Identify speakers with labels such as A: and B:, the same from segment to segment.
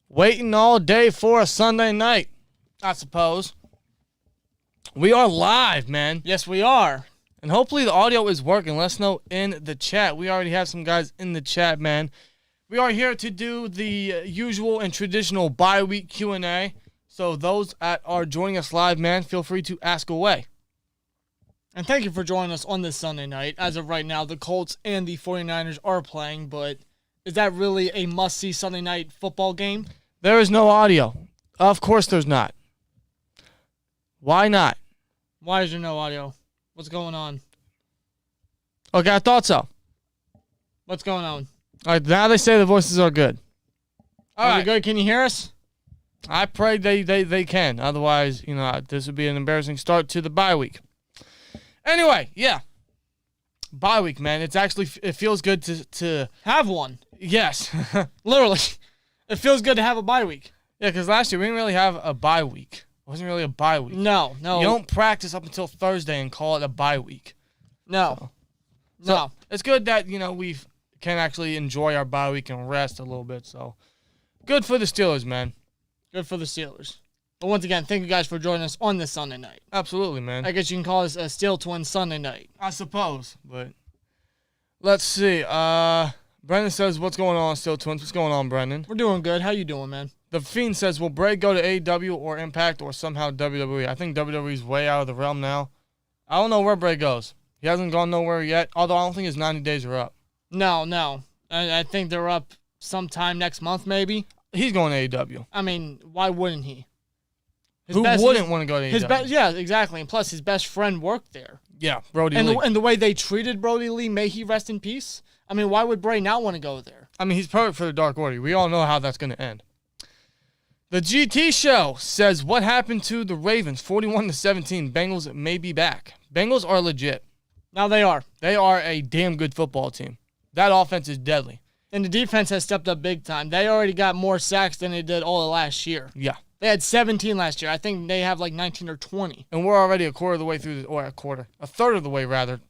A: Waiting all day for a Sunday night, I suppose. We are live, man.
B: Yes, we are.
A: And hopefully the audio is working. Let us know in the chat. We already have some guys in the chat, man. We are here to do the usual and traditional bi-week Q&A. So those that are joining us live, man, feel free to ask away.
B: And thank you for joining us on this Sunday night. As of right now, the Colts and the 49ers are playing, but is that really a must-see Sunday night football game?
A: There is no audio. Of course there's not. Why not?
B: Why is there no audio? What's going on?
A: Okay, I thought so.
B: What's going on?
A: All right, now they say the voices are good.
B: All right, good. Can you hear us?
A: I pray they can. Otherwise, this would be an embarrassing start to the bye week. Anyway, yeah. Bye week, man. It feels good to
B: have one.
A: Yes.
B: Literally. It feels good to have a bye week.
A: Yeah, because last year we didn't really have a bye week. It wasn't really a bye week.
B: No.
A: You don't practice up until Thursday and call it a bye week.
B: No.
A: So it's good that, we can actually enjoy our bye week and rest a little bit. So good for the Steelers, man.
B: Good for the Steelers. But once again, thank you guys for joining us on this Sunday night.
A: Absolutely, man.
B: I guess you can call this a SteelTwins Sunday night.
A: I suppose, but let's see. Brendan says, what's going on, SteelTwins? What's going on, Brendan?
B: We're doing good. How you doing, man?
A: The Fiend says, will Bray go to AEW or Impact or somehow WWE? I think WWE's way out of the realm now. I don't know where Bray goes. He hasn't gone nowhere yet, although I don't think his 90 days are up.
B: No. I think they're up sometime next month, maybe.
A: He's going to AEW.
B: I mean, why wouldn't he?
A: Who wouldn't want to go to AEW?
B: Yeah, exactly. And plus, his best friend worked there.
A: Yeah, Brody Lee.
B: And the way they treated Brody Lee, may he rest in peace. I mean, why would Bray not want to go there?
A: I mean, he's perfect for the Dark Order. We all know how that's going to end. The GT Show says, what happened to the Ravens? 41-17. Bengals may be back. Bengals are legit.
B: Now they are.
A: They are a damn good football team. That offense is deadly.
B: And the defense has stepped up big time. They already got more sacks than they did all of last year.
A: Yeah.
B: They had 17 last year. I think they have like 19 or 20.
A: And we're already a third of the way, rather.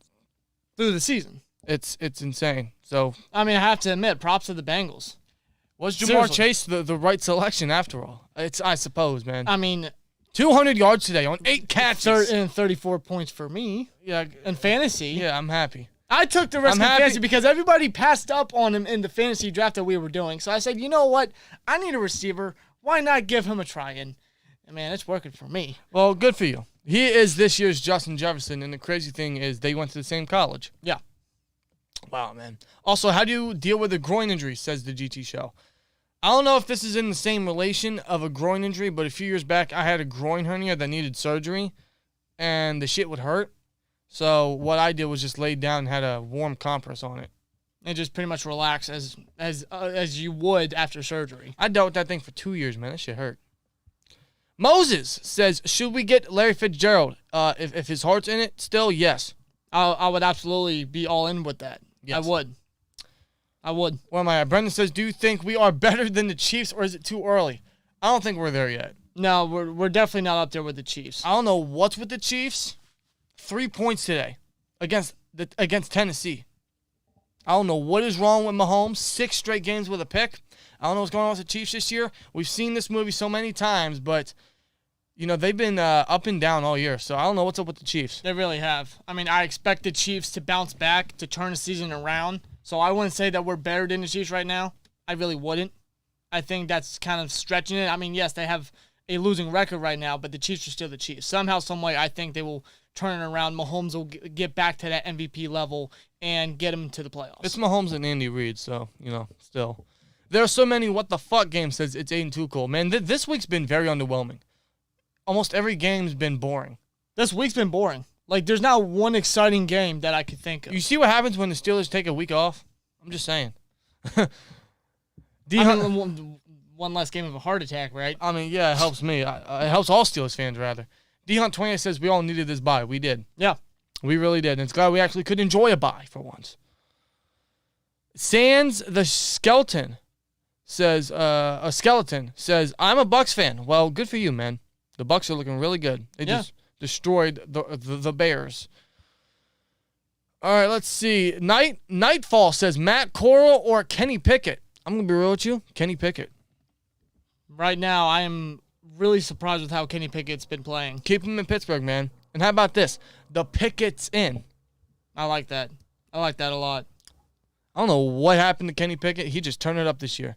B: Through the season.
A: It's insane. So
B: I mean, I have to admit, props to the Bengals.
A: Was Jamar Chase the right selection after all? I suppose, man.
B: I mean,
A: 200 yards today on 8 catches.
B: And 34 points for me.
A: Yeah.
B: In fantasy.
A: Yeah, I'm happy.
B: I took the risk in fantasy because everybody passed up on him in the fantasy draft that we were doing. So I said, you know what? I need a receiver. Why not give him a try? And man, it's working for me.
A: Well, good for you. He is this year's Justin Jefferson, and the crazy thing is they went to the same college.
B: Yeah.
A: Wow, man. Also, how do you deal with a groin injury, says the GT Show. I don't know if this is in the same relation of a groin injury, but a few years back, I had a groin hernia that needed surgery, and the shit would hurt. So what I did was just laid down and had a warm compress on it.
B: And just pretty much relax as you would after surgery.
A: I dealt with that thing for 2 years, man. That shit hurt. Moses says, should we get Larry Fitzgerald? If his heart's in it, still, yes.
B: I would absolutely be all in with that. Yes. I would.
A: Where am I at? Brendan says, do you think we are better than the Chiefs, or is it too early? I don't think we're there yet.
B: No, we're definitely not up there with the Chiefs.
A: I don't know what's with the Chiefs. 3 points today against Tennessee. I don't know what is wrong with Mahomes. 6 straight games with a pick. I don't know what's going on with the Chiefs this year. We've seen this movie so many times, but they've been up and down all year. So I don't know what's up with the Chiefs.
B: They really have. I mean, I expect the Chiefs to bounce back, to turn the season around. So I wouldn't say that we're better than the Chiefs right now. I really wouldn't. I think that's kind of stretching it. I mean, yes, they have a losing record right now, but the Chiefs are still the Chiefs. Somehow, some way, I think they will turn it around. Mahomes will get back to that MVP level and get him to the playoffs.
A: It's Mahomes and Andy Reid, so, still. There are so many what the fuck games says it's 8-2 cool. Man, this week's been very underwhelming. Almost every game's been boring.
B: This week's been boring. Like, there's not one exciting game that I could think of.
A: You see what happens when the Steelers take a week off? I'm just saying.
B: One less game of a heart attack, right?
A: I mean, yeah, it helps me. It helps all Steelers fans, rather. D-Hunt28 says we all needed this bye. We did.
B: Yeah.
A: We really did. And it's glad we actually could enjoy a bye for once. Sans the Skeleton says, I'm a Bucks fan. Well, good for you, man. The Bucks are looking really good. They just destroyed the Bears. All right, let's see. Nightfall says Matt Corral or Kenny Pickett. I'm going to be real with you. Kenny Pickett.
B: Right now, I am really surprised with how Kenny Pickett's been playing.
A: Keep him in Pittsburgh, man. And how about this? The Pickett's in.
B: I like that. I like that a lot.
A: I don't know what happened to Kenny Pickett. He just turned it up this year.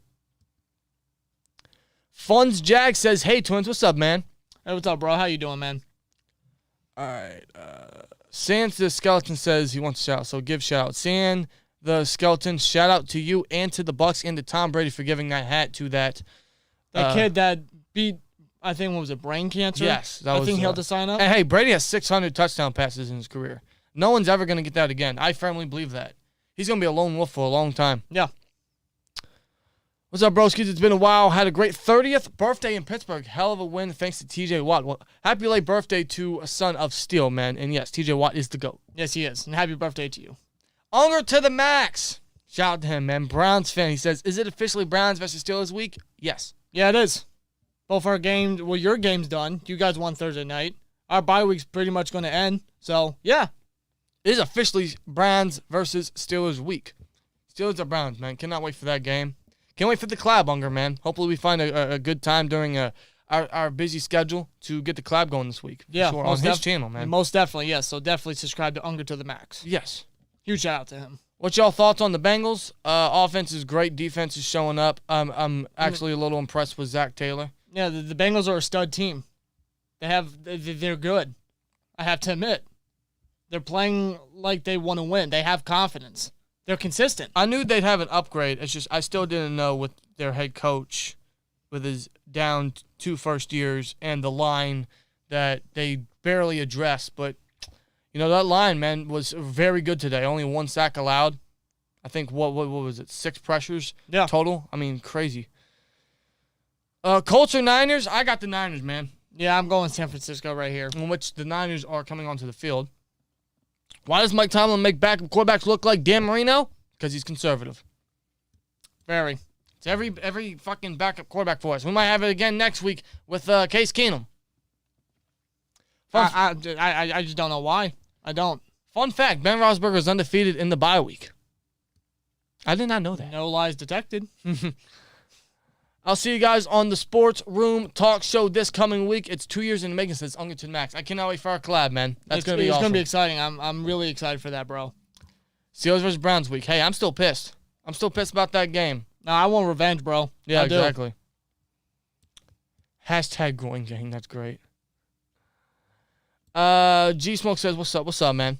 A: Funds Jag says, hey, Twins, what's up, man?
B: Hey, what's up, bro? How you doing, man?
A: All right. Sans the Skeleton says he wants a shout out, so give shout out. San the Skeleton, shout out to you and to the Bucks and to Tom Brady for giving that hat to that.
B: That kid that beat, I think, what was it, brain cancer?
A: Yes.
B: I think he'll to sign up.
A: And hey, Brady has 600 touchdown passes in his career. No one's ever going to get that again. I firmly believe that. He's going to be a lone wolf for a long time.
B: Yeah.
A: What's up, broskies? It's been a while. Had a great 30th birthday in Pittsburgh. Hell of a win thanks to TJ Watt. Well, happy late birthday to a son of steel, man. And yes, TJ Watt is the GOAT.
B: Yes, he is. And happy birthday to you.
A: Unger to the max. Shout out to him, man. Browns fan. He says, is it officially Browns versus Steelers week? Yes.
B: Yeah, it is. Both our games, well, your game's done. You guys won Thursday night. Our bye week's pretty much going to end. So, yeah.
A: It is officially Browns versus Steelers week. Steelers or Browns, man. Cannot wait for that game. Can't wait for the collab, Unger, man. Hopefully we find a good time during our busy schedule to get the collab going this week.
B: Yeah.
A: Sure. On his channel, man.
B: Most definitely, yes. So definitely subscribe to Unger to the max.
A: Yes.
B: Huge shout out to him.
A: What's y'all thoughts on the Bengals? Offense is great. Defense is showing up. I'm actually a little impressed with Zach Taylor.
B: Yeah, the Bengals are a stud team. They're good. I have to admit. They're playing like they want to win. They have confidence. They're consistent.
A: I knew they'd have an upgrade. It's just I still didn't know with their head coach, with his down 2 first years and the line that they barely addressed. But, you know, that line, man, was very good today. Only 1 sack allowed. I think, what was it, 6 pressures total? I mean, crazy. Colts or Niners? I got the Niners, man.
B: Yeah, I'm going San Francisco right here.
A: In which the Niners are coming onto the field. Why does Mike Tomlin make backup quarterbacks look like Dan Marino? Because he's conservative.
B: Very.
A: It's every fucking backup quarterback for us. We might have it again next week with Case Keenum.
B: I just don't know why. I don't.
A: Fun fact, Ben Roethlisberger is undefeated in the bye week. I did not know that.
B: No lies detected.
A: I'll see you guys on the Sports Room Talk Show this coming week. It's 2 years in the making since Unger to the Max. I cannot wait for our collab, man. That's going to be awesome.
B: It's going to be exciting. I'm really excited for that, bro.
A: Steelers versus Browns week. Hey, I'm still pissed. I'm still pissed about that game.
B: No, I want revenge, bro.
A: Yeah, exactly. Hashtag Groin gang. That's great. G-Smoke says, what's up? What's up, man?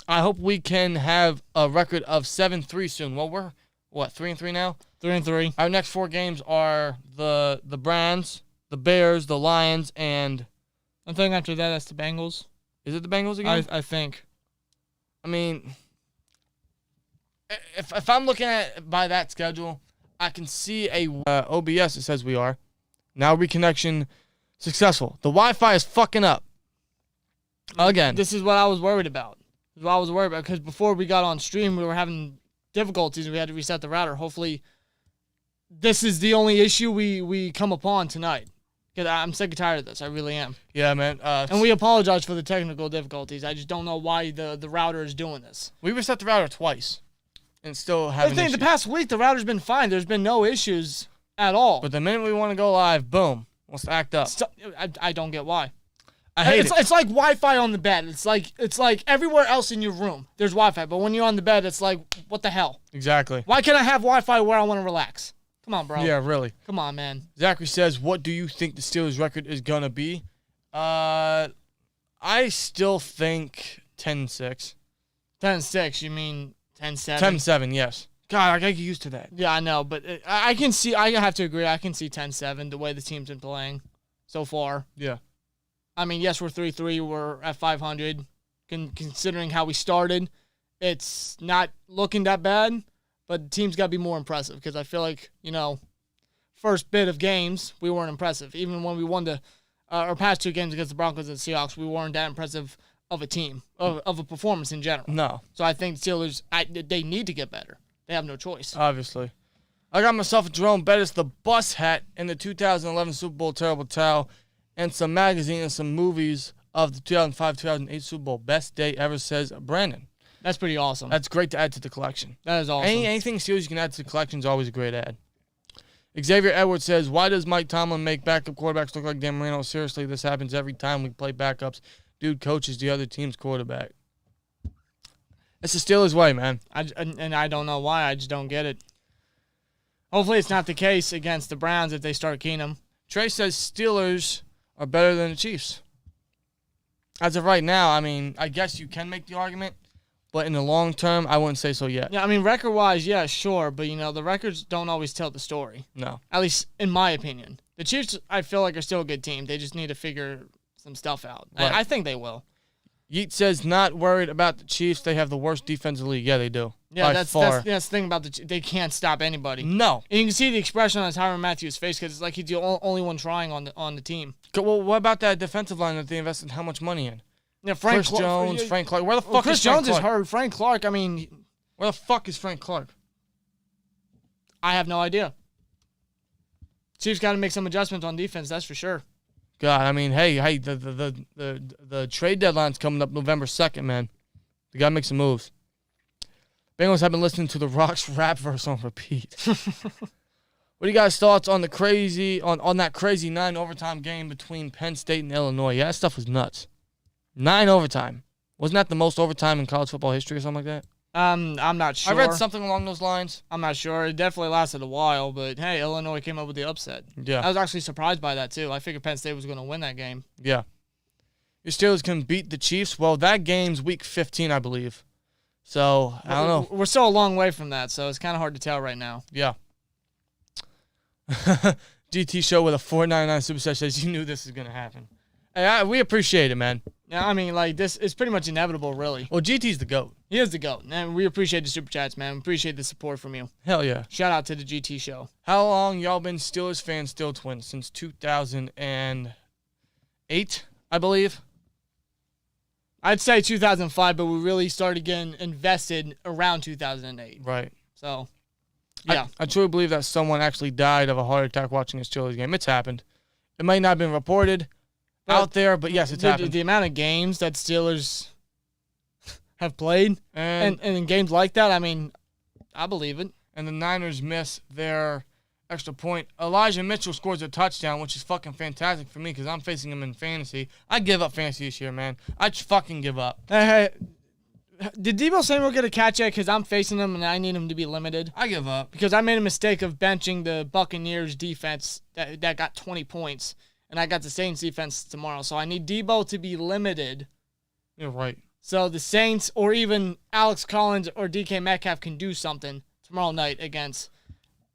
A: I hope we can have a record of 7-3 soon. Well, we're, 3-3 now?
B: 3-3.
A: Our next 4 games are the Browns, the Bears, the Lions, and...
B: I think after that, that's the Bengals.
A: Is it the Bengals again?
B: I think.
A: I mean, if I'm looking at it by that schedule, I can see a OBS. It says we are. Now reconnection successful. The Wi-Fi is fucking up. Again.
B: This is what I was worried about. This is what I was worried about because before we got on stream, we were having difficulties and we had to reset the router. Hopefully, this is the only issue we come upon tonight. Because I'm sick and tired of this. I really am.
A: Yeah, man.
B: And we apologize for the technical difficulties. I just don't know why the router is doing this.
A: We reset the router twice and still having issues.
B: The past week, the router's been fine. There's been no issues at all.
A: But the minute we want to go live, boom, wants to act up.
B: I don't get why.
A: I hate it.
B: It's like Wi-Fi on the bed. It's like everywhere else in your room, there's Wi-Fi. But when you're on the bed, it's like, what the hell?
A: Exactly.
B: Why can't I have Wi-Fi where I want to relax? Come on, bro.
A: Yeah, really.
B: Come on, man.
A: Zachary says, what do you think the Steelers' record is going to be? I still think 10-6.
B: 10-6, you mean 10-7?
A: 10-7, yes. God, I got to get used to that.
B: Yeah, I know, but I can see, I have to agree, I can see 10-7 the way the team's been playing so far.
A: Yeah.
B: I mean, yes, we're 3-3, we're at 500. Considering how we started, it's not looking that bad. But the team's got to be more impressive because I feel like, first bit of games, we weren't impressive. Even when we won our past 2 games against the Broncos and the Seahawks, we weren't that impressive of a team, of a performance in general.
A: No.
B: So I think the Steelers, they need to get better. They have no choice.
A: Obviously. I got myself a Jerome Bettis, the bus hat, and the 2011 Super Bowl terrible towel, and some magazine and some movies of the 2005-2008 Super Bowl. Best day ever, says Brandon.
B: That's pretty awesome.
A: That's great to add to the collection.
B: That is awesome.
A: Anything Steelers you can add to the collection is always a great ad. Xavier Edwards says, why does Mike Tomlin make backup quarterbacks look like Dan Marino? Seriously, this happens every time we play backups. Dude coaches the other team's quarterback. It's the Steelers' way, man.
B: And I don't know why. I just don't get it. Hopefully it's not the case against the Browns if they start Keenum.
A: Trey says Steelers are better than the Chiefs. As of right now, I mean, I guess you can make the argument, but in the long term, I wouldn't say so yet.
B: Yeah, I mean, record-wise, yeah, sure, but, the records don't always tell the story.
A: No.
B: At least in my opinion. The Chiefs, I feel like, are still a good team. They just need to figure some stuff out.
A: Right.
B: I think they will.
A: Yeet says, not worried about the Chiefs. They have the worst defense in the league. Yeah, they do.
B: Yeah, that's the thing about they can't stop anybody.
A: No.
B: And you can see the expression on Tyrann Mathieu' face because it's like he's the only one trying on the team.
A: Well, what about that defensive line that they invested how much money in?
B: Yeah,
A: Chris Jones, Frank Clark. Where the fuck
B: Chris
A: is Frank
B: Jones
A: Clark?
B: is hurt. Frank Clark, I mean...
A: Where the fuck is Frank Clark?
B: I have no idea. Chiefs got to make some adjustments on defense, that's for sure.
A: God, I mean, hey, the trade deadline's coming up November 2nd, man. They got to make some moves. Bengals have been listening to The Rock's rap verse on repeat. What do you guys' thoughts on the on that crazy 9 overtime game between Penn State and Illinois? Yeah, that stuff was nuts. 9 overtime. Wasn't that the most overtime in college football history or something like that?
B: I'm not sure.
A: I read something along those lines.
B: I'm not sure. It definitely lasted a while, but hey, Illinois came up with the upset.
A: Yeah.
B: I was actually surprised by that, too. I figured Penn State was going to win that game.
A: Yeah. Your Steelers can beat the Chiefs. Well, that game's week 15, I believe. So, I don't know.
B: We're still a long way from that, so it's kind of hard to tell right now.
A: Yeah. GT Show with a $4.99 super chat says, you knew this was going to happen. Hey, we appreciate it, man.
B: Yeah, I mean, like, this is pretty much inevitable, really.
A: Well, GT's the GOAT.
B: He is the GOAT, and we appreciate the super chats, man. We appreciate the support from you.
A: Hell yeah.
B: Shout out to the GT Show.
A: How long y'all been Steelers fans, SteelTwins? Since 2008, I believe.
B: I'd say 2005, but we really started getting invested around 2008.
A: Right.
B: So, yeah.
A: I truly believe that someone actually died of a heart attack watching a Steelers game. It's happened. It might not have been reported out there, but yes, it's happened.
B: The amount of games that Steelers have played and in games like that, I mean, I believe it.
A: And the Niners miss their extra point. Elijah Mitchell scores a touchdown, which is fucking fantastic for me because I'm facing him in fantasy. I give up fantasy this year, man. I just fucking give up.
B: Hey, did Deebo Samuel get a catch yet? Because I'm facing him and I need him to be limited.
A: I give up.
B: Because I made a mistake of benching the Buccaneers defense that got 20 points. And I got the Saints defense tomorrow. So I need Deebo to be limited.
A: You're right.
B: So the Saints or even Alex Collins or DK Metcalf can do something tomorrow night against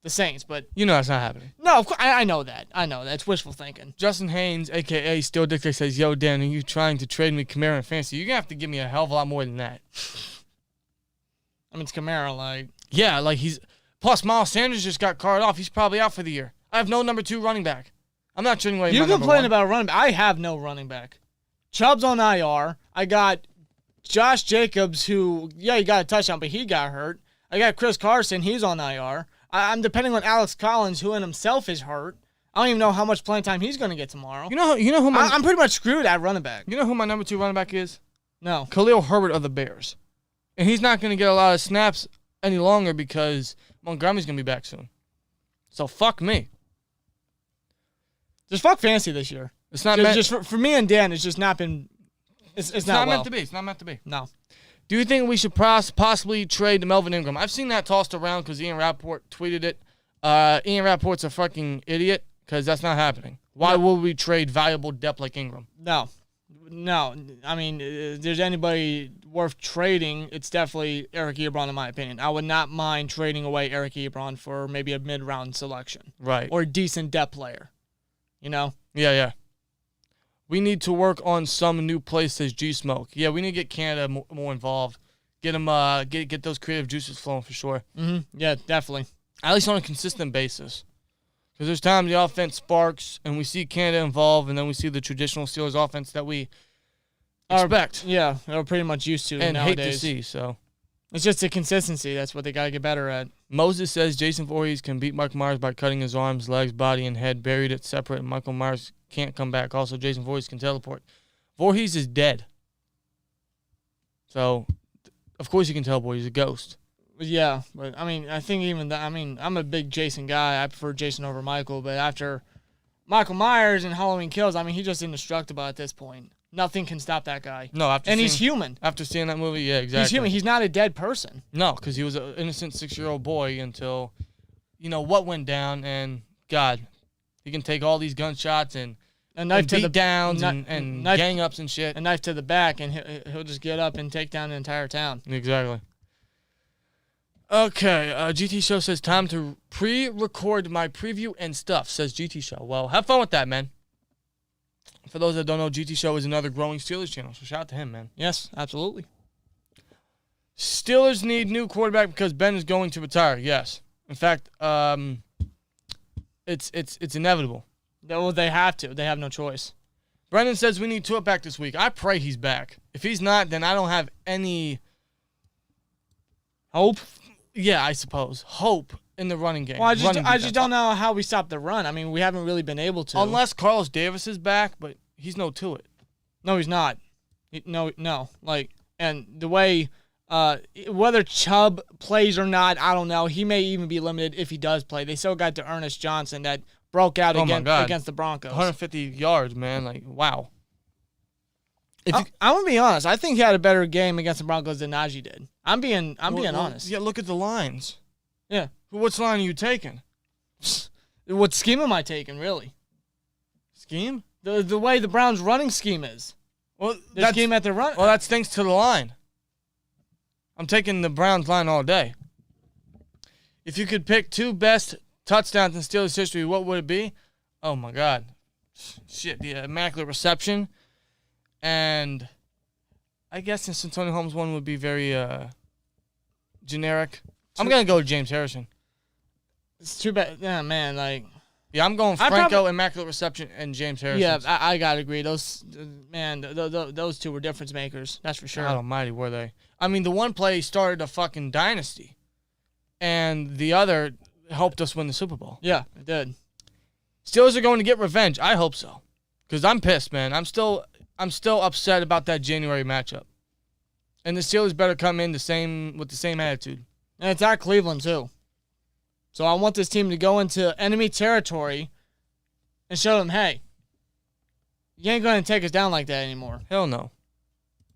B: the Saints. But
A: you know that's not happening.
B: No, of course, I know that. I know. That's wishful thinking.
A: Justin Haynes, a.k.a. Steel Dictator, says, yo, Dan, are you trying to trade me Kamara in fantasy? You're going to have to give me a hell of a lot more than that.
B: I mean, it's Kamara, like...
A: Yeah, like he's... Plus, Miles Sanders just got carted off. He's probably out for the year. I have no number 2 running back. I'm not trading away my number 1.
B: You complain about running back. I have no running back. Chubb's on IR. I got Josh Jacobs, who, yeah, he got a touchdown, but he got hurt. I got Chris Carson. He's on IR. I'm depending on Alex Collins, who in himself is hurt. I don't even know how much playing time he's going to get tomorrow.
A: You know who
B: I'm pretty much screwed at running back.
A: You know who my number 2 running back is?
B: No.
A: Khalil Herbert of the Bears. And he's not going to get a lot of snaps any longer because Montgomery's going to be back soon. So fuck me.
B: Just fuck fantasy this year.
A: It's not
B: just for me and Dan. It's just not been. It's not
A: meant to be. It's not meant to be.
B: No.
A: Do you think we should possibly trade Melvin Ingram? I've seen that tossed around because Ian Rappaport tweeted it. Ian Rappaport's a fucking idiot because that's not happening. Why would we trade valuable depth like Ingram?
B: No. I mean, if there's anybody worth trading, it's definitely Eric Ebron, in my opinion. I would not mind trading away Eric Ebron for maybe a mid-round selection.
A: Right.
B: Or a decent depth player. You know?
A: Yeah. We need to work on some new plays, says G-Smoke. Yeah, we need to get Canada more involved. Get them, get those creative juices flowing for sure.
B: Mm-hmm. Yeah, definitely.
A: At least on a consistent basis. Because there's times the offense sparks, and we see Canada involved, and then we see the traditional Steelers offense that we expect.
B: Yeah, we're pretty much used to
A: and
B: nowadays.
A: hate to see, so.
B: It's just the consistency. That's what they got to get better at.
A: Moses says Jason Voorhees can beat Michael Myers by cutting his arms, legs, body, and head, buried it separate, and Michael Myers can't come back. Also, Jason Voorhees can teleport. Voorhees is dead. So, of course you can teleport. He's a ghost.
B: Yeah, but I mean, I think even that. I mean, I'm a big Jason guy. I prefer Jason over Michael, but after Michael Myers and Halloween Kills, I mean, he's just indestructible at this point. Nothing can stop that guy.
A: No,
B: he's human.
A: After seeing that movie, yeah, exactly.
B: He's human. He's not a dead person.
A: No, because he was an innocent 6-year-old boy until, what went down, and God, he can take all these gunshots and beat downs and gang ups and shit.
B: A knife to the back, and he'll just get up and take down the entire town.
A: Exactly. Okay, GT Show says, time to pre-record my preview and stuff, says GT Show. Well, have fun with that, man. For those that don't know, GT Show is another growing Steelers channel, so shout out to him, man.
B: Yes, absolutely.
A: Steelers need new quarterback because Ben is going to retire. Yes. In fact, it's inevitable.
B: Well, they have to. They have no choice.
A: Brendan says we need Tua back this week. I pray he's back. If he's not, then I don't have any
B: hope.
A: Yeah, I suppose. Hope in the running game.
B: Well, I just don't know how we stop the run. I mean, we haven't really been able to.
A: Unless Carlos Davis is back, but he's no to it.
B: No, he's not. No. And the way, whether Chubb plays or not, I don't know. He may even be limited if he does play. They still got to Ernest Johnson that broke out against the Broncos.
A: 150 yards, man. Wow.
B: I'm going to be honest. I think he had a better game against the Broncos than Najee did. I'm being honest.
A: Yeah, look at the lines.
B: Yeah.
A: Which line are you taking?
B: What scheme am I taking, really?
A: Scheme?
B: The way the Browns' running scheme is.
A: Well,
B: the scheme at the run.
A: Well, that's thanks to the line. I'm taking the Browns line all day. If you could pick 2 best touchdowns in Steelers history, what would it be? Oh, my God. Shit, the immaculate reception. And I guess since Antonio Holmes one would be very generic, I'm going to go with James Harrison.
B: It's too bad. Yeah, man,
A: Yeah, I'm going Franco, immaculate reception, and James Harrison.
B: Yeah, I got to agree. Those two were difference makers. That's for sure.
A: God almighty, were they? I mean, the one play started a fucking dynasty, and the other helped us win the Super Bowl.
B: Yeah, it did.
A: Steelers are going to get revenge. I hope so, because I'm pissed, man. I'm still upset about that January matchup. And the Steelers better come in with the same attitude.
B: And it's at Cleveland, too. So I want this team to go into enemy territory and show them, hey, you ain't going to take us down like that anymore.
A: Hell no.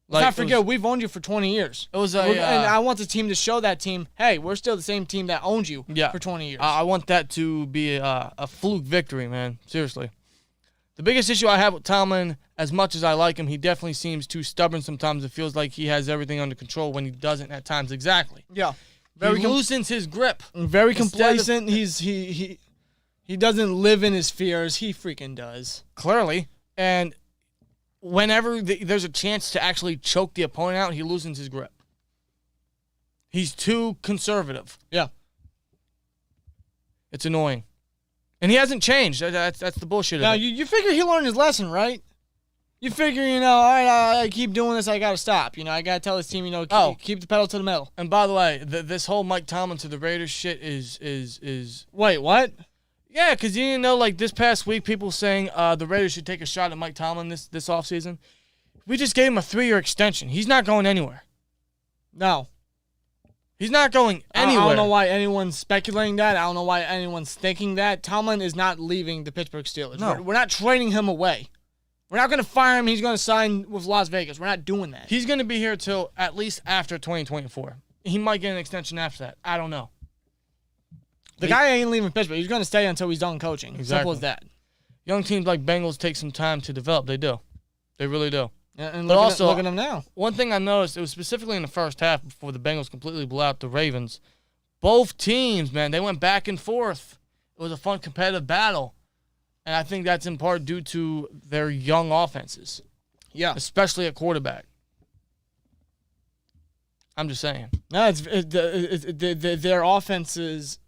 B: Let's not forget, we've owned you for 20 years. And I want the team to show that team, hey, we're still the same team that owned you for 20 years.
A: I want that to be a fluke victory, man. Seriously. The biggest issue I have with Tomlin, as much as I like him, he definitely seems too stubborn sometimes. It feels like he has everything under control when he doesn't at times. Exactly.
B: Yeah.
A: He loosens his grip.
B: Very complacent. He doesn't live in his fears. He freaking does.
A: Clearly. And whenever there's a chance to actually choke the opponent out, he loosens his grip. He's too conservative.
B: Yeah.
A: It's annoying. And he hasn't changed. That's the bullshit
B: now,
A: of it.
B: You figure he learned his lesson, right? You figure, all right, I keep doing this, I got to stop. I got to tell this team, keep the pedal to the metal.
A: And by the way, this whole Mike Tomlin to the Raiders shit is
B: Wait, what?
A: Yeah, because you didn't know, this past week, people saying the Raiders should take a shot at Mike Tomlin this offseason. We just gave him a 3-year extension. He's not going anywhere.
B: No.
A: He's not going anywhere.
B: I don't know why anyone's speculating that. I don't know why anyone's thinking that. Tomlin is not leaving the Pittsburgh Steelers.
A: No.
B: We're not trading him away. We're not going to fire him. He's going to sign with Las Vegas. We're not doing that.
A: He's going to be here till at least after 2024. He might get an extension after that. I don't know.
B: The guy ain't leaving Pittsburgh. He's going to stay until he's done coaching.
A: Exactly.
B: Simple as that.
A: Young teams like Bengals take some time to develop. They do. They really do.
B: And look at them now.
A: One thing I noticed, it was specifically in the first half before the Bengals completely blew out the Ravens. Both teams, man, they went back and forth. It was a fun competitive battle. And I think that's in part due to their young offenses.
B: Yeah.
A: Especially at quarterback. I'm just saying.
B: No, their offenses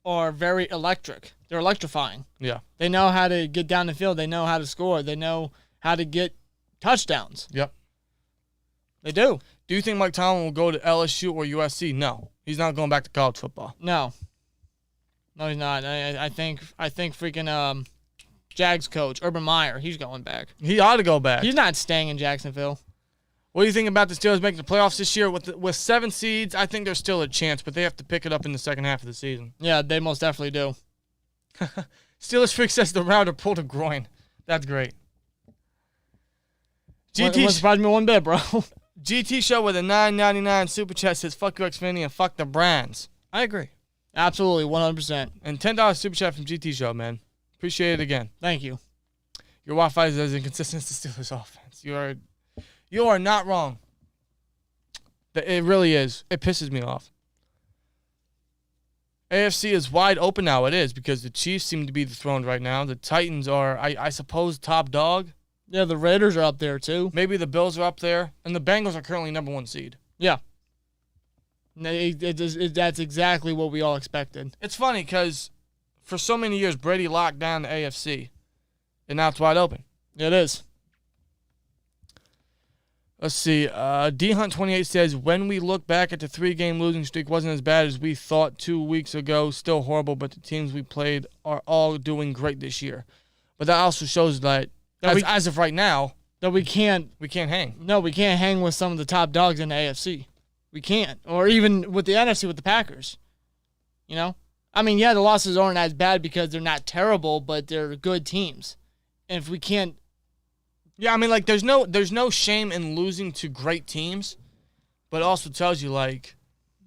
B: are very electric. They're electrifying.
A: Yeah.
B: They know how to get down the field. They know how to score. They know how to get touchdowns.
A: Yep.
B: They do.
A: Do you think Mike Tomlin will go to LSU or USC? No. He's not going back to college football.
B: No. No, he's not. I think freaking Jags coach, Urban Meyer, he's going back.
A: He ought to go back.
B: He's not staying in Jacksonville.
A: What do you think about the Steelers making the playoffs this year? With 7 seeds, I think there's still a chance, but they have to pick it up in the second half of the season.
B: Yeah, they most definitely do.
A: Steelers Freak says the router pulled a groin. That's great.
B: Wouldn't surprise me one bit, bro.
A: GT Show with a $9.99 super chat says, fuck you, Xfinity, and fuck the brands. I agree.
B: Absolutely, 100%.
A: And $10 super chat from GT Show, man. Appreciate it again.
B: Thank you.
A: Your Wi-Fi is as inconsistent as the Steelers offense. You are not wrong. It really is. It pisses me off. AFC is wide open now. It is, because the Chiefs seem to be dethroned right now. The Titans are, I suppose, top dog.
B: Yeah, the Raiders are up there, too.
A: Maybe the Bills are up there. And the Bengals are currently number 1 seed.
B: Yeah. That's exactly what we all expected.
A: It's funny because for so many years, Brady locked down the AFC. And now it's wide open.
B: It is.
A: Let's see. D-Hunt28 says, when we look back at the 3-game losing streak, wasn't as bad as we thought 2 weeks ago. Still horrible, but the teams we played are all doing great this year. But that also shows that as of right now,
B: that we can't
A: hang.
B: No, we can't hang with some of the top dogs in the AFC. We can't. Or even with the NFC with the Packers. You know? I mean, yeah, the losses aren't as bad because they're not terrible, but they're good teams. And if we can't...
A: Yeah, I mean, like, there's no shame in losing to great teams, but it also tells you, like,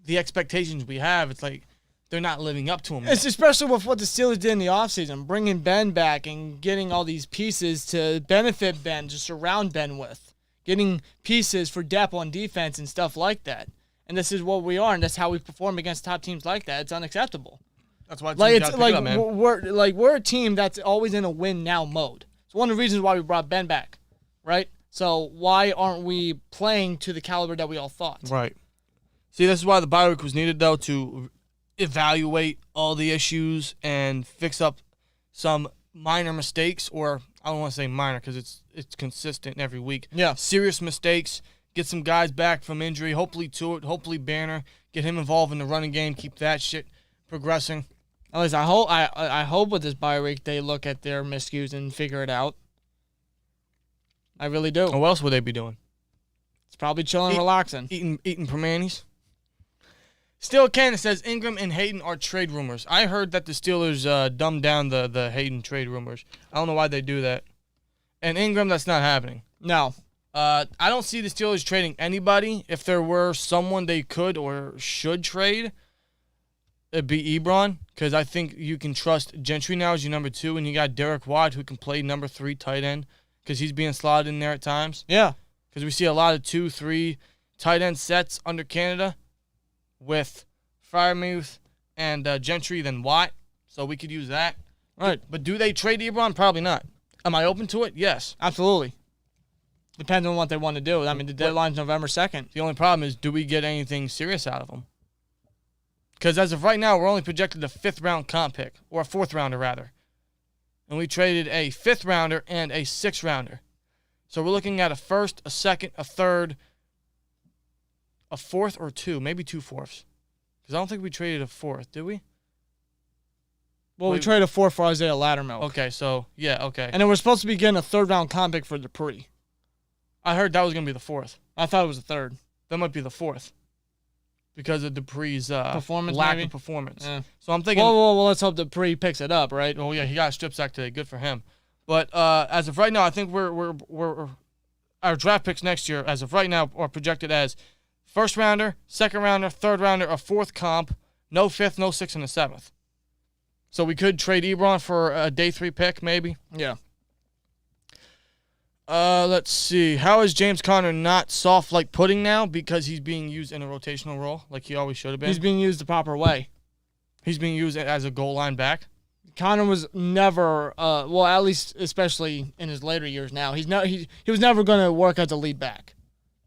A: the expectations we have, it's like they're not living up to them.
B: It's especially with what the Steelers did in the offseason, bringing Ben back and getting all these pieces to benefit Ben, to surround Ben with, getting pieces for depth on defense and stuff like that. And this is what we are, and that's how we perform against top teams like that. It's unacceptable.
A: That's why
B: we're a team that's always in a win now mode. It's one of the reasons why we brought Ben back, right? So why aren't we playing to the caliber that we all thought?
A: Right. See, this is why the bye week was needed, though, to evaluate all the issues and fix up some minor mistakes, or I don't want to say minor because it's consistent every week.
B: Yeah.
A: Serious mistakes, get some guys back from injury, hopefully hopefully Banner, get him involved in the running game, keep that shit progressing.
B: At least I hope with this bye week they look at their miscues and figure it out. I really do.
A: What else would they be doing?
B: It's probably chilling, relaxing.
A: Eating permanis. Still Candace says Ingram and Hayden are trade rumors. I heard that the Steelers dumbed down the Hayden trade rumors. I don't know why they do that. And Ingram, that's not happening.
B: No.
A: I don't see the Steelers trading anybody. If there were someone they could or should trade, it'd be Ebron, because I think you can trust Gentry now as your number 2, and you got Derek Watt who can play number 3 tight end because he's being slotted in there at times.
B: Yeah.
A: Because we see a lot of 2-3 tight end sets under Canada with Freiermuth and Gentry, then Watt, so we could use that.
B: Right.
A: But do they trade Ebron? Probably not. Am I open to it? Yes.
B: Absolutely. Depends on what they want to do. I mean, the deadline's November 2nd.
A: The only problem is, do we get anything serious out of them? Because as of right now, we're only projected a 5th-round comp pick, or a 4th-rounder, rather. And we traded a 5th-rounder and a 6th-rounder. So we're looking at a 1st, a 2nd, a 3rd, a 4th, or 2, maybe 2 4ths. Because I don't think we traded a 4th, did we?
B: Well, we traded a 4th for Isaiah Lattimore.
A: Okay, so, yeah, okay.
B: And then we're supposed to be getting a 3rd-round comp pick for Dupree.
A: I heard that was going to be the 4th.
B: I thought it was the 3rd.
A: That might be the 4th. Because of Dupree's lack of performance.
B: Yeah.
A: So I'm thinking...
B: Well, let's hope Dupree picks it up, right?
A: Oh, yeah, he got a strip sack today. Good for him. But as of right now, I think we're our draft picks next year, as of right now, are projected as 1st-rounder, 2nd-rounder, 3rd-rounder, a 4th comp, no 5th, no 6th, and a 7th. So we could trade Ebron for a day 3 pick, maybe.
B: Yeah.
A: Let's see. How is James Conner not soft like pudding now? Because he's being used in a rotational role, like he always should have been.
B: He's being used the proper way.
A: He's being used as a goal line back.
B: Conner was never, well, at least especially in his later years now, he was never going to work as a lead back.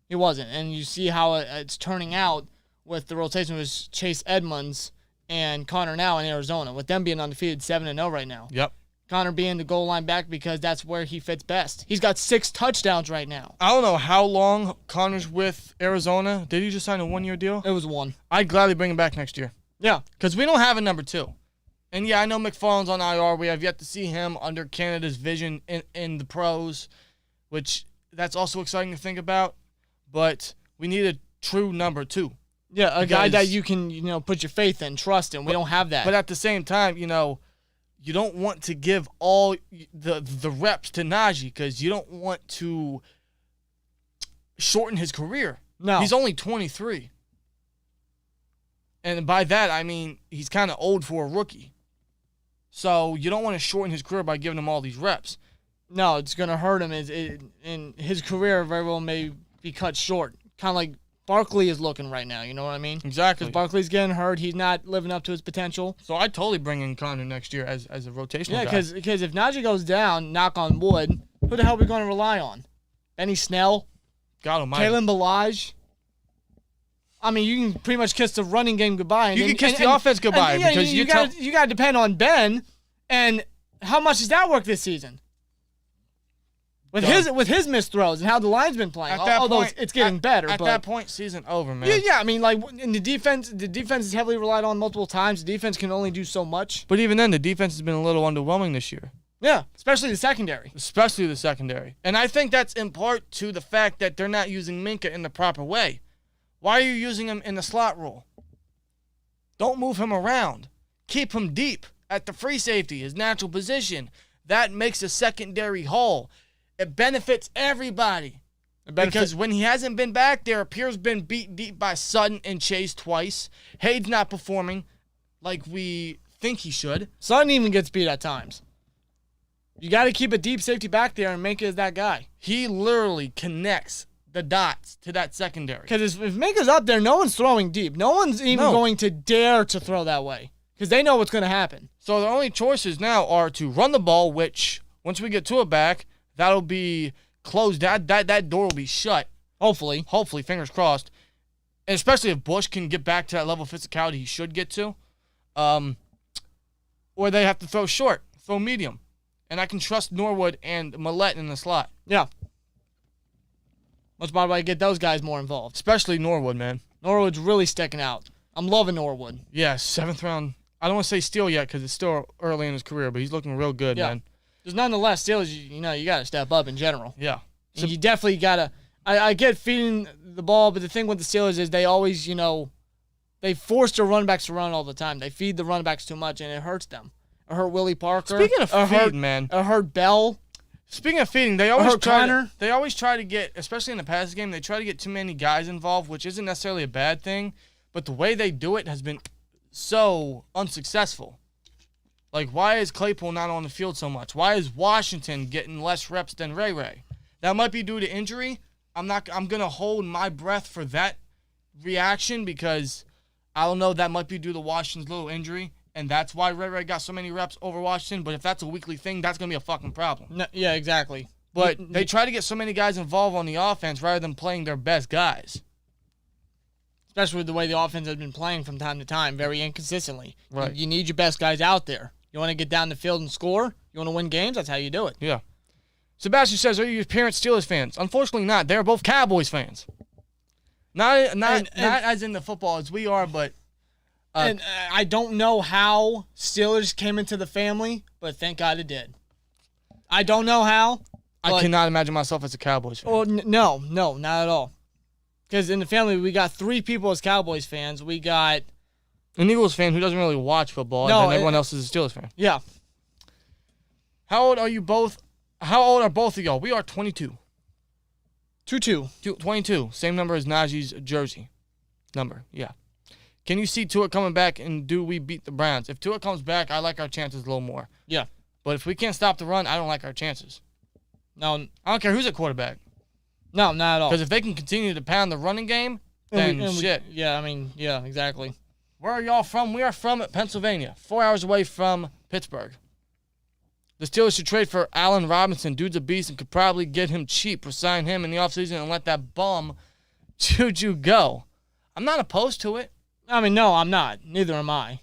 B: He wasn't. And you see how it's turning out with the rotation with Chase Edmonds and Conner now in Arizona, with them being undefeated 7-0 right now.
A: Yep.
B: Conner being the goal line back because that's where he fits best. He's got 6 touchdowns right now.
A: I don't know how long Conner's with Arizona. Did he just sign a 1-year deal?
B: It was 1.
A: I'd gladly bring him back next year.
B: Yeah.
A: Because we don't have a number 2. And yeah, I know McFarland's on IR. We have yet to see him under Canada's vision in the pros, which that's also exciting to think about. but we need a true number 2.
B: Yeah, a guy that you can, put your faith in, trust in. We don't have that.
A: But at the same time, you don't want to give all the reps to Najee because you don't want to shorten his career.
B: No.
A: He's only 23. And by that, I mean he's kind of old for a rookie. So you don't want to shorten his career by giving him all these reps.
B: No, it's going to hurt him. And his career very well may be cut short. Kind of like Barkley is looking right now, you know what I mean?
A: Exactly.
B: Because Barkley's getting hurt. He's not living up to his potential.
A: So I'd totally bring in Connor next year as a rotational guy.
B: Yeah, because if Najee goes down, knock on wood, who the hell are we going to rely on? Benny Snell?
A: God almighty.
B: Kalen Ballage? I mean, you can pretty much kiss the running game goodbye.
A: You can kiss the offense goodbye because
B: you got to depend on Ben. And how much does that work this season? With his missed throws and how the line's been playing. Although it's getting better.
A: At that point, season over, man.
B: Yeah, I mean, like in the defense is heavily relied on multiple times. The defense can only do so much.
A: But even then, the defense has been a little underwhelming this year.
B: Yeah, especially the secondary.
A: And I think that's in part to the fact that they're not using Minka in the proper way. Why are you using him in the slot role? Don't move him around. Keep him deep at the free safety, his natural position. That makes a secondary hole. It benefits everybody. Because when he hasn't been back there, Pierre's been beat deep by Sutton and Chase twice. Hayden's not performing like we think he should.
B: Sutton even gets beat at times. You got to keep a deep safety back there and Minka is that guy.
A: He literally connects the dots to that secondary.
B: Because if Minka's up there, no one's throwing deep. No one's even going to dare to throw that way. Because they know what's going to happen.
A: So the only choices now are to run the ball, which once we get to it back, that'll be closed. That door will be shut.
B: Hopefully,
A: fingers crossed. And especially if Bush can get back to that level of physicality he should get to. Or they have to throw short, throw medium. And I can trust Norwood and Millette in the slot.
B: Yeah. Much better way to get those guys more involved.
A: Especially Norwood, man.
B: Norwood's really sticking out. I'm loving Norwood.
A: Yeah, 7th round. I don't want to say steal yet because it's still early in his career, but he's looking real good, man.
B: There's nonetheless, Steelers, you got to step up in general.
A: Yeah.
B: So you definitely got to – I get feeding the ball, but the thing with the Steelers is they always, they force their running backs to run all the time. They feed the running backs too much, and it hurts them. It hurt Willie Parker.
A: Speaking of feeding, man.
B: It hurt Bell.
A: Speaking of feeding, they always try to get, especially in the passing game, they try to get too many guys involved, which isn't necessarily a bad thing, but the way they do it has been so unsuccessful. Like, why is Claypool not on the field so much? Why is Washington getting less reps than Ray? That might be due to injury. I'm going to hold my breath for that reaction because I don't know, that might be due to Washington's little injury. And that's why Ray got so many reps over Washington. But if that's a weekly thing, that's going to be a fucking problem.
B: No, yeah, exactly.
A: But they try to get so many guys involved on the offense rather than playing their best guys.
B: Especially with the way the offense has been playing from time to time, very inconsistently.
A: Right.
B: You need your best guys out there. You want to get down the field and score? You want to win games? That's how you do it.
A: Yeah. Sebastian says, are your parents Steelers fans? Unfortunately not. They're both Cowboys fans. Not as in the football as we are, but...
B: and I don't know how Steelers came into the family, but thank God it did. I don't know how.
A: I cannot imagine myself as a Cowboys fan.
B: Oh, no, not at all. Because in the family, we got 3 people as Cowboys fans. We got...
A: an Eagles fan who doesn't really watch football, and then everyone else is a Steelers fan.
B: Yeah.
A: How old are you both? How old are both of y'all? We are 22. 22. Same number as Najee's jersey number. Yeah. Can you see Tua coming back, and do we beat the Browns? If Tua comes back, I like our chances a little more.
B: Yeah.
A: But if we can't stop the run, I don't like our chances.
B: No.
A: I don't care who's at quarterback.
B: No, not at all.
A: Because if they can continue to pound the running game, then shit.
B: Yeah, exactly.
A: Where are y'all from? We are from Pennsylvania, 4 hours away from Pittsburgh. The Steelers should trade for Allen Robinson. Dude's a beast and could probably get him cheap or sign him in the offseason and let that bum Juju go. I'm not opposed to it.
B: I mean, no, I'm not. Neither am I.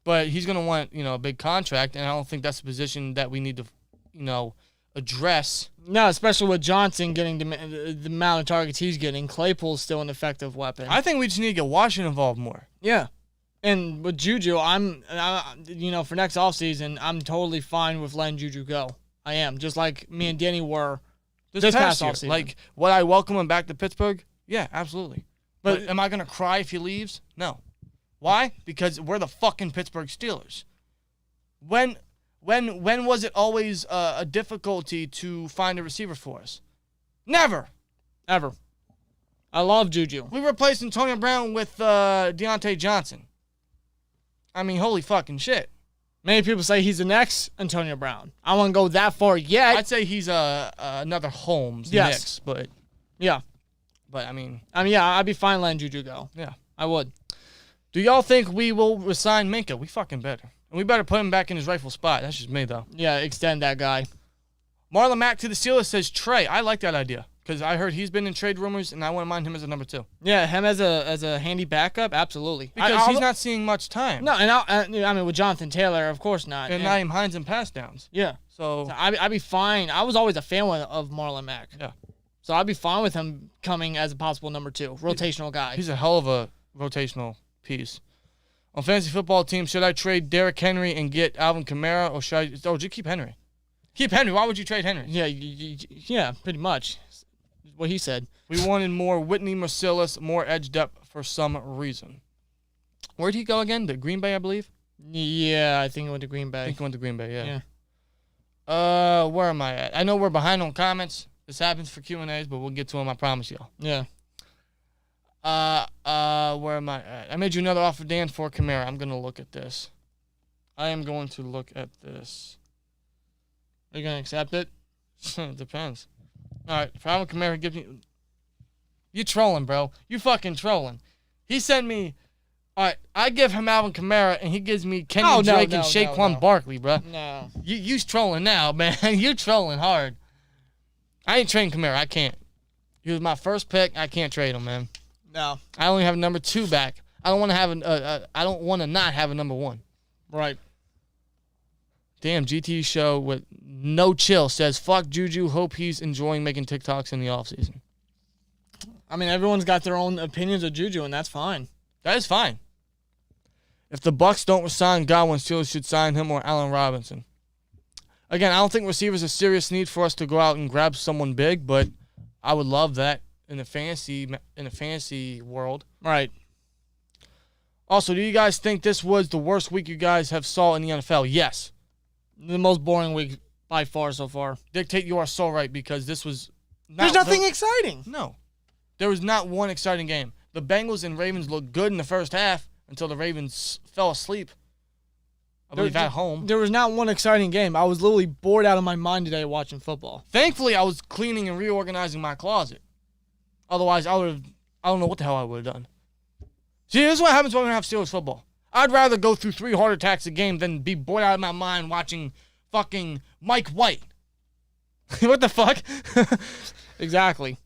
A: But he's going to want, a big contract, and I don't think that's a position that we need to, address.
B: No, especially with Johnson getting the amount of targets he's getting. Claypool's still an effective weapon.
A: I think we just need to get Washington involved more.
B: Yeah. And with Juju, for next offseason, I'm totally fine with letting Juju go. I am, just like me and Danny were this past offseason.
A: Like, would I welcome him back to Pittsburgh? Yeah, absolutely. But am I going to cry if he leaves? No. Why? Because we're the fucking Pittsburgh Steelers. When was it always a difficulty to find a receiver for us? Never.
B: Ever. I love Juju.
A: We replaced Antonio Brown with Deontay Johnson. I mean, holy fucking shit.
B: Many people say he's the next Antonio Brown. I won't go that far yet.
A: I'd say he's another Holmes
B: Yes.
A: mix,
B: yeah.
A: But I mean,
B: yeah, I'd be fine letting Juju go.
A: Yeah.
B: I would.
A: Do y'all think we will resign Minka? We fucking better. And we better put him back in his rightful spot. That's just me, though.
B: Yeah, extend that guy.
A: Marlon Mack to the Steelers says Trey. I like that idea because I heard he's been in trade rumors, and I wouldn't mind him as a number 2.
B: Yeah, him as a handy backup, absolutely.
A: Because he's not seeing much time.
B: No, and I mean with Jonathan Taylor, of course not.
A: And Naeem Hines and pass downs.
B: Yeah.
A: So
B: I'd be fine. I was always a fan of Marlon Mack.
A: Yeah.
B: So I'd be fine with him coming as a possible number 2, rotational guy.
A: He's a hell of a rotational piece. On fantasy football team, should I trade Derrick Henry and get Alvin Kamara, or should I? Oh, just keep Henry. Keep Henry. Why would you trade Henry?
B: Yeah, yeah, pretty much. What he said.
A: We wanted more Whitney Mercilus, more edge depth for some reason. Where'd he go again? To Green Bay, I believe.
B: Yeah, I think he went to Green Bay.
A: I think he went to Green Bay. Yeah.
B: Yeah.
A: Where am I at? I know we're behind on comments. This happens for Q&As, but we'll get to them. I promise y'all.
B: Yeah.
A: Where am I at? I made you another offer, Dan, for Kamara. I'm gonna look at this. I am going to look at this.
B: Are you gonna accept it?
A: It depends. All right, for Alvin Kamara, give me. You trolling, bro? You fucking trolling. He sent me. All right, I give him Alvin Kamara, and he gives me Kenyon Drake and Saquon Barkley, bro.
B: No.
A: You trolling now, man. You trolling hard. I ain't trading Kamara. I can't. He was my first pick. I can't trade him, man.
B: No.
A: I only have a number 2 back. I don't want to have I don't want to not have a number 1.
B: Right.
A: Damn, GT show with no chill says, fuck Juju. Hope he's enjoying making TikToks in the offseason.
B: I mean, everyone's got their own opinions of Juju, and that's fine.
A: That is fine. If the Bucks don't resign Godwin, Steelers should sign him or Allen Robinson. Again, I don't think receivers are a serious need for us to go out and grab someone big, but I would love that in the fantasy world.
B: Right.
A: Also, do you guys think this was the worst week you guys have saw in the NFL? Yes.
B: The most boring week by far so far.
A: Dictate, you are so right, because this was
B: There's nothing exciting.
A: No. There was not one exciting game. The Bengals and Ravens looked good in the first half until the Ravens fell asleep. I believe at home.
B: There was not one exciting game. I was literally bored out of my mind today watching football.
A: Thankfully, I was cleaning and reorganizing my closet. Otherwise, I don't know what the hell I would have done. See, this is what happens when we have Steelers football. I'd rather go through 3 heart attacks a game than be bored out of my mind watching fucking Mike White. What the fuck?
B: Exactly.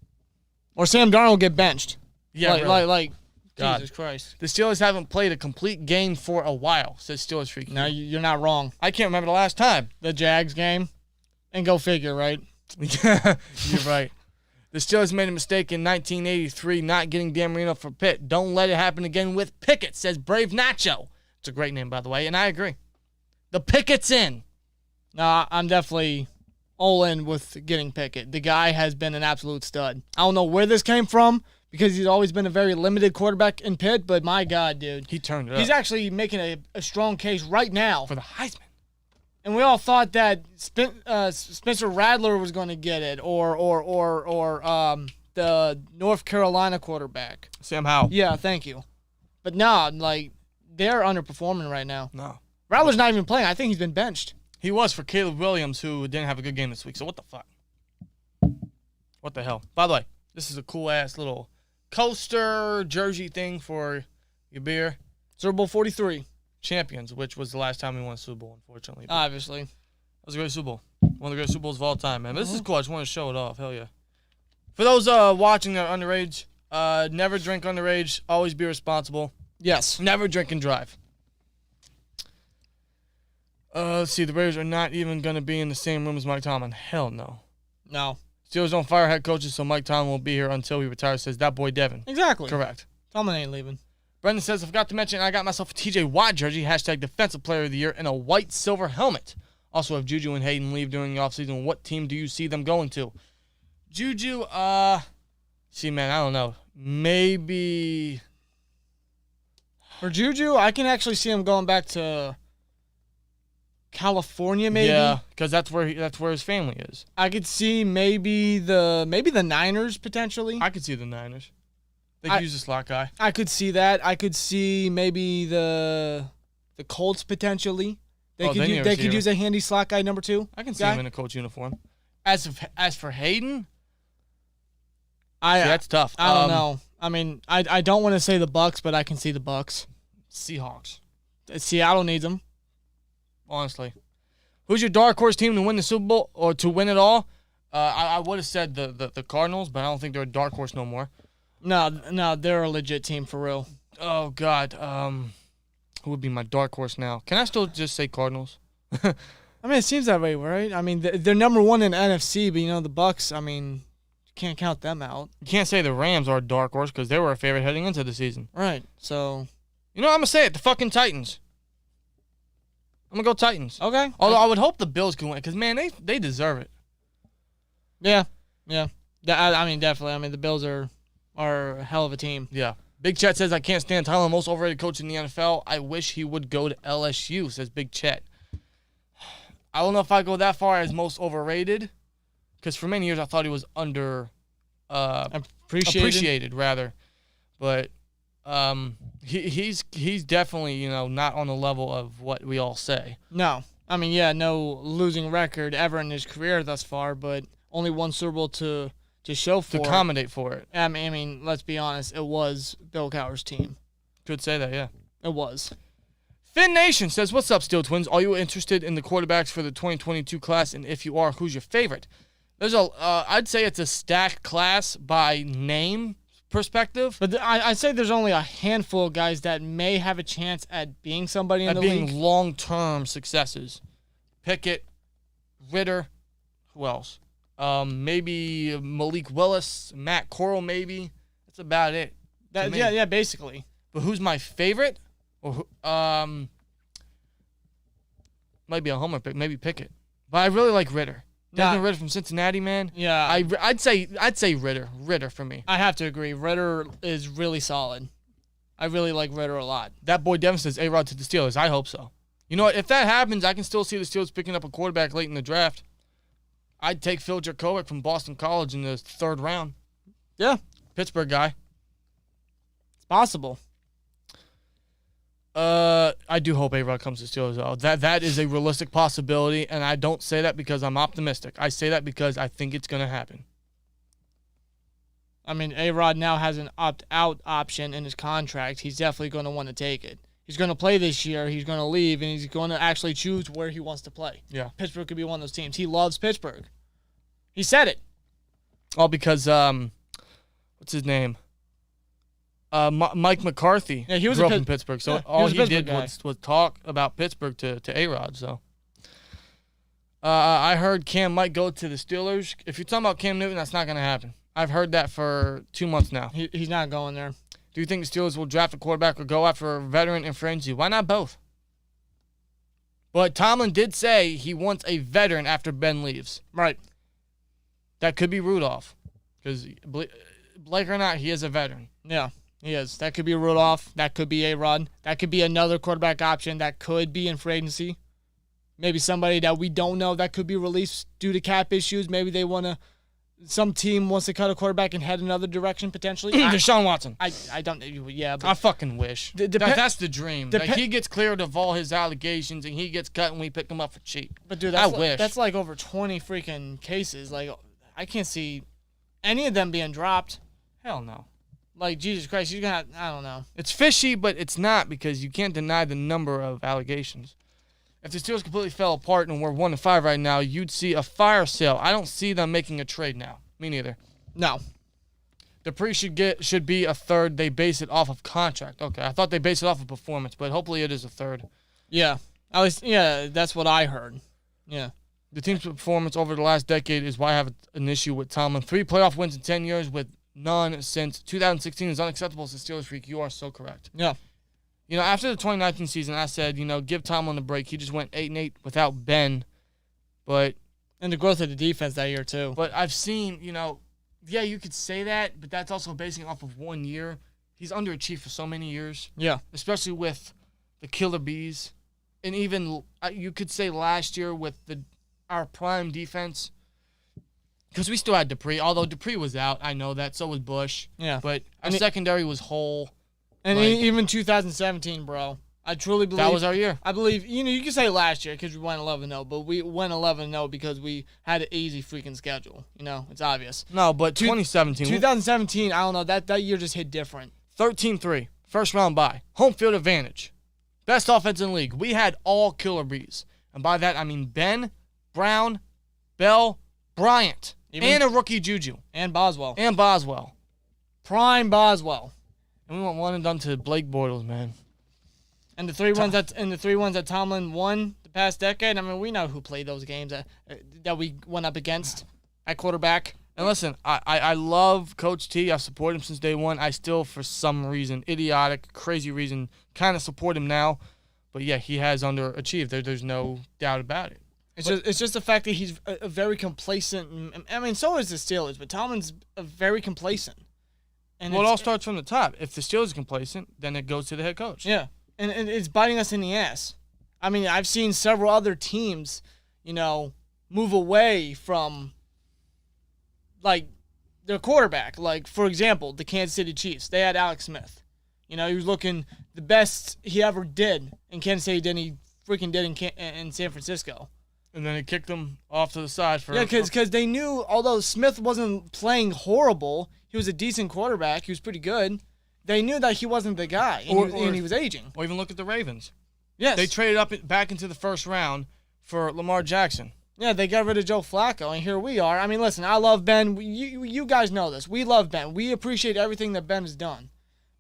B: Or Sam Darnold get benched.
A: Yeah,
B: like
A: God.
B: Jesus Christ.
A: The Steelers haven't played a complete game for a while, says Steelers Freak.
B: No, you're not wrong.
A: I can't remember the last time.
B: The Jags game. And go figure, right?
A: You're right. The Steelers made a mistake in 1983 not getting Dan Marino for Pitt. Don't let it happen again with Pickett, says Brave Nacho. It's a great name, by the way, and I agree. The Pickett's in.
B: No, I'm definitely all in with getting Pickett. The guy has been an absolute stud. I don't know where this came from because he's always been a very limited quarterback in Pitt, but my God, dude.
A: He turned it up.
B: He's actually making a strong case right now.
A: For the Heisman.
B: And we all thought that Spencer Rattler was going to get it, or the North Carolina quarterback.
A: Sam Howell.
B: Yeah, thank you. But no, like, they're underperforming right now.
A: No.
B: Rattler's not even playing. I think he's been benched.
A: He was for Caleb Williams, who didn't have a good game this week. So what the fuck? What the hell? By the way, this is a cool-ass little coaster jersey thing for your beer.
B: Super Bowl 43.
A: Champions, which was the last time we won a Super Bowl, unfortunately. But
B: Obviously.
A: that was a great Super Bowl. One of the great Super Bowls of all time, man. But this is cool. I just want to show it off. Hell yeah. For those watching that are underage, never drink underage. Always be responsible.
B: Yes.
A: Never drink and drive. Let's see. The Raiders are not even going to be in the same room as Mike Tomlin. Hell no.
B: No.
A: Steelers don't fire head coaches, so Mike Tomlin won't be here until he retires, says that boy Devin.
B: Exactly.
A: Correct.
B: Tomlin ain't leaving.
A: Brendan says, I forgot to mention I got myself a TJ Watt jersey, hashtag Defensive Player of the Year, and a white silver helmet. Also, if Juju and Hayden leave during the offseason, what team do you see them going to? Juju, see, man, I don't know. maybe
B: For Juju, I can actually see him going back to California, maybe.
A: Yeah, because that's where his family is.
B: I could see maybe the Niners potentially.
A: I could see the Niners. They could use a slot guy.
B: I could see that. I could see maybe the Colts potentially. They could use a handy slot guy number 2.
A: I can see him in a Colts uniform. As for Hayden, that's tough.
B: I don't know. I mean, I don't want to say the Bucks, but I can see the Bucks.
A: Seahawks.
B: Seattle needs them.
A: Honestly. Who's your dark horse team to win the Super Bowl or to win it all? I would have said the Cardinals, but I don't think they're a dark horse no more.
B: No, they're a legit team for real.
A: Oh, God. Who would be my dark horse now? Can I still just say Cardinals?
B: I mean, it seems that way, right? I mean, they're number 1 in NFC, but, the Bucks, I mean, you can't count them out.
A: You can't say the Rams are a dark horse because they were a favorite heading into the season.
B: Right, so.
A: I'm going to say it. The fucking Titans. I'm going to go Titans.
B: Okay.
A: Although I would hope the Bills can win because, man, they deserve it.
B: Yeah. I mean, definitely. I mean, the Bills are a hell of a team.
A: Yeah. Big Chet says, I can't stand Tomlin, most overrated coach in the NFL. I wish he would go to LSU, says Big Chet. I don't know if I go that far as most overrated, because for many years I thought he was appreciated rather. But he's definitely, not on the level of what we all say.
B: No. I mean, yeah, no losing record ever in his career thus far, but only one Super Bowl to show for
A: to accommodate for it.
B: I mean, let's be honest. It was Bill Cowher's team.
A: Could say that, yeah.
B: It was.
A: Finn Nation says, what's up, SteelTwins? Are you interested in the quarterbacks for the 2022 class? And if you are, who's your favorite? There's I'd say it's a stacked class by name perspective.
B: But I'd say there's only a handful of guys that may have a chance at being somebody in the league.
A: At being long-term successes. Pickett, Ritter, who else? Maybe Malik Willis, Matt Corral, maybe. That's about it.
B: Yeah, basically.
A: But who's my favorite? Or might be a homer pick, maybe Pickett. But I really like Ritter. Desmond Ritter from Cincinnati, man.
B: Yeah,
A: I'd say Ritter for me.
B: I have to agree. Ritter is really solid. I really like Ritter a lot.
A: That boy Devin says A-Rod to the Steelers. I hope so. You know what? If that happens, I can still see the Steelers picking up a quarterback late in the draft. I'd take Phil Jurkovec from Boston College in the 3rd round.
B: Yeah.
A: Pittsburgh guy.
B: It's possible.
A: I do hope A-Rod comes to Steelers, though. That is a realistic possibility, and I don't say that because I'm optimistic. I say that because I think it's going to happen.
B: I mean, A-Rod now has an opt-out option in his contract. He's definitely going to want to take it. He's going to play this year. He's going to leave, and he's going to actually choose where he wants to play.
A: Yeah.
B: Pittsburgh could be one of those teams. He loves Pittsburgh. He said it.
A: All because, what's his name? Mike McCarthy.
B: Yeah, he was
A: grew up in Pittsburgh, so all he did was talk about Pittsburgh to A-Rod. So, I heard Cam might go to the Steelers. If you're talking about Cam Newton, that's not going to happen. I've heard that for 2 months now.
B: He's not going there.
A: Do you think the Steelers will draft a quarterback or go after a veteran in free agency? Why not both? But Tomlin did say he wants a veteran after Ben leaves.
B: Right.
A: That could be Rudolph. Because, Blake or not, he is a veteran.
B: Yeah, he is. That could be Rudolph. That could be A-Rod. That could be another quarterback option that could be in free agency. Maybe somebody that we don't know that could be released due to cap issues. Maybe they want to... Some team wants to cut a quarterback and head another direction potentially.
A: Deshaun Watson.
B: I don't. Yeah, but
A: I fucking wish. That's the dream. Like he gets cleared of all his allegations and he gets cut and we pick him up for cheap.
B: But dude, that's like over 20 freaking cases. Like I can't see any of them being dropped.
A: Hell no.
B: Like Jesus Christ, you're gonna. I don't know.
A: It's fishy, but it's not because you can't deny the number of allegations. If the Steelers completely fell apart and we're 1-5 right now, you'd see a fire sale. I don't see them making a trade now. Me neither.
B: No.
A: Dupree should be a third. They base it off of contract. Okay, I thought they based it off of performance, but hopefully it is a third.
B: Yeah. At least, yeah, that's what I heard. Yeah.
A: The team's performance over the last decade is why I have an issue with Tomlin. 3 playoff wins in 10 years with none since 2016 is unacceptable as a Steelers freak. You are so correct.
B: Yeah.
A: You know, after the 2019 season, I said, give Tomlin a break. He just went 8-8 without Ben. And
B: the growth of the defense that year, too.
A: But I've seen, Yeah, you could say that, but that's also basing off of 1 year. He's underachieved for so many years.
B: Yeah.
A: Especially with the Killer Bees. And even, you could say last year with our prime defense. Because we still had Dupree. Although Dupree was out, I know that. So was Bush.
B: Yeah.
A: But our secondary was whole.
B: And even 2017, bro. I truly believe
A: that was our year.
B: I believe, you can say last year because we went 11-0, but we went 11-0 because we had an easy freaking schedule. It's obvious.
A: No, but 2017.
B: 2017, I don't know. That year just hit different.
A: 13-3. First round bye. Home field advantage. Best offense in the league. We had all Killer Bees. And by that, I mean Ben, Brown, Bell, Bryant, and a rookie Juju.
B: And Boswell.
A: Prime
B: Boswell.
A: And we went one and done to Blake Bortles, man.
B: And the three ones that Tomlin won the past decade. I mean, we know who played those games that we went up against at quarterback.
A: And listen, I love Coach T. I've supported him since day one. I still, for some reason, idiotic, crazy reason, kind of support him now. But yeah, he has underachieved. There's no doubt about it.
B: It's just the fact that he's a very complacent. I mean, so is the Steelers, but Tomlin's very complacent. And
A: well, it all starts from the top. If the Steelers are complacent, then it goes to the head coach.
B: Yeah. And it's biting us in the ass. I mean, I've seen several other teams, move away from, their quarterback. Like, for example, the Kansas City Chiefs. They had Alex Smith. He was looking the best he ever did in Kansas City than he freaking did in San Francisco.
A: And then he kicked him off to the side for...
B: Yeah, because they knew, although Smith wasn't playing horrible, he was a decent quarterback. He was pretty good. They knew that he wasn't the guy, and he was aging.
A: Or even look at the Ravens.
B: Yes.
A: They traded back into the first round for Lamar Jackson.
B: Yeah, they got rid of Joe Flacco, and here we are. I mean, listen, I love Ben. You guys know this. We love Ben. We appreciate everything that Ben has done.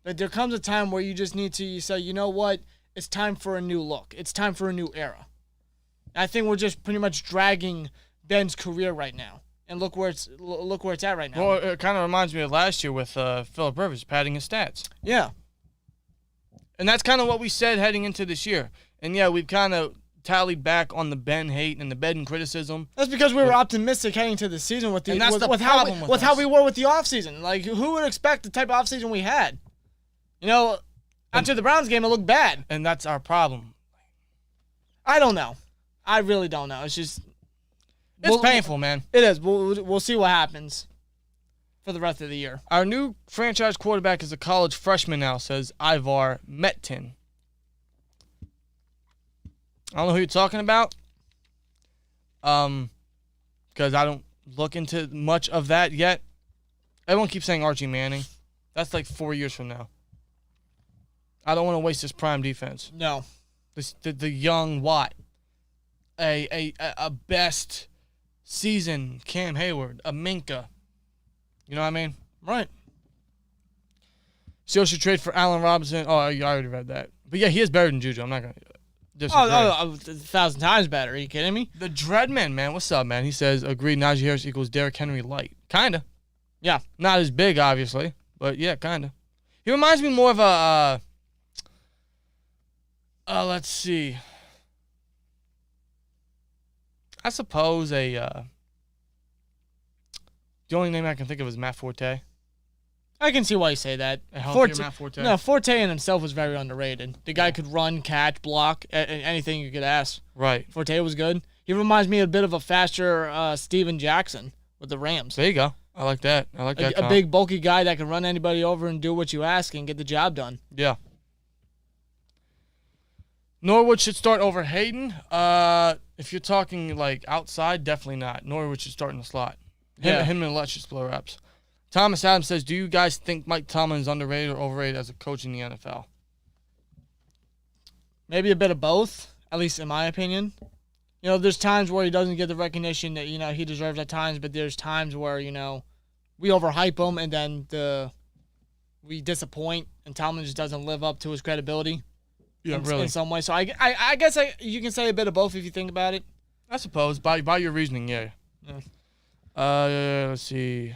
B: But there comes a time where you just need to say, you know what? It's time for a new look. It's time for a new era. I think we're just pretty much dragging Ben's career right now. And look where it's at right now.
A: Well, it kind of reminds me of last year with Phillip Rivers padding his stats.
B: Yeah.
A: And that's kind of what we said heading into this year. And yeah, we've kind of tallied back on the Ben hate and the Ben criticism.
B: That's because we were optimistic heading to the season with how we were with the offseason. Like, who would expect the type of offseason we had? After the Browns game, it looked bad.
A: And that's our problem.
B: I don't know. I really don't know. It's just...
A: It's painful, man.
B: It is. We'll see what happens for the rest of the year.
A: Our new franchise quarterback is a college freshman now, says Ivar Metin. I don't know who you're talking about. Because I don't look into much of that yet. Everyone keeps saying Archie Manning. That's like 4 years from now. I don't want to waste this prime defense.
B: No.
A: The young Watt. A best season Cam Hayward. A Minka. You know what I mean?
B: Right.
A: Steelers should trade for Allen Robinson. Oh, I already read that. But yeah, he is better than Juju. I'm not going to disagree.
B: 1,000 times better. Are you kidding me?
A: The Dreadman, man. What's up, man? He says, agreed, Najee Harris equals Derrick Henry light. Kinda.
B: Yeah.
A: Not as big, obviously. But yeah, kinda. He reminds me more of a, let's see. I suppose the only name I can think of is Matt Forte.
B: I can see why you say that.
A: Matt Forte.
B: No, Forte in himself was very underrated. The guy could run, catch, block, anything you could ask.
A: Right.
B: Forte was good. He reminds me a bit of a faster Steven Jackson with the Rams.
A: There you go. I like that.
B: A big, bulky guy that can run anybody over and do what you ask and get the job done.
A: Yeah. Norwood should start over Hayden. If you're talking like outside, definitely not. Norwood should start in the slot. Him and Lutz should split reps. Thomas Adams says, do you guys think Mike Tomlin is underrated or overrated as a coach in the NFL?
B: Maybe a bit of both, at least in my opinion. There's times where he doesn't get the recognition that, he deserves at times, but there's times where, we overhype him and then we disappoint and Tomlin just doesn't live up to his credibility.
A: Yeah, really.
B: In some way. So I guess you can say a bit of both if you think about it.
A: I suppose. By your reasoning, yeah. Let's see.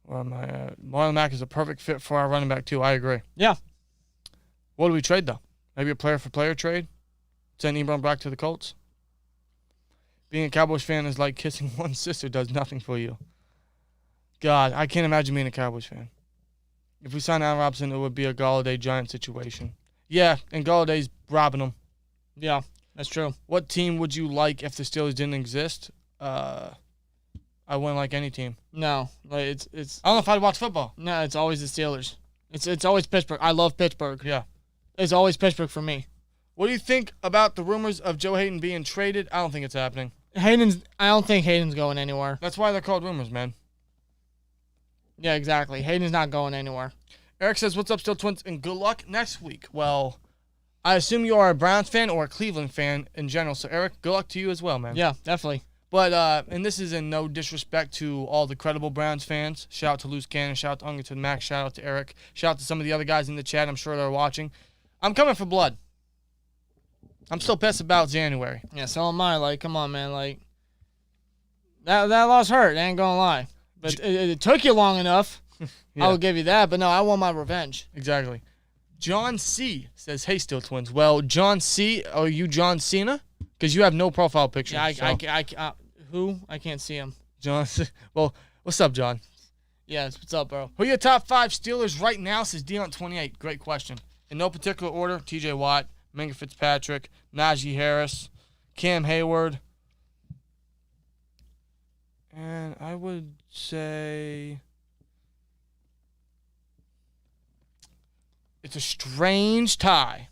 A: Where am I at? Marlon Mack is a perfect fit for our running back, too. I agree.
B: Yeah.
A: What do we trade, though? Maybe a player-for-player trade? Send Ebron back to the Colts? Being a Cowboys fan is like kissing one sister does nothing for you. God, I can't imagine being a Cowboys fan. If we sign Allen Robinson, it would be a Galladay Giant situation. Yeah, and Galladay's robbing them.
B: Yeah, that's true.
A: What team would you like if the Steelers didn't exist? I wouldn't like any team.
B: No, like it's.
A: I don't know if I'd watch football.
B: No, it's always the Steelers. It's always Pittsburgh. I love Pittsburgh.
A: Yeah.
B: It's always Pittsburgh for me.
A: What do you think about the rumors of Joe Hayden being traded? I don't think it's happening.
B: I don't think Hayden's going anywhere.
A: That's why they're called rumors, man.
B: Yeah, exactly. Hayden's not going anywhere.
A: Eric says, what's up, SteelTwins, and good luck next week. Well, I assume you are a Browns fan or a Cleveland fan in general. So, Eric, good luck to you as well, man.
B: Yeah, definitely.
A: But, and this is in no disrespect to all the credible Browns fans. Shout out to Loose Cannon. Shout out to Ungerton Max. Shout out to Eric. Shout out to some of the other guys in the chat. I'm sure they're watching. I'm coming for blood. I'm still pissed about January.
B: Yeah, so am I. Like, come on, man. Like, that loss hurt. I ain't gonna lie. But it took you long enough.
A: Yeah.
B: I will give you that. But no, I want my revenge.
A: Exactly. John C. says, hey, SteelTwins. Well, John C., are you John Cena? Because you have no profile picture.
B: Yeah, who? I can't see him.
A: John C. Well, what's up, John?
B: Yes, what's up, bro?
A: Who are your top 5 Steelers right now, says Dion28. Great question. In no particular order, T.J. Watt, Minka Fitzpatrick, Najee Harris, Cam Hayward. And I would say it's a strange tie.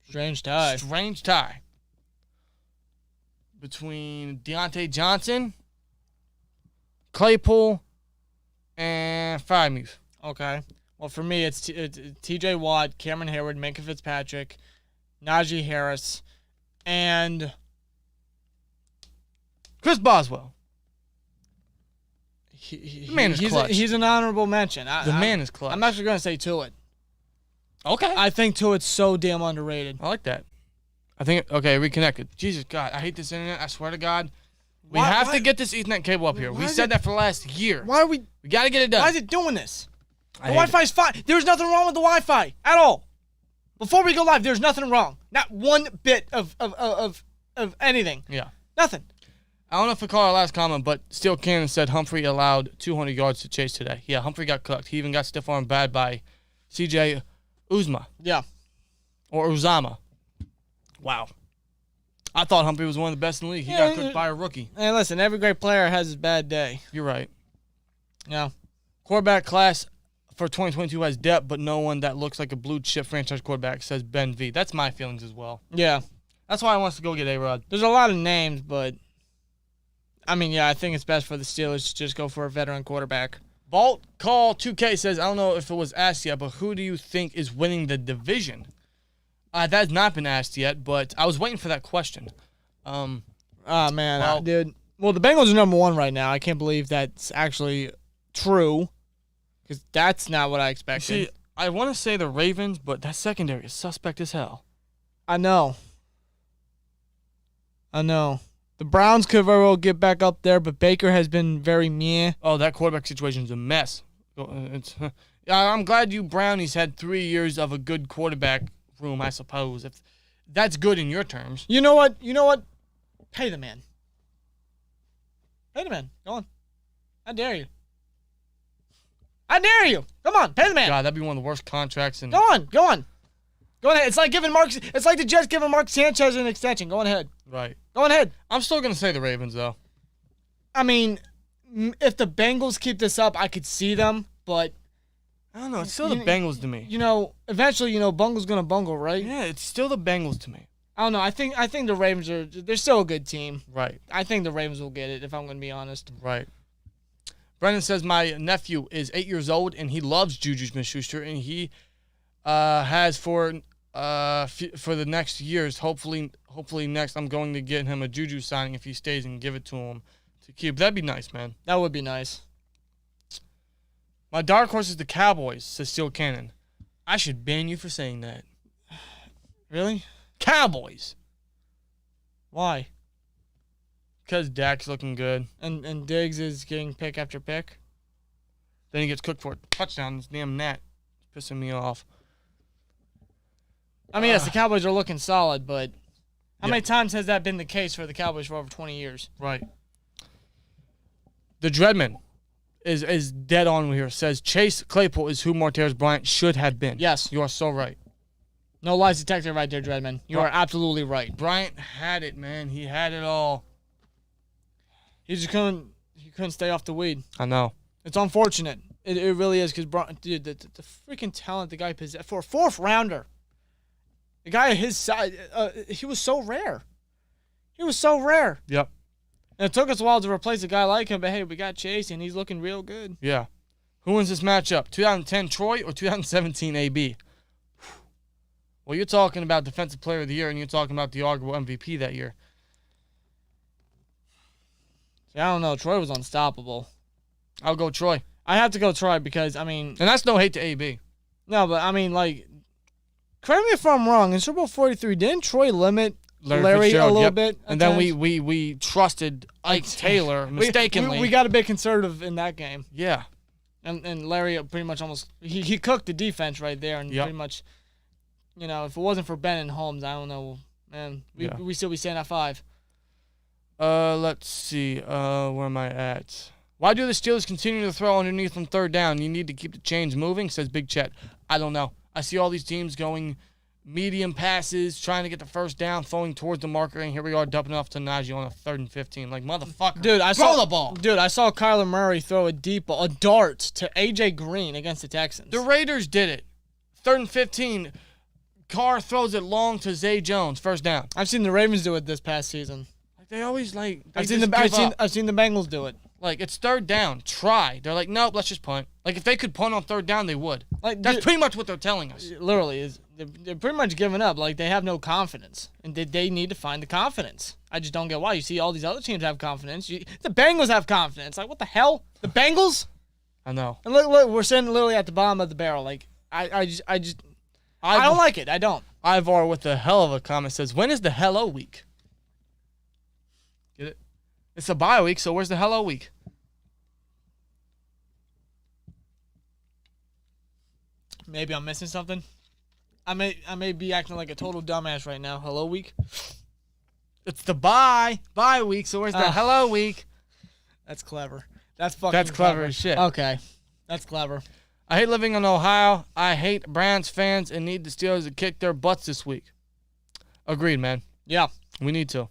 B: Strange tie.
A: Strange tie. Between Deontay Johnson, Claypool, and Freiermuth.
B: Okay. Well, for me, it's T.J. Watt, Cameron Hayward, Minka Fitzpatrick, Najee Harris, and
A: Chris Boswell.
B: The
A: man is clutch.
B: He's an honorable mention.
A: The man is clutch.
B: I'm actually going to say Tuitt.
A: Okay.
B: I think Tuitt's so damn underrated.
A: I like that. I think, okay, reconnected. Jesus, God, I hate this internet. I swear to God. We have to get this Ethernet cable up here. We said that for the last year.
B: Why are we?
A: We got to get it done.
B: Why is it doing this? The Wi-Fi's fine. There's nothing wrong with the Wi-Fi at all. Before we go live, there's nothing wrong. Not one bit of anything.
A: Yeah.
B: Nothing.
A: I don't know if we call our last comment, but Steel Cannon said Humphrey allowed 200 yards to Chase today. Yeah, Humphrey got cooked. He even got stiff arm bad by C.J. Uzma.
B: Yeah.
A: Or Uzama. Wow. I thought Humphrey was one of the best in the league. He got cooked by a rookie.
B: Hey, listen, every great player has his bad day.
A: You're right.
B: Yeah.
A: Quarterback class for 2022 has depth, but no one that looks like a blue chip franchise quarterback, says Ben V. That's my feelings as well.
B: Yeah.
A: That's why I want to go get A-Rod.
B: There's a lot of names, but I mean, yeah, I think it's best for the Steelers to just go for a veteran quarterback.
A: Vault Call 2K says, I don't know if it was asked yet, but who do you think is winning the division? That has not been asked yet, but I was waiting for that question.
B: Man, dude. Well, the Bengals are number 1 right now. I can't believe that's actually true, because that's not what I expected.
A: See, I want to say the Ravens, but that secondary is suspect as hell.
B: I know. The Browns could very well get back up there, but Baker has been very meh.
A: Oh, that quarterback situation is a mess. I'm glad you Brownies had 3 years of a good quarterback room, I suppose. If that's good in your terms.
B: You know what? Pay the man. Go on. I dare you. Come on, pay the man.
A: God, that'd be one of the worst contracts.
B: Go on. Go ahead. It's like the Jets giving Mark Sanchez an extension. Go ahead.
A: Right.
B: Go ahead.
A: I'm still going to say the Ravens, though.
B: I mean, if the Bengals keep this up, I could see them, but
A: I don't know. It's still the Bengals to me.
B: Eventually, Bungle's going to bungle, right?
A: Yeah, it's still the Bengals to me.
B: I don't know. I think the Ravens they're still a good team.
A: Right.
B: I think the Ravens will get it, if I'm going to be honest.
A: Right. Brendan says, my nephew is 8 years old, and he loves Juju Smith-Schuster, and he has for the next years. Hopefully next I'm going to get him a Juju signing if he stays and give it to him to keep. That'd be nice, man.
B: That would be nice.
A: My dark horse is the Cowboys, says Steel Cannon. I should ban you for saying that.
B: Really?
A: Cowboys.
B: Why?
A: Because Dak's looking good.
B: And Diggs is getting pick after pick.
A: Then he gets cooked for a touchdown. This damn gnat is pissing me off.
B: I mean, yes, the Cowboys are looking solid, but how many times has that been the case for the Cowboys for over 20 years?
A: Right. The Dreadman. is dead on here. Says Chase Claypool is who Martavis Bryant should have been.
B: Yes.
A: You are so right.
B: No lies detected right there, Dreadman. You are absolutely right.
A: Bryant had it, man. He had it all.
B: He couldn't stay off the weed.
A: I know.
B: It's unfortunate. It really is, because, dude, the freaking talent the guy possessed. For a fourth rounder, the guy at his side, he was so rare. He was so rare.
A: Yep.
B: And it took us a while to replace a guy like him, but hey, we got Chase, and he's looking real good.
A: Yeah. Who wins this matchup? 2010 Troy or 2017 AB? Well, you're talking about Defensive Player of the Year, and you're talking about the arguable MVP that year.
B: See, I don't know. Troy was unstoppable.
A: I'll go Troy.
B: I have to go Troy because,
A: And that's no hate to AB.
B: No, but, correct me if I'm wrong. In Super Bowl 43, didn't Troy limit Larry a little bit?
A: And then we trusted Ike Taylor mistakenly.
B: We got a bit conservative in that game.
A: Yeah.
B: And Larry pretty much almost he cooked the defense right there, and pretty much, if it wasn't for Ben and Holmes, I don't know, man. We still be staying at 5.
A: Let's see. Where am I at? Why do the Steelers continue to throw underneath on third down? You need to keep the chains moving, says Big Chet. I don't know. I see all these teams going medium passes, trying to get the first down, throwing towards the marker, and here we are dumping off to Najee on a 3rd and 15. Like, motherfucker,
B: dude,
A: throw the ball.
B: Dude, I saw Kyler Murray throw a deep ball, a dart to A.J. Green against the Texans.
A: The Raiders did it. 3rd and 15. Carr throws it long to Zay Jones, first down.
B: I've seen the Ravens do it this past season.
A: They always
B: I've seen the Bengals do it.
A: Like, it's 3rd down. Try. They're like, nope, let's just punt. Like, if they could punt on 3rd down, they would. Like, that's pretty much what they're telling us.
B: Literally, they're pretty much giving up. Like, they have no confidence, and they need to find the confidence. I just don't get why. You see all these other teams have confidence. The Bengals have confidence. Like, what the hell? The Bengals?
A: I know.
B: And look, we're sitting literally at the bottom of the barrel. Like, I don't like it. I don't.
A: Ivar with a hell of a comment says, when is the hello week? Get it? It's a bye week, so where's the hello week?
B: Maybe I'm missing something. I may be acting like a total dumbass right now. Hello week?
A: It's the bye week, so where's the hello week?
B: That's clever. That's
A: clever as shit.
B: Okay. That's clever.
A: I hate living in Ohio. I hate Browns fans and need the Steelers to kick their butts this week. Agreed, man.
B: Yeah.
A: We need to.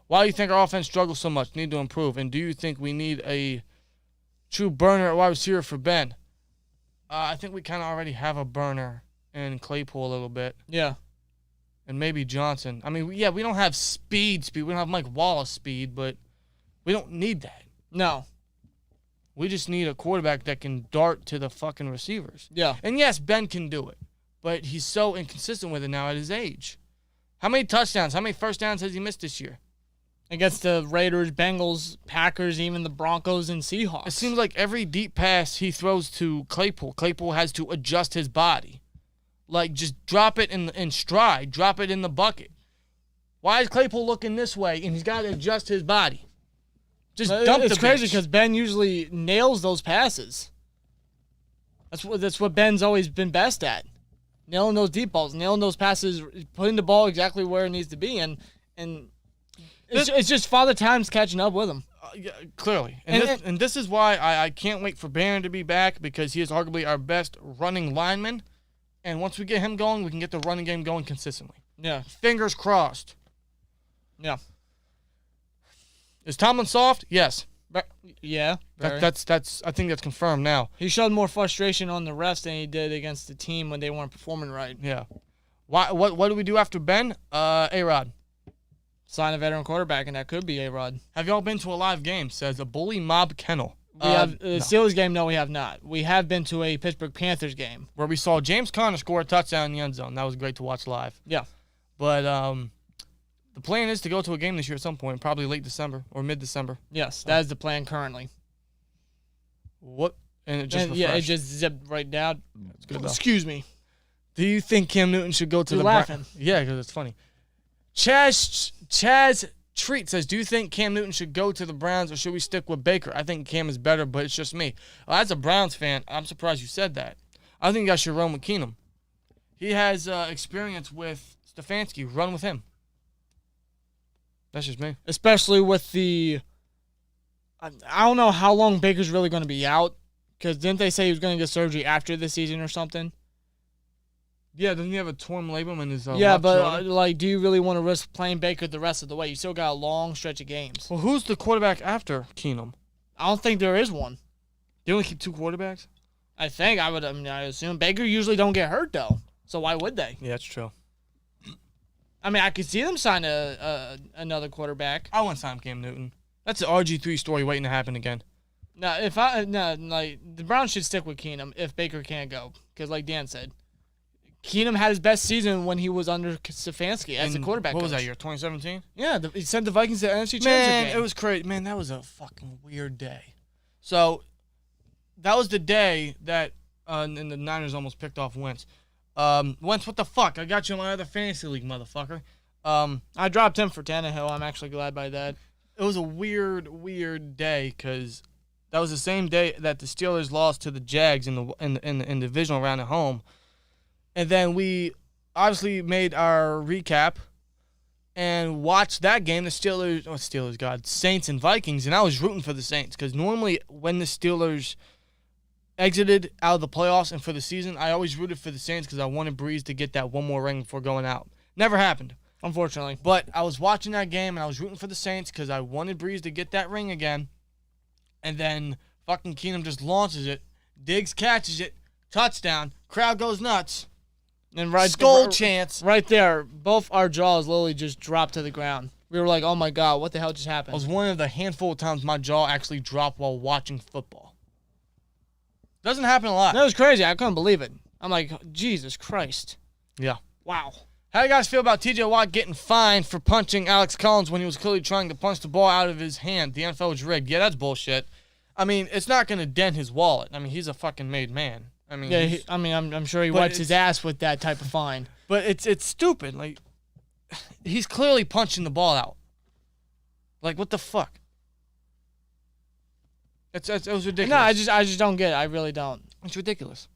A: Why do you think our offense struggles so much? Need to improve. And do you think we need a true burner at wide receiver for Ben? I think we kind of already have a burner in Claypool a little bit.
B: Yeah.
A: And maybe Johnson. I mean, we don't have speed. We don't have Mike Wallace speed, but we don't need that.
B: No.
A: We just need a quarterback that can dart to the fucking receivers.
B: Yeah.
A: And yes, Ben can do it, but he's so inconsistent with it now at his age. How many touchdowns, how many first downs has he missed this year?
B: Against the Raiders, Bengals, Packers, even the Broncos and Seahawks.
A: It seems like every deep pass he throws to Claypool has to adjust his body. Like, just drop it in stride, drop it in the bucket. Why is Claypool looking this way and he's got to adjust his body? Just dump
B: It's
A: the
B: crazy
A: bitch.
B: because Ben usually nails those passes. That's what Ben's always been best at. Nailing those deep balls, nailing those passes, putting the ball exactly where it needs to be, and it's just Father Time's catching up with him.
A: Yeah, clearly. And this is why I can't wait for Banner to be back, because he is arguably our best running lineman. And once we get him going, we can get the running game going consistently.
B: Yeah.
A: Fingers crossed.
B: Yeah.
A: Is Tomlin soft? Yes.
B: Yeah.
A: That's I think that's confirmed now.
B: He showed more frustration on the refs than he did against the team when they weren't performing right.
A: Yeah. What do we do after Ben? A-Rod.
B: Sign a veteran quarterback, and that could be A-Rod.
A: Have y'all been to a live game? Says a bully mob kennel.
B: We have the Steelers game. No, we have not. We have been to a Pittsburgh Panthers game
A: where we saw James Conner score a touchdown in the end zone. That was great to watch live.
B: Yeah.
A: But the plan is to go to a game this year at some point, probably late December or mid-December.
B: Yes, that is the plan currently.
A: What? And it just refreshed.
B: Yeah, it just zipped right down.
A: That's good.
B: Excuse me.
A: Do you think Cam Newton should go to the
B: laughing?
A: Yeah, because it's funny. Chaz Treat says, do you think Cam Newton should go to the Browns or should we stick with Baker? I think Cam is better, but it's just me. As a Browns fan, I'm surprised you said that. I think I should run with Keenum. He has experience with Stefanski. Run with him. That's just me.
B: Especially with the I don't know how long Baker's really going to be out, because didn't they say he was going to get surgery after the season or something?
A: Yeah, doesn't he have a torn labrum in his
B: yeah,
A: left
B: but
A: shoulder?
B: do you really want to risk playing Baker the rest of the way? You still got a long stretch of games.
A: Well, who's the quarterback after Keenum?
B: I don't think there is one.
A: They only keep 2 quarterbacks?
B: I think I assume Baker usually don't get hurt though, so why would they?
A: Yeah, that's true.
B: I mean, I could see them sign another quarterback.
A: I want to sign Cam Newton. That's an RG3 story waiting to happen again.
B: No, the Browns should stick with Keenum if Baker can't go, because like Dan said, Keenum had his best season when he was under Stefanski as the quarterback.
A: What was
B: coach.
A: that year? 2017?
B: Yeah, he sent the Vikings to the NFC Championship
A: Man,
B: game.
A: it was crazy. Man, that was a fucking weird day. So, that was the day that and the Niners almost picked off Wentz. Wentz, what the fuck? I got you in my other fantasy league, motherfucker.
B: I dropped him for Tannehill. I'm actually glad by that.
A: It was a weird day because that was the same day that the Steelers lost to the Jags in the divisional round at home. And then we obviously made our recap and watched that game, the Saints and Vikings, and I was rooting for the Saints because normally when the Steelers exited out of the playoffs and for the season, I always rooted for the Saints because I wanted Breeze to get that one more ring before going out. Never happened,
B: Unfortunately.
A: but I was watching that game and I was rooting for the Saints because I wanted Breeze to get that ring again. And then fucking Keenum just launches it, Diggs catches it, touchdown, crowd goes nuts.
B: And
A: Skull chance.
B: Right there, both our jaws literally just dropped to the ground. We were like, oh my God, what the hell just
A: It
B: happened?
A: was one of the handful of times my jaw actually dropped while watching football. Doesn't happen a lot.
B: That was crazy. I couldn't believe it. I'm like, Jesus Christ.
A: Yeah.
B: Wow.
A: How do you guys feel about TJ Watt getting fined for punching Alex Collins when he was clearly trying to punch the ball out of his hand? The NFL was rigged. Yeah, that's bullshit. I mean, it's not going to dent his wallet. I mean, he's a fucking made man. I mean,
B: Yeah, I'm sure he wipes his ass with that type of fine.
A: But it's stupid. Like, he's clearly punching the ball out. Like, what the fuck? It was ridiculous.
B: No, I just don't get it. I really don't.
A: It's ridiculous.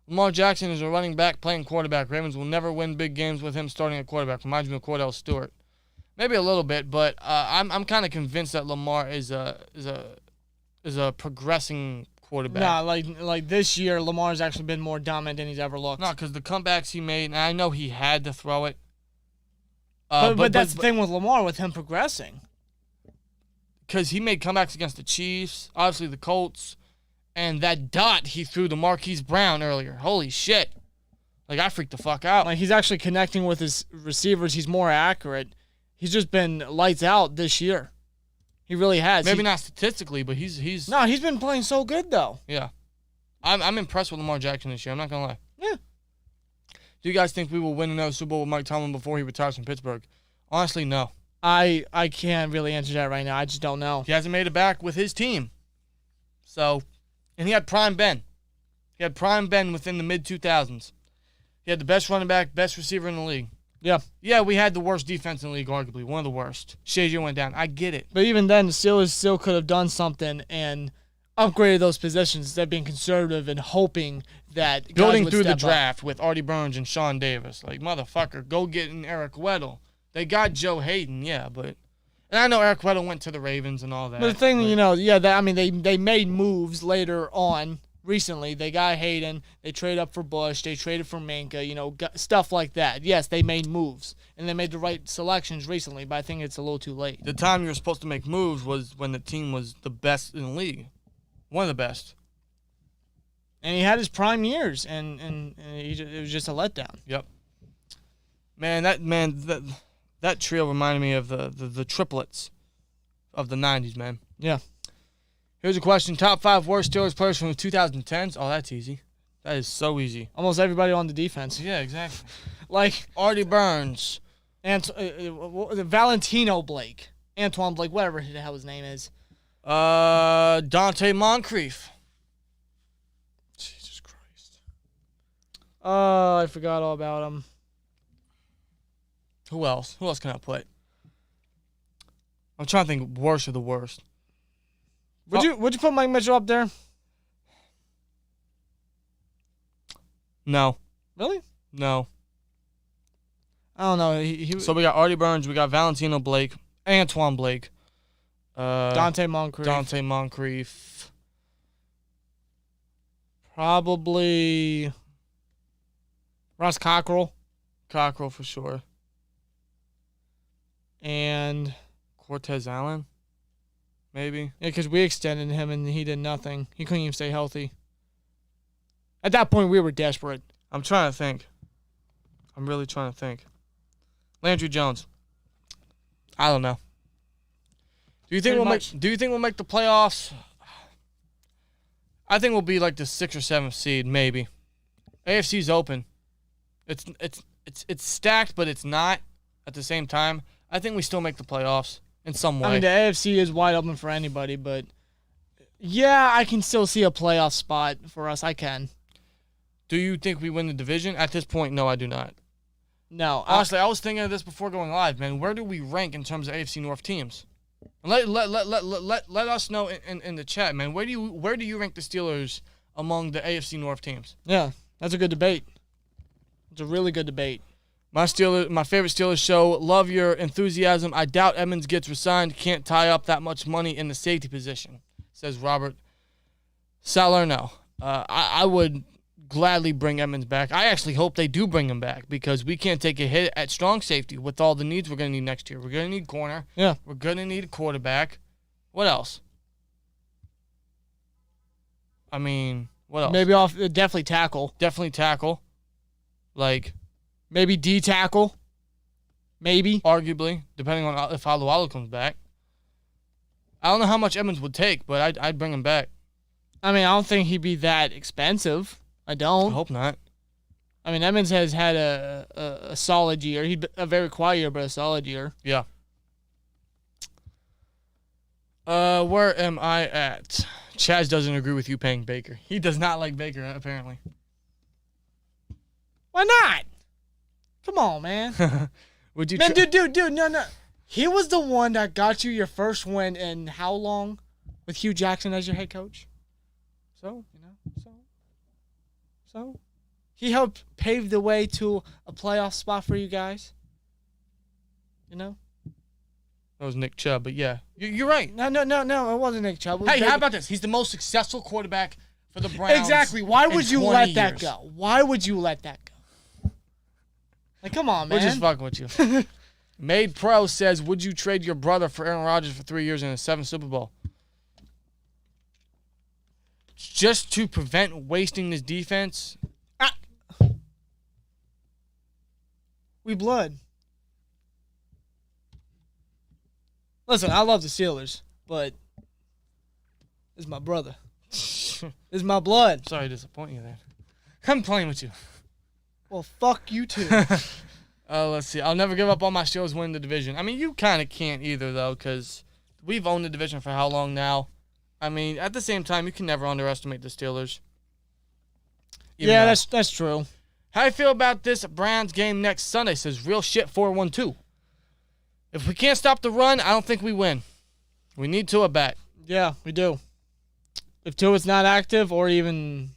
A: Lamar Jackson is a running back playing quarterback. Ravens will never win big games with him starting at quarterback. Reminds me of Cordell Stewart. Maybe a little bit, but I'm kind of convinced that Lamar is a progressing quarterback.
B: Nah, like this year, Lamar's actually been more dominant than he's ever looked.
A: No, because the comebacks he made, and I know he had to throw it.
B: But that's the thing with Lamar, with him progressing.
A: Because he made comebacks against the Chiefs, obviously the Colts, and that dot he threw to Marquise Brown earlier. Holy shit. Like, I freaked the fuck out.
B: Like, he's actually connecting with his receivers. He's more accurate. He's just been lights out this year. He really has.
A: Maybe not statistically, but he's
B: No, he's been playing so good, though.
A: Yeah. I'm impressed with Lamar Jackson this year. I'm not going to lie.
B: Yeah.
A: Do you guys think we will win another Super Bowl with Mike Tomlin before he retires from Pittsburgh? Honestly, no.
B: I can't really answer that right now. I just don't know.
A: He hasn't made it back with his team. So, and he had Prime Ben. He had Prime Ben within the mid-2000s. He had the best running back, best receiver in the league.
B: Yeah.
A: Yeah, we had the worst defense in the league, arguably. One of the worst. Shazier went down. I get it.
B: But even then, the Steelers still could have done something and upgraded those positions instead of being conservative and hoping that
A: Building
B: guys would
A: through the
B: step up.
A: draft with Artie Burns and Sean Davis. Like, motherfucker, go get an Eric Weddle. They got Joe Hayden, yeah, but... And I know Eric Weddle went to the Ravens and all that.
B: But the thing, they made moves later on. Recently, they got Hayden. They traded up for Bush. They traded for Minka. Stuff like that. Yes, they made moves, and they made the right selections recently. But I think it's a little too late.
A: The time you were supposed to make moves was when the team was the best in the league, one of the best.
B: And he had his prime years, and it was just a letdown.
A: Yep. That trio reminded me of the triplets of the 90s, man.
B: Yeah.
A: Here's a question. Top 5 worst Steelers players from the 2010s? Oh, that's easy. That is so easy.
B: Almost everybody on the defense.
A: Yeah, exactly.
B: Like
A: Artie Burns.
B: Valentino Blake. Antoine Blake, whatever the hell his name is.
A: Dante Moncrief.
B: Jesus Christ. Oh, I forgot all about him.
A: Who else? Who else can I put? I'm trying to think worst of the worst.
B: Would you put Mike Mitchell up there?
A: No.
B: Really?
A: No.
B: I don't know.
A: So we got Artie Burns, we got Valentino Blake, Antoine Blake,
B: Dante Moncrief.
A: Dante Moncrief.
B: Probably Ross Cockrell.
A: Cockrell for sure.
B: And
A: Cortez Allen, maybe.
B: yeah, because we extended him and he did nothing. He couldn't even stay healthy. At that point, we were desperate.
A: I'm trying to think. I'm really trying to think. Landry Jones. I don't know. Do you think we'll make the playoffs? I think we'll be like the 6th or 7th seed, maybe. AFC's open. It's stacked, but it's not at the same time. I think we still make the playoffs in some way.
B: I mean, the AFC is wide open for anybody, but yeah, I can still see a playoff spot for us. I can.
A: Do you think we win the division? At this point, no, I do not.
B: No.
A: Honestly, I was thinking of this before going live, man. Where do we rank in terms of AFC North teams? Let us know in the chat, man. Where do you rank the Steelers among the AFC North teams?
B: Yeah, that's a good debate. It's a really good debate.
A: My favorite Steelers show. Love your enthusiasm. I doubt Edmonds gets resigned. Can't tie up that much money in the safety position, says Robert Salerno. I would gladly bring Edmonds back. I actually hope they do bring him back because we can't take a hit at strong safety with all the needs we're going to need next year. We're going to need corner.
B: Yeah.
A: We're going to need a quarterback. What else? I mean, what else?
B: Maybe definitely tackle.
A: Definitely tackle. Like,
B: maybe D tackle. Maybe.
A: Arguably, depending on if Alualu comes back. I don't know how much Edmonds would take, but I'd bring him back.
B: I mean, I don't think he'd be that expensive. I don't.
A: I hope not.
B: I mean, Edmonds has had a solid year. He's a very quiet year, but a solid year.
A: Yeah. Where am I at? Chaz doesn't agree with you paying Baker. He does not like Baker, apparently.
B: Why not? Come on, man.
A: Would you?
B: Man, dude, no. He was the one that got you your first win in how long with Hugh Jackson as your head coach? So he helped pave the way to a playoff spot for you guys. You know?
A: That was Nick Chubb, but yeah. You're right.
B: No, it wasn't Nick Chubb.
A: Hey, how about this? He's the most successful quarterback for the Browns.
B: Exactly. Why would you let that
A: years.
B: go? Why would you let that go? Like, come on, man.
A: We're just fucking with you. Made Pro says, would you trade your brother for Aaron Rodgers for 3 years and a 7th Super Bowl? Just to prevent wasting this defense?
B: We blood. Listen, I love the Steelers, but it's my brother. It's my blood.
A: Sorry to disappoint you there. I'm playing with you.
B: Well, fuck you too.
A: Let's see. I'll never give up on my Steelers winning the division. I mean, you kind of can't either, though, because we've owned the division for how long now? I mean, at the same time, you can never underestimate the Steelers.
B: Yeah, that's true.
A: How do you feel about this Browns game next Sunday? Says Real Shit 412. If we can't stop the run, I don't think we win. We need Tua back.
B: Yeah, we do. If Tua's not active or even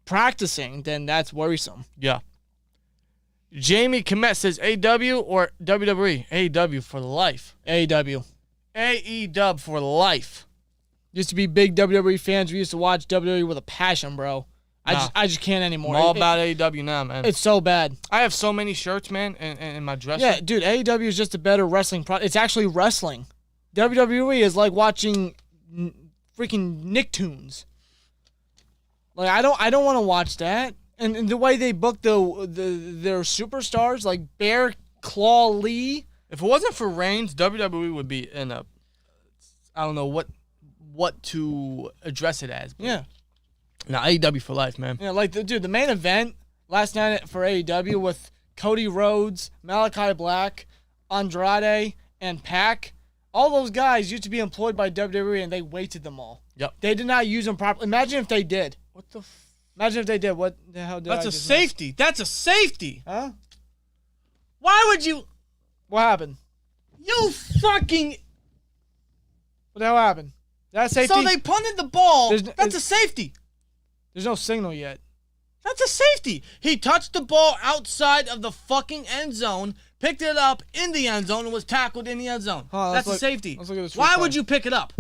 B: practicing, then that's worrisome.
A: Yeah. Jamie Komet says AEW or WWE? AEW for life.
B: AEW.
A: AEW for life.
B: Used to be big WWE fans. We used to watch WWE with a passion, bro.
A: Nah.
B: I just can't anymore.
A: I'm all about AEW now, man.
B: It's so bad.
A: I have so many shirts, man, in my dresser.
B: Yeah, dude, AEW is just a better wrestling product. It's actually wrestling. WWE is like watching freaking Nicktoons. Like, I don't want to watch that. And the way they book their superstars, like Bear Claw Lee.
A: If it wasn't for Reigns, WWE would be in a, I don't know what to address it as.
B: Yeah.
A: No, AEW for life, man.
B: Yeah, like, the main event last night for AEW with Cody Rhodes, Malachi Black, Andrade, and Pac. All those guys used to be employed by WWE, and they wasted them all.
A: Yep.
B: They did not use them properly. Imagine if they did.
A: What the
B: Imagine if they did. What the hell did
A: That's a safety. That's a safety.
B: Huh?
A: Why would you?
B: What happened?
A: You fucking.
B: What the hell happened? That safety?
A: So they punted the ball.
B: It's
A: That's a safety.
B: There's no signal yet.
A: That's a safety. He touched the ball outside of the fucking end zone, picked it up in the end zone, and was tackled in the end zone. That's a safety.
B: Let's look at this
A: Why
B: replay.
A: would you pick it up?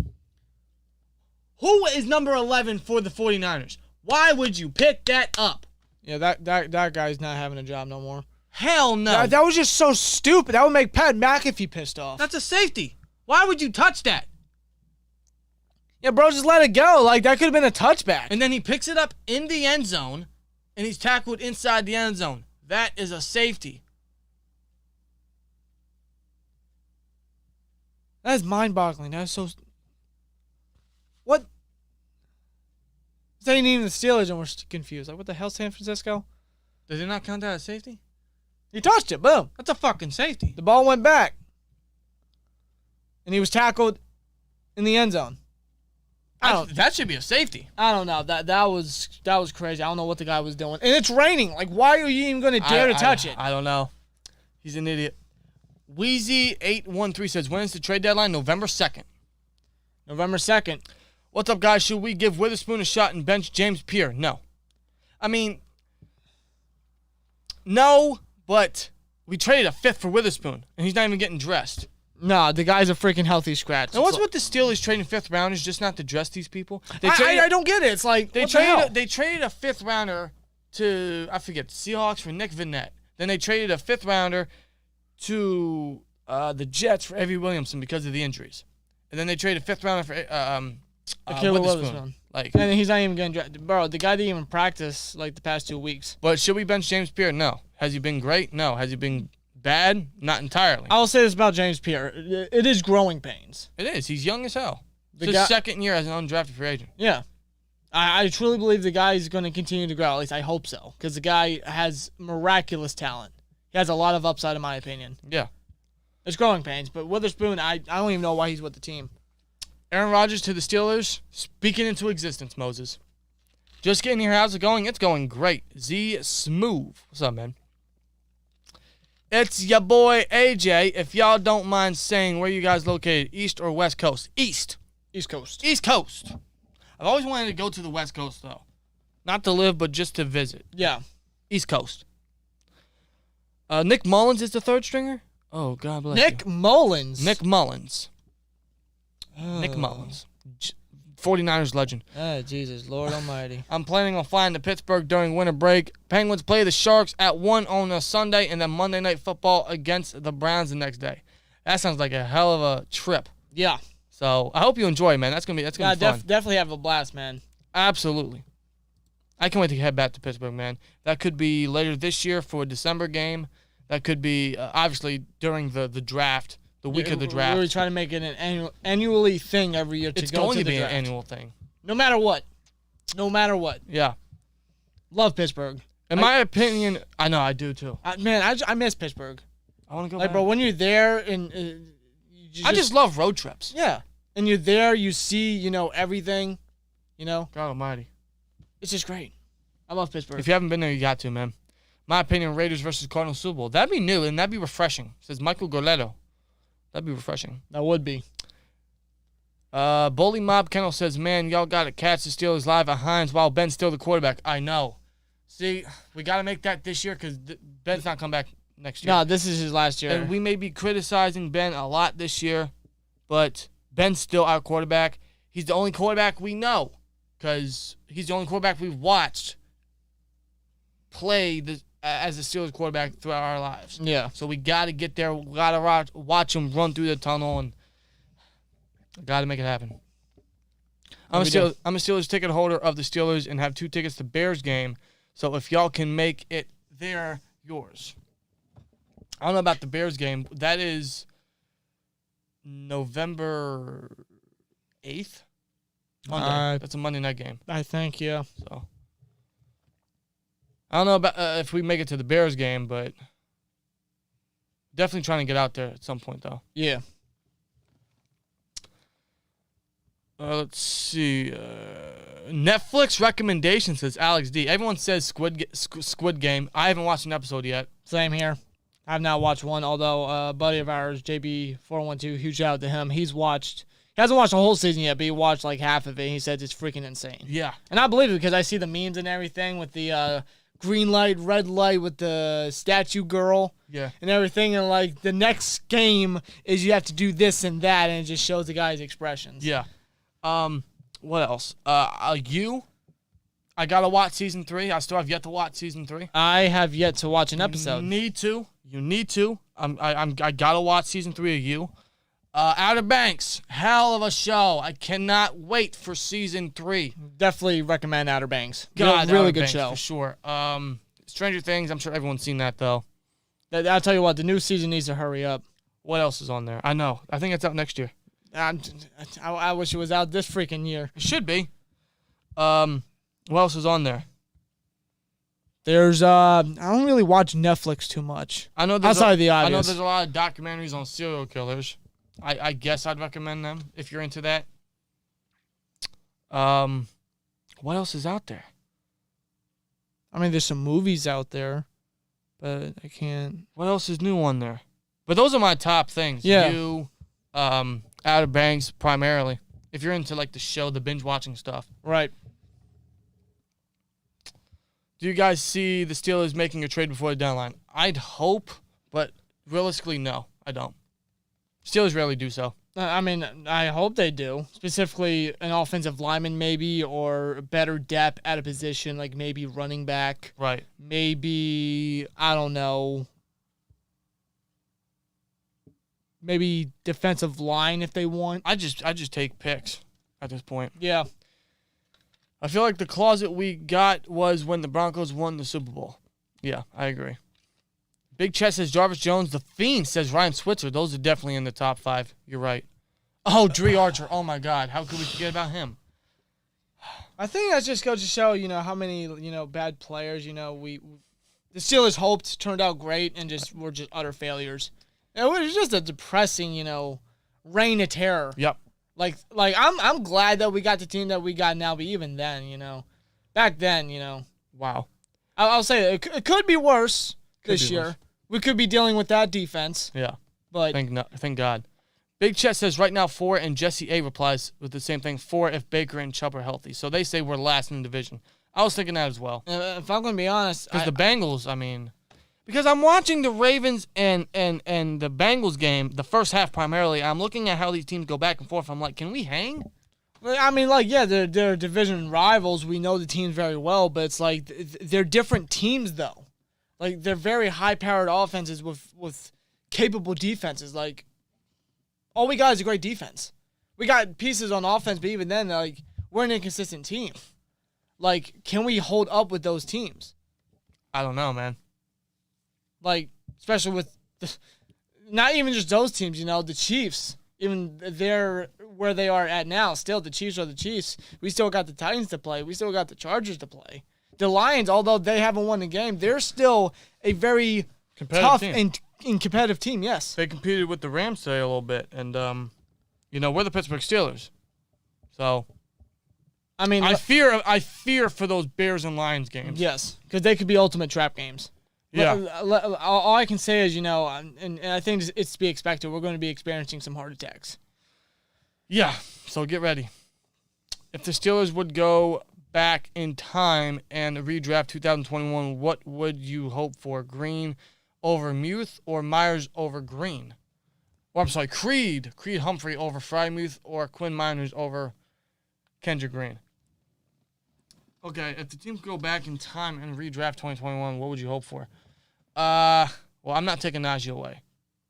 A: Who is number 11 for the 49ers? Why would you pick that up?
B: Yeah, that guy's not having a job no more.
A: Hell no.
B: That was just so stupid. That would make Pat McAfee pissed off.
A: That's a safety. Why would you touch that?
B: Yeah, bro, just let it go. Like, that could have been a touchback.
A: And then he picks it up in the end zone, and he's tackled inside the end zone. That is a safety.
B: That is mind-boggling. That is so... What? This ain't even the Steelers, and we're confused. Like, what the hell, San Francisco?
A: Does it not count that as safety?
B: He touched it. Boom.
A: That's a fucking safety.
B: The ball went back. And he was tackled in the end zone.
A: That should be a safety.
B: I don't know. That was crazy. I don't know what the guy was doing. And it's raining. Like, why are you even going to dare to touch it?
A: I don't know. He's an idiot. Wheezy813 says, when is the trade deadline? November 2nd.
B: November 2nd.
A: What's up, guys? Should we give Witherspoon a shot and bench James Pierre? No. I mean, no, but we traded a fifth for Witherspoon, and he's not even getting dressed.
B: No, the guy's a freaking healthy scratch.
A: And what's with the Steelers trading fifth rounders just not to dress these people?
B: I don't get it. It's like,
A: they traded a fifth rounder to, I forget, Seahawks for Nick Vinette. Then they traded a fifth rounder to the Jets for Evie Williamson because of the injuries. And then they traded a fifth rounder for Witherspoon. Like,
B: and he's not even getting drafted. Bro, the guy didn't even practice like the past 2 weeks.
A: But should we bench James Pierre? No. Has he been great? No. Has he been bad? Not entirely.
B: I will say this about James Pierre. It is growing pains.
A: It is. He's young as hell. It's his second year as an undrafted free agent.
B: Yeah. I truly believe the guy is going to continue to grow. At least I hope so. Because the guy has miraculous talent. He has a lot of upside, in my opinion.
A: Yeah.
B: It's growing pains. But Witherspoon, I don't even know why he's with the team.
A: Aaron Rodgers to the Steelers. Speaking into existence, Moses. Just getting here. How's it going? It's going great. Z Smooth. What's up, man? It's your boy AJ. If y'all don't mind saying where you guys located, East or West Coast? East.
B: East Coast.
A: East Coast. I've always wanted to go to the West Coast, though. Not to live, but just to visit.
B: Yeah.
A: East Coast. Nick Mullins is the third stringer? Oh, God bless
B: Nick Mullins.
A: Nick Mullins. Nick Mullins. 49ers legend.
B: Oh, Jesus, Lord almighty.
A: I'm planning on flying to Pittsburgh during winter break. Penguins play the Sharks at 1 on a Sunday, and then Monday Night Football against the Browns the next day. That sounds like a hell of a trip.
B: Yeah.
A: So I hope you enjoy, man. That's gonna be fun.
B: Definitely have a blast, man.
A: Absolutely. I can't wait to head back to Pittsburgh, man. That could be later this year for a December game. That could be obviously during the draft, the week of the draft.
B: We're really trying to make it an annually thing every year.
A: It's going to be an annual thing.
B: No matter what. No matter what.
A: Yeah.
B: Love Pittsburgh.
A: In my opinion, I know I do too.
B: I miss Pittsburgh.
A: I want to go
B: like,
A: back.
B: bro, when you're there and
A: I just love road trips.
B: Yeah. And you're there, you see, everything,
A: God almighty.
B: It's just great. I love Pittsburgh.
A: If you haven't been there, you got to, man. My opinion, Raiders versus Cardinals Super Bowl. That'd be new, and that'd be refreshing. Says Michael Goletto. That'd be refreshing.
B: That would be.
A: Bully Mob Kennel says, man, y'all got to catch the Steelers live at Hines while Ben's still the quarterback. I know. See, we got to make that this year because Ben's not coming back next year.
B: No, this is his last year.
A: And we may be criticizing Ben a lot this year, but Ben's still our quarterback. He's the only quarterback we know because he's the only quarterback we've watched play as a Steelers quarterback throughout our lives.
B: Yeah.
A: So we got to get there. We got to watch him run through the tunnel, and got to make it happen. I'm a Steelers ticket holder of the Steelers and have 2 tickets to Bears game. So if y'all can make it, they're yours. I don't know about the Bears game. That is November 8th. Monday. That's a Monday night game.
B: I think, yeah.
A: So I don't know about if we make it to the Bears game, but definitely trying to get out there at some point, though.
B: Yeah.
A: Let's see. Netflix recommendation says Alex D. Everyone says Squid Game. I haven't watched an episode yet.
B: Same here. I've not watched one, although a buddy of ours, JB412, huge shout out to him. He's watched He hasn't watched the whole season yet, but he watched like half of it. And he said it's freaking insane.
A: Yeah.
B: And I believe it because I see the memes and everything with the green light, red light with the statue girl.
A: Yeah.
B: And everything. And like the next game is you have to do this and that. And it just shows the guy's expressions.
A: Yeah. What else? You? I got to watch season 3. I still have yet to watch season 3.
B: I have yet to watch an episode.
A: You need to. I got to watch season 3 of You. Outer Banks, hell of a show. I cannot wait for season 3.
B: Definitely recommend Outer Banks.
A: God,
B: really
A: Outer
B: good
A: Banks,
B: show.
A: for sure. Stranger Things, I'm sure everyone's seen that, though.
B: I'll tell you what, the new season needs to hurry up.
A: What else is on there? I know. I think it's out next year.
B: I wish it was out this freaking year.
A: It should be. What else is on there?
B: There's I don't really watch Netflix too much.
A: I know there's
B: outside of the obvious.
A: I know there's a lot of documentaries on serial killers. I guess I'd recommend them if you're into that. What else is out there?
B: I mean, there's some movies out there, but I can't.
A: What else is new on there? But those are my top things.
B: Yeah.
A: You, Outer Banks primarily. If you're into like the show, the binge watching stuff.
B: Right.
A: Do you guys see the Steelers making a trade before the deadline? I'd hope, but realistically, no, I don't. Steelers rarely do so.
B: I mean, I hope they do. Specifically, an offensive lineman maybe, or better depth at a position, like maybe running back.
A: Right.
B: Maybe, I don't know, maybe defensive line if they want.
A: I just take picks at this point.
B: Yeah.
A: I feel like the closet we got was when the Broncos won the Super Bowl. Yeah, I agree. Big Chest says Jarvis Jones. The Fiend says Ryan Switzer. Those are definitely in the top 5. You're right. Oh, Dree Archer. Oh, my God. How could we forget about him?
B: I think that just goes to show, how many, bad players, the Steelers hoped turned out great and were just utter failures. It was just a depressing, reign of terror.
A: Yep.
B: Like I'm glad that we got the team that we got now, but even then, back then,
A: Wow.
B: I'll say it could be worse this year.
A: Worse.
B: We could be dealing with that defense.
A: Yeah.
B: But
A: Thank God. Big Chet says right now 4, and Jesse A replies with the same thing, 4 if Baker and Chubb are healthy. So they say we're last in the division. I was thinking that as well.
B: If I'm going to be honest,
A: because the Bengals, because I'm watching the Ravens and the Bengals game, the first half primarily. I'm looking at how these teams go back and forth. I'm like, can we hang?
B: They're division rivals. We know the teams very well, but it's like they're different teams, though. Like, they're very high-powered offenses with capable defenses. Like, all we got is a great defense. We got pieces on offense, but even then, like, we're an inconsistent team. Like, can we hold up with those teams?
A: I don't know, man.
B: Like, especially with not even just those teams, the Chiefs. Even they're where they are at now. Still, the Chiefs are the Chiefs. We still got the Titans to play. We still got the Chargers to play. The Lions, although they haven't won the game, they're still a very tough and competitive team, yes.
A: They competed with the Rams today a little bit, and, we're the Pittsburgh Steelers. So, I fear for those Bears and Lions games.
B: Yes, because they could be ultimate trap games.
A: Yeah.
B: All I can say is, and I think it's to be expected, we're going to be experiencing some heart attacks.
A: Yeah, so get ready. If the Steelers would go back in time and redraft 2021, what would you hope for? Green over Muth or Myers over Green? Or I'm sorry, Creed Humphrey over Frymuth or Quinn Miners over Kendra Green? Okay, if the teams go back in time and redraft 2021, what would you hope for? Well, I'm not taking Najee away.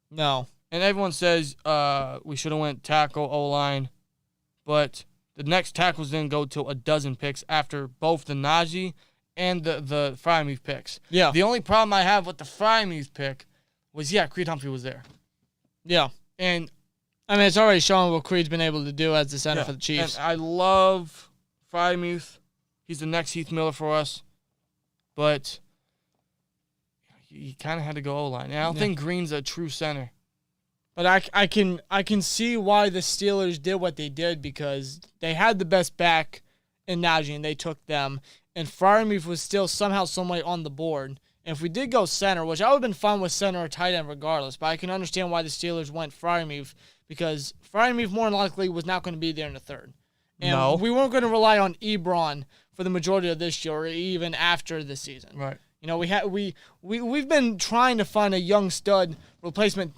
B: No.
A: And everyone says we should have went tackle, O-line, but the next tackles didn't go till a dozen picks after both the Najee and the Frymuth picks.
B: Yeah.
A: The only problem I have with the Frymuth pick was, Creed Humphrey was there.
B: Yeah.
A: And
B: it's already shown what Creed's been able to do as the center for the Chiefs.
A: And I love Frymuth. He's the next Heath Miller for us. But he kind of had to go O-line. And I don't think Green's a true center.
B: But I can see why the Steelers did what they did, because they had the best back in Najee, and they took them. And Freiermuth was still somehow, someway on the board. And if we did go center, which I would have been fine with center or tight end regardless, but I can understand why the Steelers went Freiermuth, because Freiermuth more than likely was not going to be there in the third. And
A: No.
B: we weren't going to rely on Ebron for the majority of this year or even after this season.
A: Right.
B: You know, we've been trying to find a young stud replacement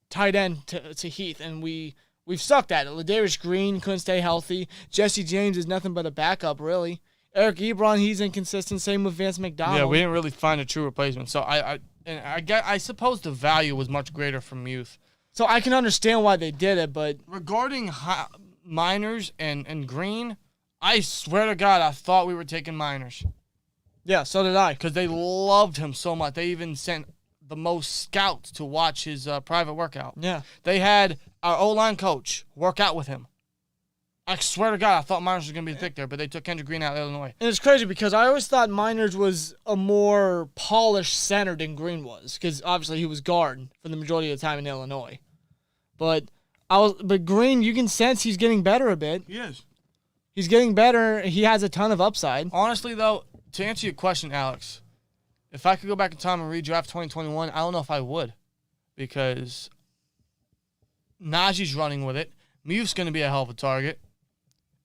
B: tight end to Heath, and we've sucked at it. Ladarius Green couldn't stay healthy. Jesse James is nothing but a backup, really. Eric Ebron, he's inconsistent. Same with Vance McDonald.
A: Yeah, we didn't really find a true replacement. So I suppose the value was much greater from youth.
B: So I can understand why they did it, but
A: Regarding Miners and Green, I swear to God, I thought we were taking Miners
B: yeah, so did I.
A: because they loved him so much. They even sent the most scouts to watch his private workout.
B: Yeah.
A: They had our O-line coach work out with him. I swear to God, I thought Miners was going to be the pick there, but they took Kendrick Green out of Illinois.
B: And it's crazy because I always thought Miners was a more polished center than Green was, because obviously he was guard for the majority of the time in Illinois. But Green, you can sense he's getting better a bit.
A: He is.
B: He's getting better. He has a ton of upside.
A: Honestly, though, to answer your question, Alex, if I could go back in time and redraft 2021, I don't know if I would, because Najee's running with it. Muth's going to be a hell of a target.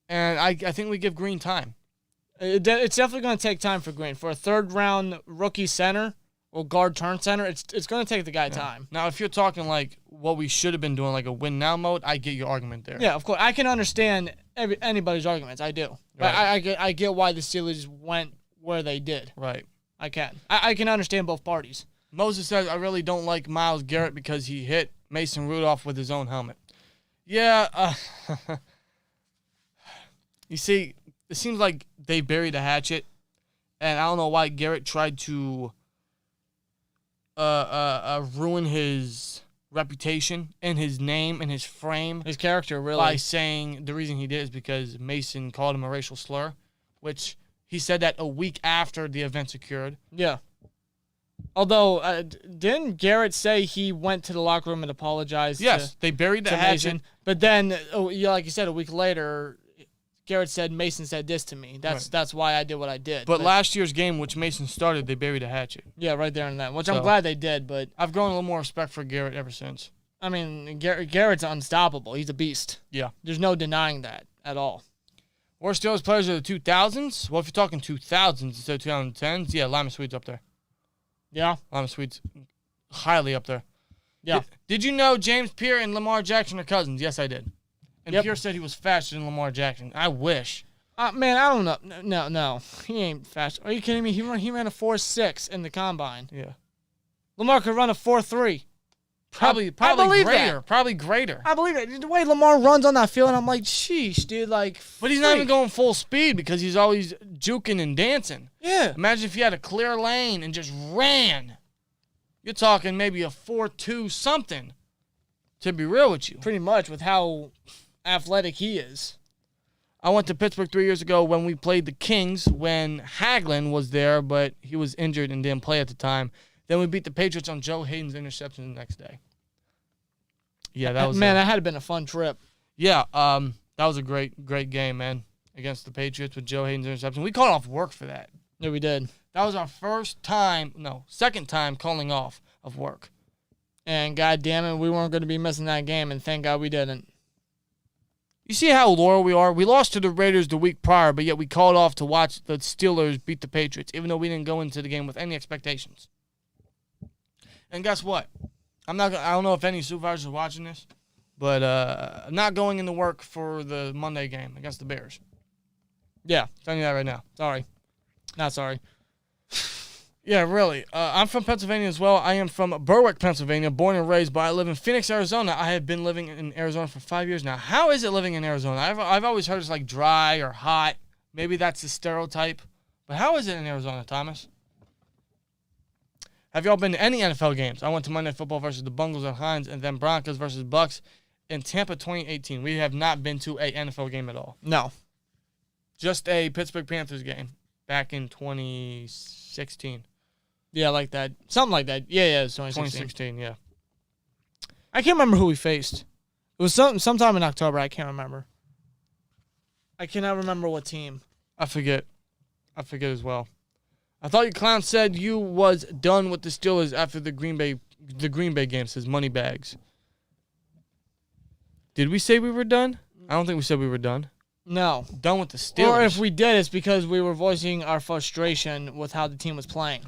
A: And I think we give Green time.
B: It's definitely going to take time for Green. For a third-round rookie center or guard turn center, it's going to take the guy time.
A: Now, if you're talking like what we should have been doing, like a win-now mode, I get your argument there.
B: Yeah, of course. I can understand anybody's arguments. I do.
A: Right.
B: I get why the Steelers went where they did.
A: Right.
B: I can. I can understand both parties.
A: Moses says, I really don't like Myles Garrett because he hit Mason Rudolph with his own helmet. Yeah, you see, it seems like they buried the hatchet, and I don't know why Garrett tried to ruin his reputation and his name and his frame.
B: His character, really.
A: By saying the reason he did is because Mason called him a racial slur, which he said that a week after the events occurred.
B: Yeah. Although, didn't Garrett say he went to the locker room and apologized?
A: Yes, they buried the
B: to
A: hatchet.
B: Mason, but then, like you said, a week later, Garrett said Mason said this to me. That's why I did what I did.
A: But last year's game, which Mason started, they buried a hatchet.
B: Yeah, right there and then, which I'm glad they did. But
A: I've grown a little more respect for Garrett ever since.
B: I mean, Garrett's unstoppable. He's a beast.
A: Yeah.
B: There's no denying that at all.
A: Worst Steelers players of the 2000s? Well, if you're talking 2000s instead of 2010s, yeah, Lyman Sweet's up there.
B: Yeah?
A: Lyman Sweet's highly up there.
B: Yeah.
A: Did you know James Pierre and Lamar Jackson are cousins? Yes, I did. And
B: Yep.
A: Pierre said he was faster than Lamar Jackson. I wish.
B: Man, I don't know. No. He ain't fast. Are you kidding me? He ran a 4.6 in the combine.
A: Yeah.
B: Lamar could run a 4.3.
A: Probably
B: believe
A: greater.
B: that.
A: Probably greater.
B: I believe it. The way Lamar runs on that field, I'm like, sheesh, dude. Like,
A: But he's not even
B: freak.
A: going full speed because he's always juking and dancing.
B: Yeah.
A: Imagine if he had a clear lane and just ran. You're talking maybe a 4.2 something, to be real with you.
B: Pretty much with how athletic he is.
A: I went to Pittsburgh 3 years ago when we played the Kings when Hagelin was there, but he was injured and didn't play at the time. Then we beat the Patriots on Joe Hayden's interception the next day. Yeah, that was
B: that had been a fun trip.
A: Yeah, that was a great game, man, against the Patriots with Joe Hayden's interception. We called off work for that.
B: Yeah, we did.
A: That was our second time calling off of work.
B: And God damn it, we weren't going to be missing that game, and thank God we didn't.
A: You see how loyal we are? We lost to the Raiders the week prior, but yet we called off to watch the Steelers beat the Patriots, even though we didn't go into the game with any expectations. And guess what? I don't know if any supervisors are watching this, but I'm not going into work for the Monday game against the Bears.
B: Yeah.
A: Telling you that right now.
B: Sorry. Not sorry.
A: Yeah, really. I'm from Pennsylvania as well. I am from Berwick, Pennsylvania, born and raised, but I live in Phoenix, Arizona. I have been living in Arizona for 5 years now. How is it living in Arizona? I've always heard it's like dry or hot. Maybe that's the stereotype. But how is it in Arizona, Thomas? Have y'all been to any NFL games? I went to Monday Night Football versus the Bengals at Hines and then Broncos versus Bucks in Tampa 2018. We have not been to a NFL game at all.
B: No.
A: Just a Pittsburgh Panthers game back in 2016.
B: Yeah, like that. Something like that. Yeah, it's
A: 2016, yeah.
B: I can't remember who we faced. It was sometime in October. I can't remember. I cannot remember what team.
A: I forget as well. I thought your clown said you was done with the Steelers after the Green Bay game, says Moneybags. Did we say we were done? I don't think we said we were done.
B: No.
A: Done with the Steelers.
B: Or if we did, it's because we were voicing our frustration with how the team was playing.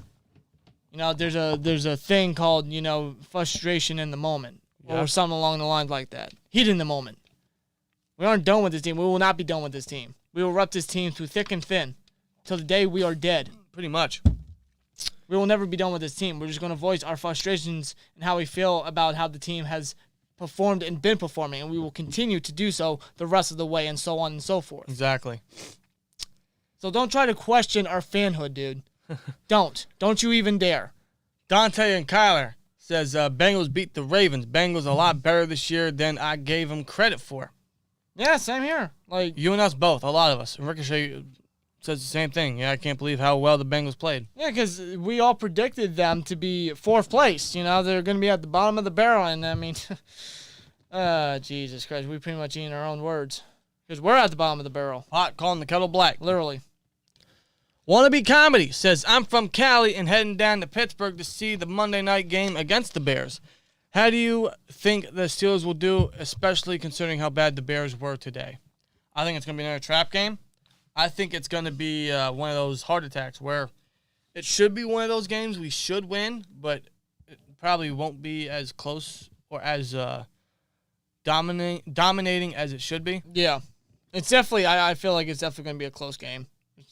B: You know, there's a thing called, you know, frustration in the moment.
A: Yeah.
B: Or something along the lines like that. Heat in the moment. We aren't done with this team. We will not be done with this team. We will rep this team through thick and thin till the day we are dead.
A: Pretty much.
B: We will never be done with this team. We're just going to voice our frustrations and how we feel about how the team has performed and been performing, and we will continue to do so the rest of the way, and so on and so forth.
A: Exactly.
B: So don't try to question our fanhood, dude. Don't you even dare.
A: Dante and Kyler says Bengals beat the Ravens. Bengals a lot better this year than I gave them credit for.
B: Yeah, same here. Like,
A: you and us both, a lot of us. And Ricochet says the same thing. Yeah, I can't believe how well the Bengals played.
B: yeah, because we all predicted them to be fourth place. You know, they're going to be at the bottom of the barrel, and I mean, Jesus Christ, we pretty much eating our own words. Because we're at the bottom of the barrel.
A: Pot calling the kettle black.
B: Literally.
A: Wannabe Comedy says, I'm from Cali and heading down to Pittsburgh to see the Monday night game against the Bears. How do you think the Steelers will do, especially considering how bad the Bears were today? I think it's going to be another trap game. I think it's going to be one of those heart attacks where it should be one of those games we should win, but it probably won't be as close or as dominating as it should be.
B: Yeah. It's definitely, I feel like it's definitely going to be a close game.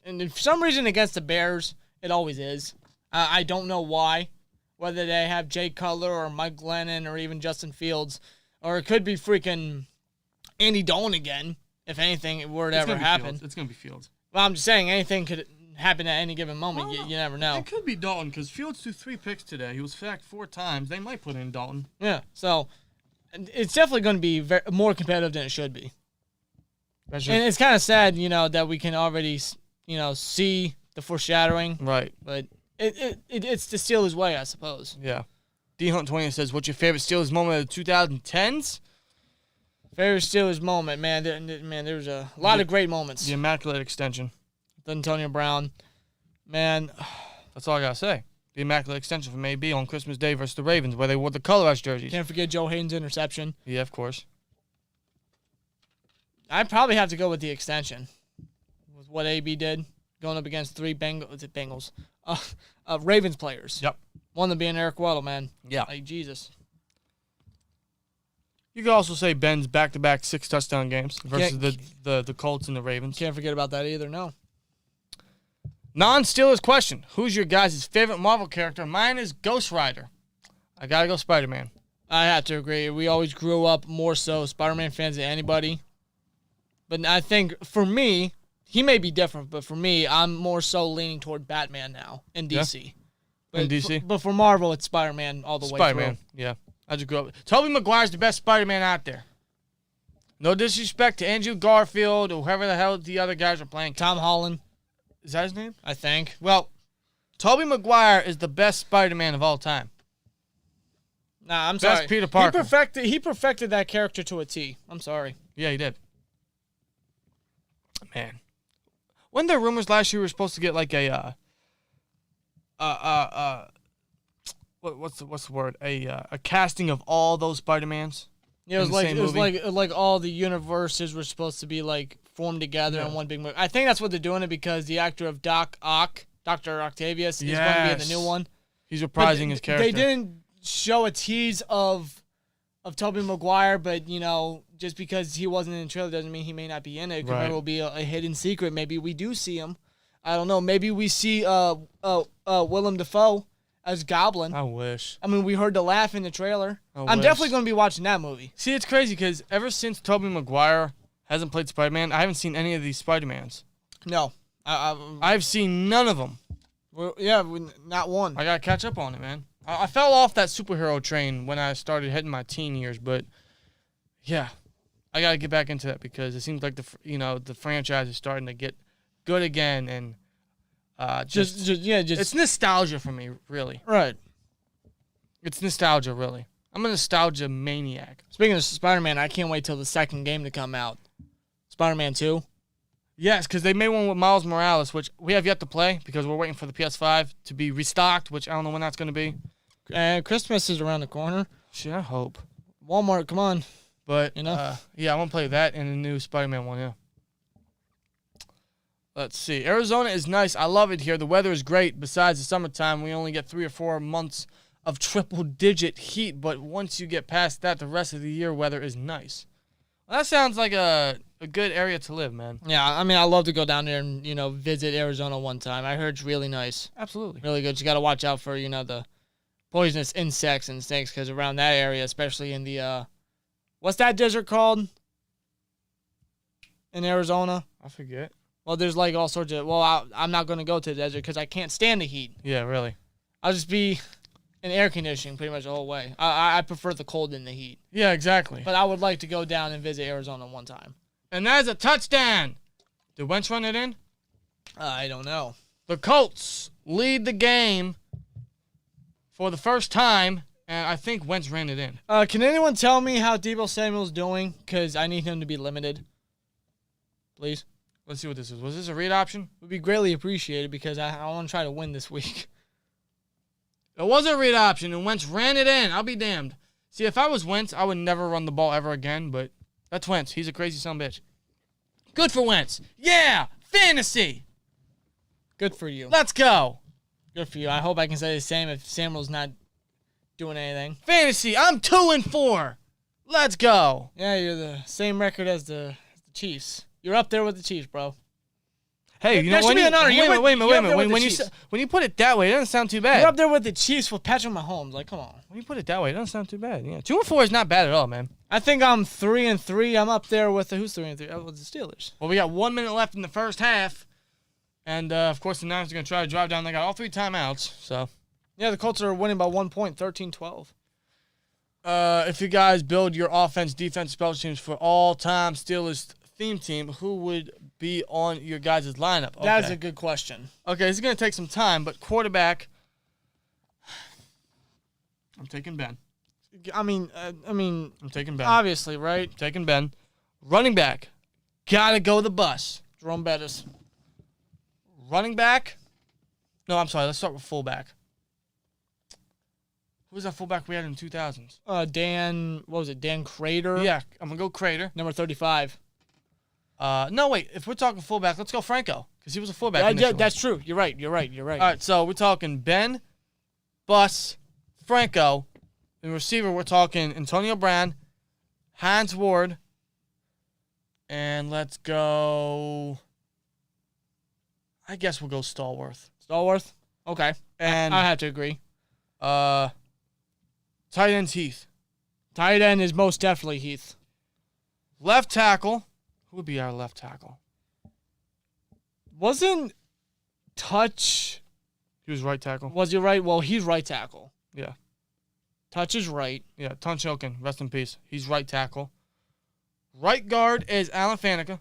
B: And for some reason against the Bears, it always is. I don't know why. Whether they have Jay Cutler or Mike Glennon or even Justin Fields. Or it could be freaking Andy Dalton again, if anything were to ever happen.
A: It's going to be Fields.
B: Well, I'm just saying anything could happen at any given moment.
A: Well,
B: you never know.
A: It could be Dalton because Fields threw 3 picks today. He was sacked 4 times. They might put in Dalton.
B: Yeah, so it's definitely going to be more competitive than it should be. And it's kind of sad, you know, that we can already, you know, see the foreshadowing.
A: Right.
B: But it's the Steelers' way, I suppose.
A: Yeah. D-Hunt20 says, what's your favorite Steelers moment of the 2010s?
B: Favorite Steelers moment, man. There's a lot of great moments.
A: The Immaculate Extension.
B: Antonio Brown. Man.
A: That's all I got to say. The Immaculate Extension from AB on Christmas Day versus the Ravens, where they wore the colorized jerseys.
B: Can't forget Joe Hayden's interception.
A: Yeah, of course.
B: I'd probably have to go with the extension. With what AB did, going up against 3 Bengals. Ravens players.
A: Yep.
B: One of them being Eric Weddle, man.
A: Yeah.
B: Like, Jesus.
A: You could also say Ben's back-to-back 6 touchdown games versus the Colts and the Ravens.
B: Can't forget about that either, no.
A: Non-Steelers question. Who's your guys' favorite Marvel character? Mine is Ghost Rider. I got to go Spider-Man.
B: I have to agree. We always grew up more so Spider-Man fans than anybody. But I think, for me, he may be different, but for me, I'm more so leaning toward Batman now in DC.
A: Yeah. In DC?
B: But for Marvel, it's Spider-Man all the way through.
A: Spider-Man, yeah. I just grew up. Tobey Maguire's the best Spider-Man out there. No disrespect to Andrew Garfield or whoever the hell the other guys are playing.
B: Tom Holland.
A: Is that his name?
B: I think.
A: Well, Tobey Maguire is the best Spider-Man of all time.
B: Nah, I'm
A: Best
B: sorry.
A: Peter Parker.
B: He perfected that character to a T. I'm sorry.
A: Yeah, he did. Man. Weren't there rumors last year we were supposed to get like a what's the word? A casting of all those Spider-Mans?
B: Yeah, it was like all the universes were supposed to be like formed together in one big movie. I think that's what they're doing it because the actor of Dr. Octavius, is going to be in the new one.
A: He's reprising his character.
B: They didn't show a tease of Tobey Maguire, but you know, just because he wasn't in the trailer doesn't mean he may not be in it. It will be a hidden secret. Maybe we do see him. I don't know. Maybe we see Willem Dafoe as Goblin.
A: I wish.
B: I mean, we heard the laugh in the trailer. I'm definitely going to be watching that movie.
A: See, it's crazy because ever since Tobey Maguire hasn't played Spider-Man, I haven't seen any of these Spider-Mans.
B: No.
A: I've seen none of them.
B: Well, yeah, not one.
A: I got to catch up on it, man. I fell off that superhero train when I started hitting my teen years, but yeah, I got to get back into that because it seems like the franchise is starting to get good again, and it's nostalgia for me, really.
B: Right.
A: It's nostalgia, really. I'm a nostalgia maniac.
B: Speaking of Spider-Man, I can't wait till the second game to come out. Spider-Man 2.
A: Yes, because they made one with Miles Morales, which we have yet to play because we're waiting for the PS5 to be restocked, which I don't know when that's going to be.
B: Christmas is around the corner.
A: Shit, I hope.
B: Walmart, come on.
A: But,
B: Yeah,
A: I want to play that and the new Spider-Man one, yeah. Let's see. Arizona is nice. I love it here. The weather is great. Besides the summertime, we only get 3 or 4 months of triple-digit heat. But once you get past that, the rest of the year weather is nice. Well, that sounds like a good area to live, man.
B: Yeah, I mean, I'd love to go down there and, visit Arizona one time. I heard it's really nice.
A: Absolutely.
B: Really good. You got to watch out for, the poisonous insects and snakes, because around that area, especially in the, what's that desert called in Arizona?
A: I forget.
B: Well, there's like all sorts of, I'm not going to go to the desert because I can't stand the heat.
A: Yeah, really.
B: I'll just be in air conditioning pretty much the whole way. I prefer the cold than the heat.
A: Yeah, exactly.
B: But I would like to go down and visit Arizona one time.
A: And that is a touchdown. Did Wentz run it in?
B: I don't know.
A: The Colts lead the game for the first time, and I think Wentz ran it in.
B: Can anyone tell me how Deebo Samuel's doing? Because I need him to be limited. Please.
A: Let's see what this is. Was this a read option?
B: Would be greatly appreciated because I want to try to win this week.
A: It was a read option, and Wentz ran it in. I'll be damned. See, if I was Wentz, I would never run the ball ever again, but that's Wentz. He's a crazy son of a bitch. Good for Wentz. Yeah, fantasy.
B: Good for you.
A: Let's go.
B: Good for you. I hope I can say the same if Samuel's not doing anything.
A: Fantasy, I'm 2-4. Let's go.
B: Yeah, you're the same record as the Chiefs. You're up there with the Chiefs, bro.
A: Hey, you know
B: That should
A: when
B: be
A: you,
B: an honor.
A: wait a
B: You're
A: minute, wait a minute, wait a minute.
B: with
A: When
B: the
A: you
B: Chiefs.
A: when you put it that way, it doesn't sound too bad.
B: You're up there with the Chiefs with Patrick Mahomes. Like, come on.
A: When you put it that way, it doesn't sound too bad. Yeah, 2-4 is not bad at all, man.
B: I think I'm 3-3. I'm up there with who's 3-3? With the Steelers.
A: Well, we got 1 minute left in the first half, and of course the Niners are going to try to drive down. They got all 3 timeouts, so.
B: Yeah, the Colts are winning by 1 point, 13-12.
A: If you guys build your offense, defense, special teams for all-time Steelers theme team, who would be on your guys' lineup? Okay.
B: That is a good question.
A: Okay, this is going to take some time, but quarterback, I'm taking Ben.
B: I mean,
A: I'm taking Ben.
B: obviously, right?
A: Taking Ben. Running back, gotta go the bus.
B: Jerome Bettis.
A: Running back, no, I'm sorry. Let's start with fullback. Who was that fullback we had in the 2000s?
B: Dan Crater?
A: Yeah, I'm gonna go Crater.
B: Number 35.
A: No, wait. If we're talking fullback, let's go Franco, because he was a fullback.
B: Yeah,
A: initially.
B: that's true. You're right. All
A: right, so we're talking Ben, Bus, Franco. In receiver, we're talking Antonio Brown, Hines Ward, and let's go. I guess we'll go Stallworth.
B: Stallworth? Okay.
A: And
B: I have to agree.
A: tight end's Heath.
B: Tight end is most definitely Heath.
A: Left tackle. Who would be our left tackle?
B: Wasn't Touch...
A: He was right tackle.
B: Was he right? Well, he's right tackle.
A: Yeah.
B: Touch is right.
A: Yeah, Tunchilkin, rest in peace. He's right tackle. Right guard is Alan Faneca.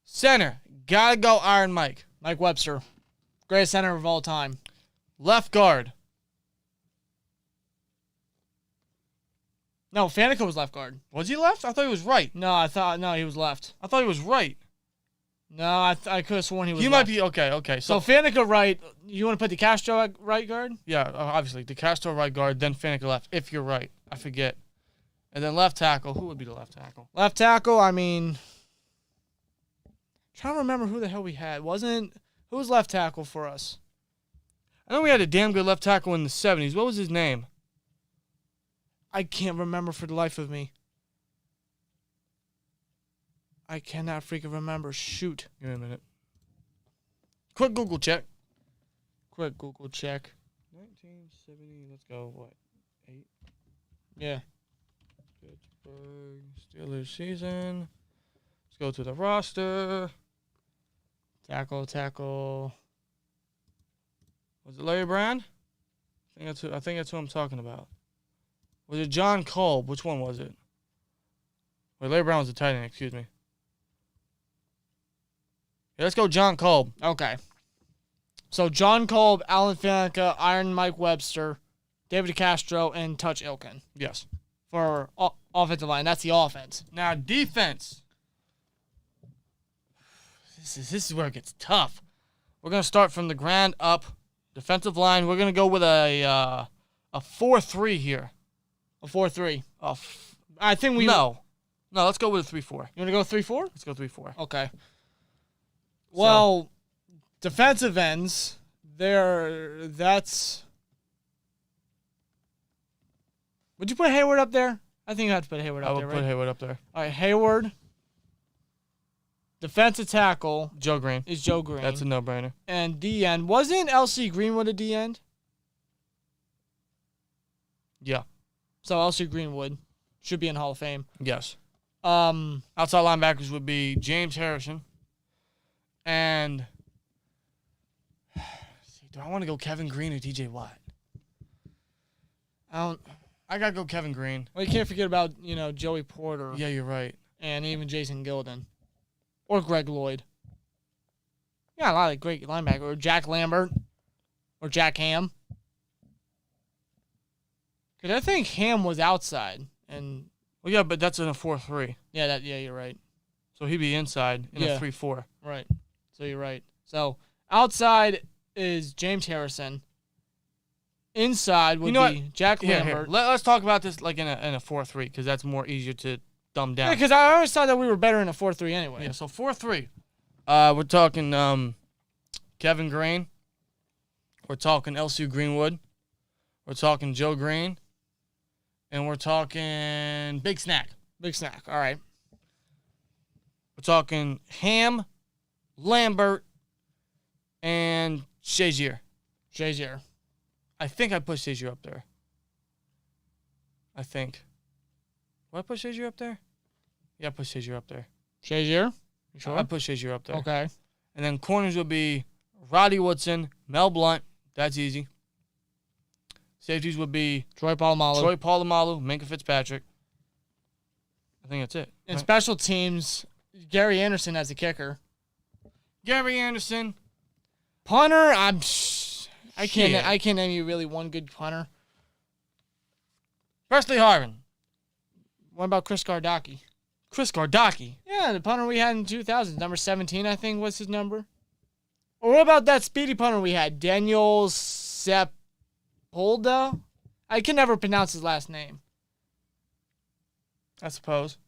A: Center, gotta go Iron Mike.
B: Mike Webster. Greatest center of all time.
A: Left guard.
B: No, Faneca was left guard.
A: Was he left? I thought he was right.
B: No, he was left.
A: I thought he was right.
B: No, I could have sworn he was
A: He
B: left.
A: might be, okay.
B: So Faneca right. You want to put DeCastro at right guard?
A: Yeah, obviously. DeCastro right guard, then Faneca left, if you're right. I forget. And then left tackle. Who would be the left tackle?
B: Left tackle, I mean... trying to remember who the hell we had. Who was left tackle for us?
A: I know we had a damn good left tackle in the 70s. What was his name?
B: I can't remember for the life of me. I cannot freaking remember. Shoot.
A: Give me a minute. Quick Google check. 1970, let's go, what, 8?
B: Yeah.
A: Pittsburgh Steelers season. Let's go to the roster.
B: Tackle.
A: Was it Larry Brown? I think that's who I'm talking about. Was it John Kolb? Which one was it? Wait, Larry Brown was the tight end, excuse me. Yeah, let's go John Kolb.
B: Okay. So John Kolb, Alan Faneca, Iron Mike Webster, David DeCastro, and Touch Ilkin
A: Yes.
B: for offensive line. That's the offense.
A: Now, defense. This is where it gets tough. We're going to start from the ground up. Defensive line, we're going to go with a 4-3 here.
B: A 4-3.
A: A
B: I think we...
A: No. No, let's go with a 3-4.
B: You want to go 3-4?
A: Let's go 3-4.
B: Okay. Well, defensive ends, that's... Would you put Hayward up there? I think you have to put Hayward up there, right?
A: I would put Hayward up there.
B: All right, Hayward. Defensive tackle
A: Joe Green.
B: is Joe Green.
A: That's a no-brainer.
B: And D-end. Wasn't L.C. Greenwood a D-end?
A: Yeah.
B: So L.C. Greenwood should be in Hall of Fame.
A: Yes.
B: Um,
A: Outside linebackers would be James Harrison. And do I want to go Kevin Green or TJ Watt? I got to go Kevin Green.
B: Well, you can't forget about, Joey Porter.
A: Yeah, you're right.
B: And even Jason Gilden. Or Greg Lloyd. Yeah, a lot of great linebackers. Or Jack Lambert. Or Jack Ham. Because I think Ham was outside. And
A: well, yeah, but that's in a 4-3.
B: Yeah, you're right.
A: So he'd be inside in a 3-4.
B: Right. So you're right. So outside is James Harrison. Inside would be Jack Lambert.
A: Here. Let's talk about this like in a 4-3 because that's more easier to dumb down.
B: Yeah, because I always thought that we were better in a 4-3 anyway.
A: Yeah, so 4-3. We're talking Kevin Green. We're talking LC Greenwood. We're talking Joe Green. And we're talking Big Snack.
B: Big Snack. All right.
A: We're talking Ham, Lambert, and Shazier. I think I put Shazier up there. I think. Did I put Shazier up there? Yeah, I put Shazier up there.
B: Shazier? You sure?
A: I put Shazier up there.
B: Okay.
A: And then corners would be Roddy Woodson, Mel Blount. That's easy. Safeties would be
B: Troy Polamalu,
A: Minka Fitzpatrick. I think that's it.
B: And
A: right?
B: Special teams, Gary Anderson as a kicker.
A: Gary Anderson.
B: Punter, I can't name you really one good punter.
A: Presley Harvin.
B: What about Chris Gardocki?
A: Yeah,
B: the punter we had in 2000, number 17, I think was his number. Or what about that speedy punter we had, Daniel Sepulveda? I can never pronounce his last name.
A: I suppose.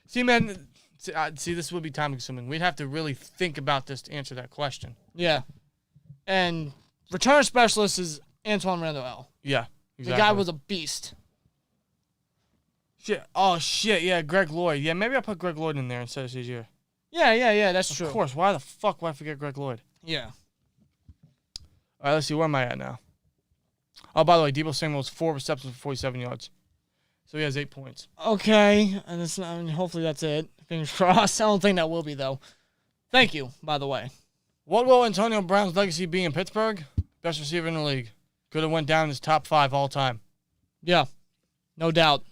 A: See, man, this would be time consuming. We'd have to really think about this to answer that question.
B: Yeah. And return specialist is Antoine Randall.
A: Yeah, exactly.
B: The guy was a beast.
A: Shit. Oh, shit. Yeah, Greg Lloyd. Yeah, maybe I put Greg Lloyd in there instead of Shazier.
B: Yeah, that's true.
A: Of course. Why the fuck would I forget Greg Lloyd?
B: Yeah.
A: All right, let's see. Where am I at now? Oh, by the way, Deebo Samuel's 4 receptions for 47 yards. So he has 8 points.
B: Okay. And hopefully that's it. Fingers crossed. I don't think that will be, though. Thank you, by the way.
A: What will Antonio Brown's legacy be in Pittsburgh? Best receiver in the league. Could have went down as top 5 all time.
B: Yeah. No doubt.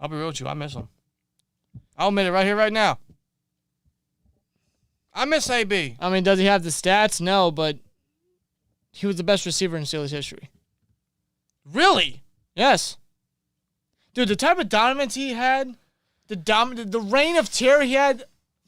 A: I'll be real with you. I miss him. I'll admit it right here, right now. I miss AB.
B: I mean, does he have the stats? No, but he was the best receiver in Steelers history.
A: Really?
B: Yes. Dude, the type of dominance he had, the reign of terror he had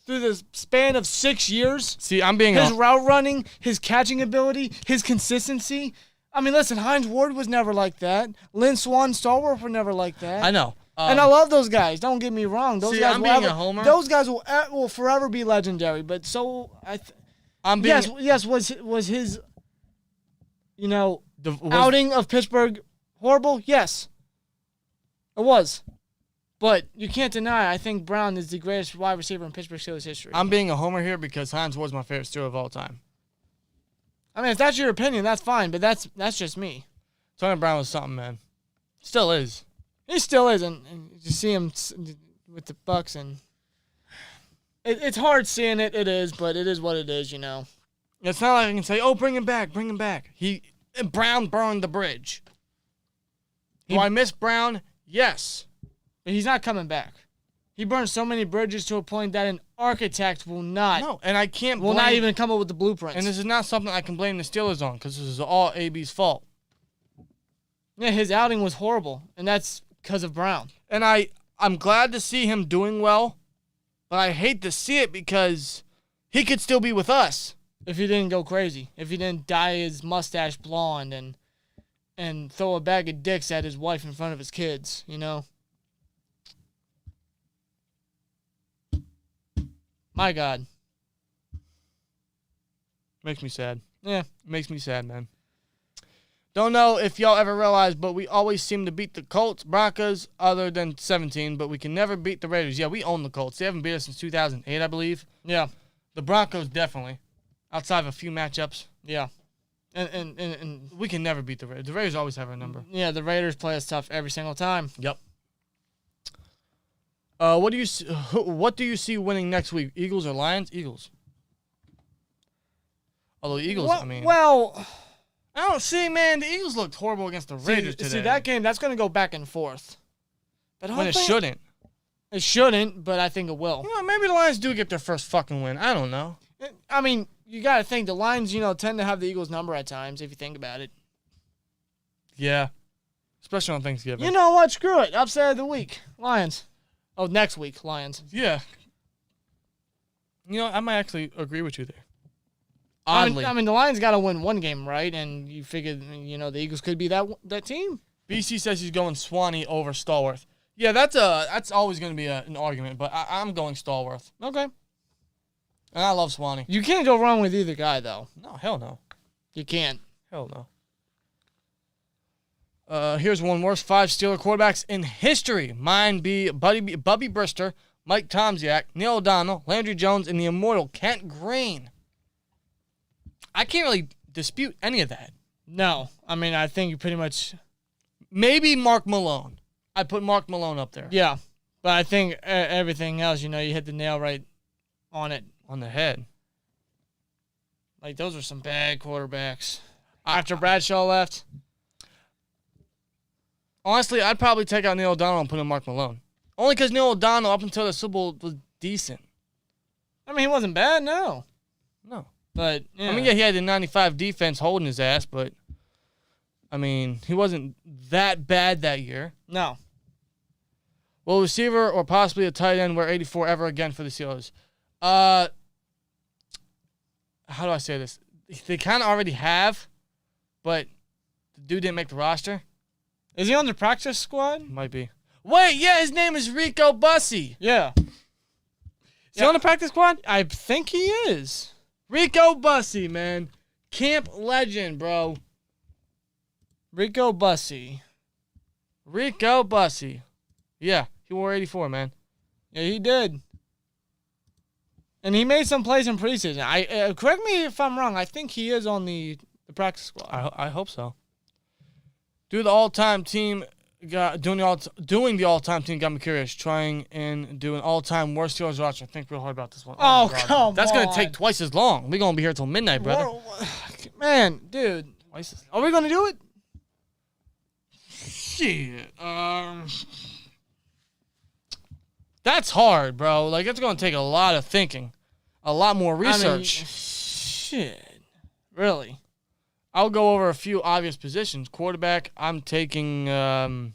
B: through the span of 6 years.
A: See, I'm being
B: his route running, his catching ability, his consistency. I mean, listen, Hines Ward was never like that. Lynn Swann, Stallworth were never like that.
A: I know.
B: And I love those guys. Don't get me wrong. Those guys
A: I'm being a homer.
B: Those guys will forever be legendary. But so was his outing of Pittsburgh horrible? Yes, it was. But you can't deny, I think Brown is the greatest wide receiver in Pittsburgh Steelers history.
A: I'm being a homer here because Hines Ward's my favorite Steeler of all time.
B: I mean, if that's your opinion, that's fine. But that's just me.
A: Antonio Brown was something, man. Still is.
B: He still is, and you see him with the Bucks, and it's hard seeing it. It is, but it is what it is,
A: It's not like I can say, "Oh, bring him back." Brown burned the bridge. Do I miss Brown? Yes,
B: but he's not coming back. He burned so many bridges to a point that an architect will not.
A: No, and I can't.
B: Will not even come up with the blueprints.
A: And this is not something I can blame the Steelers on because this is all AB's fault.
B: Yeah, his outing was horrible, and that's because of Brown.
A: And I'm glad to see him doing well, but I hate to see it because he could still be with us.
B: If he didn't go crazy. If he didn't dye his mustache blonde and throw a bag of dicks at his wife in front of his kids, My God.
A: Makes me sad.
B: Yeah.
A: Makes me sad, man. Don't know if y'all ever realized, but we always seem to beat the Colts, Broncos, other than 17, but we can never beat the Raiders. Yeah, we own the Colts. They haven't beat us since 2008, I believe.
B: Yeah.
A: The Broncos, definitely. Outside of a few matchups.
B: Yeah. And
A: we can never beat the Raiders. The Raiders always have our number.
B: Yeah, the Raiders play us tough every single time.
A: Yep. What do you see winning next week? Eagles or Lions? Eagles. Although Eagles,
B: Well,
A: I don't see, man. The Eagles looked horrible against the Raiders today.
B: See, that game, that's going to go back and forth. But
A: when it shouldn't.
B: It shouldn't, but I think it will.
A: You know, maybe the Lions do get their first fucking win. I don't know.
B: I mean, you got to think the Lions, tend to have the Eagles' number at times, if you think about it.
A: Yeah. Especially on Thanksgiving.
B: You know what? Screw it. Upset of the week. Lions. Oh, next week, Lions.
A: Yeah. I might actually agree with you there. Oddly.
B: I mean, the Lions got to win one game, right? And you figured, the Eagles could be that team.
A: BC says he's going Swanee over Stallworth. Yeah, that's always going to be an argument, but I'm going Stallworth.
B: Okay.
A: And I love Swanee.
B: You can't go wrong with either guy, though.
A: No, hell no.
B: You can't.
A: Hell no. Here's one worst 5 Steeler quarterbacks in history. Mine be Bubby Brister, Mike Tomczak, Neil O'Donnell, Landry Jones, and the immortal Kent Green. I can't really dispute any of that.
B: No. I mean, I think you pretty much...
A: Maybe Mark Malone. I'd put Mark Malone up there.
B: Yeah. But I think everything else, you hit the nail right on it.
A: On the head.
B: Like, those are some bad quarterbacks. After Bradshaw left...
A: Honestly, I'd probably take out Neil O'Donnell and put in Mark Malone. Only because Neil O'Donnell, up until the Super Bowl, was decent.
B: I mean, he wasn't bad, no.
A: No.
B: But, yeah.
A: I mean, yeah, he had the 95 defense holding his ass, but, I mean, he wasn't that bad that year.
B: No.
A: Will receiver or possibly a tight end wear 84 ever again for the Steelers? How do I say this? They kind of already have, but the dude didn't make the roster.
B: Is he on the practice squad?
A: Might be. Wait, yeah, his name is Rico Bussey.
B: Yeah.
A: Is he on the practice squad?
B: I think he is.
A: Rico Bussey, man. Camp legend, bro.
B: Rico Bussey.
A: Rico Bussey. Yeah, he wore 84, man.
B: Yeah, he did. And he made some plays in preseason. Correct me if I'm wrong. I think he is on the practice squad.
A: I hope so. Doing the all-time team got me curious. Trying and do an all-time worst Steelers roster. Think real hard about this one.
B: Oh come on.
A: That's gonna take twice as long. We're gonna be here till midnight, brother.
B: Man, dude.
A: Twice as
B: Are we gonna do it?
A: Shit. That's hard, bro. Like, it's gonna take a lot of thinking, a lot more research.
B: Shit. Really?
A: I'll go over a few obvious positions. Quarterback, I'm taking
B: Bubby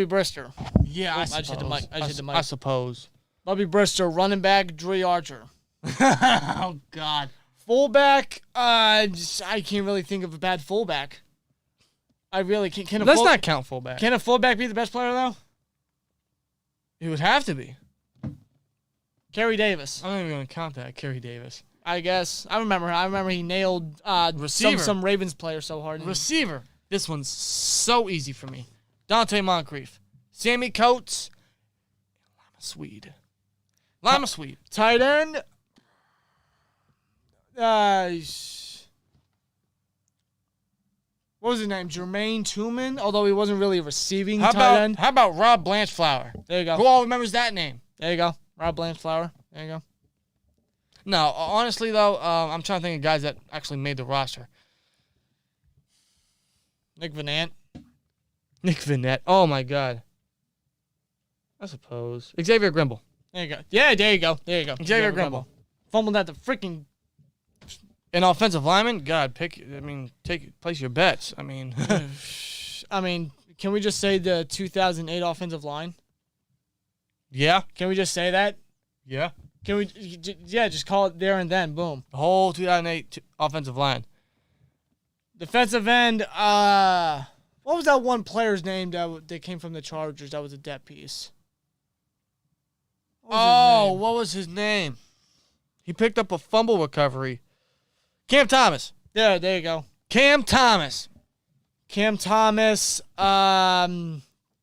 B: Brister.
A: Yeah, I
B: just hit the mic.
A: I suppose.
B: Bubby Brister, running back, Dre Archer.
A: Oh God.
B: Fullback, I can't really think of a bad fullback. I really can't.
A: Let's not count fullback.
B: Can a fullback be the best player though?
A: It would have to be.
B: Kerry Davis.
A: I'm not even gonna count that. Kerry Davis.
B: I guess. I remember he nailed some Ravens player so hard.
A: Receiver. This one's so easy for me. Dante Moncrief. Sammy Coates. Lima Swede.
B: Tight end. What was his name? Jermaine Tooman, although he wasn't really a receiving tight end.
A: How about Rob Blanchflower?
B: There you go.
A: Who all remembers that name?
B: There you go. Rob Blanchflower. There you go.
A: No, honestly, though, I'm trying to think of guys that actually made the roster.
B: Nick Vannett.
A: Oh, my God. I suppose. Xavier Grimble.
B: There you go. Yeah, there you go.
A: Xavier Grimble.
B: Fumbled at the freaking...
A: An offensive lineman? God, place your bets. I mean,
B: can we just say the 2008 offensive line?
A: Yeah.
B: Can we just say that?
A: Yeah.
B: Can we? Yeah, just call it there and then. Boom.
A: The whole 2008 offensive line.
B: Defensive end. What was that one player's name that came from the Chargers? That was a depth piece.
A: What was his name? He picked up a fumble recovery. Cam Thomas.
B: Yeah, there you go.
A: Cam Thomas.
B: Daniel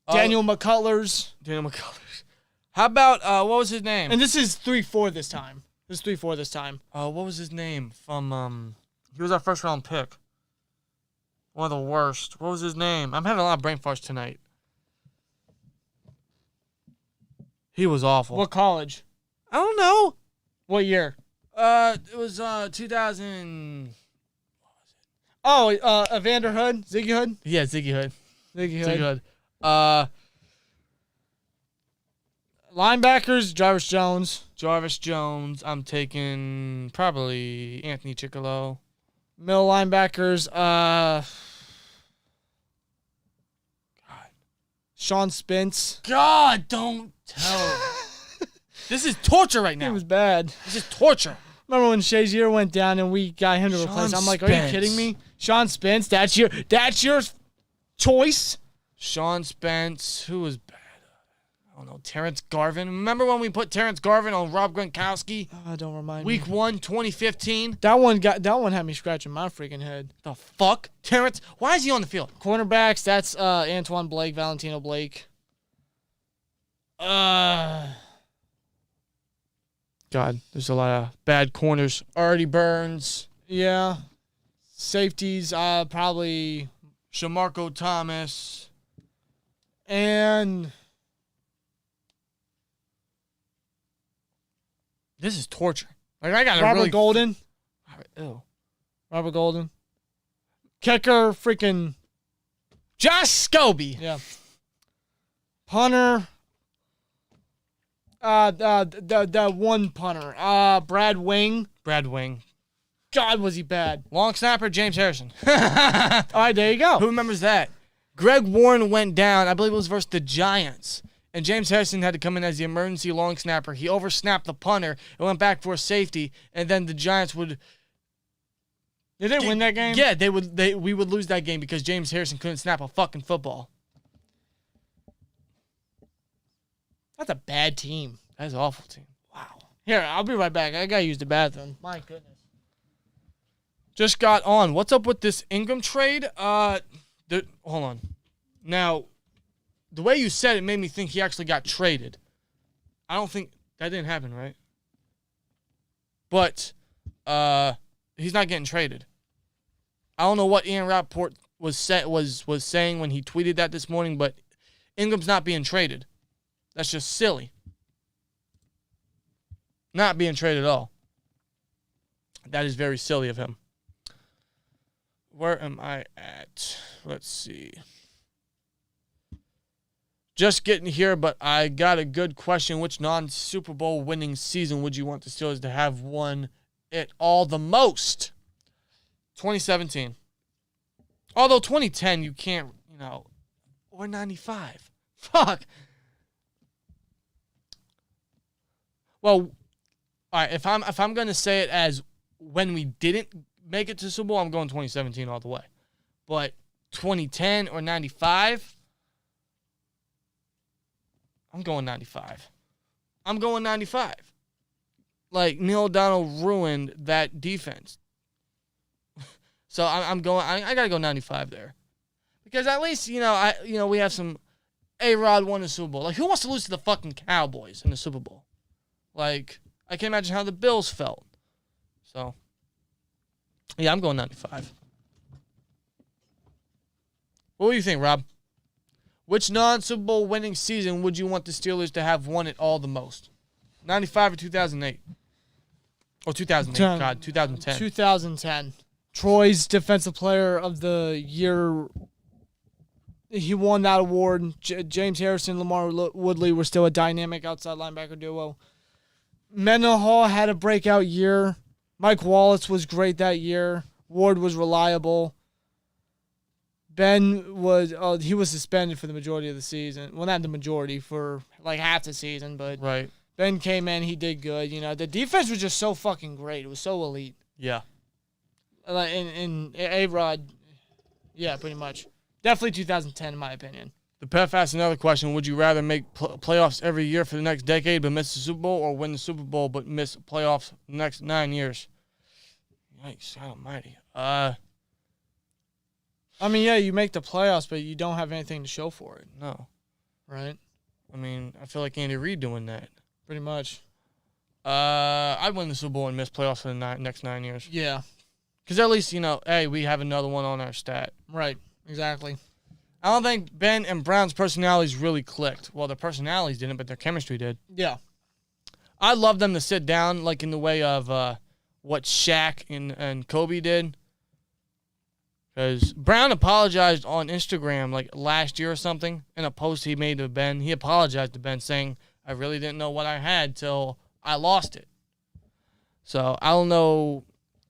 B: McCullers.
A: Daniel McCullers. How about, what was his name?
B: And this is 3-4 this time.
A: What was his name? He was our first round pick. One of the worst. What was his name? I'm having a lot of brain farts tonight. He was awful.
B: What college?
A: I don't know.
B: What year?
A: It was 2000.
B: Oh, Evander Hood? Ziggy Hood?
A: Yeah, Ziggy Hood.
B: Ziggy Hood. Linebackers, Jarvis Jones.
A: I'm taking probably Anthony Chickalo.
B: Middle linebackers, Sean Spence.
A: God, don't tell. This is torture right now.
B: It was bad.
A: This is torture.
B: Remember when Shazier went down and we got him to replace? I'm like, are you kidding me? Sean Spence, that's your choice?
A: Sean Spence, who was bad? I don't know, Terrence Garvin. Remember when we put Terrence Garvin on Rob Gronkowski?
B: Oh, don't remind
A: me. Week 1, 2015.
B: That one had me scratching my freaking head.
A: The fuck? Terrence, why is he on the field?
B: Cornerbacks, that's Antoine Blake, Valentino Blake. God,
A: there's a lot of bad corners. Artie Burns.
B: Yeah. Safeties, probably
A: Shamarko Thomas.
B: And
A: this is torture. Like, I got
B: Robert Golden.
A: Ew.
B: Robert Golden. Kicker, freaking
A: Josh Scobie.
B: Yeah. Punter. The one punter. Brad Wing. God, was he bad.
A: Long snapper, James Harrison.
B: All right, there you go.
A: Who remembers that? Greg Warren went down. I believe it was versus the Giants. And James Harrison had to come in as the emergency long snapper. He oversnapped the punter and went back for a safety. And then the Giants would...
B: Did they win that game?
A: Yeah, we would lose that game because James Harrison couldn't snap a fucking football.
B: That's a bad team.
A: That's an awful team.
B: Wow. Here, I'll be right back. I gotta use the bathroom. My goodness.
A: Just got on. What's up with this Ingram trade? Hold on. Now, the way you said it made me think he actually got traded. I don't think that didn't happen, right? But he's not getting traded. I don't know what Ian Rappaport was saying when he tweeted that this morning, but Ingram's not being traded. That's just silly. Not being traded at all. That is very silly of him. Where am I at? Let's see. Just getting here, but I got a good question. Which non-Super Bowl winning season would you want the Steelers to have won it all the most? 2017. Although 2010, you can't, or 95. Fuck. Well, all right, if I'm going to say it as when we didn't make it to Super Bowl, I'm going 2017 all the way. But 2010 or 95, I'm going 95. Like, Neil O'Donnell ruined that defense. So I got to go 95 there. Because at least, we have some A-Rod won the Super Bowl. Like, who wants to lose to the fucking Cowboys in the Super Bowl? Like, I can't imagine how the Bills felt. So, yeah, I'm going 95. What do you think, Rob? Which non-Super Bowl winning season would you want the Steelers to have won it all the most? 95 or 2008? Or 2008, God, 2010.
B: 2010. Troy's Defensive Player of the Year. He won that award. James Harrison, Lamar Woodley were still a dynamic outside linebacker duo. Mendenhall had a breakout year. Mike Wallace was great that year. Ward was reliable. Ben was he was suspended for the majority of the season. Well, not the majority, for like half the season, but
A: right.
B: Ben came in, he did good. The defense was just so fucking great. It was so elite.
A: Yeah.
B: In A-Rod, yeah, pretty much. Definitely 2010 in my opinion.
A: The Pef asked another question. Would you rather make playoffs every year for the next decade but miss the Super Bowl, or win the Super Bowl but miss playoffs the next 9 years? Yikes, almighty.
B: I mean, yeah, you make the playoffs, but you don't have anything to show for it.
A: No.
B: Right?
A: I mean, I feel like Andy Reid doing that.
B: Pretty much.
A: I'd win the Super Bowl and miss playoffs for the next 9 years.
B: Yeah.
A: Because at least, hey, we have another one on our stat.
B: Right. Exactly.
A: I don't think Ben and Brown's personalities really clicked. Well, their personalities didn't, but their chemistry did.
B: Yeah.
A: I'd love them to sit down, like in the way of what Shaq and Kobe did. Because Brown apologized on Instagram like last year or something in a post he made to Ben. He apologized to Ben saying, I really didn't know what I had till I lost it. So I don't know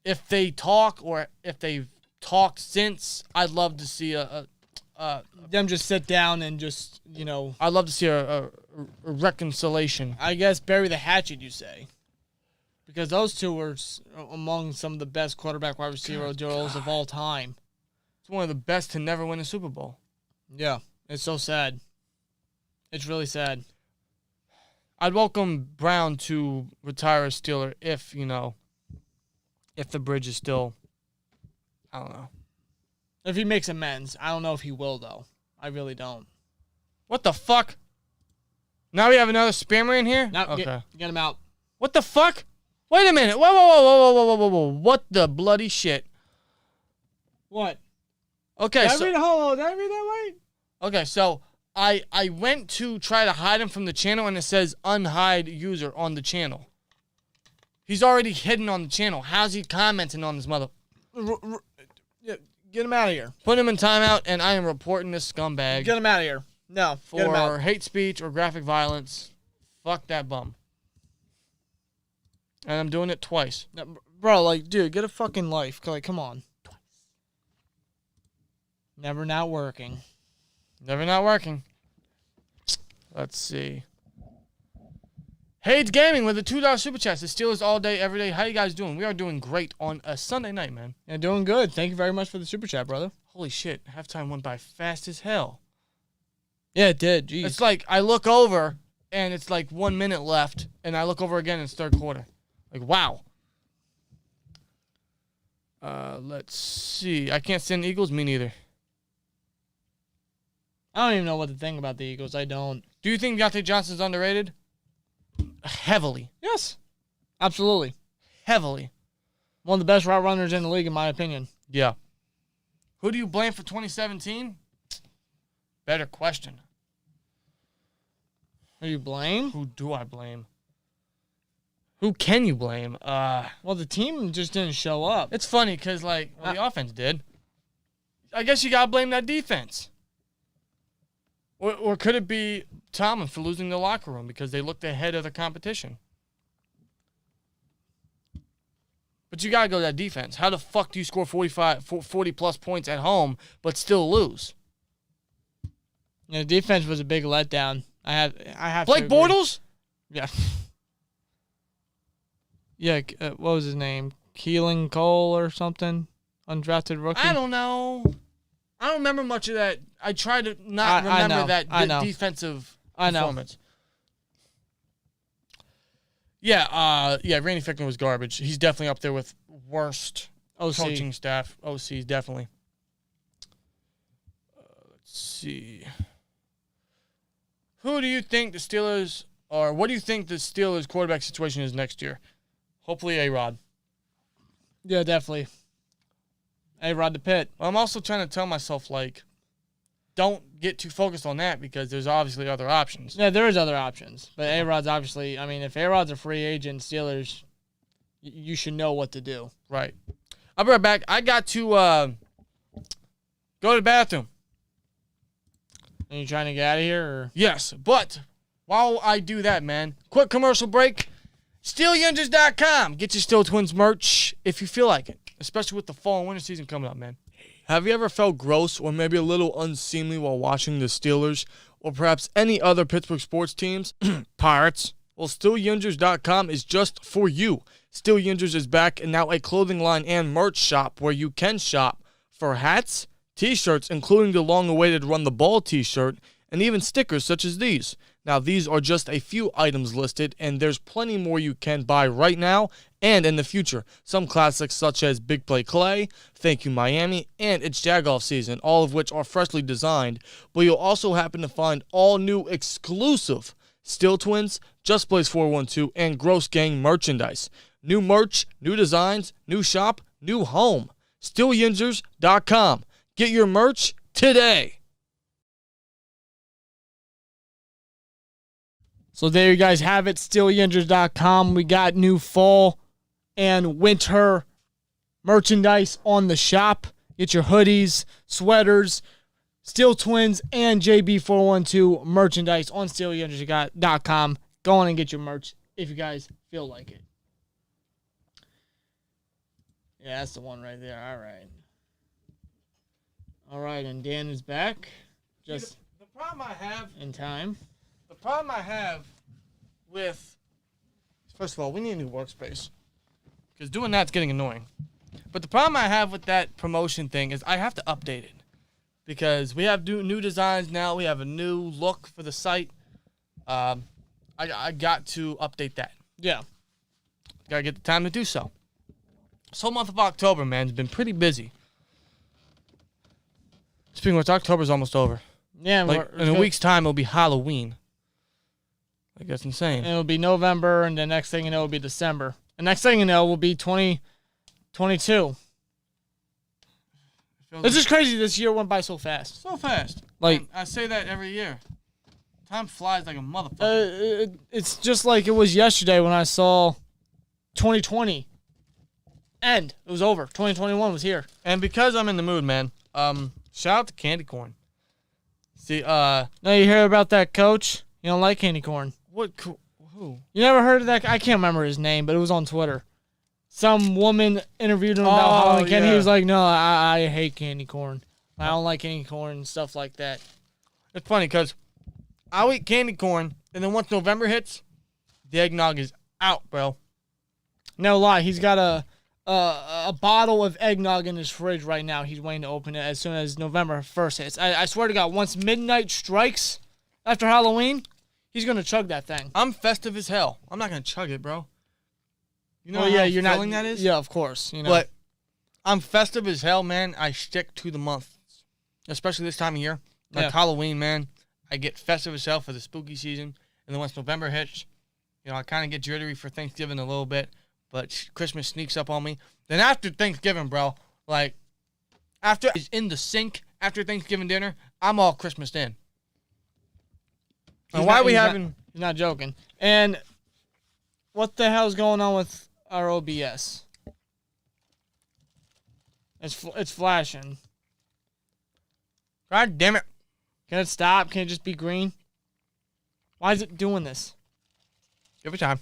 A: if they talk or if they've talked since. I'd love to see
B: them just sit down and just,
A: I'd love to see a reconciliation.
B: I guess bury the hatchet, you say. Because those two were among some of the best quarterback wide receiver duels of all time.
A: It's one of the best to never win a Super Bowl.
B: Yeah, it's so sad. It's really sad.
A: I'd welcome Brown to retire as Steeler if the bridge is still, I don't know.
B: If he makes amends. I don't know if he will, though. I really don't.
A: What the fuck? Now we have another spammer in here?
B: No,
A: Okay.
B: Get him out.
A: What the fuck? Wait a minute. Whoa. What the bloody shit?
B: What?
A: Okay,
B: Did I read that right?
A: Okay, so I went to try to hide him from the channel, and it says unhide user on the channel. He's already hidden on the channel. How's he commenting on this mother?
B: Yeah, get him out of here.
A: Put him in timeout, and I am reporting this scumbag.
B: Get him out of here. No, get him
A: for
B: out.
A: hate speech or graphic violence. Fuck that bum. And I'm doing it twice.
B: No, bro, dude, get a fucking life. Come on. Twice. Never not working.
A: Never not working. Let's see. Hayes Gaming with a $2 super chat. The Steelers all day, every day. How you guys doing? We are doing great on a Sunday night, man.
B: Yeah, doing good. Thank you very much for the super chat, brother.
A: Holy shit. Halftime went by fast as hell.
B: Yeah, it did. Jeez.
A: It's like I look over, and it's like 1 minute left, and I look over again, and it's third quarter. Like, wow. Let's see. I can't stand Eagles. Me neither.
B: I don't even know what to think about the Eagles. I don't.
A: Do you think Deontay Johnson's underrated? Heavily.
B: Yes. Absolutely.
A: Heavily.
B: One of the best route runners in the league, in my opinion.
A: Yeah. Who do you blame for 2017? Better question.
B: Who do you blame?
A: Who do I blame? Who can you blame?
B: Well, the team just didn't show up.
A: It's funny because, the offense did. I guess you got to blame that defense. Or could it be Tomlin for losing the locker room because they looked ahead of the competition? But you got to go to that defense. How the fuck do you score 40-plus points at home but still lose?
B: Yeah, the defense was a big letdown. I have
A: Blake
B: to agree.
A: Bortles?
B: Yeah. Yeah, what was his name? Keelan Cole or something? Undrafted rookie?
A: I don't know. I don't remember much of that. I try to not remember that defensive performance. Yeah, Randy Fickner was garbage. He's definitely up there with worst coaching staff. OCs, definitely. Let's see. Who do you think the Steelers, or what do you think the Steelers quarterback situation is next year? Hopefully A-Rod.
B: Yeah, definitely. A-Rod to Pitt.
A: I'm also trying to tell myself, don't get too focused on that because there's obviously other options.
B: Yeah, there is other options. But A-Rod's obviously, if A-Rod's a free agent, Steelers, you should know what to do.
A: Right. I'll be right back. I got to go to the bathroom.
B: Are you trying to get out of here? Or?
A: Yes, but while I do that, man, quick commercial break. SteelTwins.com. Get your SteelTwins merch if you feel like it, especially with the fall and winter season coming up, man. Have you ever felt gross or maybe a little unseemly while watching the Steelers or perhaps any other Pittsburgh sports teams? Pirates. Well, SteelTwins.com is just for you. SteelTwins is back and now a clothing line and merch shop where you can shop for hats, T-shirts, including the long-awaited Run the Ball T-shirt, and even stickers such as these. Now, these are just a few items listed, and there's plenty more you can buy right now and in the future. Some classics such as Big Play Clay, Thank You Miami, and It's Jagoff Season, all of which are freshly designed, but you'll also happen to find all new exclusive SteelTwins, Just Blaze 412, and Gross Gang merchandise. New merch, new designs, new shop, new home. SteelYinzers.com. Get your merch today.
B: So there you guys have it, SteelYinzers.com. We got new fall and winter merchandise on the shop. Get your hoodies, sweaters, SteelTwins, and JB412 merchandise on SteelYinzers.com. Go on and get your merch if you guys feel like it. Yeah, that's the one right there. All right. All right, and Dan is back. Just
A: the problem I have
B: in time.
A: The problem I have with, first of all, we need a new workspace because doing that's getting annoying. But the problem I have with that promotion thing is I have to update it because we have new designs now. We have a new look for the site. I got to update that.
B: Yeah.
A: Got to get the time to do so. This whole month of October, man, has been pretty busy. Speaking of which, October's almost over.
B: Yeah.
A: Like, in a week's time, it'll be Halloween. Like, that's insane.
B: And it'll be November, and the next thing you know will be December. The next thing you know will be 2022. It's just crazy. This year went by so fast.
A: So fast.
B: Like,
A: I say that every year. Time flies like a motherfucker.
B: It's just like it was yesterday when I saw 2020 end. It was over. 2021 was here.
A: And because I'm in the mood, man, shout out to Candy Corn. See,
B: now you hear about that coach? You don't like candy corn.
A: Who?
B: You never heard of that? I can't remember his name, but it was on Twitter. Some woman interviewed him about Halloween candy. He was like, no, I hate candy corn. I don't like candy corn and stuff like that.
A: It's funny because I'll eat candy corn, and then once November hits, the eggnog is out, bro.
B: No lie. He's got a bottle of eggnog in his fridge right now. He's waiting to open it as soon as November 1st hits. I swear to God, once midnight strikes after Halloween, he's going to chug that thing.
A: I'm festive as hell. I'm not going to chug it, bro. You know
B: you're not
A: filling that is?
B: Yeah, of course. You know.
A: But I'm festive as hell, man. I stick to the month, especially this time of year. Like Halloween, man. I get festive as hell for the spooky season. And then once November hits, I kind of get jittery for Thanksgiving a little bit. But Christmas sneaks up on me. Then after Thanksgiving, bro, like, after it's in the sink, after Thanksgiving dinner, I'm all Christmased in. And
B: He's not joking. And what the hell's going on with our OBS? It's flashing.
A: God damn it.
B: Can it stop? Can it just be green? Why is it doing this?
A: Give it time.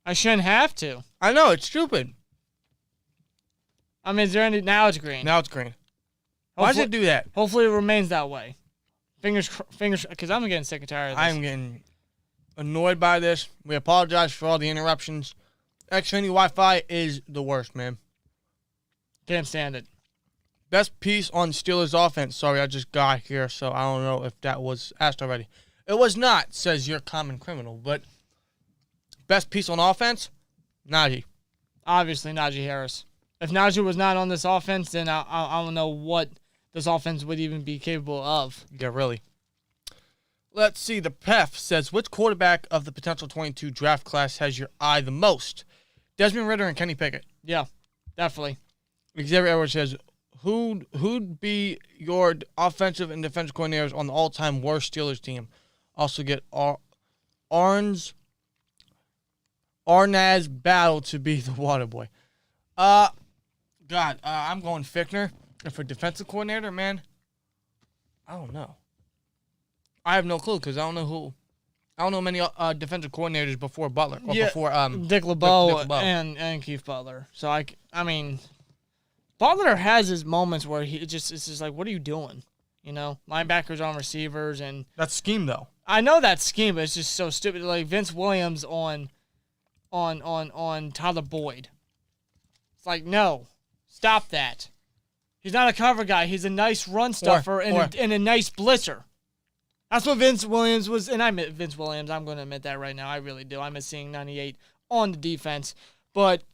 B: I shouldn't have to.
A: I know, it's stupid.
B: I mean, is there any... Now it's green.
A: Now it's green. Why does it do that?
B: Hopefully it remains that way. Fingers, because I'm getting sick and tired of this.
A: I'm getting annoyed by this. We apologize for all the interruptions. Xfinity Wi-Fi is the worst, man.
B: Can't stand it.
A: Best piece on Steelers offense. Sorry, I just got here, so I don't know if that was asked already. It was not, says your common criminal, but best piece on offense, Najee.
B: Obviously, Najee Harris. If Najee was not on this offense, then I don't know what this offense would even be capable of.
A: Yeah, really. Let's see. The PEF says, which quarterback of the potential 22 draft class has your eye the most? Desmond Ridder and Kenny Pickett.
B: Yeah, definitely.
A: Xavier Edwards says, who'd be your offensive and defensive coordinators on the all-time worst Steelers team? Also get Arnaz Battle to be the water boy. I'm going Fickner. And for defensive coordinator, man, I don't know. I have no clue because I don't know many defensive coordinators before Butler or before
B: Dick LeBeau and Keith Butler. So I mean, Butler has his moments where it's just like, what are you doing? Linebackers on receivers and
A: that's scheme though.
B: I know that scheme, but it's just so stupid. Like Vince Williams on Tyler Boyd. It's like, no, stop that. He's not a cover guy. He's a nice run stuffer and a nice blitzer. That's what Vince Williams was, and I miss Vince Williams. I'm going to admit that right now. I really do. I miss seeing 98 on the defense. But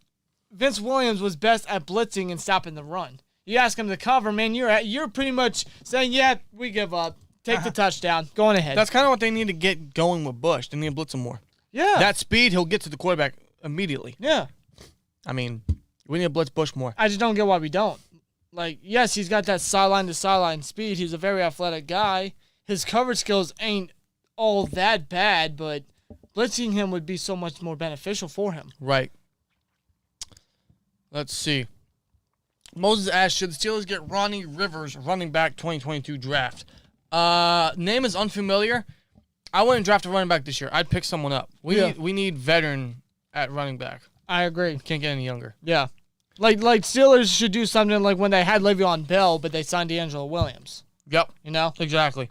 B: Vince Williams was best at blitzing and stopping the run. You ask him to cover, man, you're pretty much saying, yeah, we give up. Take the touchdown. Going ahead.
A: That's kind of what they need to get going with Bush. They need to blitz him more.
B: Yeah.
A: That speed, he'll get to the quarterback immediately.
B: Yeah.
A: I mean, we need to blitz Bush more.
B: I just don't get why we don't. Like, yes, he's got that sideline-to-sideline speed. He's a very athletic guy. His coverage skills ain't all that bad, but blitzing him would be so much more beneficial for him.
A: Right. Let's see. Moses asked, should the Steelers get Ronnie Rivers running back 2022 draft? Name is unfamiliar. I wouldn't draft a running back this year. I'd pick someone up. We need veteran at running back.
B: I agree.
A: Can't get any younger.
B: Yeah. Like Steelers should do something like when they had Le'Veon Bell, but they signed D'Angelo Williams.
A: Yep.
B: You know?
A: Exactly.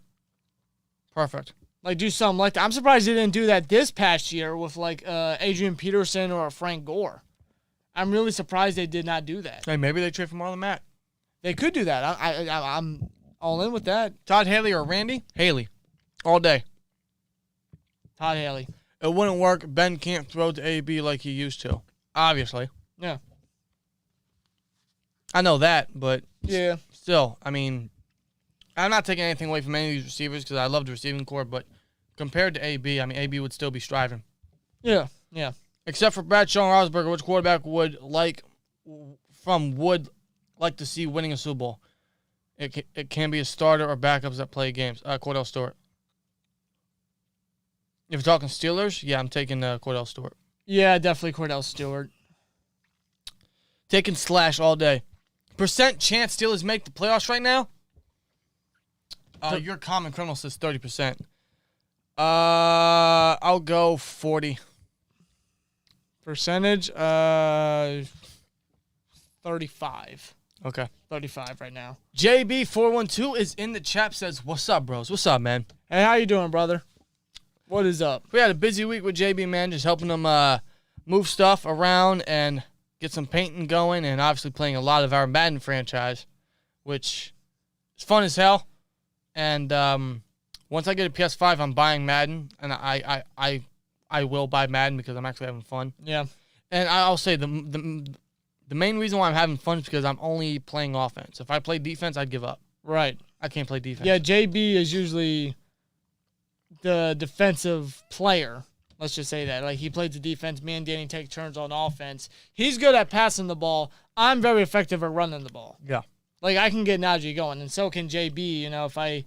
A: Perfect.
B: Like, do something like that. I'm surprised they didn't do that this past year with, like, Adrian Peterson or Frank Gore. I'm really surprised they did not do that.
A: Hey, maybe they trade for Marlon Mack.
B: They could do that. I'm all in with that.
A: Todd Haley or Randy? Haley. All day.
B: Todd Haley.
A: It wouldn't work. Ben can't throw to AB like he used to. Obviously.
B: Yeah.
A: I know that, but
B: yeah.
A: Still, I mean, I'm not taking anything away from any of these receivers because I love the receiving core, but compared to AB, I mean, AB would still be striving.
B: Yeah, yeah.
A: Except for Bradshaw and Roethlisberger, which quarterback would like to see winning a Super Bowl? It can be a starter or backups that play games. Cordell Stewart. If you're talking Steelers, yeah, I'm taking Cordell Stewart.
B: Yeah, definitely Cordell Stewart.
A: Taking Slash all day. Percent chance Steelers make the playoffs right now? Your common criminal says 30%. I'll go 40.
B: Percentage, 35.
A: Okay.
B: 35 right now.
A: JB412 is in the chat, says, what's up, bros? What's up, man?
B: Hey, how you doing, brother? What is up?
A: We had a busy week with JB, man, just helping him move stuff around and get some painting going, and obviously playing a lot of our Madden franchise, which is fun as hell. And once I get a PS5, I'm buying Madden, and I will buy Madden because I'm actually having fun.
B: Yeah.
A: And I'll say the main reason why I'm having fun is because I'm only playing offense. If I play defense, I'd give up.
B: Right.
A: I can't play defense.
B: Yeah, JB is usually the defensive player. Let's just say that. Like, he plays the defense. Me and Danny take turns on offense. He's good at passing the ball. I'm very effective at running the ball.
A: Yeah.
B: Like, I can get Najee going, and so can JB. You know, if I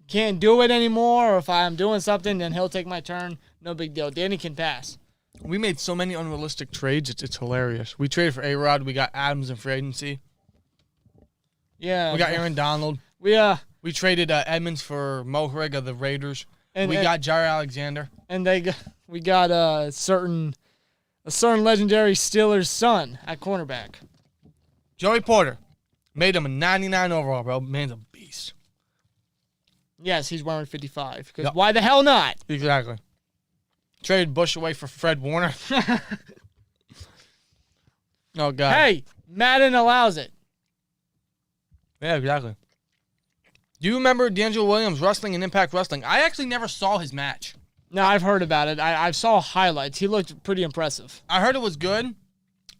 B: can't do it anymore or if I'm doing something, then he'll take my turn. No big deal. Danny can pass.
A: We made so many unrealistic trades. It's hilarious. We traded for A-Rod. We got Adams in free agency.
B: Yeah.
A: We got Aaron Donald.
B: We
A: traded Edmonds for Mohrig of the Raiders. We got Jair Alexander.
B: And we got a certain legendary Steelers son at cornerback.
A: Joey Porter. Made him a 99 overall, bro. Man's a beast.
B: Yes, he's wearing 55. Because why the hell not?
A: Exactly. Traded Bush away for Fred Warner. Oh, God.
B: Hey, Madden allows it.
A: Yeah, exactly. Do you remember D'Angelo Williams wrestling in Impact Wrestling? I actually never saw his match.
B: No, I've heard about it. I saw highlights. He looked pretty impressive.
A: I heard it was good,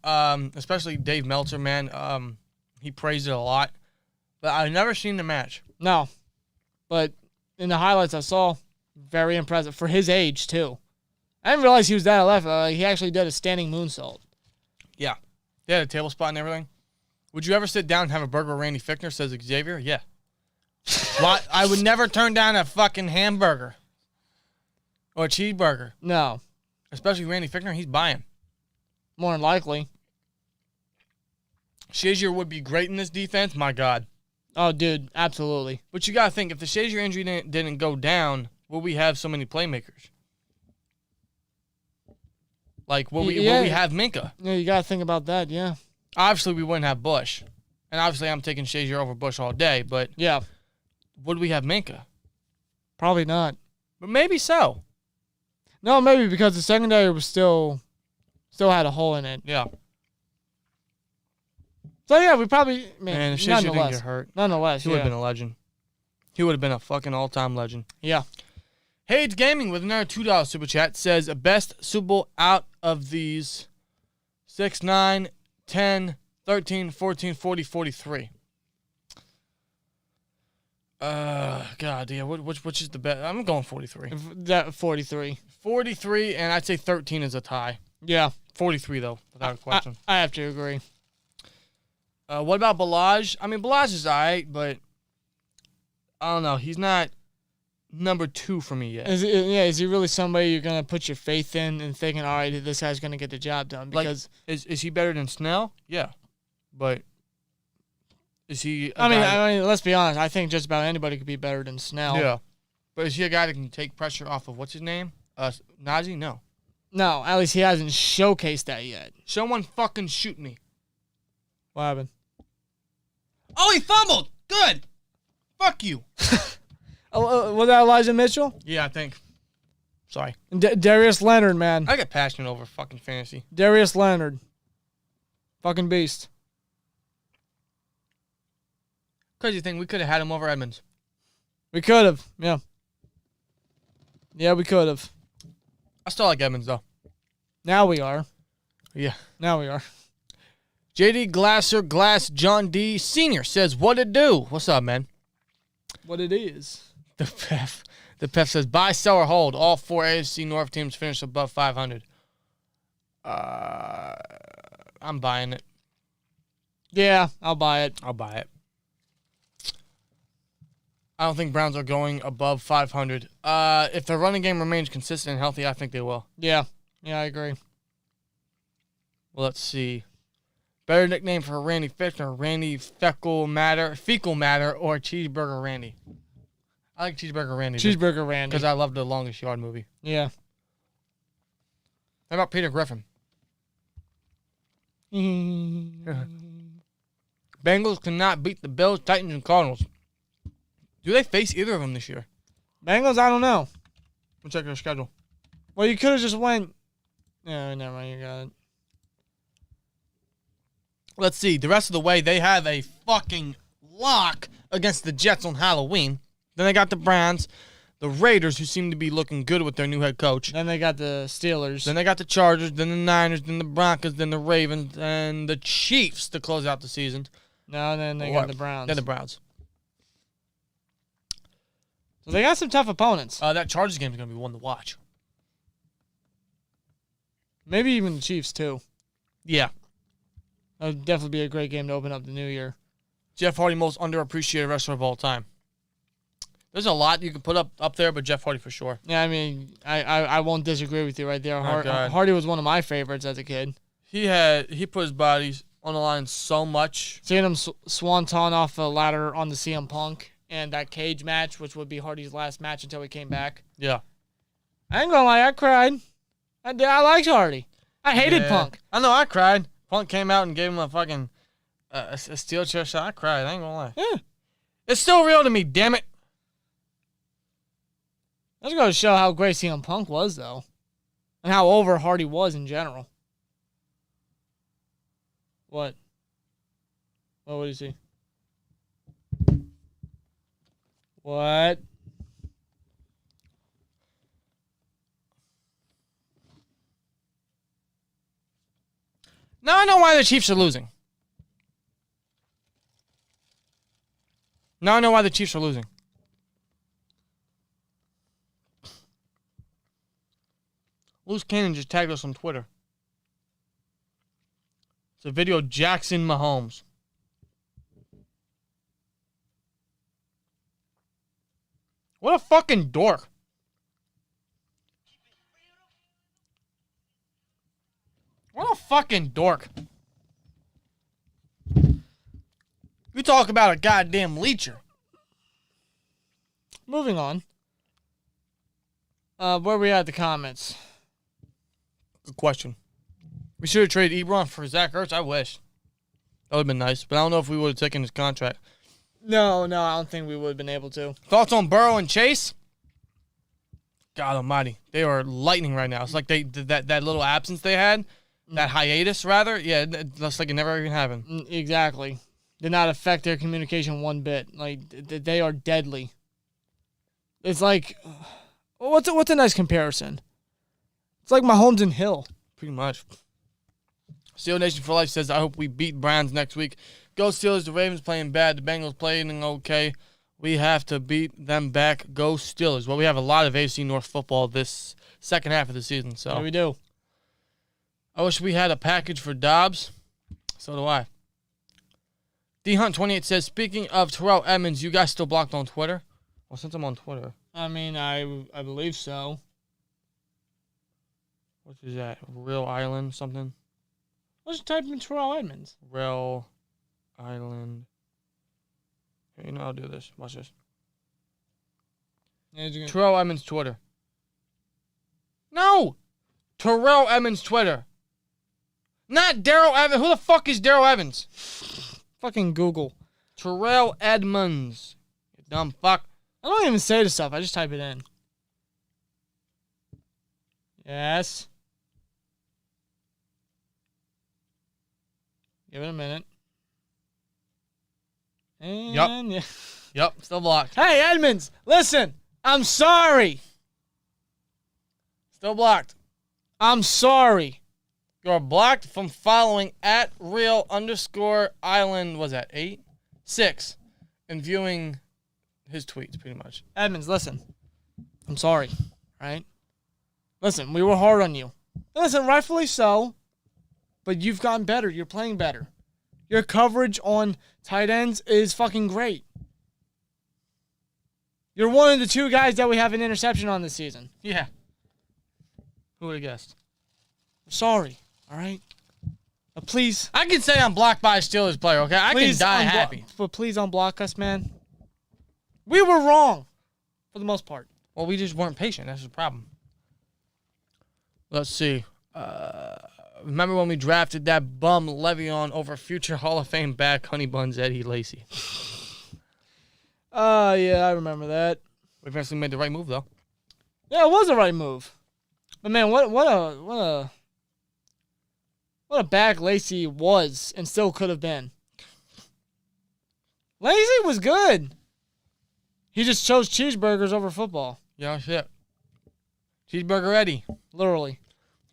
A: especially Dave Meltzer, man. He praised it a lot. But I've never seen the match.
B: No. But in the highlights I saw, very impressive. For his age, too. I didn't realize he was that athletic. He actually did a standing moonsault.
A: Yeah. They had a table spot and everything. Would you ever sit down and have a burger with Randy Fichtner, says Xavier? Yeah. Well, I would never turn down a fucking hamburger. Or a cheeseburger.
B: No.
A: Especially Randy Fichtner, he's buying.
B: More than likely.
A: Shazier would be great in this defense. My God.
B: Oh, dude, absolutely.
A: But you got to think, if the Shazier injury didn't go down, will we have so many playmakers? Like, will we have Minka?
B: Yeah, you got to think about that, yeah.
A: Obviously, we wouldn't have Bush. And obviously, I'm taking Shazier over Bush all day, but
B: yeah,
A: would we have Minka?
B: Probably not.
A: But maybe so.
B: No, maybe because the secondary was still had a hole in it.
A: Yeah.
B: So, yeah, we probably,
A: man if Shazier didn't get hurt,
B: nonetheless,
A: he would have been a legend. He would have been a fucking all-time legend.
B: Yeah.
A: Hayes Gaming with another $2 super chat says, best Super Bowl out of these 6, 9, 10, 13, 14, 40, 43. God, yeah, which is the best? I'm going 43.
B: That 43.
A: 43, and I'd say 13 is a tie.
B: Yeah.
A: 43, though, without a question.
B: I have to agree.
A: What about Balaj? I mean, Balaj is all right, but I don't know. He's not number 2 for me yet.
B: Is he really somebody you're going to put your faith in and thinking, all right, this guy's going to get the job done? Because
A: is he better than Snell? Yeah. But is he
B: I mean, let's be honest. I think just about anybody could be better than Snell.
A: Yeah. But is he a guy that can take pressure off of, what's his name? Najee? No.
B: No, at least he hasn't showcased that yet.
A: Someone fucking shoot me.
B: What happened?
A: Oh, he fumbled. Good. Fuck you.
B: Was that Elijah Mitchell?
A: Yeah, I think. Sorry.
B: Darius Leonard, man.
A: I get passionate over fucking fantasy.
B: Darius Leonard. Fucking beast.
A: Crazy thing, we could have had him over Edmonds.
B: We could have, yeah. Yeah, we could have.
A: I still like Edmonds, though.
B: Now we are.
A: Yeah.
B: Now we are.
A: JD Glass John D. Sr. says, what it do? What's up, man?
B: What it is.
A: The PEF says, buy, sell, or hold. All 4 AFC North teams finish above 500. I'm buying it.
B: Yeah, I'll buy it.
A: I'll buy it. I don't think Browns are going above 500. If their running game remains consistent and healthy, I think they will.
B: Yeah. Yeah, I agree.
A: Well, let's see. Better nickname for Randy Fichtner, Randy Fecal Matter, or Cheeseburger Randy. I like Cheeseburger Randy.
B: Cheeseburger Randy.
A: Because I love the Longest Yard movie.
B: Yeah.
A: How about Peter Griffin? Bengals cannot beat the Bills, Titans, and Cardinals. Do they face either of them this year?
B: Bengals, I don't know.
A: We'll check their schedule.
B: Well, you could have just went. No, never mind. You got it.
A: Let's see. The rest of the way, they have a fucking lock against the Jets on Halloween. Then they got the Browns, the Raiders, who seem to be looking good with their new head coach.
B: Then they got the Steelers.
A: Then they got the Chargers, then the Niners, then the Broncos, then the Ravens, and the Chiefs to close out the season.
B: No, then they got the Browns.
A: Then the Browns.
B: So they got some tough opponents.
A: That Chargers game is going to be one to watch.
B: Maybe even the Chiefs, too.
A: Yeah.
B: That would definitely be a great game to open up the new year.
A: Jeff Hardy, most underappreciated wrestler of all time. There's a lot you can put up there, but Jeff Hardy for sure.
B: Yeah, I mean, I won't disagree with you right there.
A: God.
B: Hardy was one of my favorites as a kid.
A: He put his body on the line so much.
B: Seeing him swanton off a ladder on the CM Punk and that cage match, which would be Hardy's last match until he came back.
A: Yeah.
B: I ain't gonna lie, I cried. I liked Hardy. I hated Punk.
A: I know, I cried. Punk came out and gave him a fucking a steel chair shot. I cried. I ain't gonna lie.
B: Yeah.
A: It's still real to me, damn it.
B: That's going to show how great CM Punk was, though. And how over Hardy was in general. What? What do you see? What?
A: Now I know why the Chiefs are losing. Now I know why the Chiefs are losing. Loose Cannon just tagged us on Twitter. It's a video of Jackson Mahomes. What a fucking dork. What a fucking dork. You talk about a goddamn leecher.
B: Moving on. Where we at the comments?
A: Good question. We should have traded Ebron for Zach Ertz. I wish. That would have been nice, but I don't know if we would have taken his contract.
B: No, I don't think we would have been able to.
A: Thoughts on Burrow and Chase? God almighty. They are lightning right now. It's like that little absence they had, that hiatus, rather. Yeah, that's like it never even happened.
B: Exactly. Did not affect their communication one bit. Like, they are deadly. It's like, what's a nice comparison? It's like Mahomes and Hill.
A: Pretty much. Steel Nation for Life says, I hope we beat Browns next week. Go Steelers. The Ravens playing bad. The Bengals playing okay. We have to beat them back. Go Steelers. Well, we have a lot of AFC North football this second half of the season. So
B: Yeah, we do.
A: I wish we had a package for Dobbs. So do I. DHunt28 says, speaking of Terrell Edmonds, you guys still blocked on Twitter? Well, since I'm on Twitter.
B: I mean, I believe so.
A: What is that? Real Island something?
B: Let's type in Terrell Edmonds.
A: Real Island. Here, I'll do this. Watch this.
B: Yeah,
A: Terrell Edmonds Twitter. No! Terrell Edmonds Twitter. Not Daryl Evans. Who the fuck is Daryl Evans?
B: fucking Google.
A: Terrell Edmonds. You dumb fuck.
B: I don't even say the stuff. I just type it in. Yes. Give it a minute. And
A: Yup. Yep, still blocked.
B: Hey, Edmonds, listen. I'm sorry.
A: Still blocked.
B: I'm sorry.
A: You're blocked from following at real_island, was that 8? 6. And viewing his tweets, pretty much.
B: Edmonds, listen. I'm sorry, right? Listen, we were hard on you. Listen, rightfully so. But you've gotten better. You're playing better. Your coverage on tight ends is fucking great. You're one of the 2 guys that we have an interception on this season.
A: Yeah. Who would have guessed?
B: I'm sorry, all right? But please.
A: I can say I'm blocked by a Steelers player, okay? I can die happy.
B: But please unblock us, man. We were wrong for the most part.
A: Well, we just weren't patient. That's the problem. Let's see. Remember when we drafted that bum Le'Veon over future Hall of Fame back Honey Buns Eddie Lacy?
B: Yeah, I remember that.
A: We eventually made the right move, though.
B: Yeah, it was the right move. But man, what a bag Lacy was and still could have been. Lacy was good. He just chose cheeseburgers over football.
A: Yeah, shit. Cheeseburger Eddie.
B: Literally.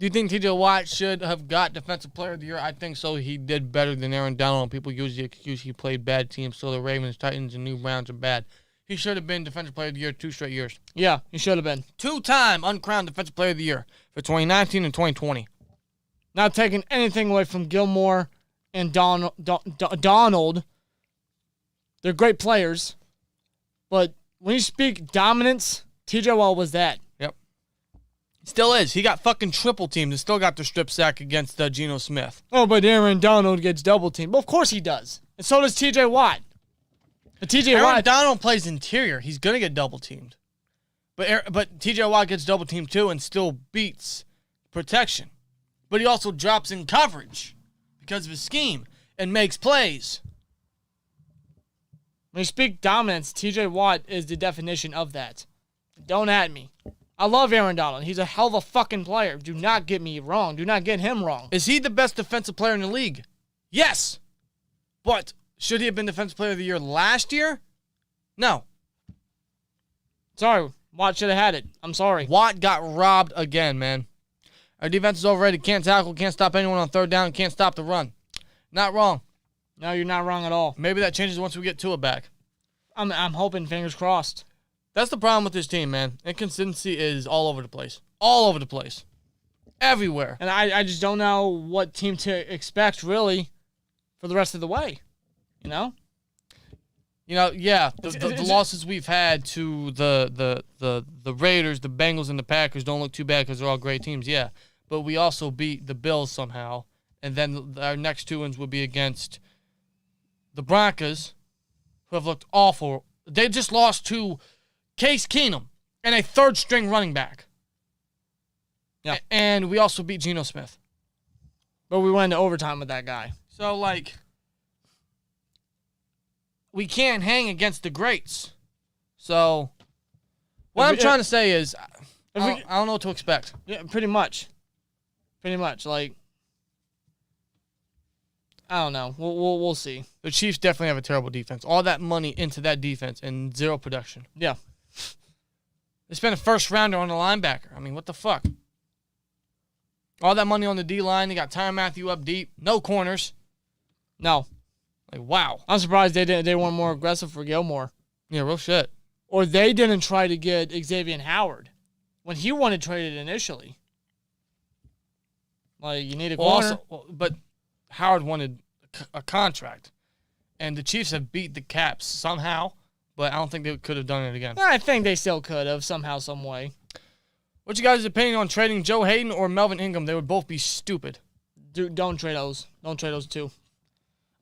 A: Do you think T.J. Watt should have got Defensive Player of the Year? I think so. He did better than Aaron Donald. People usually accuse he played bad teams, so the Ravens, Titans, and New Browns are bad. He should have been Defensive Player of the Year 2 straight years.
B: Yeah, he should have been.
A: 2-time uncrowned Defensive Player of the Year for 2019 and 2020.
B: Not taking anything away from Gilmore and Donald. They're great players. But when you speak dominance, T.J. Watt was that.
A: Yep. Still is. He got fucking triple teamed and still got the strip sack against Geno Smith.
B: Oh, but Aaron Donald gets double teamed. Well, of course he does. And so does T.J. Watt. But T.J.
A: Aaron
B: Watt...
A: Donald plays interior. He's going to get double teamed. But T.J. Watt gets double teamed too and still beats protection. But he also drops in coverage because of his scheme and makes plays.
B: When you speak dominance, T.J. Watt is the definition of that. Don't at me. I love Aaron Donald. He's a hell of a fucking player. Do not get me wrong. Do not get him wrong.
A: Is he the best defensive player in the league? Yes. But should he have been Defensive Player of the Year last year? No.
B: Sorry. Watt should have had it. I'm sorry.
A: Watt got robbed again, man. Our defense is overrated. Can't tackle. Can't stop anyone on third down. Can't stop the run. Not wrong.
B: No, you're not wrong at all.
A: Maybe that changes once we get Tua back.
B: I'm hoping, fingers crossed.
A: That's the problem with this team, man. Inconsistency is all over the place. All over the place. Everywhere.
B: And I just don't know what team to expect, really, for the rest of the way. You know?
A: You know, yeah, the losses we've had to the Raiders, the Bengals, and the Packers don't look too bad because they're all great teams, yeah. But we also beat the Bills somehow. And then our next 2 wins will be against the Broncos, who have looked awful. They just lost to Case Keenum and a third-string running back.
B: Yeah.
A: And we also beat Geno Smith.
B: But we went into overtime with that guy.
A: So, like, we can't hang against the greats. So, what I'm trying to say is, I don't know what to expect.
B: Yeah, pretty much. Pretty much. Like, I don't know. We'll see.
A: The Chiefs definitely have a terrible defense. All that money into that defense and zero production.
B: Yeah.
A: They spent a first rounder on a linebacker. I mean, what the fuck? All that money on the D-line. They got Tyrann Mathieu up deep. No corners.
B: No.
A: Like, wow.
B: I'm surprised they weren't more aggressive for Gilmore.
A: Yeah, real shit.
B: Or they didn't try to get Xavier Howard when he wanted traded initially. Like, you need a corner.
A: But Howard wanted a contract. And the Chiefs have beat the Caps somehow, but I don't think they could have done it again.
B: I think they still could have somehow, some way.
A: What's your guys' opinion on trading Joe Hayden or Melvin Ingram? They would both be stupid.
B: Dude, don't trade those. Don't trade those two.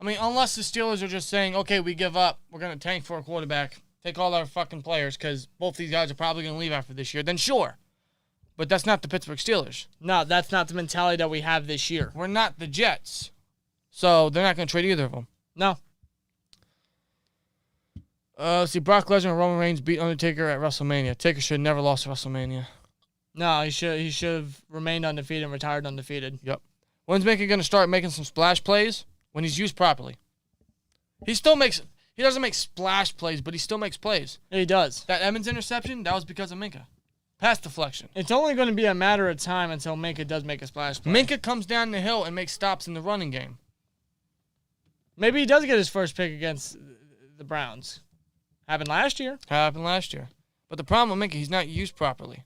A: I mean, unless the Steelers are just saying, okay, we give up. We're going to tank for a quarterback. Take all our fucking players because both these guys are probably going to leave after this year. Then sure. But that's not the Pittsburgh Steelers.
B: No, that's not the mentality that we have this year.
A: We're not the Jets. So they're not going to trade either of them.
B: No.
A: Let's see, Brock Lesnar and Roman Reigns beat Undertaker at WrestleMania. Taker should have never lost at WrestleMania.
B: No, he should have remained undefeated and retired undefeated.
A: Yep. When's Minka going to start making some splash plays? When he's used properly. He doesn't make splash plays, but he still makes plays.
B: Yeah, he does.
A: That Edmonds interception, that was because of Minka. Pass deflection.
B: It's only going to be a matter of time until Minka does make a splash play.
A: Minka comes down the hill and makes stops in the running game.
B: Maybe he does get his first pick against the Browns. Happened last year.
A: But the problem with Minka, he's not used properly.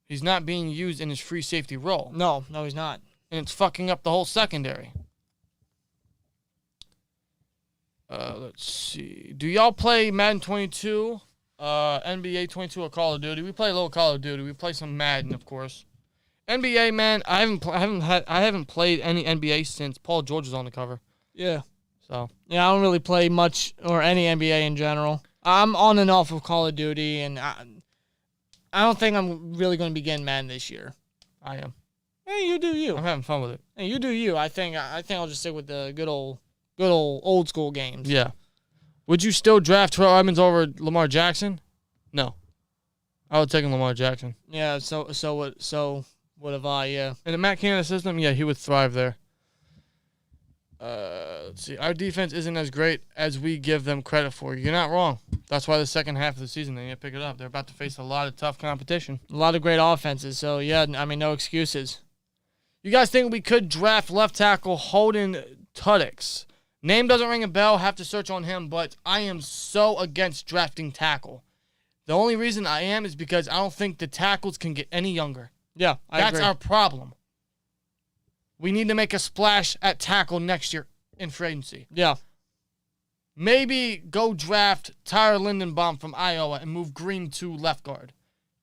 A: He's not being used in his free safety role.
B: No, he's not.
A: And it's fucking up the whole secondary. Let's see. Do y'all play Madden 22, NBA 22, or Call of Duty? We play a little Call of Duty. We play some Madden, of course. NBA, man, I haven't played any NBA since Paul George was on the cover.
B: Yeah.
A: So.
B: Yeah, I don't really play much or any NBA in general. I'm on and off of Call of Duty, and I don't think I'm really going to be getting Madden this year.
A: I am.
B: Hey, you do you.
A: I'm having fun with it.
B: Hey, you do you. I think I'll just stick with the good old school games.
A: Yeah. Would you still draft Terrell Edmonds over Lamar Jackson? No. I would take Lamar Jackson.
B: Yeah, so would have I, yeah.
A: In the Matt Canada system, yeah, he would thrive there. Let's see. Our defense isn't as great as we give them credit for. You're not wrong. That's why the second half of the season they need to pick it up. They're about to face a lot of tough competition.
B: A lot of great offenses. So, yeah, I mean, no excuses.
A: You guys think we could draft left tackle Holden Tudyk? Name doesn't ring a bell. Have to search on him, but I am so against drafting tackle. The only reason I am is because I don't think the tackles can get any younger.
B: Yeah, I agree.
A: That's our problem. We need to make a splash at tackle next year in free agency.
B: Yeah.
A: Maybe go draft Tyler Lindenbaum from Iowa and move Green to left guard.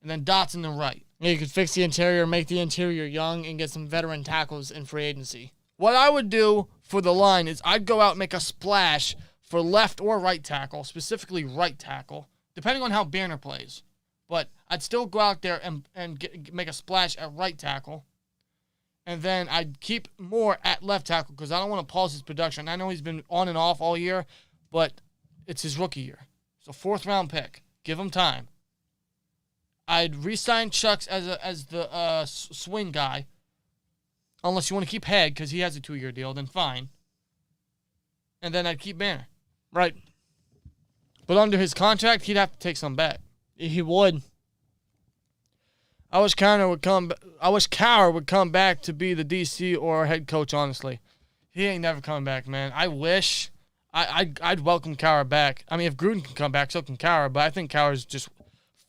A: And then Dotson to right.
B: Yeah, you could fix the interior, make the interior young, and get some veteran tackles in free agency.
A: What I would do for the line is I'd go out and make a splash for left or right tackle, specifically right tackle, depending on how Banner plays. But I'd still go out there and make a splash at right tackle. And then I'd keep Moore at left tackle because I don't want to pause his production. I know he's been on and off all year, but it's his rookie year. So 4th-round pick. Give him time. I'd re-sign Chucks as the swing guy. Unless you want to keep Head because he has a 2-year deal, then fine. And then I'd keep Banner.
B: Right.
A: But under his contract, he'd have to take some back.
B: He would.
A: I wish Cowher would come back to be the DC or head coach, honestly. He ain't never coming back, man. I wish. I'd welcome Cowher back. I mean, if Gruden can come back, so can Cowher. But I think Cowher's just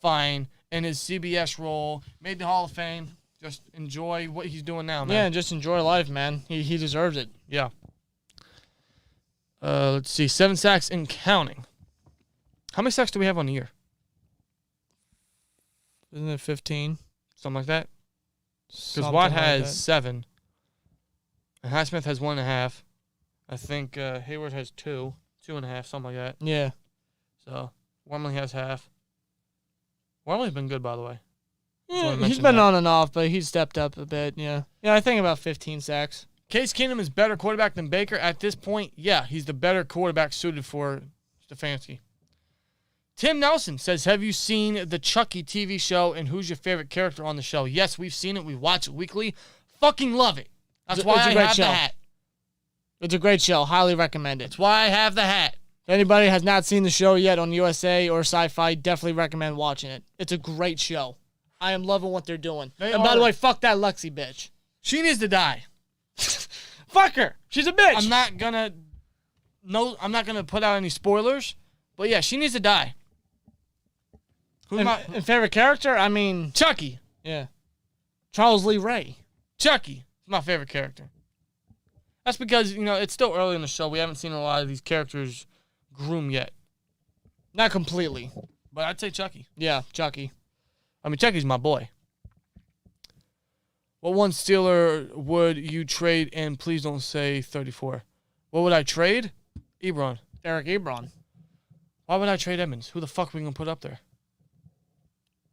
A: fine in his CBS role. Made the Hall of Fame. Just enjoy what he's doing now, man.
B: Yeah, just enjoy life, man. He deserves it.
A: Yeah. Let's see. 7 sacks and counting. How many sacks do we have on the year?
B: Isn't it 15?
A: Something like that? Because Watt has 7. And Highsmith has 1.5. I think Hayward has 2.5, something like that.
B: Yeah.
A: So, Wormley has half. Wormley's been good, by the way.
B: Yeah, he's been on and off, but he's stepped up a bit, yeah. Yeah, I think about 15 sacks.
A: Case Keenum is better quarterback than Baker at this point. Yeah, he's the better quarterback suited for Stefanski. Tim Nelson says, have you seen the Chucky TV show and who's your favorite character on the show? Yes, we've seen it. We watch it weekly. Fucking love it. That's why I have the hat.
B: It's a great show. Highly recommend it.
A: That's why I have the hat.
B: If anybody has not seen the show yet on USA or Sci-Fi, definitely recommend watching it. It's a great show. I am loving what they're doing. By the way, fuck that Lexi bitch.
A: She needs to die.
B: Fuck her. She's a bitch.
A: I'm not gonna put out any spoilers, but yeah, she needs to die. Who's my
B: favorite character? I mean,
A: Chucky.
B: Yeah. Charles Lee Ray.
A: Chucky is my favorite character. That's because, it's still early in the show. We haven't seen a lot of these characters groom yet.
B: Not completely.
A: But I'd say Chucky.
B: Yeah, Chucky.
A: I mean, Chucky's my boy. What one Steeler would you trade? And please don't say 34. What would I trade? Ebron.
B: Eric Ebron.
A: Why would I trade Edmonds? Who the fuck are we going to put up there?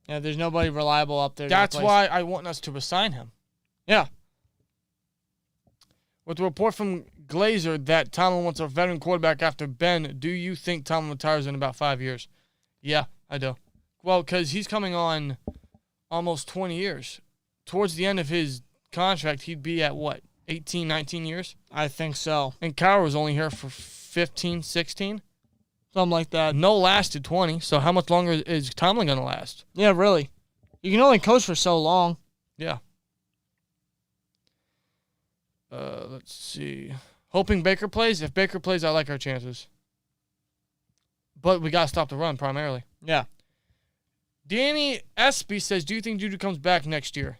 B: Yeah, there's nobody reliable up there.
A: That's why I want us to resign him.
B: Yeah.
A: With the report from Glazer that Tomlin wants a veteran quarterback after Ben, do you think Tomlin retires in about 5 years? Yeah, I do. Well, because he's coming on almost 20 years. Towards the end of his contract, he'd be at what, 18, 19 years?
B: I think so.
A: And Cowher was only here for 15, 16?
B: Something like that.
A: No lasted 20, so how much longer is Tomlin going to last?
B: Yeah, really. You can only coach for so long.
A: Yeah. Let's see. Hoping Baker plays. If Baker plays, I like our chances. But we got to stop the run primarily.
B: Yeah.
A: Danny Espy says, do you think Juju comes back next year?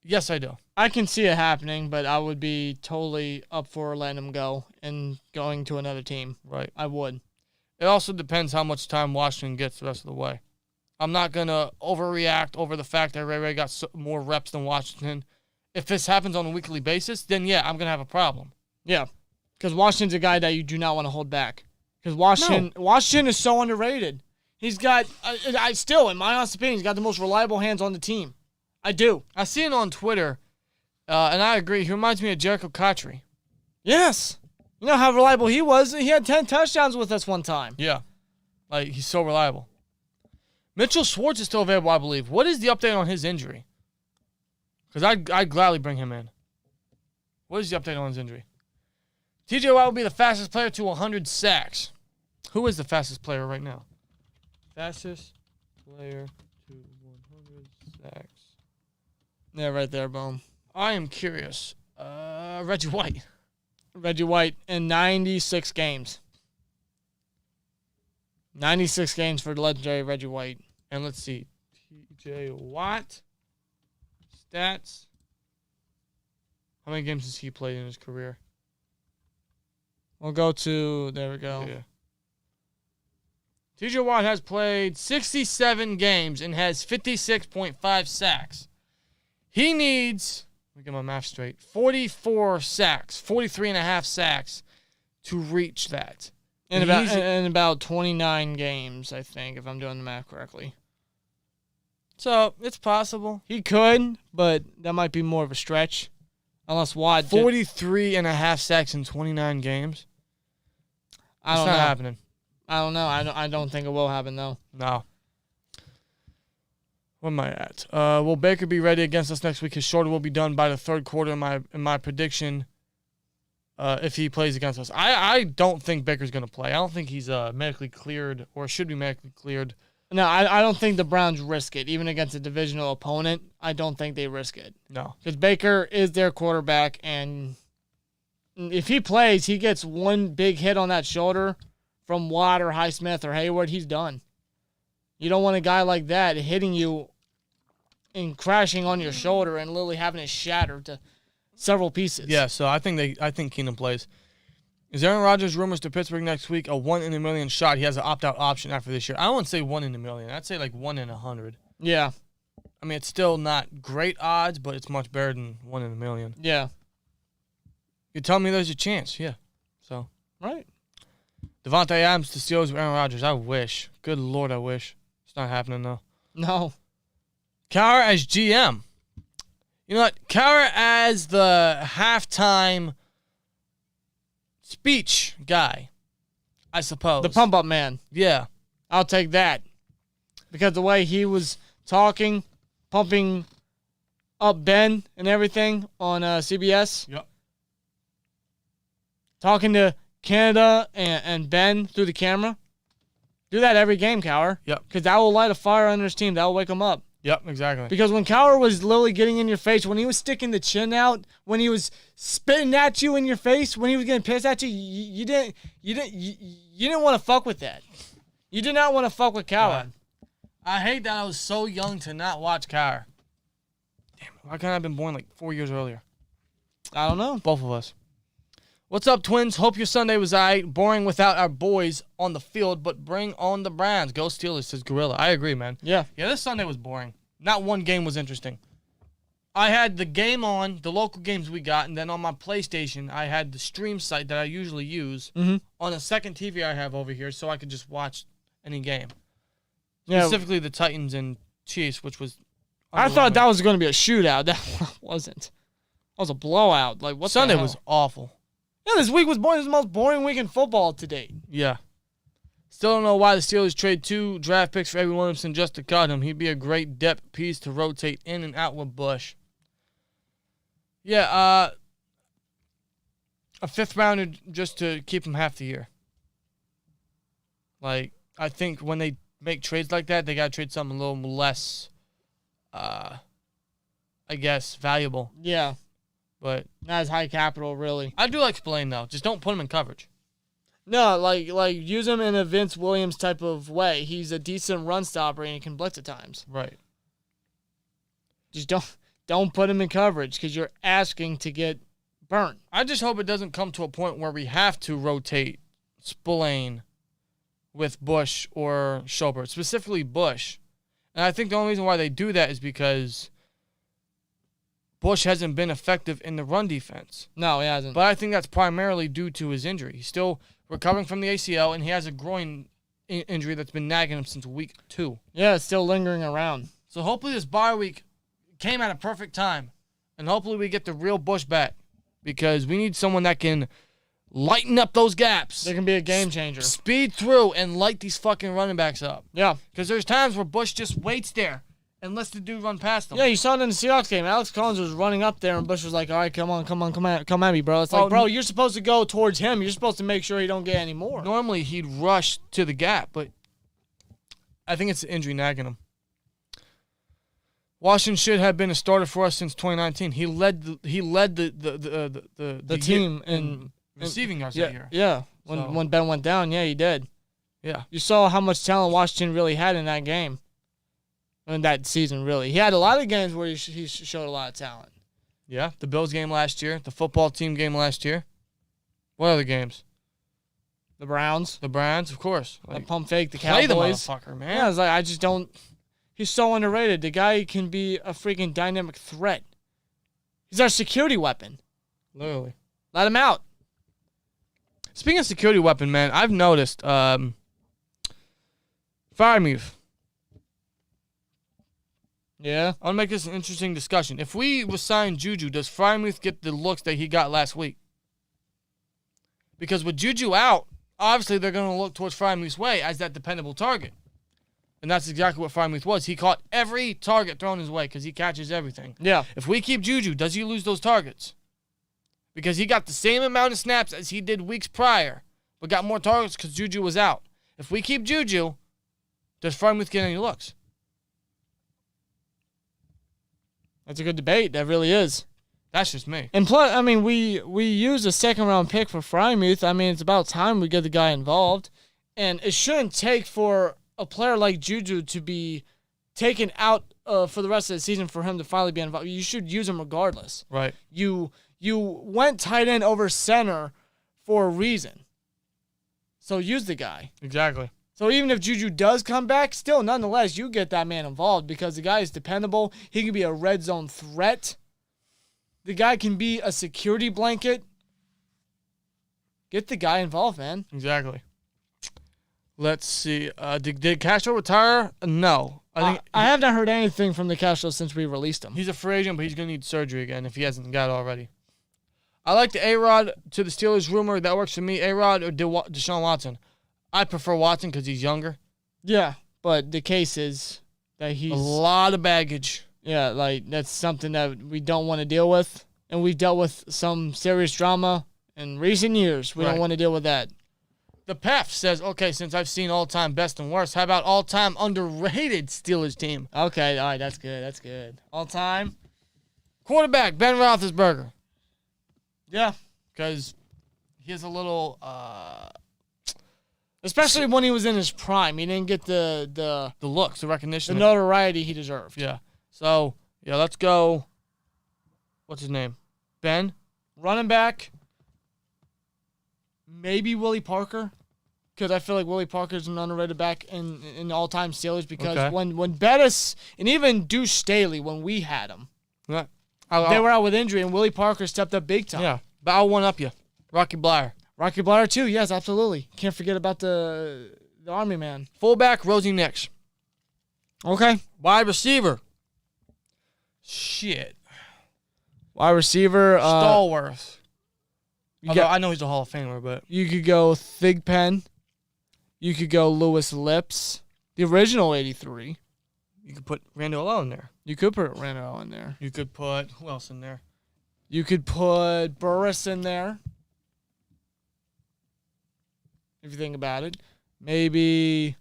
A: Yes, I do.
B: I can see it happening, but I would be totally up for letting him go and going to another team.
A: Right.
B: I would.
A: It also depends how much time Washington gets the rest of the way. I'm not going to overreact over the fact that Ray got more reps than Washington. If this happens on a weekly basis, then yeah, I'm going to have a problem.
B: Yeah. Because Washington's a guy that you do not want to hold back. Because Washington is so underrated. He's got, in my honest opinion, he's got the most reliable hands on the team. I do.
A: I see it on Twitter, and I agree. He reminds me of Jericho Cotchery.
B: Yes. You know how reliable he was? He had 10 touchdowns with us one time.
A: Yeah. Like, he's so reliable. Mitchell Schwartz is still available, I believe. What is the update on his injury? Because I'd gladly bring him in. What is the update on his injury? TJ Watt will be the fastest player to 100 sacks. Who is the fastest player right now? Fastest player to 100 sacks.
B: Yeah, right there, boom.
A: I am curious. Reggie White.
B: Reggie White in 96 games. 96 games for the legendary Reggie White.
A: And let's see. TJ Watt. Stats. How many games has he played in his career?
B: We'll go to, there we go.
A: Yeah. TJ Watt has played 67 games and has 56.5 sacks. He needs, let me get my math straight, 44 sacks, 43 and a half sacks to reach that.
B: In about 29 games, I think, if I'm doing the math correctly.
A: So, it's possible.
B: He could, but that might be more of a stretch. Unless Watt
A: 43 and a half sacks in 29 games?
B: I don't
A: know.
B: It's
A: not happening.
B: I don't know. I don't think it will happen, though.
A: No. Where am I at? Will Baker be ready against us next week? His shoulder will be done by the third quarter in my prediction if he plays against us. I don't think Baker's going to play. I don't think he's medically cleared or should be medically cleared.
B: No, I don't think the Browns risk it. Even against a divisional opponent, I don't think they risk it.
A: No.
B: Because Baker is their quarterback, and if he plays, he gets one big hit on that shoulder from Watt or Highsmith or Hayward, he's done. You don't want a guy like that hitting you and crashing on your shoulder and literally having it shattered to several pieces.
A: Yeah, so I think Keenum plays. Is Aaron Rodgers rumors to Pittsburgh next week a 1 in a million shot? He has an opt-out option after this year. I wouldn't say 1 in a million. I'd say like 1 in 100.
B: Yeah.
A: I mean, it's still not great odds, but it's much better than 1 in a million.
B: Yeah.
A: You tell me there's a chance, yeah. So.
B: Right.
A: Devontae Adams to Steelers with Aaron Rodgers. I wish. Good Lord, I wish. It's not happening, though.
B: No.
A: Cowher as GM. You know what? Cowher as the halftime speech guy, I suppose.
B: The pump-up man.
A: Yeah.
B: I'll take that. Because the way he was talking, pumping up Ben and everything on CBS.
A: Yep.
B: Talking to Canada and Ben through the camera. Do that every game, Cowher.
A: Yep.
B: Because that will light a fire under his team. That will wake him up.
A: Yep, exactly.
B: Because when Cowher was literally getting in your face, when he was sticking the chin out, when he was spitting at you in your face, when he was getting pissed at you, you didn't want to fuck with that. You did not want to fuck with Cowher.
A: I hate that I was so young to not watch Cowher. Damn it. Why couldn't I have been born like 4 years earlier?
B: I don't know.
A: Both of us. What's up, Twins? Hope your Sunday was alright. Boring without our boys on the field, but bring on the Browns. Go Steelers, says Gorilla. I agree, man.
B: Yeah.
A: Yeah, this Sunday was boring. Not one game was interesting. I had the game on, the local games we got, and then on my PlayStation, I had the stream site that I usually use on a second TV I have over here so I could just watch any game.
B: Yeah.
A: Specifically the Titans and Chiefs, which was
B: I thought that was going to be a shootout. That wasn't. That was a blowout. Like, what
A: Sunday
B: the hell?
A: was awful.
B: Yeah, this week was boring. This is the most boring week in football to date.
A: Yeah. Still don't know why the Steelers trade 2 draft picks for Avery Williamson just to cut him. He'd be a great depth piece to rotate in and out with Bush. Yeah, a 5th rounder just to keep him half the year. Like, I think when they make trades like that, they got to trade something a little less, I guess, valuable.
B: Yeah.
A: But
B: not as high capital, really.
A: I do like Spillane, though. Just don't put him in coverage.
B: No, like use him in a Vince Williams type of way. He's a decent run stopper and he can blitz at times.
A: Right.
B: Just don't put him in coverage because you're asking to get burnt.
A: I just hope it doesn't come to a point where we have to rotate Spillane with Bush or Schobert, specifically Bush. And I think the only reason why they do that is because Bush hasn't been effective in the run defense.
B: No, he hasn't.
A: But I think that's primarily due to his injury. He's still recovering from the ACL, and he has a groin injury that's been nagging him since week 2.
B: Yeah, it's still lingering around.
A: So hopefully this bye week came at a perfect time, and hopefully we get the real Bush back because we need someone that can lighten up those gaps.
B: They can be a game changer.
A: Speed through and light these fucking running backs up.
B: Yeah.
A: Because there's times where Bush just waits there and lets the dude run past him.
B: Yeah, you saw it in the Seahawks game. Alex Collins was running up there, and Bush was like, all right, come at me, bro. It's like, bro, you're supposed to go towards him. You're supposed to make sure he don't get any more.
A: Normally, he'd rush to the gap, but I think it's the injury nagging him. Washington should have been a starter for us since 2019. He led the
B: team in
A: receiving yards that year.
B: Yeah, when Ben went down, yeah, he did.
A: Yeah.
B: You saw how much talent Washington really had in that game. In that season, really. He had a lot of games where he showed a lot of talent.
A: Yeah, the Bills game last year, the football team game last year. What other games?
B: The Browns.
A: The Browns, of course.
B: Like,
A: Like,
B: pump fake, the
A: play
B: Cowboys.
A: the motherfucker, man.
B: Yeah, it's like, I just don't. He's so underrated. The guy can be a freaking dynamic threat. He's our security weapon.
A: Literally.
B: Let him out.
A: Speaking of security weapon, man, I've noticed Freiermuth.
B: Yeah.
A: I want to make this an interesting discussion. If we sign Juju, does Freiermuth get the looks that he got last week? Because with Juju out, obviously they're going to look towards Freiermuth's way as that dependable target. And that's exactly what Freiermuth was. He caught every target thrown his way because he catches everything.
B: Yeah.
A: If we keep Juju, does he lose those targets? Because he got the same amount of snaps as he did weeks prior, but got more targets because Juju was out. If we keep Juju, does Freiermuth get any looks?
B: That's a good debate. That really is.
A: That's just me.
B: And plus, I mean, we used a second-round pick for Freiermuth. I mean, it's about time we get the guy involved. And it shouldn't take for a player like Juju to be taken out for the rest of the season for him to finally be involved. You should use him regardless.
A: Right.
B: You went tight end over center for a reason. So use the guy.
A: Exactly.
B: So even if Juju does come back, still, nonetheless, you get that man involved because the guy is dependable. He can be a red zone threat. The guy can be a security blanket. Get the guy involved, man.
A: Exactly. Let's see. Did Castro retire? No.
B: I have not heard anything from the Castro since we released him.
A: He's a free agent, but he's going to need surgery again if he hasn't got it already. I like the A-Rod to the Steelers rumor. That works for me. A-Rod or Deshaun Watson? I prefer Watson because he's younger.
B: Yeah, but the case is that he's...
A: A lot of baggage.
B: Yeah, like, that's something that we don't want to deal with. And we've dealt with some serious drama in recent years. We don't want to deal with that.
A: The PEF says, okay, since I've seen all-time best and worst, how about all-time underrated Steelers team?
B: Okay, all right, that's good. That's good. All-time
A: quarterback, Ben Roethlisberger.
B: Yeah.
A: Because he has a little...
B: especially when he was in his prime. He didn't get the
A: looks, the recognition.
B: The notoriety he deserved.
A: Yeah. So, yeah, let's go. What's his name? Ben?
B: Running back. Maybe Willie Parker. Because I feel like Willie Parker's an underrated back in all-time Steelers. Because when Bettis and even Deuce Staley, when we had him,
A: yeah.
B: They were out with injury, and Willie Parker stepped up big time.
A: Yeah, but I'll one-up you. Rocky Blyer.
B: Rocky Blyer, too. Yes, absolutely. Can't forget about the Army man.
A: Fullback, Rosie Nix.
B: Okay.
A: Wide receiver. Shit.
B: Wide receiver.
A: Stallworth. I know he's a Hall of Famer, but...
B: You could go Thigpen. You could go Lewis Lips. The original 83.
A: You could put Randall L in there.
B: You could put Randall in there.
A: You could put... Who else in there?
B: You could put Burris in there. If you think about it. Maybe...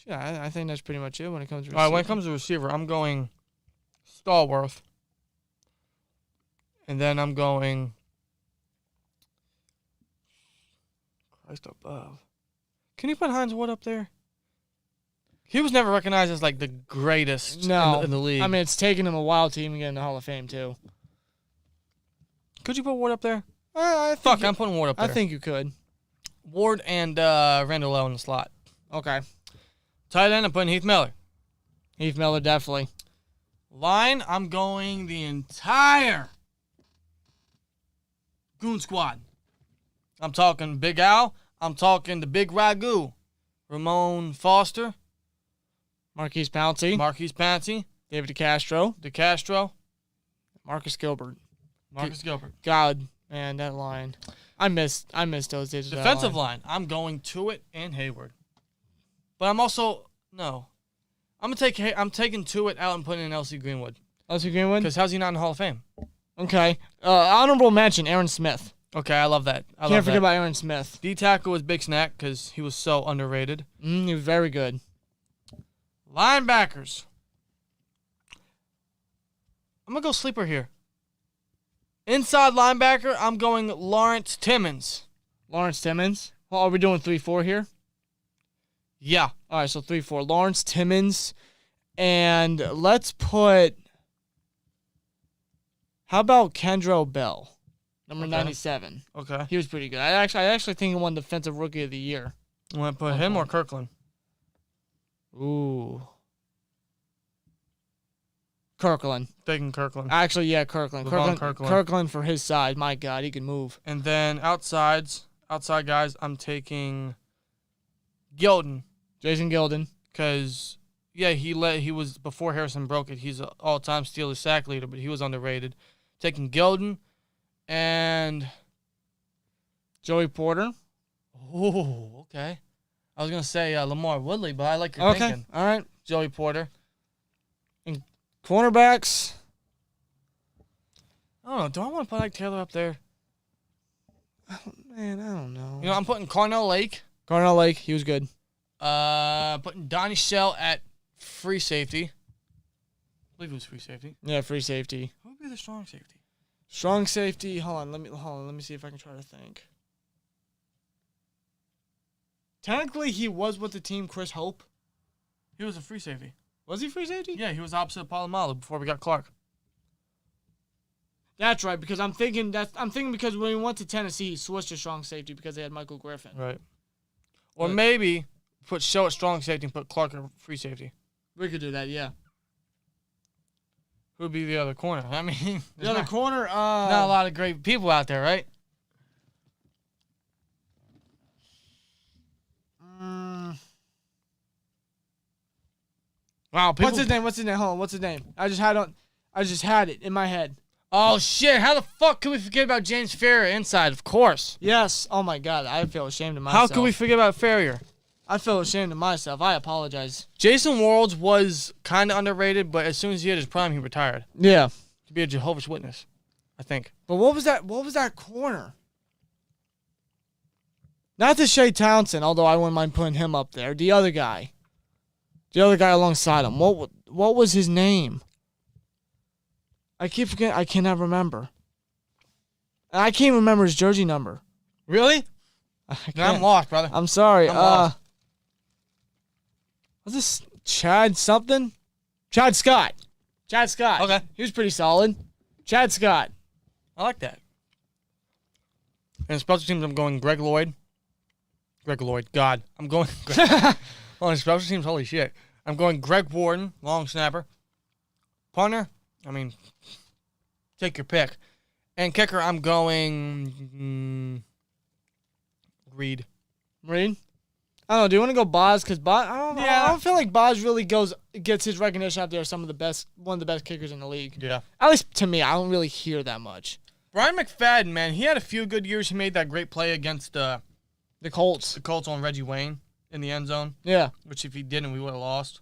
B: Yeah, I think that's pretty much it when it comes to receiver.
A: All right, when it comes to receiver, I'm going Stallworth. And then I'm going... Christ above. Can you put Hines Ward up there? He was never recognized as, like, the greatest in the league.
B: I mean, it's taken him a while to even get in the Hall of Fame, too.
A: Could you put Ward up there?
B: I'm
A: putting Ward up there.
B: I think you could.
A: Ward and Randall L in the slot.
B: Okay.
A: Tight end, I'm putting Heath Miller.
B: Heath Miller, definitely.
A: Line, I'm going the entire Goon Squad. I'm talking Big Al. I'm talking the Big Ragu. Ramon Foster.
B: Marquise Pouncey. David DeCastro. Marcus Gilbert. God, man, that line. I missed those days.
A: Defensive line. I'm going Tuitt and Hayward. But I'm also I'm taking Tuitt out and putting in LC Greenwood.
B: LC Greenwood?
A: Because how's he not in the Hall of Fame?
B: Okay. Honorable mention, Aaron Smith.
A: Okay, I love that.
B: Can't forget about Aaron Smith.
A: D-tackle was Big Snack because he was so underrated.
B: He was very good.
A: Linebackers. I'm going to go sleeper here. Inside linebacker, I'm going Lawrence Timmons.
B: Well, are we doing 3-4 here?
A: Yeah.
B: All right, so 3-4. Lawrence Timmons. And let's put... How about Kendrell Bell? Number 97.
A: Okay.
B: He was pretty good. I actually think he won Defensive Rookie of the Year.
A: You want to put him or Kirkland?
B: Ooh. Kirkland.
A: Taking Kirkland.
B: Actually, yeah, Kirkland. Kirkland for his side. My God, he can move.
A: And then outside guys, I'm taking Gilden.
B: Jason Gilden.
A: Because, yeah, he was, before Harrison broke it, he's an all-time Steelers sack leader, but he was underrated. Taking Gilden and
B: Joey Porter.
A: Oh, okay. I was going to say Lamar Woodley, but I like your thinking.
B: All right.
A: Joey Porter.
B: And cornerbacks.
A: I don't know. Do I want to put Ike Taylor up there?
B: Man, I don't know.
A: You know, I'm putting Carnell Lake.
B: He was good.
A: Putting Donnie Shell at free safety. I believe it was free safety.
B: Yeah, free safety.
A: Who would be the strong safety?
B: Strong safety. Hold on. Let me see if I can try to think. Technically, he was with the team. Chris Hope.
A: He was a free safety.
B: Was he free safety?
A: Yeah, he was opposite Palomalu before we got Clark.
B: That's right, because I'm thinking because when he went to Tennessee, he switched to strong safety because they had Michael Griffin.
A: Right. Or maybe put Shell at strong safety and put Clark at free safety.
B: We could do that, yeah.
A: Who would be the other corner? I mean,
B: the other corner.
A: Not a lot of great people out there, right? Wow.
B: What's his name? Hold on. What's his name? I just had it in my head.
A: Oh shit! How the fuck could we forget about James Ferrier inside? Of course.
B: Yes. Oh my God. I feel ashamed of myself.
A: How could we forget about Ferrier?
B: I feel ashamed of myself. I apologize.
A: Jason Worlds was kind of underrated, but as soon as he hit his prime, he retired.
B: Yeah.
A: To be a Jehovah's Witness. I think.
B: But what was that? What was that corner? Not the Shea Townsend, although I wouldn't mind putting him up there. The other guy. The other guy alongside him. What was his name? I keep forgetting. I cannot remember. And I can't remember his jersey number.
A: Really? I'm lost, brother.
B: I'm sorry.
A: I'm lost.
B: Was this Chad something? Chad Scott. Chad Scott.
A: Okay.
B: He was pretty solid. Chad Scott.
A: I like that. And special teams, I'm going Greg Lloyd. God. I'm going... on special teams, holy shit. I'm going Greg Warden, long snapper. Punter, I mean, take your pick. And kicker, I'm going... Reed.
B: Reed? I don't know. Do you want to go Boz? Because Boz,
A: Yeah.
B: I don't feel like Boz really gets his recognition out there as one of the best kickers in the league.
A: Yeah.
B: At least to me, I don't really hear that much.
A: Brian McFadden, man, he had a few good years. He made that great play against the
B: Colts.
A: Colts on Reggie Wayne in the end zone.
B: Yeah.
A: Which if he didn't, we would have lost.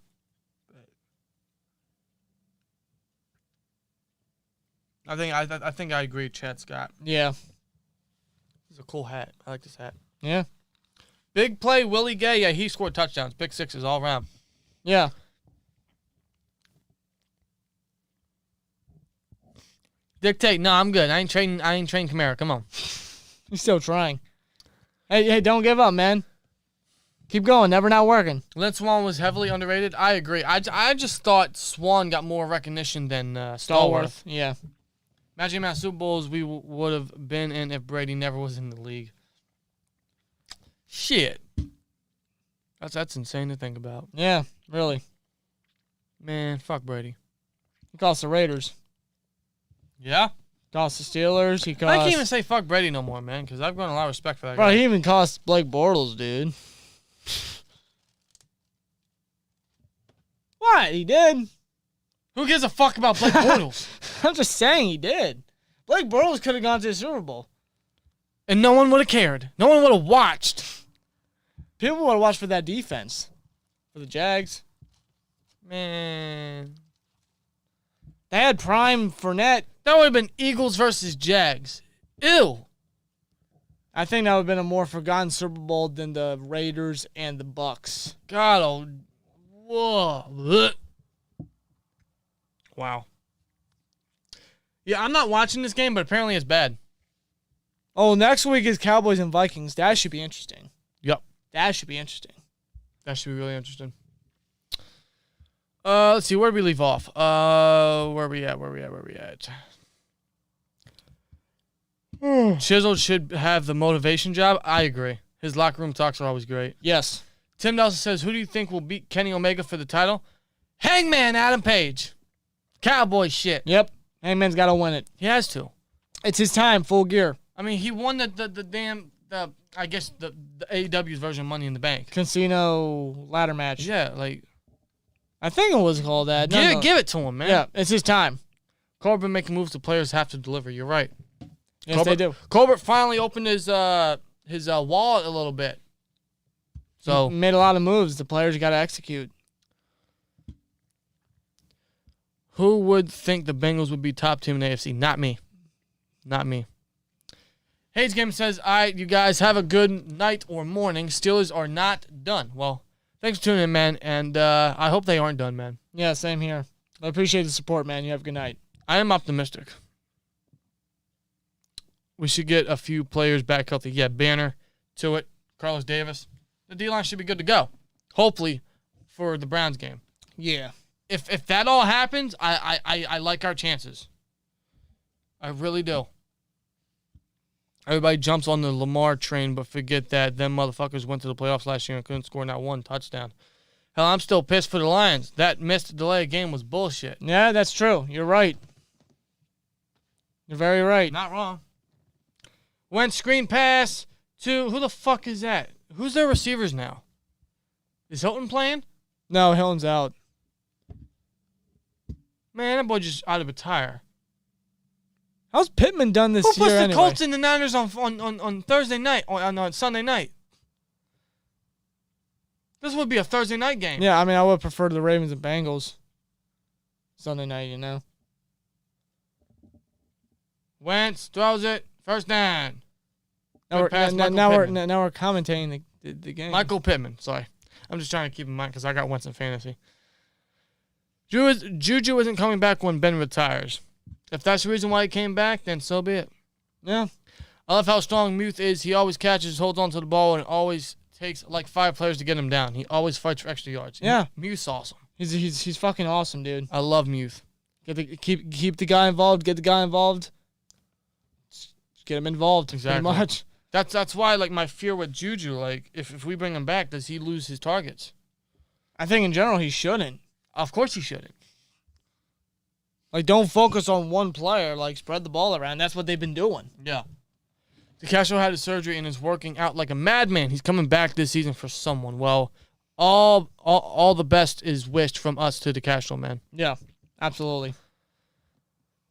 A: I think I agree with Chad Scott.
B: Yeah.
A: It's a cool hat. I like this hat.
B: Yeah.
A: Big play, Willie Gay. Yeah, he scored touchdowns. Pick sixes all around.
B: Yeah.
A: Dictate. No, I'm good. I ain't trading Kamara. Come on.
B: He's still trying. Hey, don't give up, man. Keep going. Never not working.
A: Lynn Swann was heavily underrated. I agree. I just thought Swan got more recognition than Stallworth.
B: Yeah.
A: Imagine how many Super Bowls we would have been in if Brady never was in the league. Shit. That's insane to think about.
B: Yeah, really.
A: Man, fuck Brady.
B: He cost the Raiders.
A: Yeah?
B: Cost the Steelers. He cost...
A: I can't even say fuck Brady no more, man, because I've grown a lot of respect for that
B: Bro,
A: guy.
B: he even cost Blake Bortles, dude. What? He did.
A: Who gives a fuck about Blake Bortles?
B: I'm just saying he did. Blake Bortles could have gone to the Super Bowl.
A: And no one would have cared. No one would have watched.
B: People would have watched for that defense. For the Jags.
A: Man.
B: They had prime Fournette.
A: That would have been Eagles versus Jags. Ew.
B: I think that would have been a more forgotten Super Bowl than the Raiders and the Bucks.
A: God, oh. Whoa. Blech. Wow. Yeah, I'm not watching this game, but apparently it's bad.
B: Oh, next week is Cowboys and Vikings. That should be interesting.
A: Yep.
B: That should be interesting.
A: That should be really interesting. Let's see. Where did we leave off? Where we at? Chisel should have the motivation job. I agree. His locker room talks are always great.
B: Yes.
A: Tim Nelson says, who do you think will beat Kenny Omega for the title? Hangman Adam Page. Cowboy shit.
B: Yep. Hangman's got to win it.
A: He has to.
B: It's his time, full gear.
A: I mean, he won the AEW's version of Money in the Bank.
B: Casino ladder match.
A: Yeah, like.
B: I think it was called that.
A: Give it to him, man.
B: Yeah, it's his time.
A: Corbin making moves the players have to deliver. You're right.
B: Yes, they do.
A: Colbert finally opened his wallet a little bit. So
B: made a lot of moves. The players got to execute.
A: Who would think the Bengals would be top team in the AFC? Not me. Not me. Hayes Game says, all right, you guys have a good night or morning. Steelers are not done. Well, thanks for tuning in, man. And I hope they aren't done, man.
B: Yeah, same here. I appreciate the support, man. You have a good night.
A: I am optimistic. We should get a few players back healthy. Yeah, Banner, to it, Carlos Davis. The D-line should be good to go. Hopefully for the Browns game.
B: Yeah.
A: If that all happens, I like our chances. I really do. Everybody jumps on the Lamar train, but forget that them motherfuckers went to the playoffs last year and couldn't score not one touchdown. Hell, I'm still pissed for the Lions. That missed delay game was bullshit.
B: Yeah, that's true. You're right. You're very right.
A: Not wrong. Went screen pass to, who the fuck is that? Who's their receivers now? Is Hilton playing?
B: No, Hilton's out.
A: Man, that boy just out of a tire.
B: How's Pittman done this
A: Who
B: year
A: puts the
B: anyway?
A: Colts and the Niners on Thursday night, on Sunday night? This would be a Thursday night game.
B: Yeah, I mean, I would prefer the Ravens and Bengals Sunday night, you know.
A: Wentz throws it. First down.
B: Now we're
A: Pittman.
B: commentating the game.
A: Michael Pittman. Sorry. I'm just trying to keep in mind because I got Wentz in fantasy. Juju isn't coming back when Ben retires. If that's the reason why he came back, then so be it.
B: Yeah.
A: I love how strong Muth is. He always catches, holds onto the ball, and always takes like 5 players to get him down. He always fights for extra yards.
B: Yeah.
A: Muth's awesome.
B: He's fucking awesome, dude.
A: I love Muth.
B: Keep the guy involved. Get the guy involved. Just get him involved.
A: Exactly.
B: Pretty much.
A: That's why like my fear with Juju. Like if we bring him back, does he lose his targets?
B: I think in general he shouldn't.
A: Of course he shouldn't.
B: Like don't focus on one player. Like spread the ball around. That's what they've been doing.
A: Yeah. DeCastro had his surgery and is working out like a madman. He's coming back this season for someone. Well, all the best is wished from us to DeCastro, man.
B: Yeah, absolutely.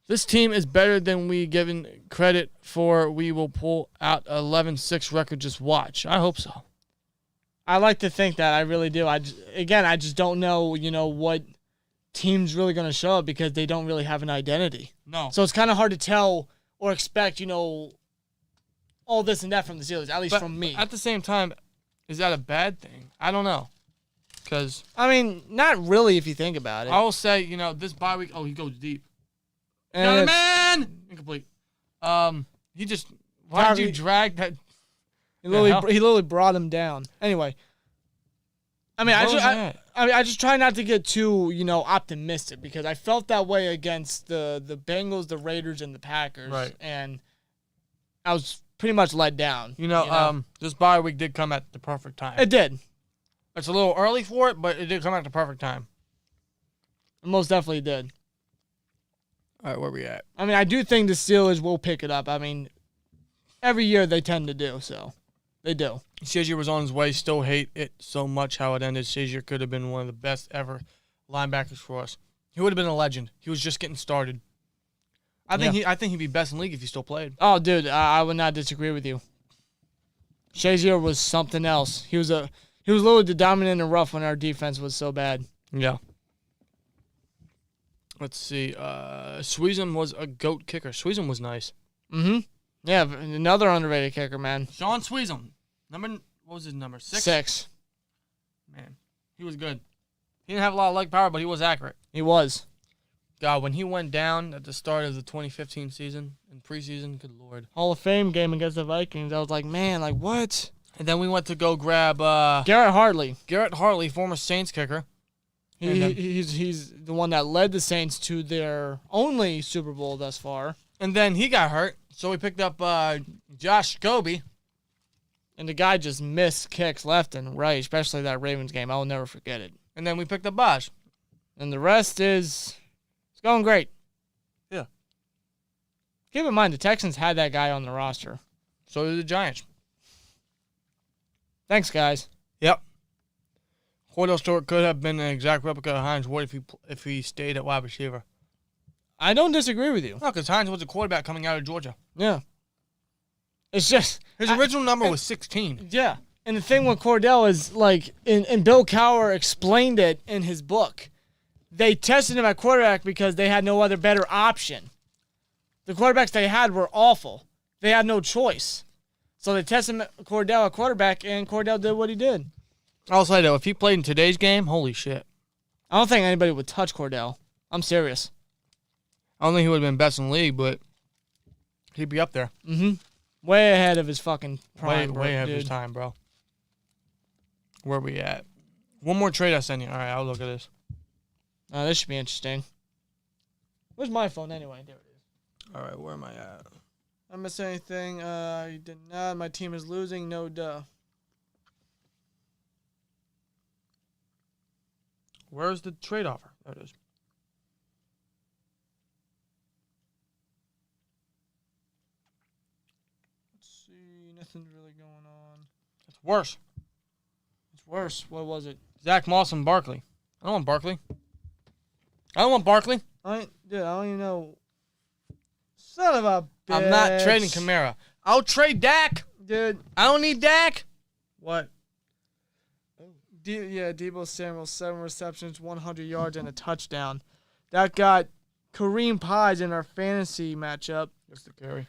A: This team is better than we given credit for. We will pull out 11-6 record. Just watch. I hope so.
B: I like to think that. I really do. I just don't know, what team's really going to show up because they don't really have an identity.
A: No.
B: So it's kind of hard to tell or expect, all this and that from the Steelers, at least from me.
A: At the same time, is that a bad thing? I don't know. Because
B: I mean, not really if you think about it.
A: I will say, this bye week, he goes deep.
B: And
A: Got a man! Incomplete. He just, why did you drag that?
B: He literally brought him down. Anyway, I mean, I just try not to get too, optimistic because I felt that way against the Bengals, the Raiders, and the Packers.
A: Right.
B: And I was pretty much let down.
A: This bye week did come at the perfect time.
B: It did.
A: It's a little early for it, but it did come at the perfect time.
B: It most definitely did.
A: All right, where we at?
B: I mean, I do think the Steelers will pick it up. I mean, every year they tend to do, so they do.
A: Shazier was on his way. Still hate it so much how it ended. Shazier could have been one of the best ever linebackers for us. He would have been a legend. He was just getting started. I think he'd be best in league if he still played.
B: Oh, dude, I would not disagree with you. Shazier was something else. He was literally the dominant and rough when our defense was so bad.
A: Yeah. Let's see. Sweezum was a GOAT kicker. Sweezum was nice.
B: Mm-hmm. Yeah, another underrated kicker, man.
A: Sean Sweezum. What was his number? 6?
B: 6.
A: Man, he was good. He didn't have a lot of leg power, but he was accurate.
B: He was.
A: God, when he went down at the start of the 2015 season, in preseason, good Lord.
B: Hall of Fame game against the Vikings. I was like, man, like what?
A: And then we went to go grab
B: Garrett Hartley.
A: Garrett Hartley, former Saints kicker.
B: He's the one that led the Saints to their only Super Bowl thus far.
A: And then he got hurt, so we picked up Josh Scobie.
B: And the guy just missed kicks left and right, especially that Ravens game. I will never forget it.
A: And then we picked up Bosch.
B: And the rest is it's going great.
A: Yeah.
B: Keep in mind, the Texans had that guy on the roster.
A: So did the Giants.
B: Thanks, guys.
A: Yep. Cordell Stewart could have been an exact replica of Hines Ward if he stayed at wide receiver.
B: I don't disagree with you.
A: No, because Hines was a quarterback coming out of Georgia.
B: Yeah. It's just
A: his original number was 16.
B: Yeah. And the thing with Cordell is, like, and Bill Cowher explained it in his book. They tested him at quarterback because they had no other better option. The quarterbacks they had were awful. They had no choice. So they tested Cordell at quarterback, and Cordell did what he did.
A: I'll say, though, if he played in today's game, holy shit.
B: I don't think anybody would touch Cordell. I'm serious.
A: I don't think he would have been best in the league, but he'd be up there.
B: Mm-hmm. Way ahead of his fucking prime,
A: way ahead of his time, bro. Where we at? One more trade I sent you. All right, I'll look at this.
B: This should be interesting. Where's my phone anyway? There it is.
A: All right, where am I at?
B: I miss anything? You did not. My team is losing. No duh.
A: Where's the trade offer? There it is.
B: Let's see. Nothing's really going on.
A: It's worse.
B: It's worse. What was it?
A: Zach Moss and Barkley. I don't want Barkley. I don't want Barkley.
B: I don't even know. Son of a bitch.
A: I'm not trading Kamara. I'll trade Dak.
B: Dude.
A: I don't need Dak.
B: What? Deebo Samuel, 7 receptions, 100 yards, and a touchdown. That got Kareem Pies in our fantasy matchup.
A: Just the carry.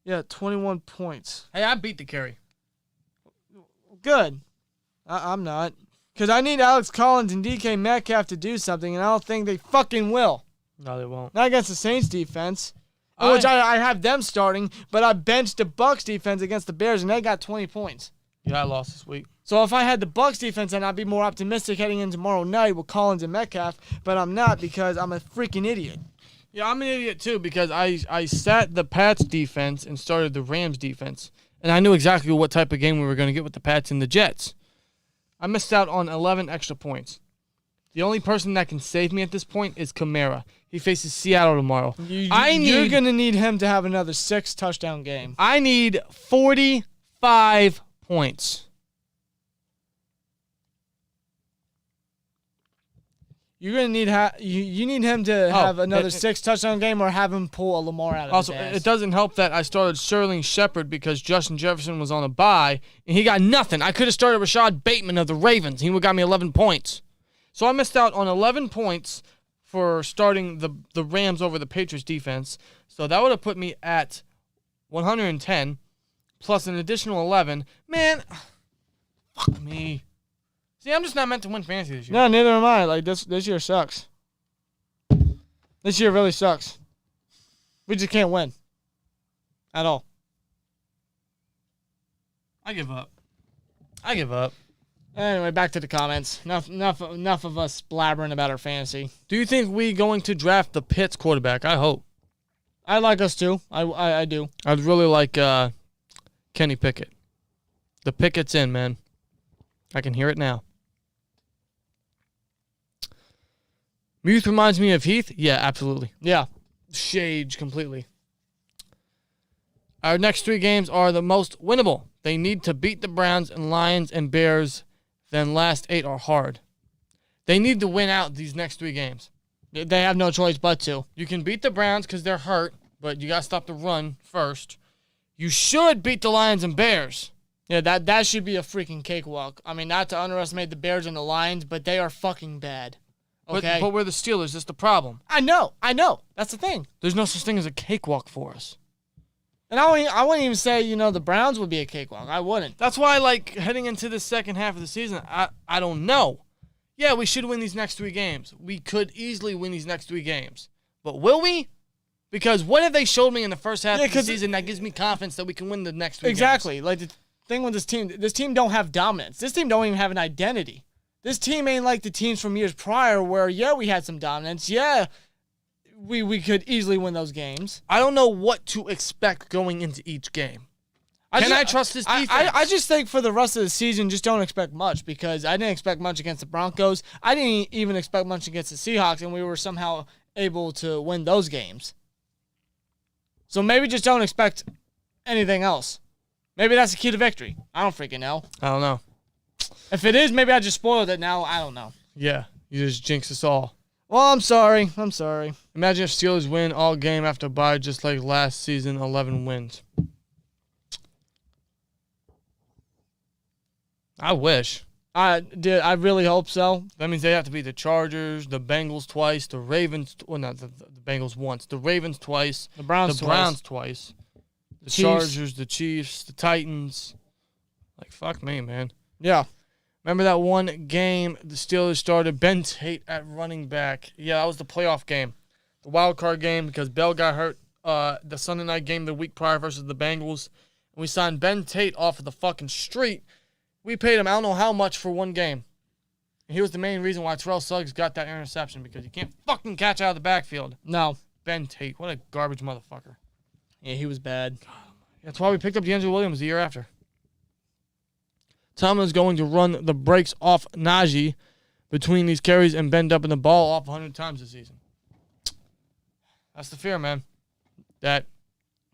B: Yeah, 21 points.
A: Hey, I beat the carry.
B: Good. I'm not. Because I need Alex Collins and DK Metcalf to do something, and I don't think they fucking will.
A: No, they won't.
B: Not against the Saints defense, which I have them starting, but I benched the Bucs defense against the Bears, and they got 20 points.
A: Yeah, I lost this week.
B: So if I had the Bucs defense, then I'd be more optimistic heading in tomorrow night with Collins and Metcalf, but I'm not because I'm a freaking idiot.
A: Yeah, I'm an idiot too because I sat the Pats defense and started the Rams defense, and I knew exactly what type of game we were going to get with the Pats and the Jets. I missed out on 11 extra points. The only person that can save me at this point is Kamara. He faces Seattle tomorrow.
B: You're going to need him to have another 6-touchdown game.
A: I need 45 points.
B: You're gonna need you need him to have another 6-touchdown game or have him pull a Lamar out of
A: also,
B: his ass.
A: it doesn't help that I started Sterling Shepard because Justin Jefferson was on a bye and he got nothing. I could have started Rashad Bateman of the Ravens. He would have got me 11 points. So I missed out on 11 points for starting the Rams over the Patriots defense. So that would have put me at 110 plus an additional 11. Man, fuck me. See, I'm just not meant to win fantasy this year.
B: No, neither am I. Like this year sucks. This year really sucks. We just can't win. At all.
A: I give up.
B: Anyway, back to the comments. Enough of us blabbering about our fantasy.
A: Do you think we going to draft the Pitts quarterback? I hope.
B: I like us too. I do.
A: I'd really like Kenny Pickett. The Pickett's in, man. I can hear it now. Muth reminds me of Heath? Yeah, absolutely.
B: Yeah.
A: Shades completely. Our next 3 games are the most winnable. They need to beat the Browns and Lions and Bears. Then last 8 are hard. They need to win out these next 3 games.
B: They have no choice but to.
A: You can beat the Browns because they're hurt, but you got to stop the run first. You should beat the Lions and Bears.
B: Yeah, that should be a freaking cakewalk. I mean, not to underestimate the Bears and the Lions, but they are fucking bad. Okay?
A: But we're the Steelers. That's the problem.
B: I know. That's the thing.
A: There's no such thing as a cakewalk for us.
B: And I wouldn't even say, the Browns would be a cakewalk. I wouldn't.
A: That's why, heading into the second half of the season, I don't know. Yeah, we should win these next 3 games. We could easily win these next 3 games. But will we? Because what have they showed me in the first half of the season that gives me confidence that we can win the next 3 games?
B: Exactly. Like, the thing with this team don't have dominance. This team don't even have an identity. This team ain't like the teams from years prior where, yeah, we had some dominance. Yeah, we could easily win those games.
A: I don't know what to expect going into each game. Can I trust this defense?
B: I just think for the rest of the season, just don't expect much because I didn't expect much against the Broncos. I didn't even expect much against the Seahawks, and we were somehow able to win those games. So maybe just don't expect anything else. Maybe that's the key to victory. I don't freaking know.
A: I don't know.
B: If it is, maybe I just spoiled it now. I don't know.
A: Yeah, you just jinx us all.
B: Well, I'm sorry.
A: Imagine if Steelers win all game after bye just like last season, 11 wins. I wish.
B: I really hope so.
A: That means they have to beat the Chargers, the Bengals twice, the Ravens. Well, not the Bengals once. The Ravens twice.
B: The Browns
A: twice. The
B: Chiefs.
A: Chargers, the Chiefs, the Titans. Like, fuck me, man.
B: Yeah.
A: Remember that one game the Steelers started Ben Tate at running back? Yeah, that was the playoff game. The wild card game because Bell got hurt the Sunday night game the week prior versus the Bengals. And we signed Ben Tate off of the fucking street. We paid him I don't know how much for one game. And he was the main reason why Terrell Suggs got that interception because he can't fucking catch out of the backfield.
B: No.
A: Ben Tate, what a garbage motherfucker.
B: Yeah, he was bad.
A: That's why we picked up DeAngelo Williams the year after. Tomlin is going to run the brakes off Najee between these carries and bend up in the ball off 100 times this season. That's the fear, man. That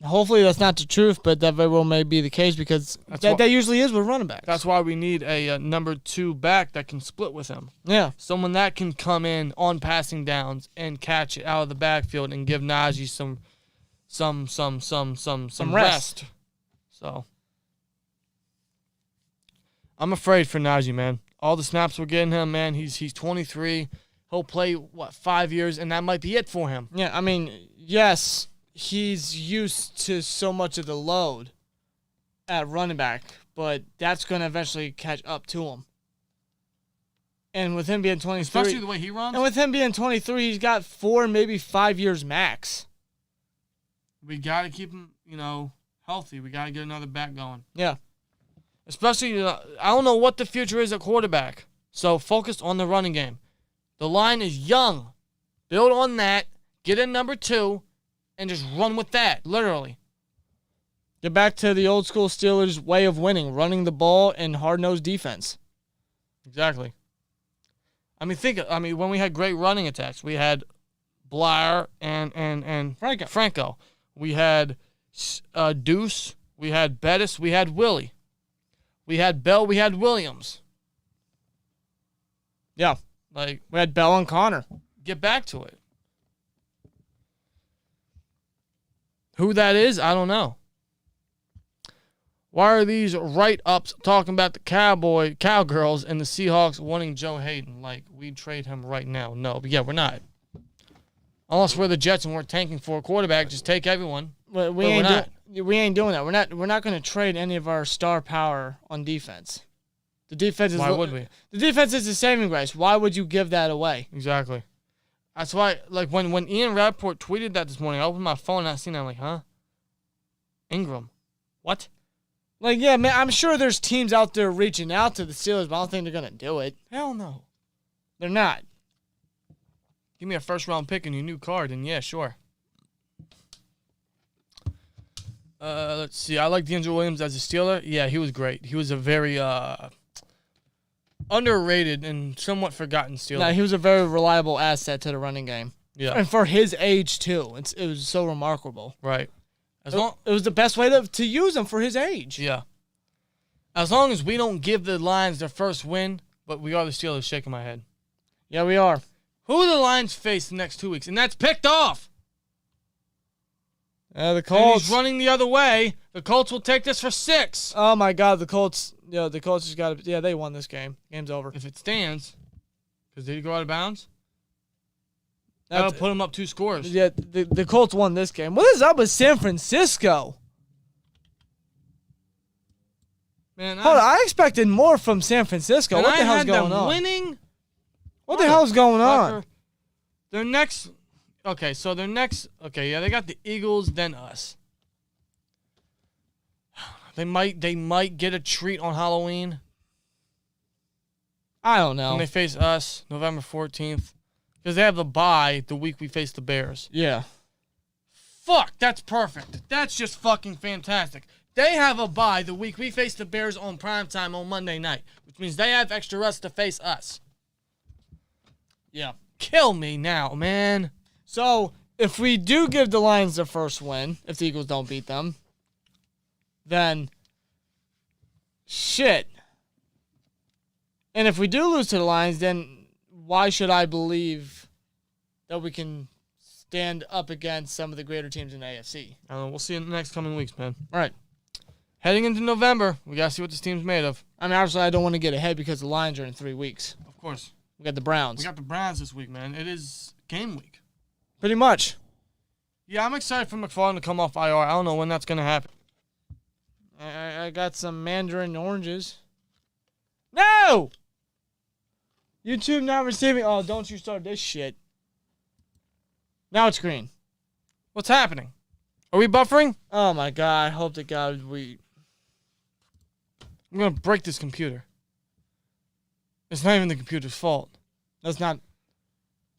B: hopefully that's not the truth, but that very well may be the case because that usually is with running backs.
A: That's why we need a number 2 back that can split with him.
B: Yeah.
A: Someone that can come in on passing downs and catch it out of the backfield and give Najee some rest. So I'm afraid for Najee, man. All the snaps we're getting him, man. He's 23. He'll play 5 years, and that might be it for him.
B: Yeah, I mean, yes, he's used to so much of the load at running back, but that's going to eventually catch up to him. And with him being 23,
A: especially the way he runs.
B: And with him being 23, he's got 4, maybe 5 years max.
A: We got to keep him, healthy. We got to get another back going.
B: Yeah.
A: Especially, I don't know what the future is at quarterback. So focus on the running game. The line is young. Build on that. Get in number 2, and just run with that, literally.
B: Get back to the old school Steelers way of winning, running the ball and hard-nosed defense.
A: Exactly. When we had great running attacks, we had Blair and Franco. We had Deuce. We had Bettis. We had Willie. We had Bell. We had Williams.
B: Yeah.
A: We
B: had Bell and Connor.
A: Get back to it. Who that is, I don't know. Why are these write-ups talking about the Cowgirls, and the Seahawks wanting Joe Hayden? We'd trade him right now. No, but yeah, we're not. Unless we're the Jets and we're tanking for a quarterback, just take everyone.
B: We ain't doing that. We're not going to trade any of our star power on defense. The defense is.
A: Why would we?
B: The defense is the saving grace. Why would you give that away?
A: Exactly. That's why, when Ian Rappaport tweeted that this morning, I opened my phone and I seen that. I'm like, huh? Ingram. What?
B: Yeah, man, I'm sure there's teams out there reaching out to the Steelers, but I don't think they're going to do it.
A: Hell no.
B: They're not.
A: Give me a first-round pick and your new card, and yeah, sure. Let's see. I like D'Angelo Williams as a Steeler. Yeah, he was great. He was a very underrated and somewhat forgotten Steeler.
B: No, he was a very reliable asset to the running game.
A: Yeah.
B: And for his age, too. It was so remarkable.
A: Right.
B: It was the best way to use him for his age.
A: Yeah. As long as we don't give the Lions their first win, but we are the Steelers, shaking my head.
B: Yeah, we are.
A: Who do the Lions face the next 2 weeks? And that's picked off.
B: The Colts.
A: And he's running the other way. The Colts will take this for 6.
B: Oh, my God. The Colts. Yeah, the Colts just got to. Yeah, they won this game. Game's over.
A: If it stands, because did he go out of bounds? That'll put him up 2 scores.
B: Yeah, the Colts won this game. What is up with San Francisco?
A: Man,
B: I expected more from San Francisco. What the hell's going on?
A: Winning.
B: What the hell's going on?
A: Their next. Okay, so their next. Okay, yeah, they got the Eagles, then us. They might get a treat on Halloween.
B: I don't know.
A: When they face us, November 14th. Because they have the bye the week we face the Bears.
B: Yeah.
A: Fuck, that's perfect. That's just fucking fantastic. They have a bye the week we face the Bears on primetime on Monday night, which means they have extra rest to face us.
B: Yeah.
A: Kill me now, man.
B: So, if we do give the Lions their first win, if the Eagles don't beat them, then shit. And if we do lose to the Lions, then why should I believe that we can stand up against some of the greater teams in the AFC?
A: I don't know. We'll see in the next coming weeks, man.
B: All right.
A: Heading into November, we got to see what this team's made of.
B: Obviously, I don't want to get ahead because the Lions are in 3 weeks.
A: Of course.
B: We got the Browns.
A: We got the Browns this week, man. It is game week.
B: Pretty much.
A: Yeah, I'm excited for McFarland to come off IR. I don't know when that's going to happen.
B: I got some mandarin oranges. No! YouTube not receiving. Oh, don't you start this shit. Now it's green.
A: What's happening? Are we buffering?
B: Oh, my God. I hope to God
A: I'm going to break this computer. It's not even the computer's fault.
B: That's not.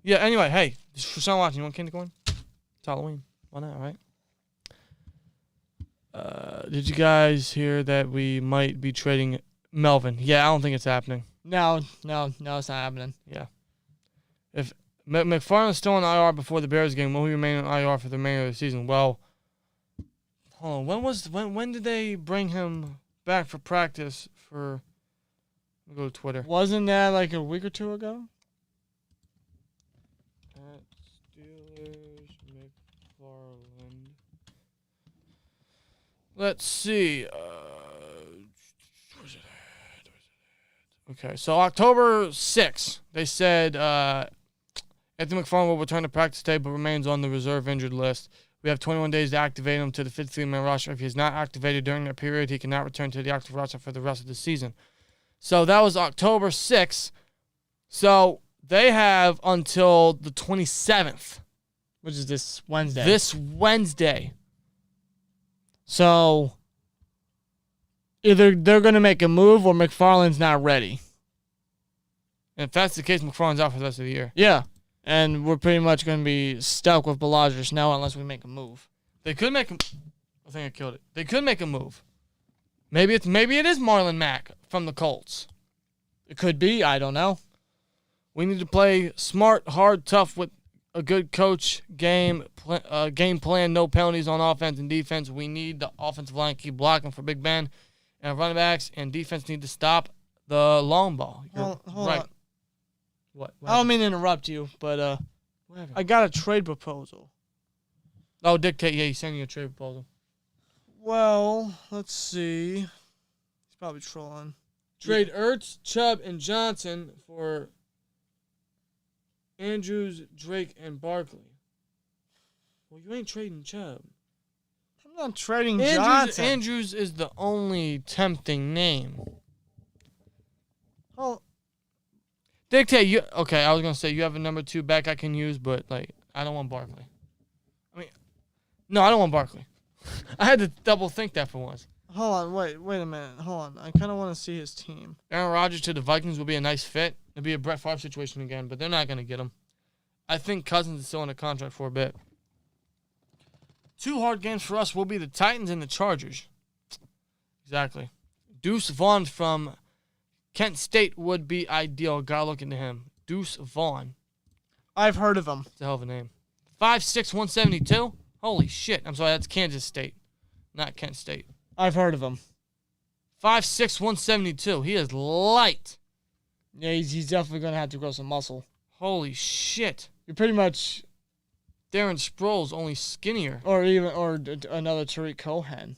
A: Yeah, anyway, hey, for someone watching, you want candy corn? It's Halloween. Why not, right? Did you guys hear that we might be trading Melvin? Yeah, I don't think it's happening.
B: No, it's not happening.
A: Yeah. If McFarland's still on IR before the Bears game, will he remain on IR for the remainder of the season? Well, hold on. When did they bring him back for practice for... Let me go to Twitter.
B: Wasn't that like a week or two ago?
A: At Steelers McFarland. Let's see. Where's it at? Okay, so October 6th, they said Anthony McFarland will return to practice today but remains on the reserve injured list. We have 21 days to activate him to the 53-man roster. If he is not activated during that period, he cannot return to the active roster for the rest of the season. So that was October 6th. So they have until the 27th.
B: Which is this Wednesday.
A: This Wednesday.
B: So either they're going to make a move or McFarland's not ready.
A: And if that's the case, McFarland's out for the rest of the year.
B: Yeah. And we're pretty much going to be stuck with Rodgers now unless we make a move.
A: They could make a... I think I killed it. They could make a move. Maybe it is Marlon Mack from the Colts.
B: It could be. I don't know.
A: We need to play smart, hard, tough with a good coach, game plan, no penalties on offense and defense. We need the offensive line to keep blocking for Big Ben. And running backs and defense need to stop the long ball.
B: Hold
A: right.
B: on.
A: What?
B: I don't mean to interrupt you, but I got a trade proposal.
A: Oh, dictate. Yeah, he's sending you a trade proposal.
B: Well, let's see. He's probably trolling.
A: Trade Ertz, Chubb, and Johnson for Andrews, Drake, and Barkley. Well, you ain't trading Chubb.
B: I'm not trading Johnson.
A: Andrews is the only tempting name.
B: Oh.
A: Dictate, you okay? I was gonna say you have a number 2 back I can use, but I don't want Barkley. No, I don't want Barkley. I had to double think that for once.
B: Hold on, wait a minute. Hold on, I kind of want to see his team.
A: Aaron Rodgers to the Vikings would be a nice fit. It'd be a Brett Favre situation again, but they're not gonna get him. I think Cousins is still in a contract for a bit. 2 hard games for us will be the Titans and the Chargers. Exactly. Deuce Vaughn from Kent State would be ideal. Gotta look into him. Deuce Vaughn.
B: I've heard of him.
A: It's a hell of a name. 5'6", 172. Holy shit. I'm sorry, that's Kansas State, not Kent State.
B: I've heard of him.
A: 5'6", 172. He is light.
B: Yeah, he's definitely going to have to grow some muscle.
A: Holy shit.
B: You're pretty much...
A: Darren Sproles, only skinnier.
B: Or another Tariq Cohen.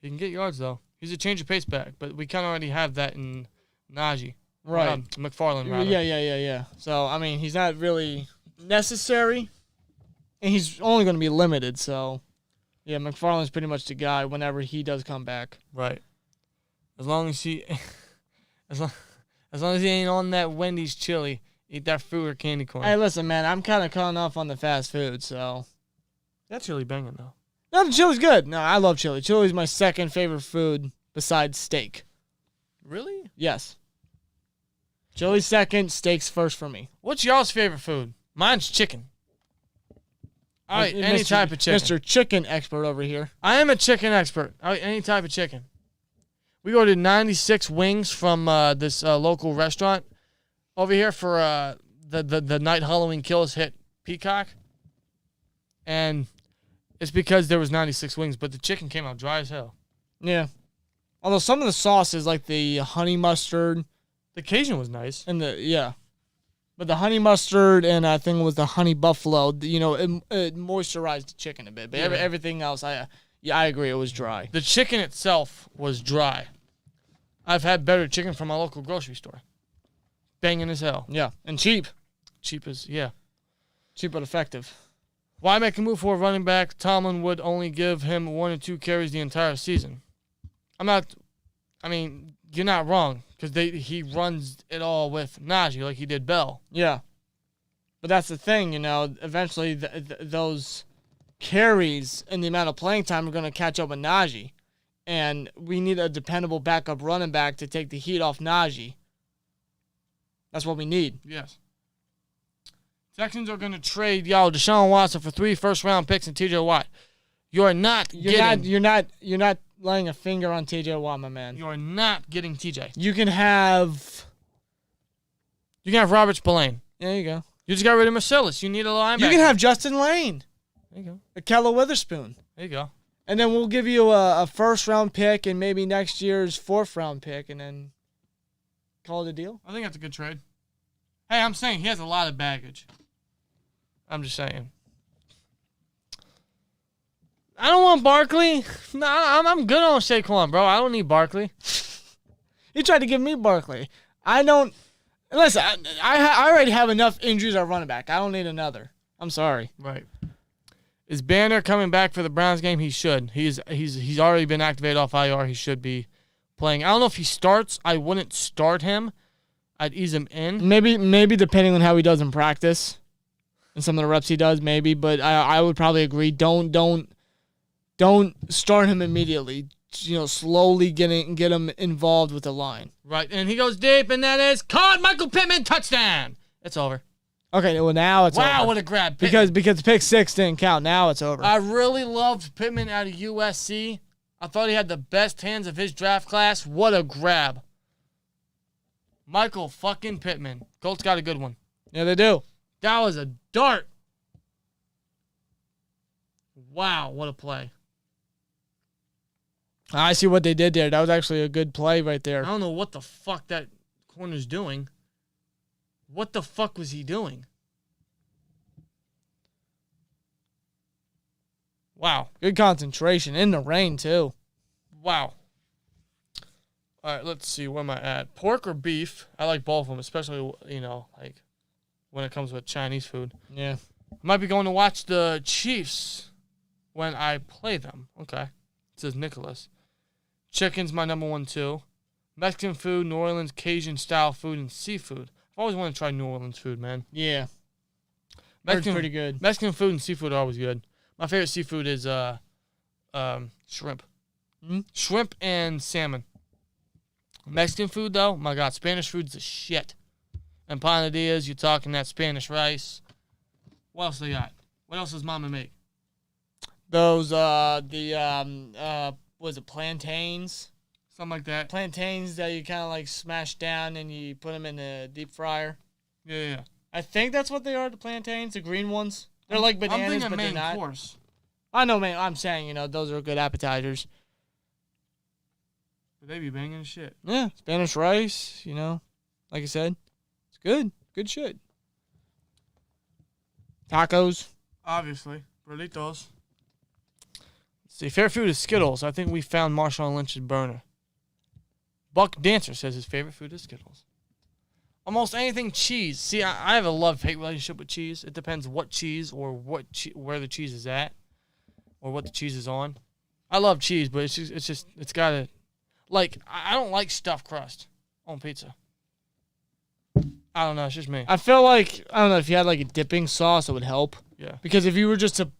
A: He can get yards, though. He's a change of pace back, but we kind of already have that in Najee.
B: Right.
A: McFarland, rather.
B: Yeah. So, I mean, he's not really necessary, and he's only going to be limited, so... Yeah, McFarland's pretty much the guy whenever he does come back.
A: Right. As long as he... as long as he ain't on that Wendy's chili, eat that fruit or candy corn.
B: Hey, listen, man, I'm kind of cutting off on the fast food, so...
A: That chili banging, though.
B: No, the chili's good. No, I love chili. Chili's my second favorite food besides steak.
A: Really?
B: Yes. Chili's second, steak's first for me.
A: What's y'all's favorite food? Mine's chicken. All right, any type of chicken.
B: Mr. Chicken expert over here.
A: I am a chicken expert. All right, any type of chicken. We ordered 96 wings from this local restaurant over here for the night Halloween Kills hit Peacock. And it's because there was 96 wings, but the chicken came out dry as hell.
B: Yeah. Although some of the sauces, like the honey mustard.
A: The Cajun was nice.
B: And but the honey mustard and I think it was the honey buffalo, it moisturized the chicken a bit. But everything else, I agree, it was dry.
A: The chicken itself was dry. I've had better chicken from my local grocery store. Banging as hell.
B: Yeah, and cheap.
A: Cheap as, yeah.
B: Cheap but effective.
A: Why make a move for a running back? Tomlin would only give him 1 or 2 carries the entire season. You're not wrong, because he runs it all with Najee like he did Bell.
B: Yeah. But that's the thing, eventually those carries and the amount of playing time are going to catch up with Najee. And we need a dependable backup running back to take the heat off Najee. That's what we need.
A: Yes. Texans are going to trade Deshaun Watson for 3 first-round picks and T.J. Watt. You're not laying a finger on T.J. Watt, my man.
B: You're not getting T.J.
A: You can have Robert Spillane.
B: There you go.
A: You just got rid of Marcellus. You need a linebacker.
B: You can have Justin Lane.
A: There you go.
B: Akella Witherspoon.
A: There you go.
B: And then we'll give you a first-round pick and maybe next year's 4th-round pick and then call it a deal.
A: I think that's a good trade. Hey, I'm saying he has a lot of baggage. I'm just saying. I don't want Barkley. No, I'm good on Saquon, bro. I don't need Barkley.
B: You tried to give me Barkley. I don't. Listen, I already have enough injuries at running back. I don't need another. I'm sorry.
A: Right. Is Banner coming back for the Browns game? He should. He's already been activated off IR. He should be playing. I don't know if he starts. I wouldn't start him. I'd ease him in.
B: Maybe depending on how he does in practice and some of the reps he does, maybe. But I would probably agree. Don't start him immediately. Slowly get him involved with the line.
A: Right, and he goes deep, and that is caught. Michael Pittman, touchdown. It's over.
B: Okay, well now it's over.
A: Wow, what a grab.
B: Because pick 6 didn't count. Now it's over.
A: I really loved Pittman out of USC. I thought he had the best hands of his draft class. What a grab. Michael fucking Pittman. Colts got a good one.
B: Yeah, they do.
A: That was a dart. Wow, what a play.
B: I see what they did there. That was actually a good play right there.
A: I don't know what the fuck that corner's doing. What the fuck was he doing? Wow.
B: Good concentration in the rain, too.
A: Wow. All right, let's see. Where am I at? Pork or beef? I like both of them, especially, like when it comes with Chinese food.
B: Yeah.
A: I might be going to watch the Chiefs when I play them. Okay. It says Nicholas. Chicken's my number 1, too. Mexican food, New Orleans, Cajun-style food, and seafood. I've always wanted to try New Orleans food, man.
B: Yeah.
A: Mexican,
B: pretty good.
A: Mexican food and seafood are always good. My favorite seafood is shrimp.
B: Mm-hmm.
A: Shrimp and salmon. Mexican food, though, my God, Spanish food's the shit. Empanadillas, you're talking that Spanish rice. What else they got? What else does Mama make?
B: Those, was it plantains?
A: Something like that.
B: Plantains that you kind of like smash down and you put them in the deep fryer.
A: Yeah.
B: I think that's what they are, the plantains, the green ones. They're like bananas,
A: I'm thinking
B: but
A: main
B: they're not.
A: course.
B: I know, man. I'm saying, those are good appetizers.
A: They be banging shit.
B: Yeah, Spanish rice, like I said. It's good. Good shit. Tacos.
A: Obviously. Burritos. Let's see. Favorite food is Skittles. I think we found Marshawn Lynch's burner. Buck Dancer says his favorite food is Skittles. Almost anything cheese. See, I have a love-hate relationship with cheese. It depends what cheese or where the cheese is at or what the cheese is on. I love cheese, but it's got to... Like, I don't like stuffed crust on pizza. I don't know. It's just me.
B: I feel like, I don't know, if you had like a dipping sauce, it would help.
A: Yeah.
B: Because if you were just to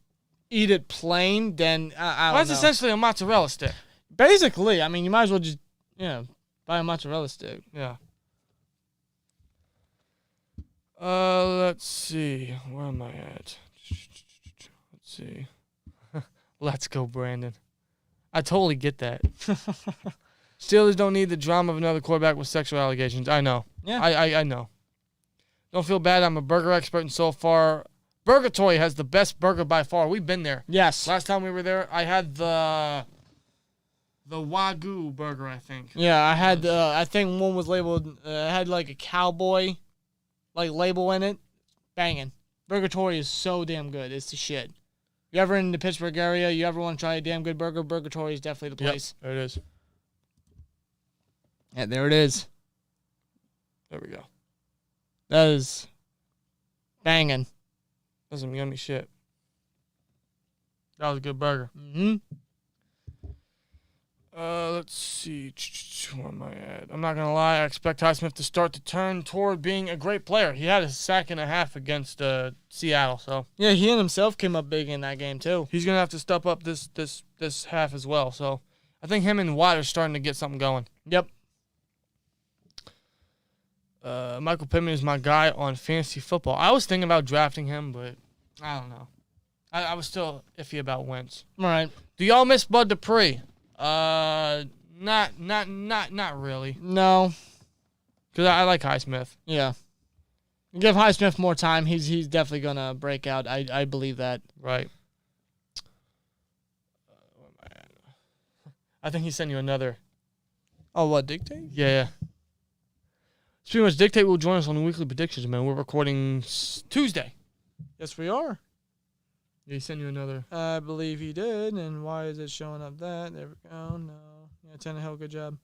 B: eat it plain, then I don't know.
A: That's essentially a mozzarella stick.
B: Basically. I mean, you might as well just, buy a mozzarella stick.
A: Yeah. Let's see. Where am I at? Let's see. Let's go, Brandon. I totally get that. Steelers don't need the drama of another quarterback with sexual allegations. I know.
B: Yeah.
A: I know. Don't feel bad. I'm a burger expert, and so far, Burgatory has the best burger by far. We've been there.
B: Yes.
A: Last time we were there, I had the Wagyu burger, I think.
B: Yeah, I had, I think one was labeled, had like a cowboy, label in it. Banging. Burgatory is so damn good. It's the shit. You ever in the Pittsburgh area, you ever want to try a damn good burger, Burgatory is definitely the place.
A: Yep, there it is.
B: Yeah, there it is.
A: There we go.
B: That is banging.
A: That's some yummy shit. That was a good burger.
B: Mm-hmm.
A: Let's see. Where am I at? I'm not going to lie. I expect Highsmith to start to turn toward being a great player. He had a sack and a half against Seattle. So
B: yeah, he and himself came up big in that game, too.
A: He's going to have to step up this half as well. So I think him and Watt are starting to get something going.
B: Yep.
A: Michael Pittman is my guy on fantasy football. I was thinking about drafting him, but I don't know. I was still iffy about Wentz.
B: All right.
A: Do y'all miss Bud Dupree? Not really.
B: No.
A: Because I like Highsmith.
B: Yeah. Give Highsmith more time. He's definitely gonna break out. I believe that.
A: Right. Where am I at? I think he sent you another.
B: Oh, what, Dictate?
A: Yeah. Pretty much Dictate will join us on the weekly predictions, man. We're recording Tuesday.
B: Yes, we are.
A: Yeah, he sent you another.
B: I believe he did. And why is it showing up that? There we go. No. Yeah, Tannehill, good job.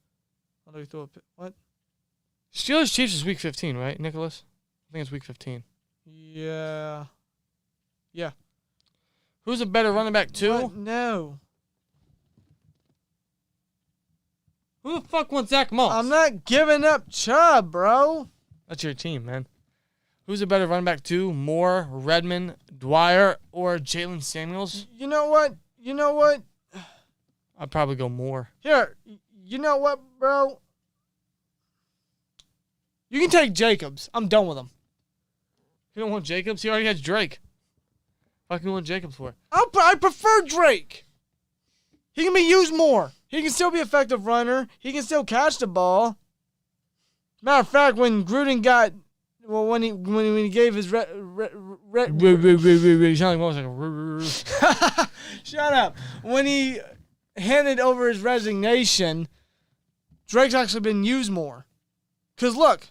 B: How do we throw what?
A: Steelers Chiefs is week 15, right, Nicholas? I think it's week 15.
B: Yeah. Yeah.
A: Who's a better running back, two?
B: What? No.
A: Who the fuck wants Zach Moss?
B: I'm not giving up Chubb, bro.
A: That's your team, man. Who's a better running back, two? Moore, Redmond, Dwyer, or Jalen Samuels?
B: You know what?
A: I'd probably go Moore.
B: Here, you know what, bro? You can take Jacobs. I'm done with him.
A: You don't want Jacobs? He already has Drake. What you want Jacobs for?
B: I prefer Drake. He can be used more. He can still be an effective runner. He can still catch the ball. Matter of fact, when Gruden got, well, when he gave his
A: You sound like
B: shut up. When he handed over his resignation, Drake's actually been used more. Cause look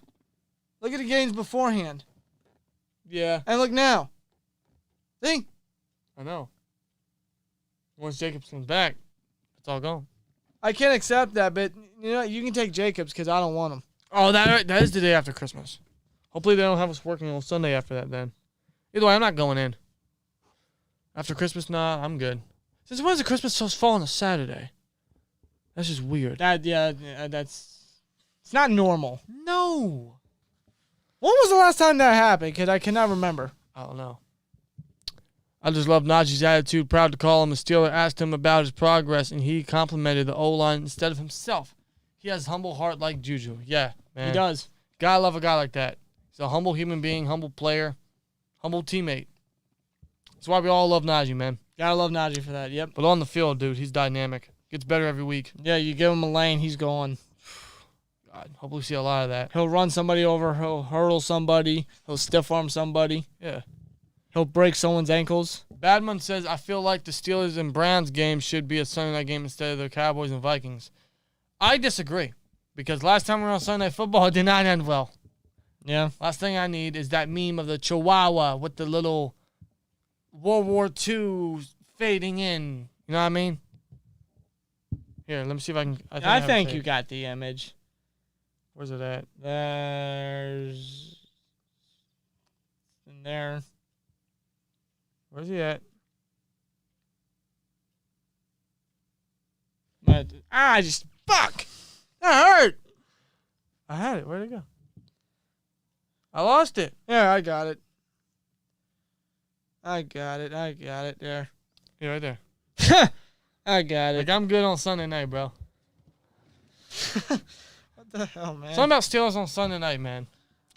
B: at the games beforehand,
A: yeah,
B: and look now. See?
A: I know. Once Jacobs comes back, it's all gone.
B: I can't accept that, but you know you can take Jacobs because I don't want him.
A: Oh, that is the day after Christmas. Hopefully they don't have us working on Sunday after that then. Either way, I'm not going in. After Christmas, nah, I'm good. Since when is the Christmas supposed to fall on a Saturday? That's just weird.
B: That's it's not normal.
A: No.
B: When was the last time that happened? Because I cannot remember.
A: I don't know. I just love Najee's attitude. Proud to call him a Steeler. Asked him about his progress, and he complimented the O-line instead of himself. He has humble heart like Juju. Yeah, man.
B: He does.
A: Gotta love a guy like that. He's a humble human being, humble player, humble teammate. That's why we all love Najee, man.
B: Gotta love Najee for that, yep.
A: But on the field, dude, he's dynamic. Gets better every week.
B: Yeah, you give him a lane, he's going.
A: God, hopefully we see a lot of that.
B: He'll run somebody over, he'll hurdle somebody, he'll stiff arm somebody.
A: Yeah.
B: He'll break someone's ankles.
A: Badman says, I feel like the Steelers and Browns game should be a Sunday night game instead of the Cowboys and Vikings. I disagree. Because last time we were on Sunday Night Football, it did not end well.
B: Yeah.
A: Last thing I need is that meme of the Chihuahua with the little World War II fading in. You know what I mean? Here, let me see if I can.
B: I think you got the image.
A: Where's it at?
B: There's. In there.
A: Where's he at?
B: But, fuck! That hurt!
A: I had it. Where'd it go? I lost it.
B: Yeah, I got it. I got it. There.
A: Yeah, right there.
B: I got it.
A: Like, I'm good on Sunday night, bro.
B: What the hell, man?
A: Something about Steelers on Sunday night, man.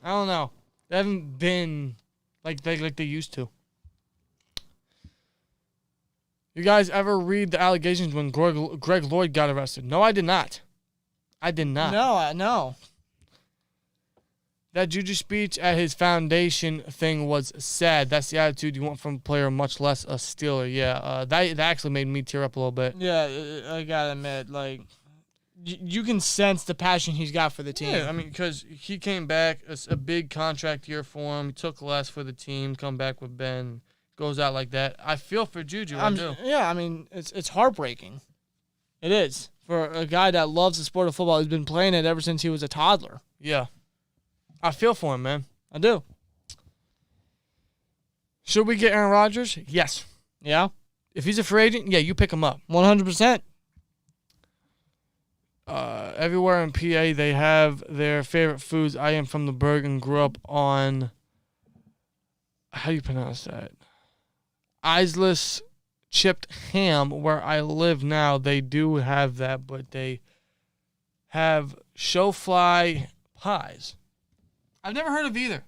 A: I don't know. They haven't been like they used to. You guys ever read the allegations when Greg Lloyd got arrested? No, I did not. I did not.
B: No.
A: That Juju speech at his foundation thing was sad. That's the attitude you want from a player, much less a Steeler. Yeah, that actually made me tear up a little bit.
B: Yeah, I gotta admit, like, you can sense the passion he's got for the team.
A: Yeah, I mean, because he came back, a big contract year for him. He took less for the team, come back with Ben, goes out like that. I feel for Juju, I do.
B: Yeah, I mean, it's heartbreaking. It is. For a guy that loves the sport of football, he's been playing it ever since he was a toddler.
A: Yeah. I feel for him, man.
B: I do.
A: Should we get Aaron Rodgers? Yes.
B: Yeah?
A: If he's a free agent, yeah, you pick him up.
B: 100%.
A: Everywhere in PA, they have their favorite foods. I am from the Berg and grew up on, how do you pronounce that? Isless chipped ham. Where I live now, they do have that, but they have showfly pies. I've never heard of either.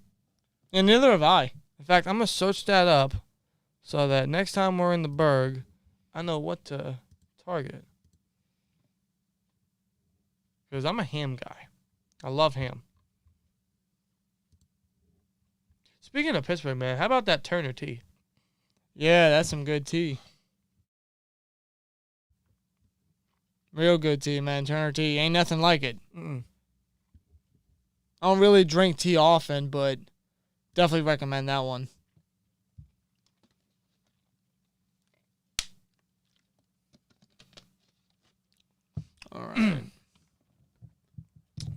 B: And neither have I.
A: In fact, I'm going to search that up so that next time we're in the Berg, I know what to target. Because I'm a ham guy. I love ham. Speaking of Pittsburgh, man, how about that Turner tea?
B: Yeah, that's some good tea. Real good tea, man. Turner tea. Ain't nothing like it.
A: Mm-mm.
B: I don't really drink tea often, but definitely recommend that one. All right.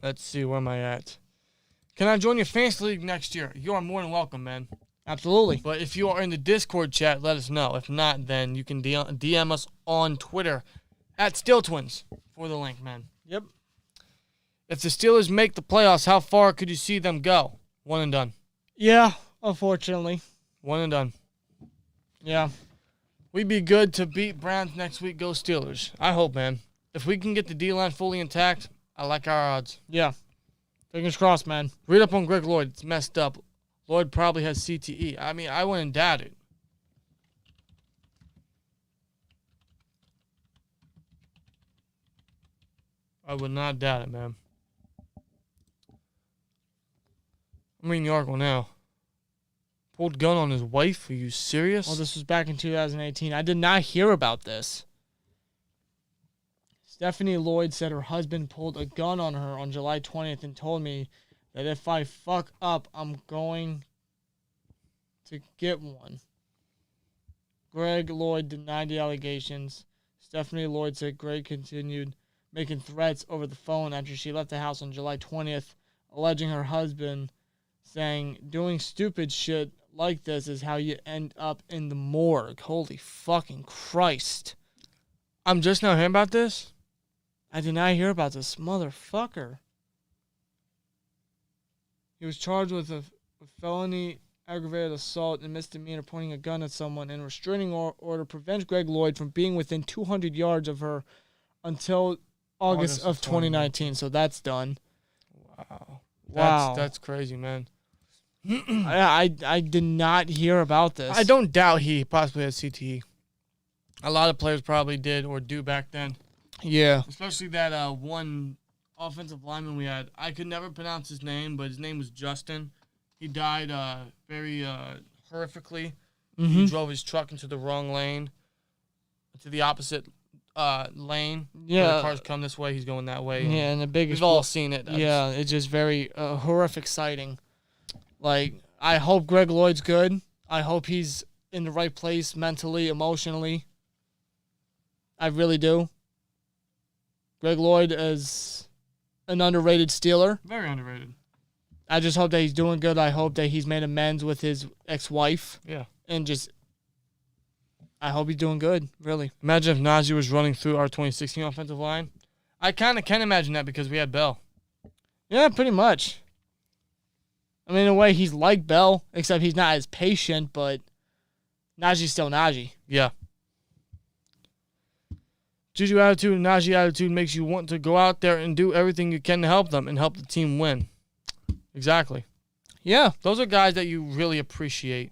A: Let's see, where am I at? Can I join your fantasy league next year? You are more than welcome, man.
B: Absolutely.
A: But if you are in the Discord chat, let us know. If not, then you can DM us on Twitter at SteelTwins for the link, man.
B: Yep.
A: If the Steelers make the playoffs, how far could you see them go? One and done.
B: Yeah, unfortunately.
A: One and done.
B: Yeah.
A: We'd be good to beat Browns next week. Go Steelers. I hope, man. If we can get the D-line fully intact, I like our odds.
B: Yeah. Fingers crossed, man.
A: Read up on Greg Lloyd. It's messed up. Lloyd probably has CTE. I mean, I wouldn't doubt it. I would not doubt it, man. I'm reading the article now. Pulled gun on his wife? Are you serious?
B: Well, this was back in 2018. I did not hear about this. Stephanie Lloyd said her husband pulled a gun on her on July 20th and told me that if I fuck up, I'm going to get one. Greg Lloyd denied the allegations. Stephanie Lloyd said Greg continued making threats over the phone after she left the house on July 20th, alleging her husband, saying, doing stupid shit like this is how you end up in the morgue. Holy fucking Christ.
A: I'm just now hearing about this?
B: I did not hear about this motherfucker. He was charged with a felony aggravated assault and misdemeanor pointing a gun at someone, and a restraining order prevents Greg Lloyd from being within 200 yards of her until August of 2019. So that's done.
A: Wow. That's crazy, man.
B: I did not hear about this.
A: I don't doubt he possibly has CTE. A lot of players probably did or do back then.
B: Yeah.
A: Especially that one offensive lineman we had. I could never pronounce his name, but his name was Justin. He died very horrifically.
B: Mm-hmm.
A: He drove his truck into the wrong lane, to the opposite lane.
B: Yeah.
A: Where the cars come this way, he's going that way.
B: Yeah, and the biggest.
A: We've all seen it.
B: Yeah, it's just very horrific sighting. Like, I hope Greg Lloyd's good. I hope he's in the right place mentally, emotionally. I really do. Greg Lloyd is an underrated Steeler.
A: Very underrated.
B: I just hope that he's doing good. I hope that he's made amends with his ex-wife.
A: Yeah.
B: And I hope he's doing good, really.
A: Imagine if Najee was running through our 2016 offensive line. I kind of can imagine that because we had Bell.
B: Yeah, pretty much. I mean, in a way, he's like Bell, except he's not as patient, but Najee's still Najee.
A: Yeah. Juju attitude and Najee attitude makes you want to go out there and do everything you can to help them and help the team win. Exactly.
B: Yeah.
A: Those are guys that you really appreciate.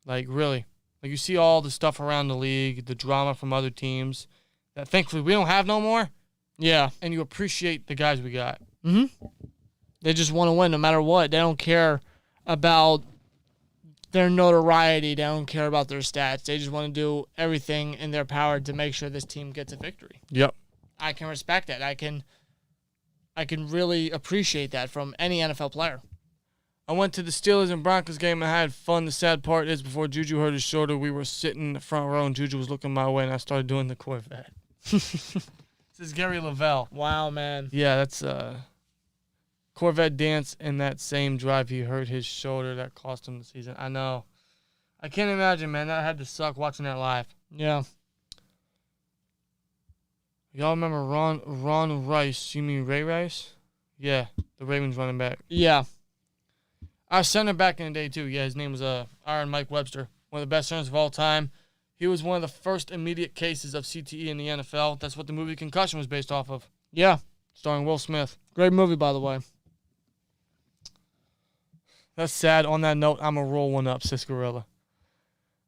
A: Like, really. Like, you see all the stuff around the league, the drama from other teams that thankfully we don't have no more.
B: Yeah.
A: And you appreciate the guys we got.
B: Mm-hmm. They just want to win no matter what. They don't care about their notoriety. They don't care about their stats. They just want to do everything in their power to make sure this team gets a victory.
A: Yep.
B: I can respect that. I can really appreciate that from any NFL player.
A: I went to the Steelers and Broncos game and I had fun. The sad part is before Juju hurt his shoulder, we were sitting in the front row and Juju was looking my way and I started doing the Corvette. This is Gary Lavelle.
B: Wow, man.
A: Yeah, that's Corvette dance in that same drive. He hurt his shoulder. That cost him the season. I know. I can't imagine, man. That had to suck watching that live.
B: Yeah.
A: Y'all remember Ron Rice? You mean Ray Rice? Yeah, the Ravens running back.
B: Yeah.
A: Our center back in the day, too. Yeah, his name was Iron Mike Webster, one of the best centers of all time. He was one of the first immediate cases of CTE in the NFL. That's what the movie Concussion was based off of.
B: Yeah.
A: Starring Will Smith.
B: Great movie, by the way.
A: That's sad. On that note, I'm going to roll one up, Siscarilla.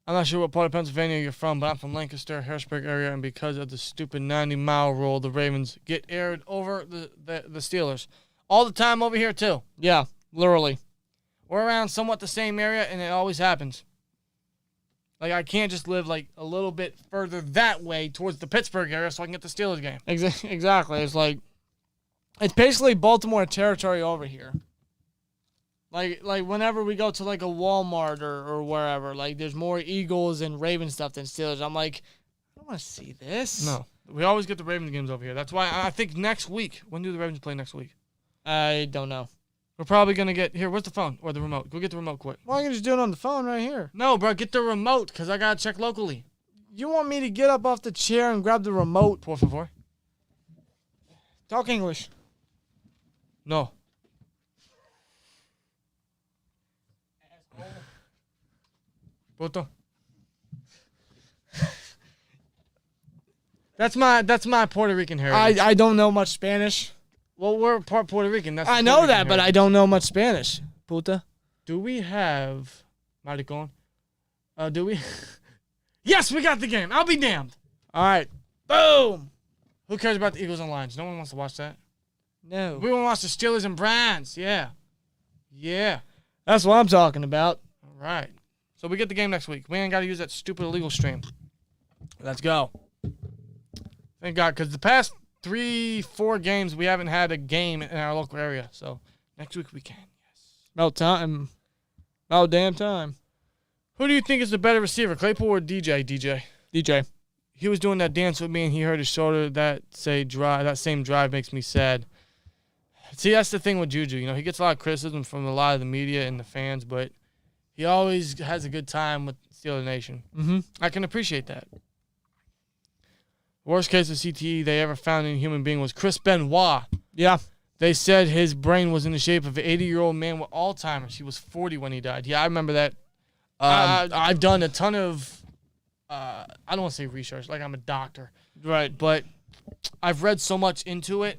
A: I'm not sure what part of Pennsylvania you're from, but I'm from Lancaster, Harrisburg area, and because of the stupid 90-mile rule, the Ravens get aired over the Steelers. All the time over here, too.
B: Yeah, literally.
A: We're around somewhat the same area, and it always happens. Like, I can't just live, like, a little bit further that way towards the Pittsburgh area so I can get the Steelers game.
B: Exactly. It's like, it's basically Baltimore territory over here. Like whenever we go to, like, a Walmart or wherever, like, there's more Eagles and Ravens stuff than Steelers. I'm like, I don't want to see this.
A: No. We always get the Ravens games over here. That's why I think next week. When do the Ravens play next week?
B: I don't know.
A: We're probably going to get... Here, where's the phone? Or the remote? Go get the remote quick.
B: Why don't you just do it on the phone right here?
A: No, bro. Get the remote because I got to check locally.
B: You want me to get up off the chair and grab the remote?
A: Por favor.
B: Talk English.
A: No. Puto. That's my Puerto Rican heritage.
B: I don't know much Spanish.
A: Well, we're part Puerto Rican. That's
B: I know that, but I don't know much Spanish. Puta.
A: Do we have maricón? Do we? Yes, we got the game. I'll be damned.
B: All right. Boom.
A: Who cares about the Eagles and Lions? No one wants to watch that.
B: No.
A: We want to watch the Steelers and Browns. Yeah. Yeah.
B: That's what I'm talking about.
A: All right. So we get the game next week. We ain't got to use that stupid illegal stream. Let's go. Thank God, because the past 3-4 games, we haven't had a game in our local area. So next week we can. Yes.
B: About time. About damn time.
A: Who do you think is the better receiver, Claypool or DJ?
B: DJ.
A: He was doing that dance with me, and he hurt his shoulder. That same drive makes me sad. See, that's the thing with Juju. You know, he gets a lot of criticism from a lot of the media and the fans, but he always has a good time with Steeler Nation.
B: Mm-hmm.
A: I can appreciate that. Worst case of CTE they ever found in a human being was Chris Benoit.
B: Yeah.
A: They said his brain was in the shape of an 80-year-old man with Alzheimer's. He was 40 when he died. Yeah, I remember that. I've done a ton of, I don't want to say research, like I'm a doctor.
B: Right.
A: But I've read so much into it.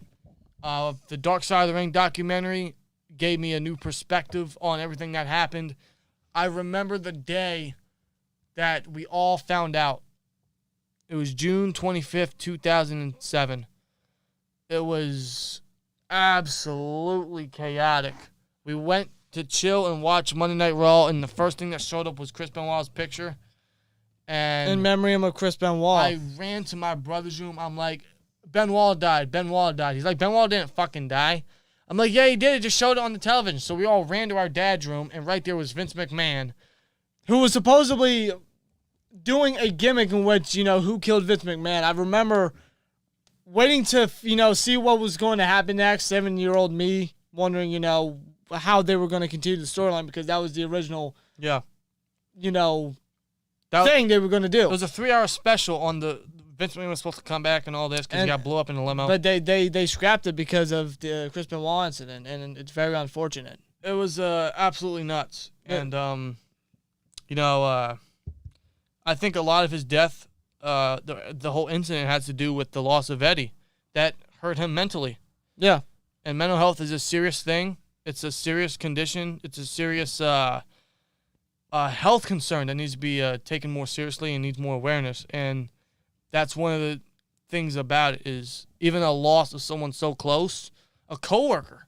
A: The Dark Side of the Ring documentary gave me a new perspective on everything that happened. I remember the day that we all found out. It was June 25th, 2007. It was absolutely chaotic. We went to chill and watch Monday Night Raw, and the first thing that showed up was Chris Benoit's picture. And
B: in memory of Chris Benoit.
A: I ran to my brother's room. I'm like, Benoit died. Benoit died. He's like, Benoit didn't fucking die. I'm like, yeah, he did. It just showed it on the television. So we all ran to our dad's room, and right there was Vince McMahon.
B: Who was supposedly doing a gimmick in which, who killed Vince McMahon. I remember waiting to, see what was going to happen next. 7-year-old me wondering, how they were going to continue the storyline because that was the original, thing they were going to do.
A: It was a 3-hour special on the Vince McMahon was supposed to come back and all this because he got blew up in a limo.
B: But they scrapped it because of the Chris Benoit incident, and it's very unfortunate.
A: It was absolutely nuts.
B: Yeah.
A: And, I think a lot of his death, the whole incident has to do with the loss of Eddie. That hurt him mentally.
B: Yeah.
A: And mental health is a serious thing. It's a serious condition. It's a serious health concern that needs to be taken more seriously and needs more awareness. And that's one of the things about it is even a loss of someone so close, a coworker,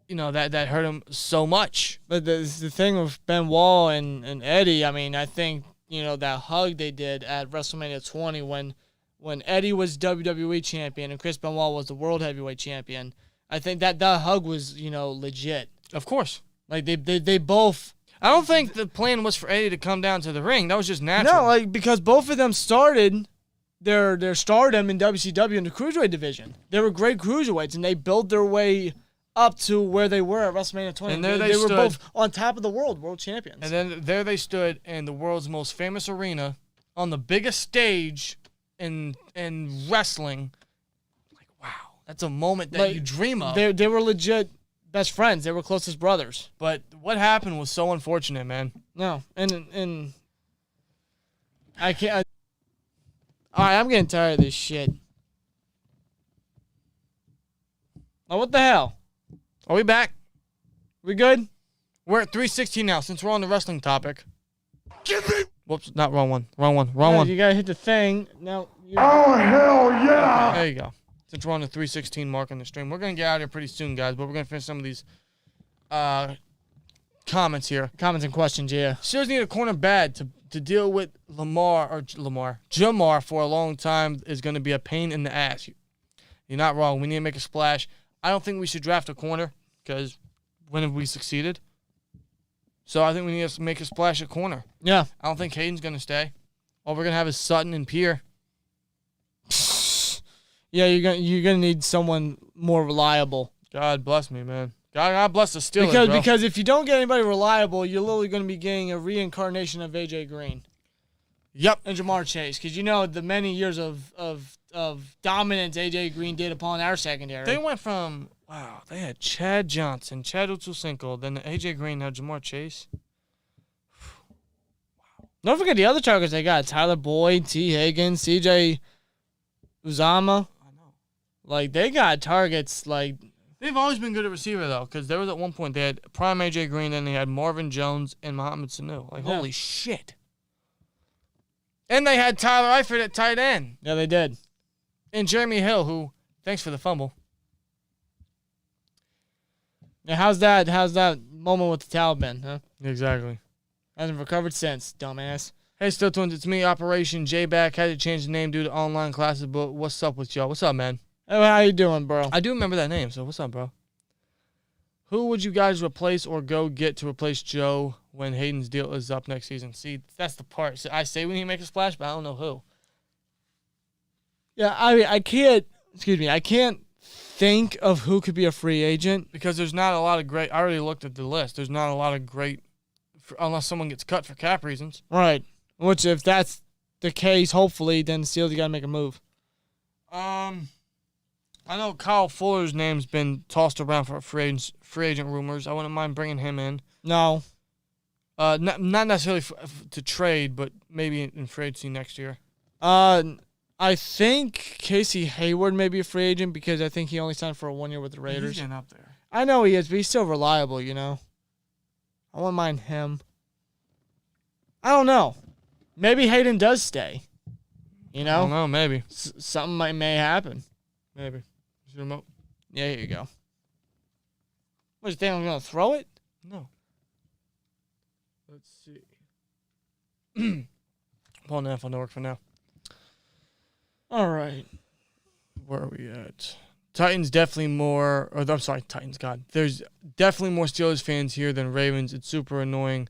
A: that hurt him so much.
B: But the thing with Benoit and Eddie, I mean, I think, that hug they did at WrestleMania 20 when Eddie was WWE champion and Chris Benoit was the World Heavyweight champion, I think that hug was, legit.
A: Of course.
B: Like, they both...
A: I don't think the plan was for Eddie to come down to the ring. That was just natural.
B: No, because both of them started their stardom in WCW in the Cruiserweight division. They were great Cruiserweights, and they built their way up to where they were at WrestleMania 20.
A: And there
B: they were both on top of the world champions.
A: And then there they stood in the world's most famous arena on the biggest stage in wrestling. Like, wow, that's a moment that you dream of.
B: They were legit best friends. They were closest brothers.
A: But what happened was so unfortunate, man.
B: No, and I can't. All right, I'm getting tired of this shit. Oh, what the hell?
A: Are we back?
B: We good?
A: We're at 316 now, since we're on the wrestling topic. Whoops, not wrong one. Wrong one.
B: You gotta hit the thing. Now.
C: Oh, hell yeah!
A: There you go. Since we're on the 316 mark on the stream, we're gonna get out of here pretty soon, guys. But we're gonna finish some of these comments here.
B: Comments and questions, yeah.
A: Steelers need a corner bad to deal with Jamar for a long time is gonna be a pain in the ass. You're not wrong. We need to make a splash. I don't think we should draft a corner because when have we succeeded? So I think we need to make a splash at corner.
B: Yeah.
A: I don't think Hayden's going to stay. All we're going to have is Sutton and Pierre.
B: Yeah, you're gonna need someone more reliable.
A: God bless me, man. God bless the Steelers,
B: because if you don't get anybody reliable, you're literally going to be getting a reincarnation of AJ Green.
A: Yep.
B: And Jamar Chase, because the many years of dominance AJ Green did upon our secondary.
A: They went from they had Chad Johnson, Chad Ochocinco, then AJ Green, now Jamar Chase.
B: Don't forget the other targets they got: Tyler Boyd, T. Higgins, C.J. Uzama.
A: I know.
B: Like, they got targets like.
A: They've always been good at receiver, though, because there was at one point they had prime AJ Green, then they had Marvin Jones and Mohamed Sanu. Like, holy shit. And they had Tyler Eifert at tight end.
B: Yeah, they did.
A: And Jeremy Hill, who, thanks for the fumble.
B: Now, how's that moment with the Taliban, huh?
A: Exactly.
B: Hasn't recovered since, dumbass.
A: Hey, SteelTwins, it's me, Operation J-Back. Had to change the name due to online classes, but what's up with y'all? What's up, man?
B: Hey, how you doing, bro?
A: I do remember that name, so what's up, bro? Who would you guys replace or go get to replace Joe when Hayden's deal is up next season? See, that's the part. So I say we need to make a splash, but I don't know who.
B: Yeah, I mean, I can't think of who could be a free agent.
A: Because there's not a lot of great. I already looked at the list. There's not a lot of great, unless someone gets cut for cap reasons.
B: Right. Which, if that's the case, hopefully, then the Steelers got to make a move.
A: I know Kyle Fuller's name's been tossed around for free agent rumors. I wouldn't mind bringing him in.
B: No.
A: Not necessarily to trade, but maybe in free agency next year.
B: I think Casey Hayward may be a free agent because I think he only signed for a 1 year with the Raiders.
A: He's getting up there.
B: I know he is, but he's still reliable, I wouldn't mind him. I don't know. Maybe Hayden does stay.
A: I don't know, maybe.
B: Something may happen.
A: Maybe. Is the remote?
B: Yeah, here you go. What, you think I'm going to throw it?
A: No. Let's see. Pulling the iPhone to work for now.
B: All right.
A: Where are we at? Titans definitely more, or I'm sorry, Titans, God. There's definitely more Steelers fans here than Ravens. It's super annoying.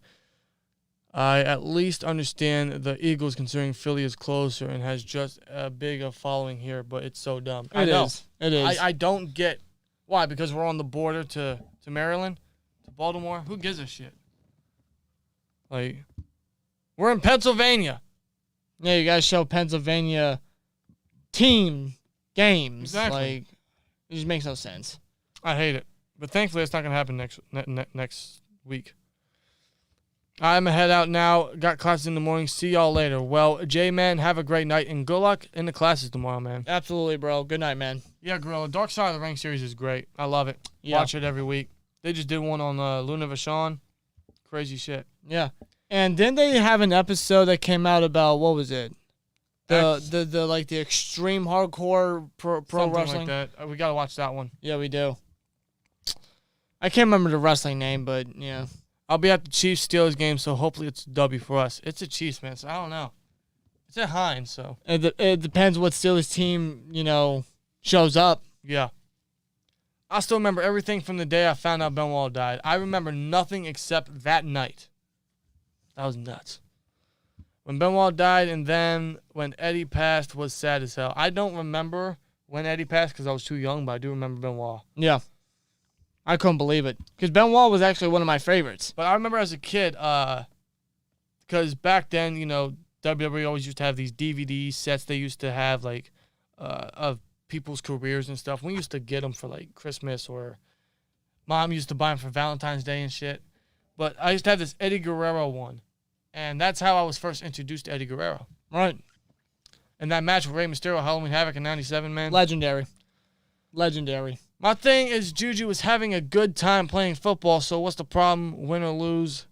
A: I at least understand the Eagles considering Philly is closer and has just a big following here, but it's so dumb.
B: It is.
A: I don't get why, because we're on the border to Maryland, to Baltimore. Who gives a shit? Like, we're in Pennsylvania.
B: Yeah, you guys show Pennsylvania team games.
A: Exactly.
B: Like, it just makes no sense.
A: I hate it. But thankfully, it's not going to happen next week. I'm head out now. Got classes in the morning. See y'all later. Well, J-Man, have a great night, and good luck in the classes tomorrow, man.
B: Absolutely, bro. Good night, man.
A: Yeah, Gorilla. Dark Side of the Ring series is great. I love it.
B: Yeah.
A: Watch it every week. They just did one on Luna Vachon. Crazy shit.
B: Yeah. And then they have an episode that came out about, what was it? The extreme hardcore pro wrestling.
A: Like that. We got to watch that one.
B: Yeah, we do. I can't remember the wrestling name, but yeah.
A: I'll be at the Chiefs-Steelers game, so hopefully it's a W for us. It's a Chiefs, man, so I don't know. It's at Heinz, so.
B: It depends what Steelers team, shows up.
A: Yeah. I still remember everything from the day I found out Benoit died. I remember nothing except that night. That was nuts. When Benoit died and then when Eddie passed was sad as hell. I don't remember when Eddie passed because I was too young, but I do remember Benoit.
B: Yeah. I couldn't believe it. Because Benoit was actually one of my favorites.
A: But I remember as a kid, because back then, WWE always used to have these DVD sets they used to have, like, of people's careers and stuff. We used to get them for, like, Christmas, or Mom used to buy them for Valentine's Day and shit. But I used to have this Eddie Guerrero one. And that's how I was first introduced to Eddie Guerrero.
B: Right.
A: And that match with Rey Mysterio, Halloween Havoc in 97, man.
B: Legendary.
A: My thing is Juju is having a good time playing football, so what's the problem, win or lose?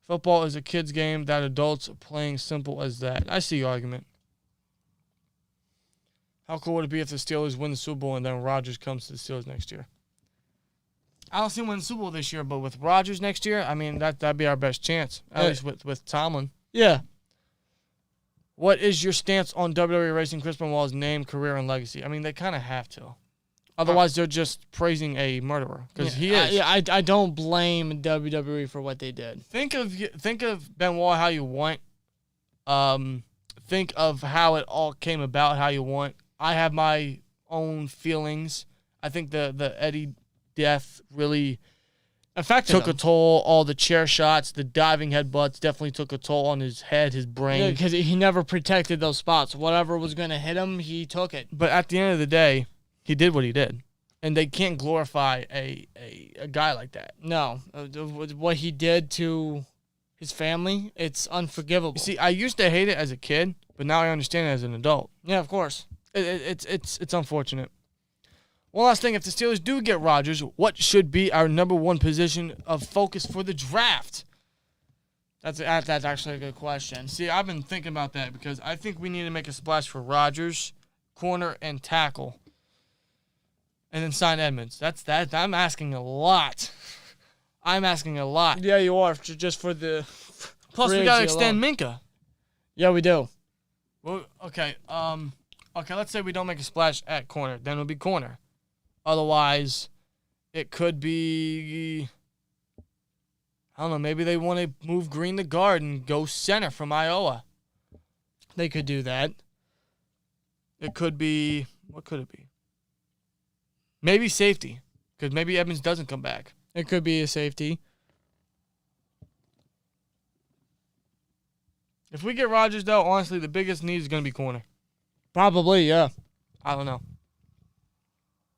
A: Football is a kid's game that adults are playing, simple as that. I see your argument. How cool would it be if the Steelers win the Super Bowl and then Rodgers comes to the Steelers next year? I don't see him win the Super Bowl this year, but with Rodgers next year, I mean, that'd be our best chance, at least with Tomlin.
B: Yeah.
A: What is your stance on WWE erasing Chris Benoit's name, career, and legacy? I mean, they kind of have to. Otherwise, they're just praising a murderer, because he is.
B: I don't blame WWE for what they did.
A: Think of Benoit how you want. Think of how it all came about how you want. I have my own feelings. I think the Eddie death really
B: affected
A: took
B: him.
A: a toll. All the chair shots, the diving headbutts definitely took a toll on his head, his brain.
B: Because he never protected those spots. Whatever was going to hit him, he took it.
A: But at the end of the day, he did what he did. And they can't glorify a guy like that.
B: No. What he did to his family, it's unforgivable.
A: You see, I used to hate it as a kid, but now I understand it as an adult.
B: Yeah, of course.
A: It's unfortunate. One last thing, if the Steelers do get Rodgers, what should be our number one position of focus for the draft?
B: That's actually a good question.
A: See, I've been thinking about that because I think we need to make a splash for Rodgers, corner, and tackle. And then sign Edmonds. I'm asking a lot. I'm asking a lot.
B: Yeah, you are, just for the...
A: Plus, we got to extend Minka.
B: Yeah, we do.
A: Well, okay, let's say we don't make a splash at corner. Then it'll be corner. Otherwise, it could be... I don't know, maybe they want to move Green to guard and go center from Iowa.
B: They could do that.
A: It could be... What could it be? Maybe safety, because maybe Edmonds doesn't come back.
B: It could be a safety.
A: If we get Rodgers, though, honestly, the biggest need is going to be corner.
B: Probably, yeah.
A: I don't know.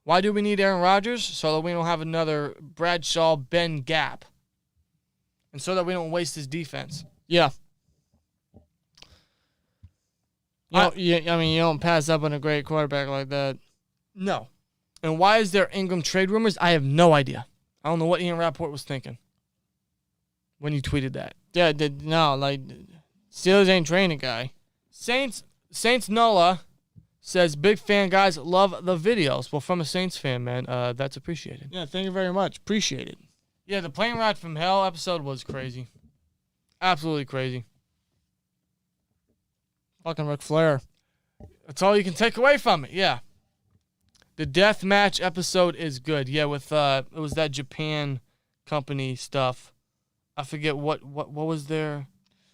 A: Why do we need Aaron Rodgers? So that we don't have another Bradshaw Ben gap. And so that we don't waste his defense.
B: Yeah. I mean, you don't pass up on a great quarterback like that.
A: No. And why is there Ingram trade rumors? I have no idea. I don't know what Ian Rappaport was thinking when he tweeted that.
B: Yeah, Steelers ain't training a guy.
A: Saints Nola says, big fan, guys. Love the videos. Well, from a Saints fan, man, that's appreciated.
B: Yeah, thank you very much. Appreciate it.
A: Yeah, the plane ride from hell episode was crazy. Absolutely crazy.
B: Fucking Ric Flair.
A: That's all you can take away from it, yeah. The death match episode is good. Yeah, with it was that Japan company stuff. I forget what was their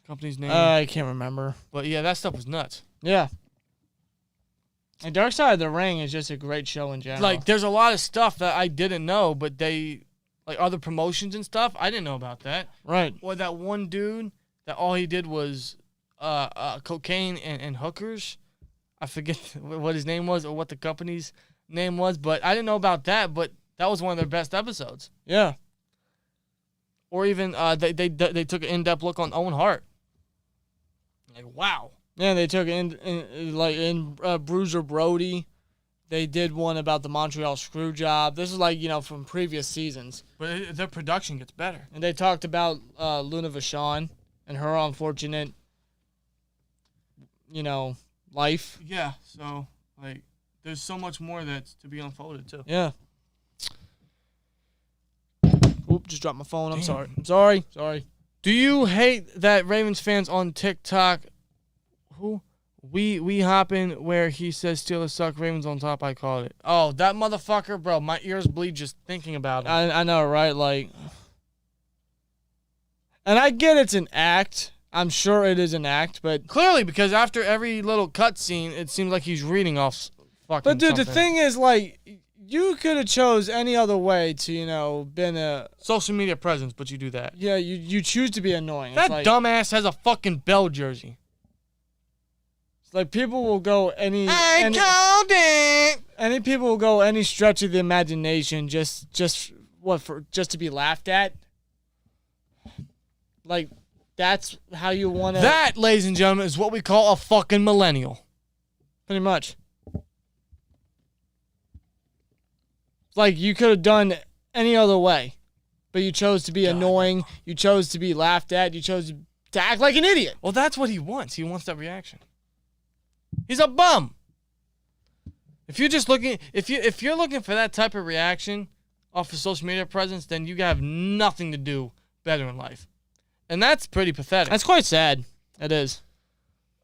A: company's name.
B: I can't remember.
A: But yeah, that stuff was nuts.
B: Yeah. And Dark Side of the Ring is just a great show in general.
A: Like, there's a lot of stuff that I didn't know, but they, like other promotions and stuff, I didn't know about that.
B: Right.
A: Or that one dude that all he did was cocaine and hookers. I forget what his name was or what the company's name was, but I didn't know about that, but that was one of their best episodes.
B: Yeah.
A: Or even they took an in-depth look on Owen Hart. Like, wow.
B: Yeah, they took in Bruiser Brody. They did one about the Montreal screw job. This is from previous seasons.
A: But their production gets better.
B: And they talked about Luna Vachon and her unfortunate, life.
A: Yeah, so, there's so much more that's to be unfolded, too.
B: Yeah. Oop, just dropped my phone. I'm sorry. Sorry.
A: Do you hate that Ravens fans on TikTok, we hopping where he says Steelers suck, Ravens on top, I called it. Oh, that motherfucker, bro, my ears bleed just thinking about it.
B: I know, right? And I get it's an act. I'm sure it is an act, but...
A: Clearly, because after every little cutscene, it seems like he's reading off fucking
B: But, dude,
A: something.
B: the thing is, you could have chose any other way to, been a...
A: Social media presence, but you do that.
B: Yeah, you choose to be annoying.
A: That dumbass has a fucking Bell jersey.
B: It's people will go
A: called it!
B: Any people will go any stretch of the imagination just to be laughed at. That's how you want to...
A: That, ladies and gentlemen, is what we call a fucking millennial.
B: Pretty much. You could have done any other way, but you chose to be annoying. You chose to be laughed at. You chose to act like an idiot.
A: Well, that's what he wants. He wants that reaction. He's a bum. If you're looking for that type of reaction off of social media presence, then you have nothing to do better in life. And that's pretty pathetic.
B: That's quite sad. It is.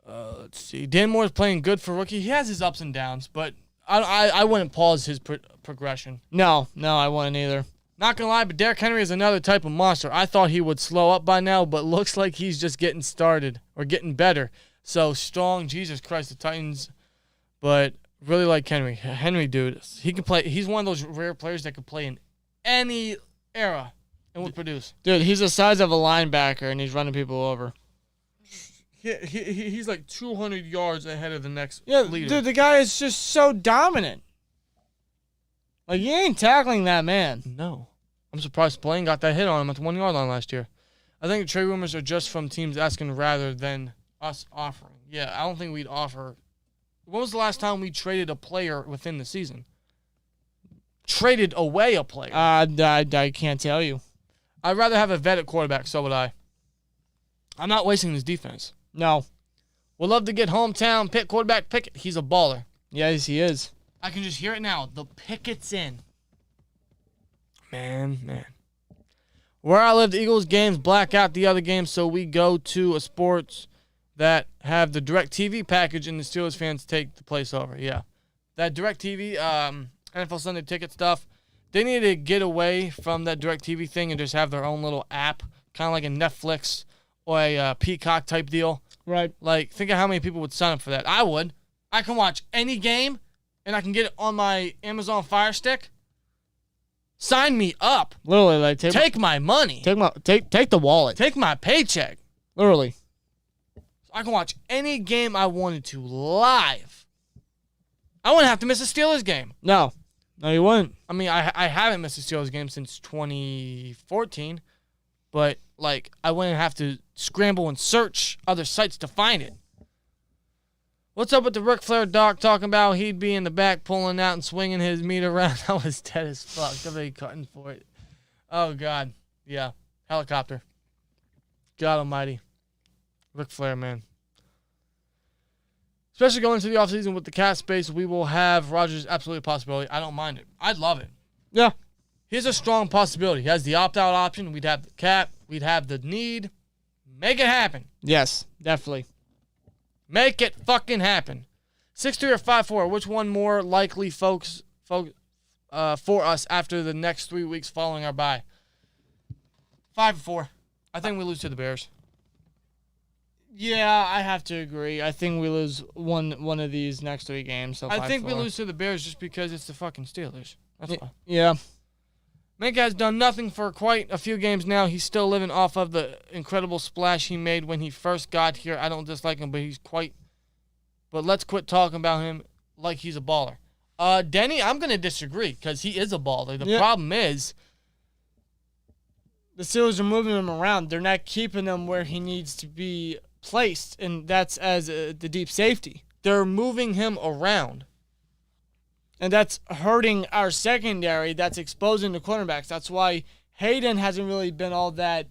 A: Let's see. Dan Moore's playing good for rookie. He has his ups and downs, but I wouldn't pause his progression.
B: No, I wouldn't either.
A: Not gonna lie, but Derrick Henry is another type of monster. I thought he would slow up by now, but looks like he's just getting started or getting better. So strong, Jesus Christ, the Titans. But really like Henry. Henry, dude, he can play. He's one of those rare players that can play in any era and would produce.
B: Dude, he's the size of a linebacker, and he's running people over.
A: He's like 200 yards ahead of the next leader.
B: Dude, the guy is just so dominant. Like, he ain't tackling that man.
A: No. I'm surprised Blaine got that hit on him at the 1 yard line last year. I think the trade rumors are just from teams asking rather than us offering. Yeah, I don't think we'd offer. When was the last time we traded a player within the season? Traded away a player.
B: I can't tell you.
A: I'd rather have a vet at quarterback, so would I. I'm not wasting this defense.
B: No.
A: Would love to get hometown Pitt quarterback Pickett. He's a baller.
B: Yes, he is.
A: I can just hear it now. The Pickett's in. Man. Where I live, the Eagles games black out the other games, so we go to a sports that have the DirecTV package, and the Steelers fans take the place over. Yeah. That DirecTV, NFL Sunday Ticket stuff, they need to get away from that DirecTV thing and just have their own little app, kind of like a Netflix or a Peacock type deal.
B: Right.
A: Like, think of how many people would sign up for that. I would. I can watch any game, and I can get it on my Amazon Fire Stick. Sign me up.
B: Literally, like
A: take my money.
B: Take the wallet.
A: Take my paycheck.
B: Literally.
A: I can watch any game I wanted to live. I wouldn't have to miss a Steelers game.
B: No, you wouldn't.
A: I mean, I haven't missed a Steelers game since 2014, but like I wouldn't have to scramble and search other sites to find it. What's up with the Ric Flair doc talking about he'd be in the back pulling out and swinging his meat around? That was dead as fuck. Somebody cutting for it. Oh, God. Yeah. Helicopter. God almighty. Ric Flair, man. Especially going into the offseason with the cap space, we will have Rodgers absolutely a possibility. I don't mind it. I'd love it.
B: Yeah.
A: Here's a strong possibility. He has the opt-out option. We'd have the cap. We'd have the need. Make it happen.
B: Yes, definitely.
A: Make it fucking happen. 6-3 or 5-4. Which one more likely, folks, for us after the next 3 weeks following our bye? 5-4. I think we lose to the Bears.
B: Yeah, I have to agree. I think we lose one of these next 3 games. So
A: I think we lose to the Bears just because it's the fucking Steelers. That's why.
B: Yeah.
A: Minka has done nothing for quite a few games now. He's still living off of the incredible splash he made when he first got here. I don't dislike him, but let's quit talking about him like he's a baller. Denny, I'm going to disagree because he is a baller. The problem is
B: the Steelers are moving him around. They're not keeping him where he needs to be placed, and that's as the deep safety.
A: They're moving him around.
B: And that's hurting our secondary. That's exposing the cornerbacks. That's why Hayden hasn't really been all that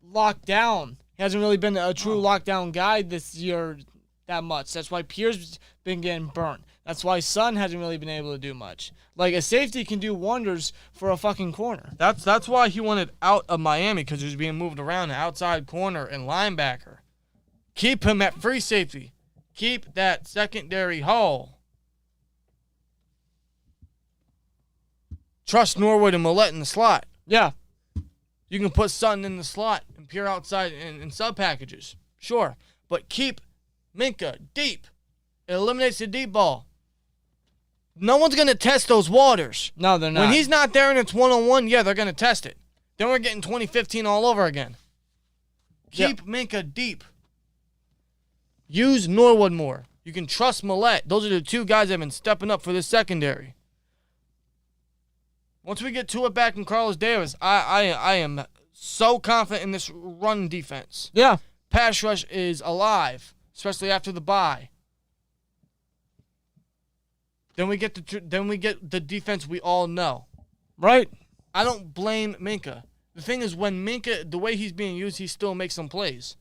B: locked down. He hasn't really been a true lockdown guy this year that much. That's why Pierre's been getting burnt. That's why Son hasn't really been able to do much. Like, a safety can do wonders for a fucking corner.
A: That's why he wanted out of Miami, because he was being moved around, outside corner and linebacker. Keep him at free safety. Keep that secondary whole. Trust Norwood and Millette in the slot.
B: Yeah.
A: You can put Sutton in the slot and Pierre outside in sub packages. Sure. But keep Minka deep. It eliminates the deep ball. No one's going to test those waters.
B: No, they're not.
A: When he's not there and it's one-on-one, yeah, they're going to test it. Then we're getting 2015 all over again. Keep Minka deep. Use Norwood more. You can trust Millette. Those are the 2 guys that have been stepping up for this secondary. Once we get Tua back and Carlos Davis, I am so confident in this run defense.
B: Yeah.
A: Pass rush is alive, especially after the bye. Then we get the defense we all know.
B: Right.
A: I don't blame Minka. The thing is, when Minka, the way he's being used, he still makes some plays.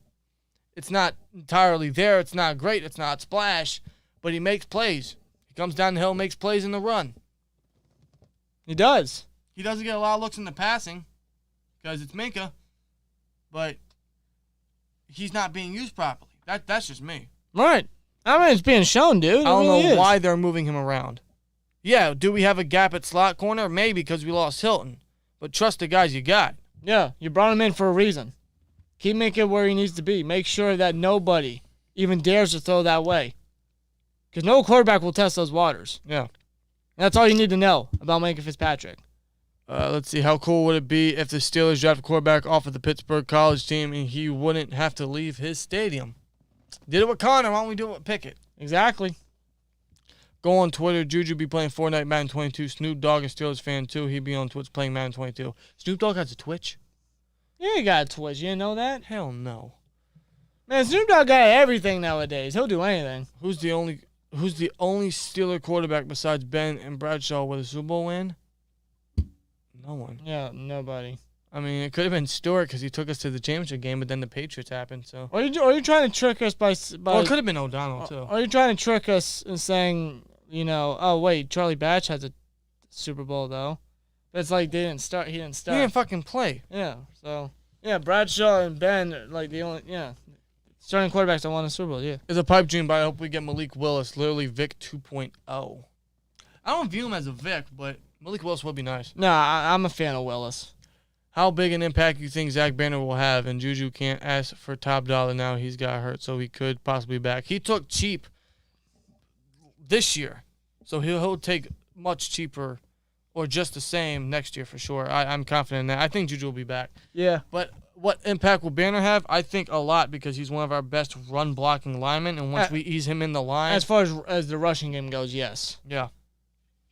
A: It's not entirely there. It's not great. It's not splash, but he makes plays. He comes down the hill, makes plays in the run.
B: He does.
A: He doesn't get a lot of looks in the passing because it's Minka, but he's not being used properly. That's just me.
B: Right. I mean, it's being shown, dude.
A: I don't know why they're moving him around. Yeah, do we have a gap at slot corner? Maybe because we lost Hilton. But trust the guys you got.
B: Yeah, you brought him in for a reason. Keep Minka where he needs to be. Make sure that nobody even dares to throw that way. Because no quarterback will test those waters.
A: Yeah.
B: And that's all you need to know about Minka Fitzpatrick.
A: Let's see. How cool would it be if the Steelers draft a quarterback off of the Pittsburgh college team and he wouldn't have to leave his stadium? Did it with Connor. Why don't we do it with Pickett?
B: Exactly.
A: Go on Twitter. Juju be playing Fortnite Madden 22. Snoop Dogg is Steelers fan too. He be on Twitch playing Madden 22. Snoop Dogg has a Twitch?
B: Yeah, he got a Twitch. You didn't know that?
A: Hell no.
B: Man, Snoop Dogg got everything nowadays. He'll do anything.
A: Who's the only Steeler quarterback besides Ben and Bradshaw with a Super Bowl win? No one.
B: Yeah, nobody.
A: I mean, it could have been Stewart because he took us to the championship game, but then the Patriots happened. So.
B: Are you trying to trick us by?
A: Well, it could have been O'Donnell too.
B: Are you trying to trick us and saying, oh wait, Charlie Batch has a Super Bowl though? But it's like they didn't start. He didn't start.
A: He didn't fucking play.
B: Yeah. So Bradshaw and Ben are like the only starting quarterbacks that won a Super Bowl. Yeah.
A: It's a pipe dream, but I hope we get Malik Willis, literally Vic 2.0. I don't view him as a Vic, but Malik Willis would be nice.
B: No, I'm a fan of Willis.
A: How big an impact you think Zach Banner will have? And Juju can't ask for top dollar now. He's got hurt, so he could possibly be back. He took cheap this year, so he'll take much cheaper or just the same next year for sure. I'm confident in that. I think Juju will be back.
B: Yeah.
A: But what impact will Banner have? I think a lot because he's one of our best run-blocking linemen, and once we ease him in the line.
B: As far as the rushing game goes, yes.
A: Yeah.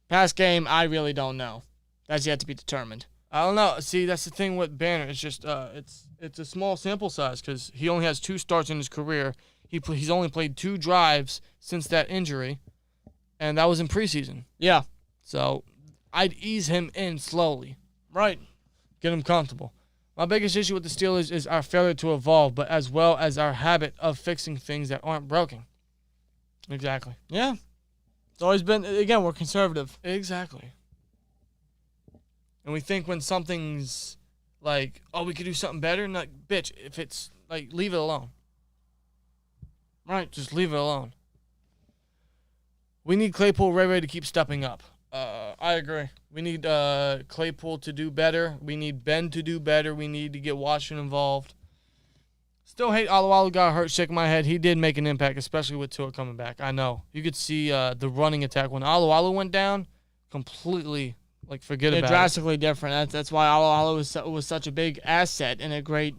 B: Pass game, I really don't know. That's yet to be determined.
A: I don't know. See, that's the thing with Banner. It's just it's a small sample size because he only has 2 starts in his career. He's only played 2 drives since that injury, and that was in preseason.
B: Yeah.
A: So I'd ease him in slowly.
B: Right.
A: Get him comfortable. My biggest issue with the Steelers is our failure to evolve, but as well as our habit of fixing things that aren't broken. Exactly.
B: Yeah. It's always been, again, we're conservative.
A: Exactly. And we think when something's like, oh, we could do something better, and like, bitch, if it's like, leave it alone. Right, just leave it alone. We need Claypool ready to keep stepping up. I agree. We need Claypool to do better. We need Ben to do better. We need to get Washington involved. Still hate Alualu got hurt, shaking my head. He did make an impact, especially with Tua coming back. I know. You could see the running attack. When Alualu went down, completely, forget about it.
B: Drastically different. That's why Alualu was such a big asset and a great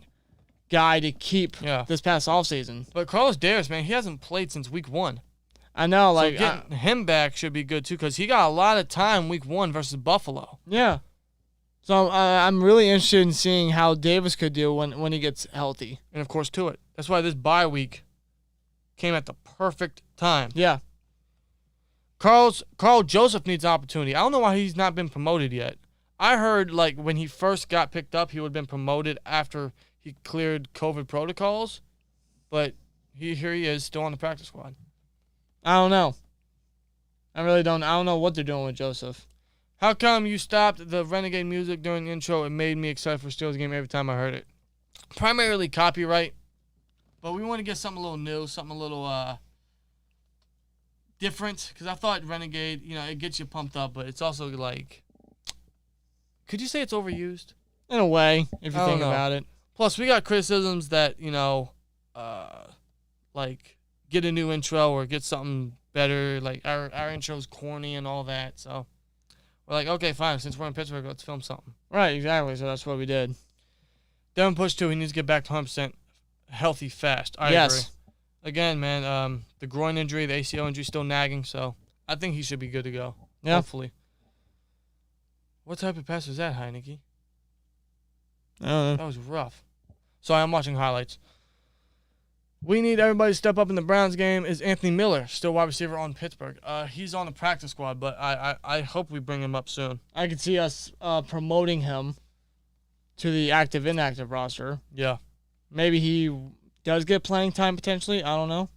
B: guy to keep this past offseason.
A: But Carlos Davis, man, he hasn't played since week 1.
B: I know.
A: So getting him back should be good, too, because he got a lot of time week 1 versus Buffalo.
B: Yeah. So I'm really interested in seeing how Davis could do when he gets healthy.
A: And, of course, to it. That's why this bye week came at the perfect time.
B: Yeah.
A: Carl Joseph needs an opportunity. I don't know why he's not been promoted yet. I heard, when he first got picked up, he would have been promoted after he cleared COVID protocols. But here he is, still on the practice squad.
B: I don't know. I really don't. I don't know what they're doing with Joseph.
A: How come you stopped the Renegade music during the intro? It made me excited for Steelers game every time I heard it. Primarily copyright, but we want to get something a little new, something a little different. Because I thought Renegade, it gets you pumped up, but it's also could you say it's overused?
B: In a way, if you think about it.
A: Plus, we got criticisms that get a new intro or get something better. Our intro's corny and all that, so. We're like, okay, fine. Since we're in Pittsburgh, let's film something.
B: Right, exactly. So that's what we did.
A: Devin Push, too. He needs to get back to 100% healthy fast. I agree. Again, man, the groin injury, the ACL injury still nagging, so I think he should be good to go.
B: Yeah.
A: Hopefully. What type of pass was that, Heineke?
B: I don't know.
A: That was rough. Sorry, I'm watching highlights. We need everybody to step up in the Browns game. Is Anthony Miller still wide receiver on Pittsburgh? He's on the practice squad, but I hope we bring him up soon.
B: I could see us promoting him to the active-inactive roster.
A: Yeah.
B: Maybe he does get playing time potentially. I don't know.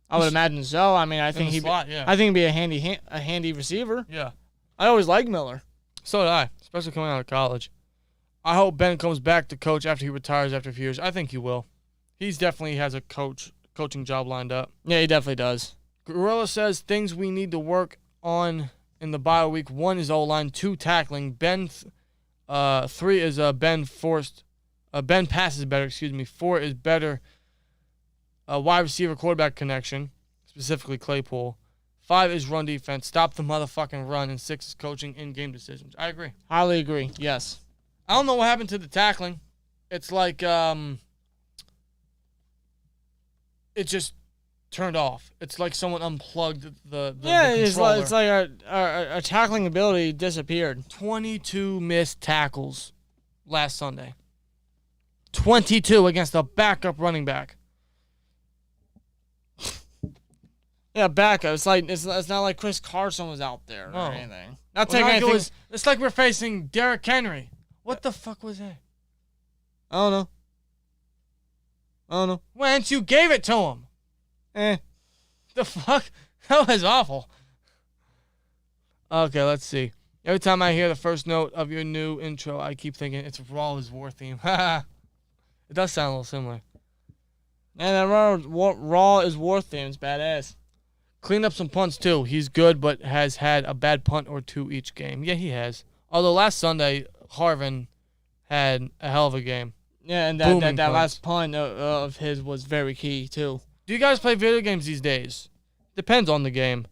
B: I would imagine so. I mean, I think I think he'd be a handy receiver.
A: Yeah.
B: I always like Miller.
A: So did I, especially coming out of college. I hope Ben comes back to coach after he retires after a few years. I think he will. He's definitely has a coaching job lined up.
B: Yeah, he definitely does.
A: Gorilla says things we need to work on in the bye week. 1 is O-line, 2 tackling. 3 is Ben passes better, 4 is better wide receiver quarterback connection, specifically Claypool. 5 is run defense. Stop the motherfucking run. And 6 is coaching in-game decisions. I agree.
B: Highly agree. Yes.
A: I don't know what happened to the tackling. It's like it just turned off. It's like someone unplugged the controller.
B: It's like our tackling ability disappeared.
A: 22 missed tackles last Sunday. 22 against a backup running back.
B: Yeah, backup. It's not like Chris Carson was out there or anything. Not taking anything.
A: It's like we're facing Derrick Henry. What the fuck was that?
B: I don't know.
A: Wentz, you gave it to him. The fuck? That was awful. Okay, let's see. Every time I hear the first note of your new intro, I keep thinking it's Raw is War theme. It does sound a little similar.
B: And that Raw is War theme. It's badass.
A: Clean up some punts, too. He's good, but has had a bad punt or two each game. Yeah, he has. Although last Sunday, Harvin had a hell of a game.
B: Yeah, and that last punt of his was very key, too.
A: Do you guys play video games these days? Depends on the game.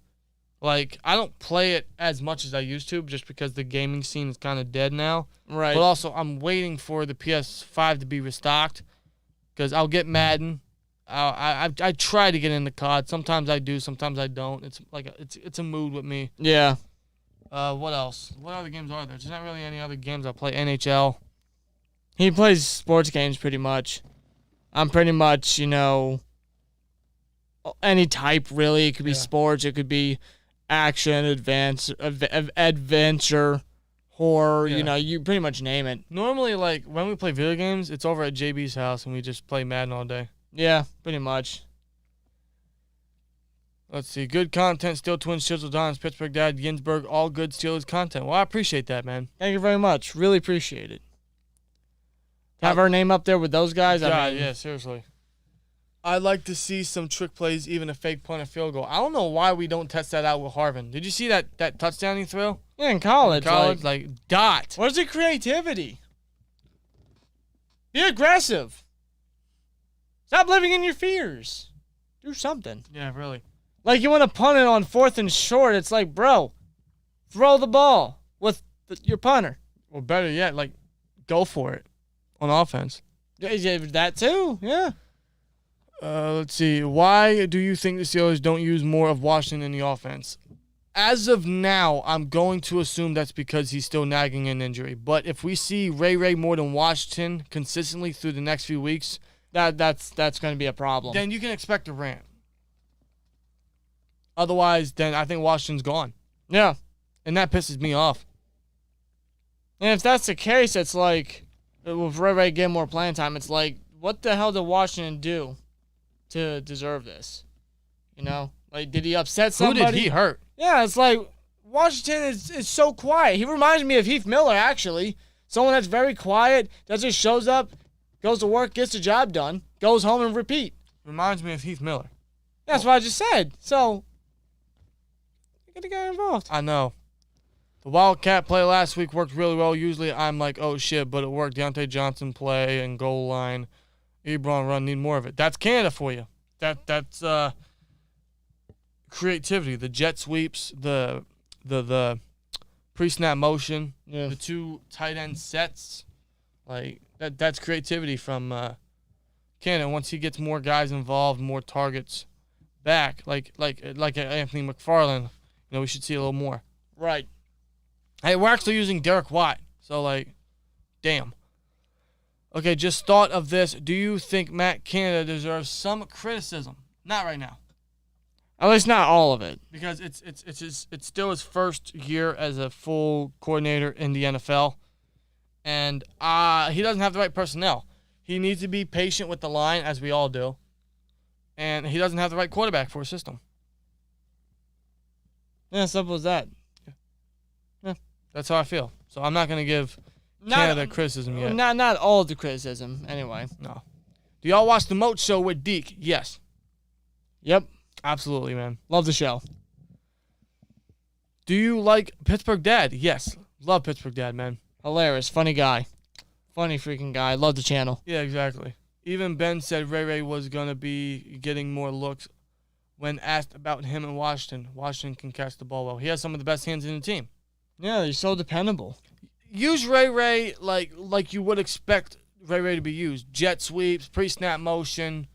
A: Like, I don't play it as much as I used to just because the gaming scene is kind of dead now.
B: Right.
A: But also, I'm waiting for the PS5 to be restocked because I'll get Madden. I try to get into COD. Sometimes I do, sometimes I don't. It's like it's a mood with me.
B: Yeah.
A: What else? What other games are there? There's not really any other games I play. NHL.
B: He plays sports games pretty much. I'm pretty much, any type really. It could be sports. It could be action, adventure, horror.
A: Yeah.
B: You pretty much name it.
A: Normally, like when we play video games, it's over at JB's house and we just play Madden all day.
B: Yeah, pretty much.
A: Let's see. Good content. SteelTwins, Chisel Dons, Pittsburgh Dad, Ginsburg. All good Steelers content. Well, I appreciate that, man.
B: Thank you very much. Really appreciate it. Have our name up there with those guys.
A: Yeah, seriously. I'd like to see some trick plays, even a fake punt and field goal. I don't know why we don't test that out with Harvin. Did you see that touchdown he threw?
B: Yeah, in college.
A: Dot.
B: Where's the creativity? Be aggressive. Stop living in your fears. Do something.
A: Yeah, really.
B: Like, you want to punt it on 4th and short. It's like, bro, throw the ball with your punter.
A: Or better yet, like, go for it on offense.
B: Yeah, that too, yeah.
A: Let's see. Why do you think the Steelers don't use more of Washington in the offense? As of now, I'm going to assume that's because he's still nagging an injury. But if we see Ray more than Washington consistently through the next few weeks,
B: that's going to be a problem.
A: then you can expect a rant. Otherwise, then I think Washington's gone.
B: Yeah.
A: And that pisses me off.
B: And if that's the case, it's like, with Ray getting more playing time, it's like, what the hell did Washington do to deserve this? Like, did he upset somebody?
A: Who did he hurt?
B: Yeah, it's like, Washington is so quiet. He reminds me of Heath Miller, actually. Someone that's very quiet, that just shows up, goes to work, gets the job done, goes home and repeat.
A: Reminds me of Heath Miller.
B: That's what I just said. So, get the guy involved.
A: I know. The Wildcat play last week worked really well. Usually I'm like, oh shit, but it worked. Deontay Johnson play and goal line. Ebron run, need more of it. That's Canada for you. That's creativity. The jet sweeps, the pre-snap motion, the 2 tight end sets. Like that's creativity from Canada. Once he gets more guys involved, more targets back, like Anthony McFarland, we should see a little more.
B: Right.
A: Hey, we're actually using Derek Watt. So, damn. Okay, just thought of this. Do you think Matt Canada deserves some criticism? Not right now.
B: At least not all of it.
A: Because it's still his first year as a full coordinator in the NFL. And he doesn't have the right personnel. He needs to be patient with the line, as we all do. And he doesn't have the right quarterback for his system.
B: Yeah, simple as that.
A: Yeah. That's how I feel. So I'm not going to give Canada criticism yet.
B: Not all of the criticism, anyway.
A: No. Do y'all watch the Moat Show with Deke? Yes.
B: Yep.
A: Absolutely, man.
B: Love the show.
A: Do you like Pittsburgh Dad? Yes. Love Pittsburgh Dad, man.
B: Hilarious. Funny guy. Funny freaking guy. Love the channel.
A: Yeah, exactly. Even Ben said Ray was going to be getting more looks when asked about him in Washington. Washington can catch the ball well. He has some of the best hands in the team.
B: Yeah, he's so dependable.
A: Use Ray like you would expect Ray to be used. Jet sweeps, pre-snap motion.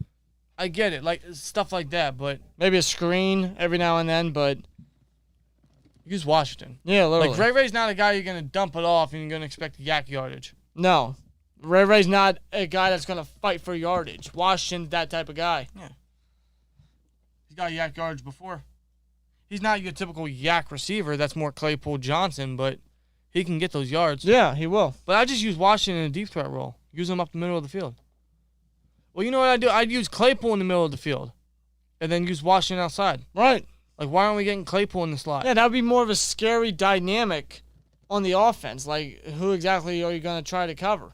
A: I get it, like stuff like that, but
B: Maybe a screen every now and then, but
A: use Washington.
B: yeah, literally.
A: Like Ray's not a guy you're gonna dump it off and you're gonna expect yak yardage.
B: No. Ray's not a guy that's going to fight for yardage. Washington's that type of guy.
A: Yeah. He's got yak yardage before. He's not your typical yak receiver. That's more Claypool Johnson, but he can get those yards.
B: Yeah, he will.
A: But I just use Washington in a deep threat role. Use him up the middle of the field. Well, you know what I do? I'd use Claypool in the middle of the field and then use Washington outside.
B: Right.
A: Like, why aren't we getting Claypool in the slot?
B: Yeah, that would be more of a scary dynamic on the offense. Like, who exactly are you going to try to cover?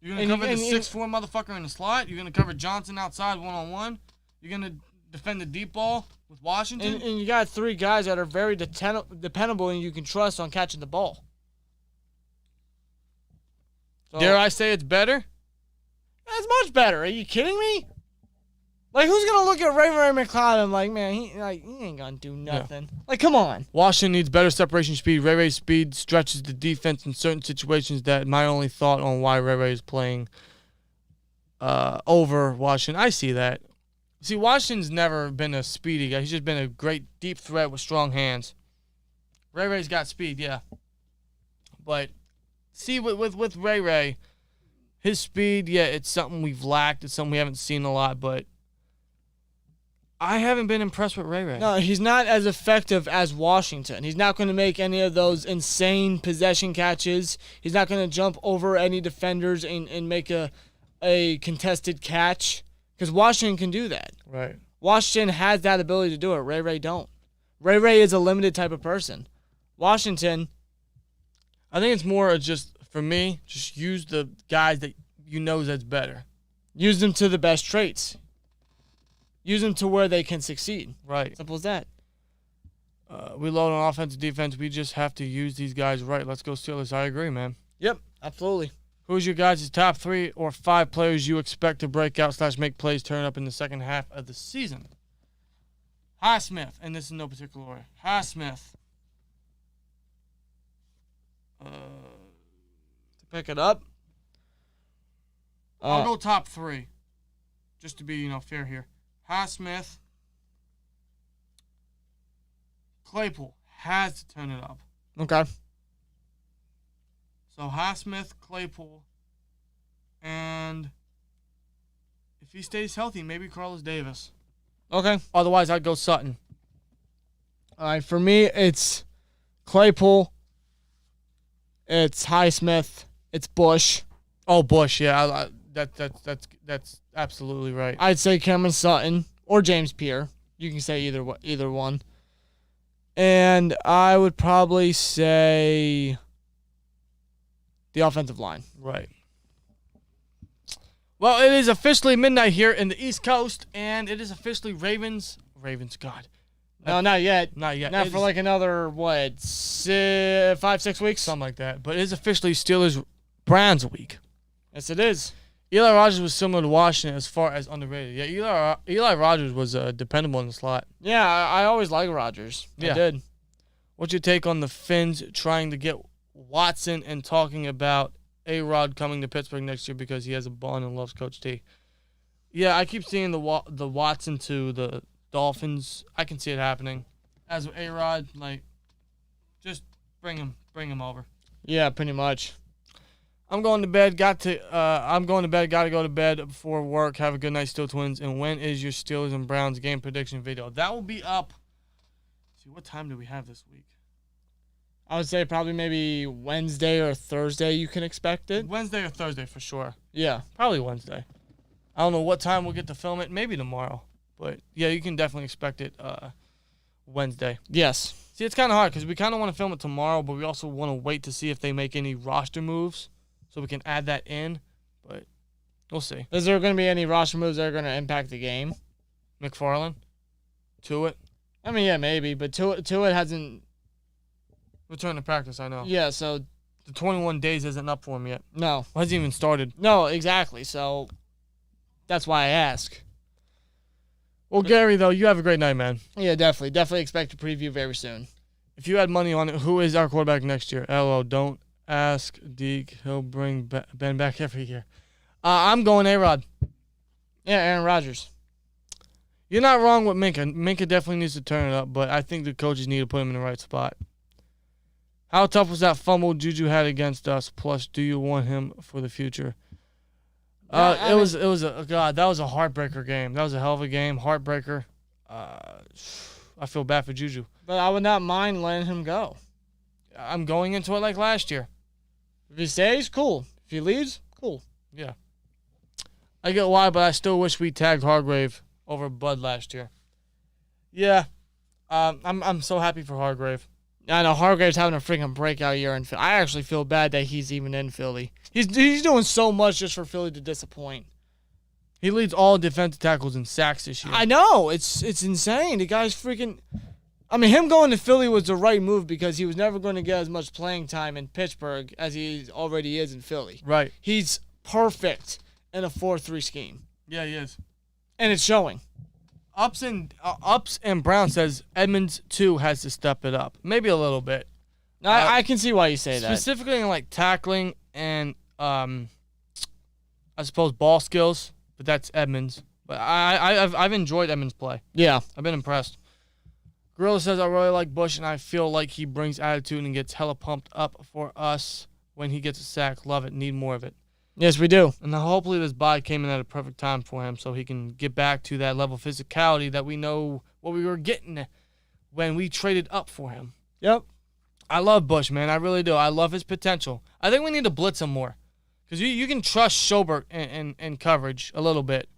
A: You're going to cover the 6'4" motherfucker in the slot? You're going to cover Johnson outside one-on-one? You're going to defend the deep ball with Washington?
B: And you got 3 guys that are very dependable and you can trust on catching the ball. So,
A: Dare I say it's better?
B: that's much better. Are you kidding me? Like, who's going to look at Ray McCloud and like, man, he ain't going to do nothing. Yeah. Like, come on.
A: Washington needs better separation speed. Ray's speed stretches the defense in certain situations. That my only thought on why Ray is playing over Washington. I see that. See, Washington's never been a speedy guy. He's just been a great deep threat with strong hands. Ray's got speed, yeah. But see, with Ray, his speed, yeah, it's something we've lacked. It's something we haven't seen a lot, but I haven't been impressed with Ray.
B: No, he's not as effective as Washington. He's not going to make any of those insane possession catches. He's not going to jump over any defenders and make a contested catch because Washington can do that.
A: Right.
B: Washington has that ability to do it. Ray don't. Ray is a limited type of person. Washington,
A: I think it's more just, for me, just use the guys that you know that's better.
B: use them to the best traits. Use them to where they can succeed.
A: Right.
B: Simple as that.
A: We load on offense and defense. We just have to use these guys right. Let's go Steelers. I agree, man.
B: Yep, absolutely.
A: Who's your guys' top 3 or 5 players you expect to break out / make plays turn up in the second half of the season? Highsmith, and this is no particular order. Highsmith.
B: To pick it up.
A: I'll go top 3, just to be fair here. Highsmith. Claypool has to turn it up.
B: Okay.
A: So Highsmith, Claypool, and if he stays healthy, maybe Carlos Davis.
B: Okay.
A: Otherwise, I'd go Sutton.
B: All right. For me, it's Claypool. It's Highsmith. It's Bush.
A: Oh, Bush, yeah, that's absolutely right.
B: I'd say Cameron Sutton or James Pierre. You can say either one. And I would probably say the offensive line.
A: Right. Well, it is officially midnight here in the East Coast, and it is officially Ravens, God.
B: No, not yet.
A: Not yet.
B: Not for like another, 5-6 weeks?
A: Something like that. But it is officially Steelers-Browns week.
B: Yes, it is.
A: Eli Rodgers was similar to Washington as far as underrated. Yeah, Eli Rodgers was dependable in the slot.
B: Yeah, I always like Rodgers.
A: Yeah.
B: I did.
A: What's your take on the Finns trying to get Watson and talking about A-Rod coming to Pittsburgh next year because he has a bond and loves Coach T? Yeah, I keep seeing the Watson to the Dolphins. I can see it happening. As with A-Rod, just bring him over.
B: Yeah, pretty much.
A: I'm going to bed. Got to go to bed before work. Have a good night, SteelTwins. And when is your Steelers and Browns game prediction video? That will be up. See, what time do we have this week?
B: I would say probably maybe Wednesday or Thursday you can expect it.
A: Wednesday or Thursday for sure.
B: Yeah.
A: Probably Wednesday. I don't know what time we'll get to film it. Maybe tomorrow. But, yeah, you can definitely expect it Wednesday.
B: Yes.
A: See, it's kind of hard because we kind of want to film it tomorrow, but we also want to wait to see if they make any roster moves so we can add that in. But we'll see.
B: Is there going to be any roster moves that are going to impact the game?
A: McFarland? Tuitt?
B: I mean, yeah, maybe. But Tuitt hasn't
A: Return to practice, I know.
B: Yeah, so
A: The 21 days isn't up for him yet.
B: no.
A: Hasn't even started.
B: No, exactly. So that's why I ask.
A: Well, Gary, though, you have a great night, man.
B: Yeah, definitely. Definitely expect a preview very soon.
A: If you had money on it, who is our quarterback next year? LO, don't ask Deke. He'll bring Ben back every year. I'm going A-Rod.
B: Yeah, Aaron Rodgers.
A: You're not wrong with Minka. Minka definitely needs to turn it up, but I think the coaches need to put him in the right spot. How tough was that fumble Juju had against us? Plus, do you want him for the future? That was a heartbreaker game. That was a hell of a game. Heartbreaker. I feel bad for Juju.
B: But I would not mind letting him go.
A: I'm going into it like last year.
B: If he stays, cool. If he leaves, cool.
A: Yeah. I get why, but I still wish we tagged Hargrave over Bud last year. Yeah. I'm so happy for Hargrave.
B: I know Hargrave's having a freaking breakout year in Philly. I actually feel bad that he's even in Philly. He's doing so much just for Philly to disappoint.
A: He leads all defensive tackles in sacks this year.
B: I know. It's insane. The guy's freaking... I mean, him going to Philly was the right move because he was never going to get as much playing time in Pittsburgh as he already is in Philly.
A: Right.
B: He's perfect in a 4-3 scheme.
A: Yeah, he is.
B: And it's showing.
A: Ups and Brown says Edmonds, too, has to step it up. Maybe a little bit.
B: I can see why you say that.
A: Specifically in, like, tackling and, I suppose, ball skills. But that's Edmonds. But I've enjoyed Edmonds' play.
B: Yeah.
A: I've been impressed. Gorilla says, I really like Bush, and I feel like he brings attitude and gets hella pumped up for us when he gets a sack. Love it. Need more of it.
B: Yes, we do.
A: And hopefully this bye came in at a perfect time for him so he can get back to that level of physicality that we know what we were getting when we traded up for him.
B: Yep.
A: I love Bush, man. I really do. I love his potential. I think we need to blitz him more. Because you can trust Schobert in coverage a little bit,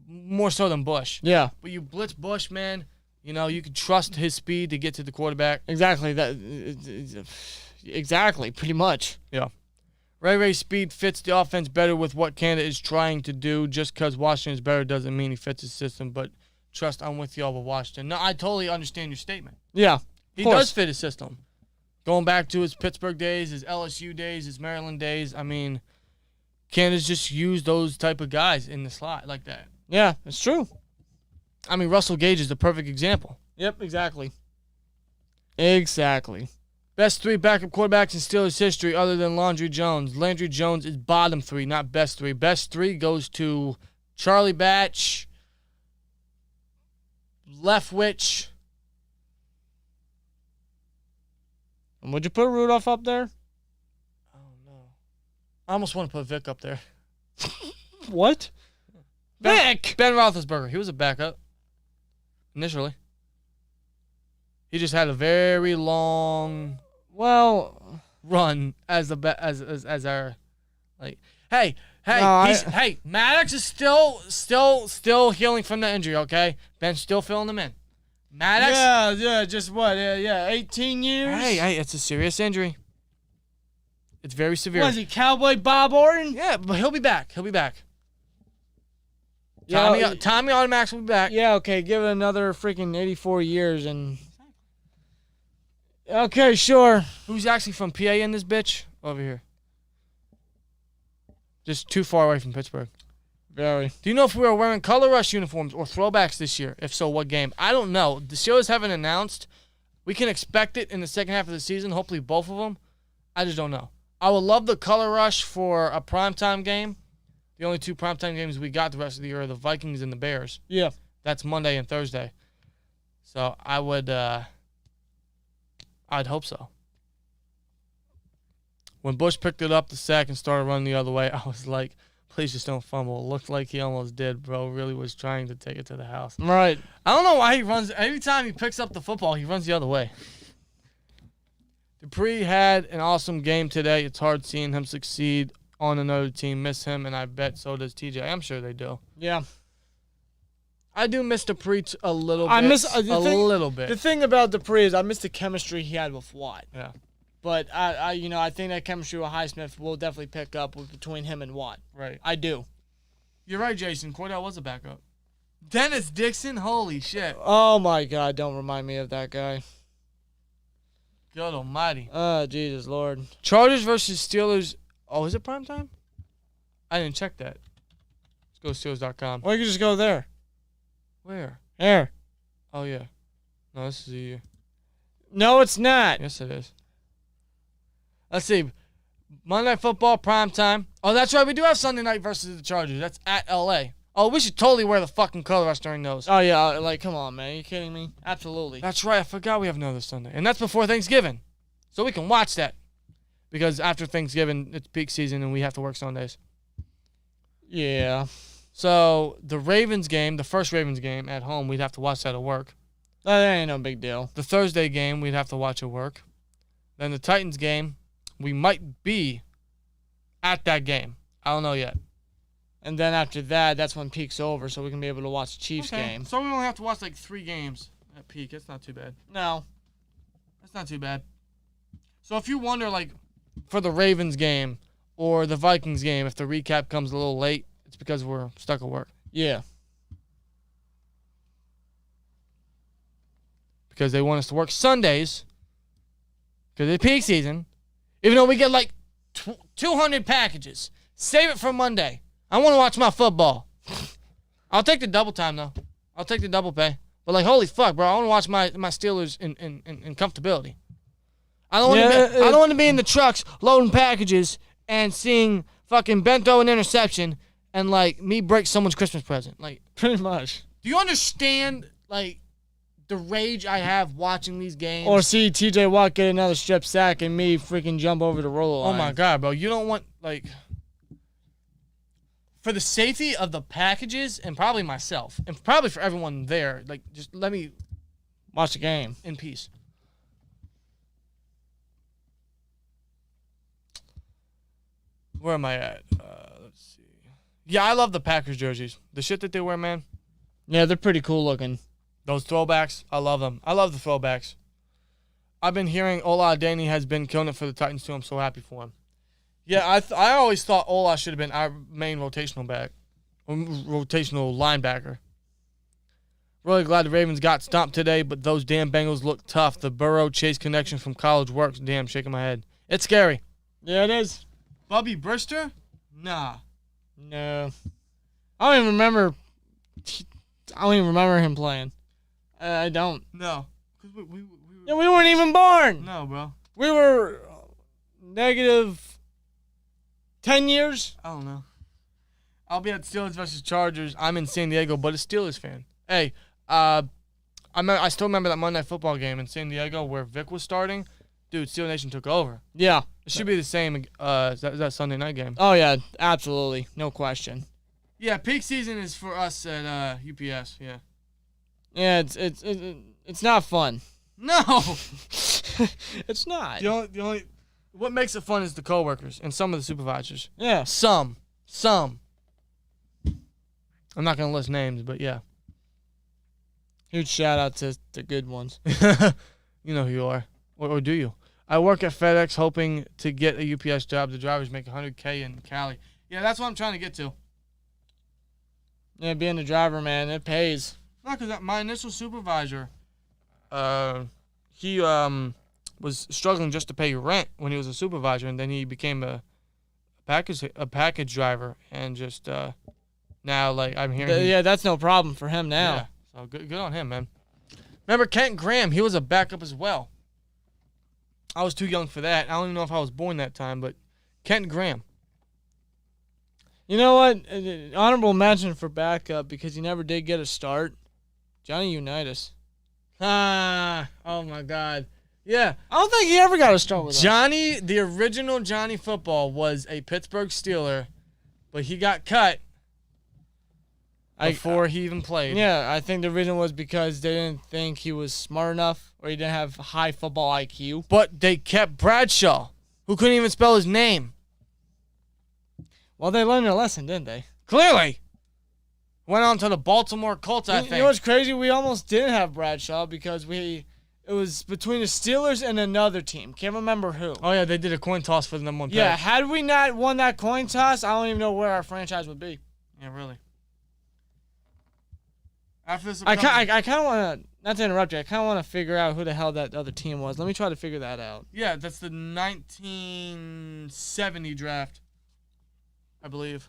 A: more so than Bush.
B: Yeah.
A: But you blitz Bush, man, you know, you can trust his speed to get to the quarterback.
B: Exactly. Exactly, pretty much.
A: Yeah. Ray's speed fits the offense better with what Canada is trying to do. Just because Washington is better doesn't mean he fits his system, but trust I'm with y'all with Washington. No, I totally understand your statement.
B: Yeah.
A: He does fit his system. Going back to his Pittsburgh days, his LSU days, his Maryland days, I mean, Canada's just used those type of guys in the slot like that.
B: Yeah, it's true.
A: I mean, Russell Gage is the perfect example.
B: Yep, exactly. Exactly.
A: Best 3 backup quarterbacks in Steelers history other than Landry Jones. Landry Jones is bottom 3, not best 3. Best 3 goes to Charlie Batch, Leftwich.
B: And would you put Rudolph up there?
A: Oh, no. I almost want to put Vic up there.
B: What? Vic!
A: Ben Roethlisberger. He was a backup initially. He just had a very long...
B: Well,
A: run as our like hey Maddox is still healing from the injury, okay? Ben's still filling him in. Maddox,
B: just what? Yeah, 18 years.
A: Hey, it's a serious injury. It's very severe.
B: Was he Cowboy Bob Orton?
A: Yeah, but he'll be back.
B: Yeah,
A: Tommy Automax will be back.
B: Yeah, okay, give it another freaking 84 years and... Okay, sure.
A: Who's actually from PA in this bitch? Over here. Just too far away from Pittsburgh.
B: Very.
A: Do you know if we are wearing color rush uniforms or throwbacks this year? If so, what game? I don't know. The Steelers haven't announced. We can expect it in the second half of the season, hopefully both of them. I just don't know. I would love the color rush for a primetime game. The only 2 primetime games we got the rest of the year are the Vikings and the Bears.
B: Yeah.
A: That's Monday and Thursday. So I would... I'd hope so. When Bush picked it up the sack and started running the other way, I was like, please just don't fumble. It looked like he almost did, bro. Really was trying to take it to the house.
B: Right.
A: I don't know why he runs. Every time he picks up the football, he runs the other way. Dupree had an awesome game today. It's hard seeing him succeed on another team. Miss him, and I bet so does TJ. I'm sure they do.
B: Yeah.
A: I do miss Dupree a little bit.
B: I miss
A: little bit.
B: The thing about Dupree is I miss the chemistry he had with Watt.
A: Yeah.
B: But I think that chemistry with Highsmith will definitely pick up between him and Watt.
A: Right.
B: I do.
A: You're right, Jason. Cordell was a backup. Dennis Dixon, holy shit.
B: Oh my God! Don't remind me of that guy.
A: God almighty.
B: Oh, Jesus Lord.
A: Chargers versus Steelers. Oh, is it primetime? I didn't check that. Let's go to Steelers.com.
B: Or you can just go there.
A: Where?
B: Here.
A: Oh, yeah. No, this is the year.
B: No, it's not.
A: Yes, it is. Let's see. Monday Night Football, primetime. Oh, that's right. We do have Sunday night versus the Chargers. That's at L.A. Oh, we should totally wear the fucking color rush during those.
B: Oh, yeah. Like, come on, man. Are you kidding me? Absolutely.
A: That's right. I forgot we have another Sunday. And that's before Thanksgiving. So we can watch that. Because after Thanksgiving, it's peak season and we have to work Sundays.
B: Yeah.
A: So the Ravens game, the first Ravens game at home, we'd have to watch that at work.
B: That ain't no big deal.
A: The Thursday game, we'd have to watch at work. Then the Titans game, we might be at that game. I don't know yet.
B: And then after that, that's when peak's over, so we can be able to watch the Chiefs game.
A: So we only have to watch like 3 games at peak. That's not too bad.
B: No.
A: That's not too bad. So if you wonder, like, for the Ravens game or the Vikings game, if the recap comes a little late, it's because we're stuck at work.
B: Yeah.
A: Because they want us to work Sundays because it's peak season. Even though we get like 200 packages. Save it for Monday. I want to watch my football. I'll take the double time, though. I'll take the double pay. But, like, holy fuck, bro. I want to watch my Steelers in comfortability. I don't want to be in the trucks loading packages and seeing fucking bento and interception and, like, me break someone's Christmas present. Like,
B: Pretty much.
A: do you understand, like, the rage I have watching these games?
B: Or see TJ Watt get another strip sack and me freaking jump over the roller line.
A: Oh, my God, bro. You don't want, like... For the safety of the packages and probably myself and probably for everyone there, like, just let me
B: Watch the game.
A: in peace. Where am I at? Let's see. Yeah, I love the Packers jerseys. The shit that they wear, man.
B: Yeah, they're pretty cool looking.
A: Those throwbacks, I love them. I love the throwbacks. I've been hearing Ola Adeni has been killing it for the Titans too. I'm so happy for him. Yeah, I always thought Ola should have been our main rotational linebacker. Really glad the Ravens got stomped today, but those damn Bengals look tough. The Burrow-Chase connection from college works. Damn, shaking my head. It's scary.
B: Yeah, it is.
A: Bubby Brister? Nah.
B: No. I don't even remember him playing. I don't.
A: No. Cause
B: Yeah, we weren't even born.
A: No, bro.
B: We were negative 10 years.
A: I don't know. I'll be at Steelers versus Chargers. I'm in San Diego, but a Steelers fan. Hey, I still remember that Monday Night Football game in San Diego where Vic was starting. Dude, Steeler Nation took over.
B: Yeah.
A: It should be the same as that Sunday night game.
B: Oh, yeah, absolutely. No question.
A: Yeah, peak season is for us at UPS, yeah.
B: Yeah, it's not fun.
A: No!
B: It's not.
A: The only what makes it fun is the coworkers and some of the supervisors.
B: Yeah.
A: Some. I'm not going to list names, but yeah.
B: Huge shout out to the good ones.
A: You know who you are. Or do you? I work at FedEx hoping to get a UPS job. The drivers make $100K in Cali. Yeah, that's what I'm trying to get to.
B: Yeah, being a driver, man, it pays.
A: No, because my initial supervisor, he was struggling just to pay rent when he was a supervisor, and then he became a package driver, and just now, like, I'm hearing.
B: Yeah, that's no problem for him now.
A: Yeah, so good on him, man. Remember Kent Graham? He was a backup as well. I was too young for that. I don't even know if I was born that time, but Kent Graham.
B: You know what? Honorable mention for backup because he never did get a start. Johnny Unitas.
A: Oh my God. Yeah.
B: I don't think he ever got a start with us.
A: Johnny, the original Johnny Football, was a Pittsburgh Steeler, but he got cut before he even played.
B: Yeah, I think the reason was because they didn't think he was smart enough or he didn't have high football IQ.
A: But they kept Bradshaw, who couldn't even spell his name.
B: Well, they learned a lesson, didn't they?
A: Clearly. Went on to the Baltimore Colts, I think.
B: You know what's crazy? We almost didn't have Bradshaw because it was between the Steelers and another team. Can't remember who.
A: Oh, yeah, they did a coin toss for the number 1 pick.
B: Yeah, had we not won that coin toss, I don't even know where our franchise would be.
A: Yeah, really. After this,
B: I kind of want to, not to interrupt you, I kind of want to figure out who the hell that other team was. Let me try to figure that out.
A: Yeah, that's the 1970 draft, I believe.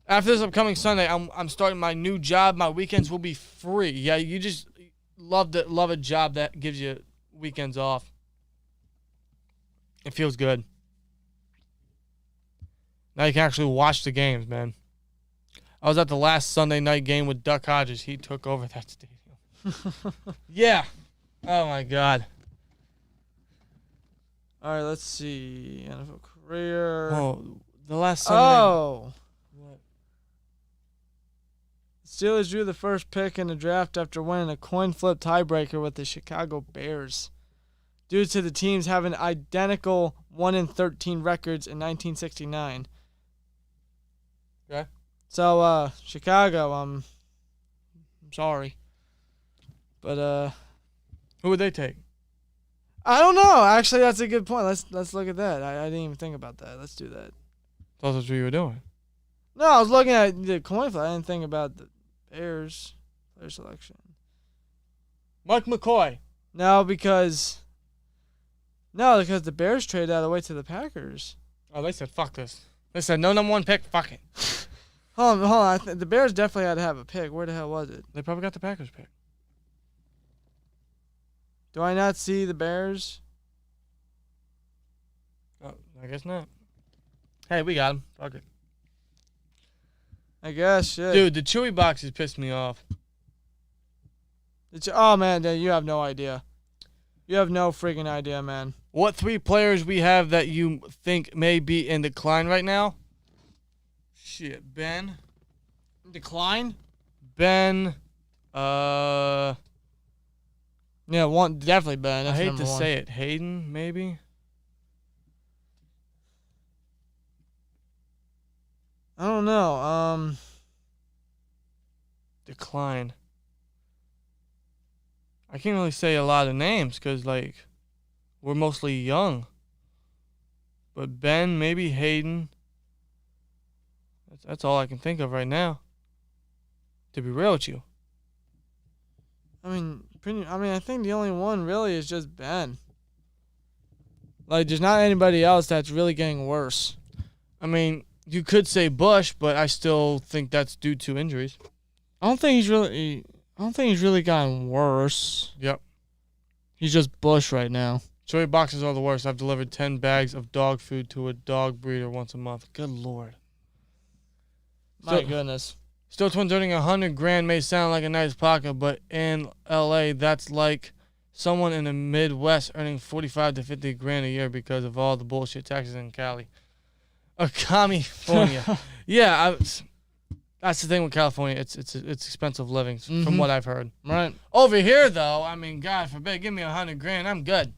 A: After this upcoming Sunday, I'm starting my new job. My weekends will be free. Yeah, you just love a job that gives you weekends off. It feels good. Now you can actually watch the games, man. I was at the last Sunday night game with Duck Hodges. He took over that stadium. Yeah. Oh, my God.
B: All right, let's see. NFL career.
A: Oh, the last Sunday.
B: Oh.
A: What?
B: Steelers drew the first pick in the draft after winning a coin flip tiebreaker with the Chicago Bears, due to the teams having identical 1-13 records in 1969.
A: Okay.
B: So, Chicago, I'm sorry. But,
A: Who would they take?
B: I don't know. Actually, that's a good point. Let's look at that. I didn't even think about that. Let's do that.
A: That's what you were doing.
B: No, I was looking at the coin flip. I didn't think about the Bears player selection.
A: Mike McCoy.
B: Because the Bears traded out of the way to the Packers.
A: Oh, they said, fuck this. They said, no number 1 pick, fuck it.
B: Hold on. The Bears definitely had to have a pick. Where the hell was it?
A: They probably got the Packers pick.
B: Do I not see the Bears?
A: Oh, I guess not. Hey, we got him. Fuck it.
B: I guess, shit.
A: Dude, the Chewy boxes pissed me off.
B: Oh, man, you have no idea. You have no freaking idea, man.
A: What 3 players we have that you think may be in decline right now? Shit, Ben.
B: Decline?
A: Ben,
B: Yeah, definitely Ben.
A: I
B: That's
A: hate
B: number
A: to
B: one.
A: say it. Hayden, maybe?
B: I don't know.
A: Decline. I can't really say a lot of names because, like, we're mostly young. But Ben, maybe Hayden. That's all I can think of right now. To be real with you.
B: I think the only one really is just Ben. Like, there's not anybody else that's really getting worse.
A: I mean, you could say Bush, but I still think that's due to injuries.
B: I don't think he's really gotten worse.
A: Yep.
B: He's just Bush right now.
A: Chewy boxes are the worst. I've delivered 10 bags of dog food to a dog breeder once a month. Good Lord.
B: My
A: So-
B: goodness.
A: SteelTwins earning $100,000 may sound like a nice pocket, but in LA, that's like someone in the Midwest earning $45,000 to $50,000 a year because of all the bullshit taxes in Cali. California. Yeah, that's the thing with California. It's expensive living, from what I've heard.
B: Right.
A: Over here, though, I mean, God forbid, give me $100,000, I'm good.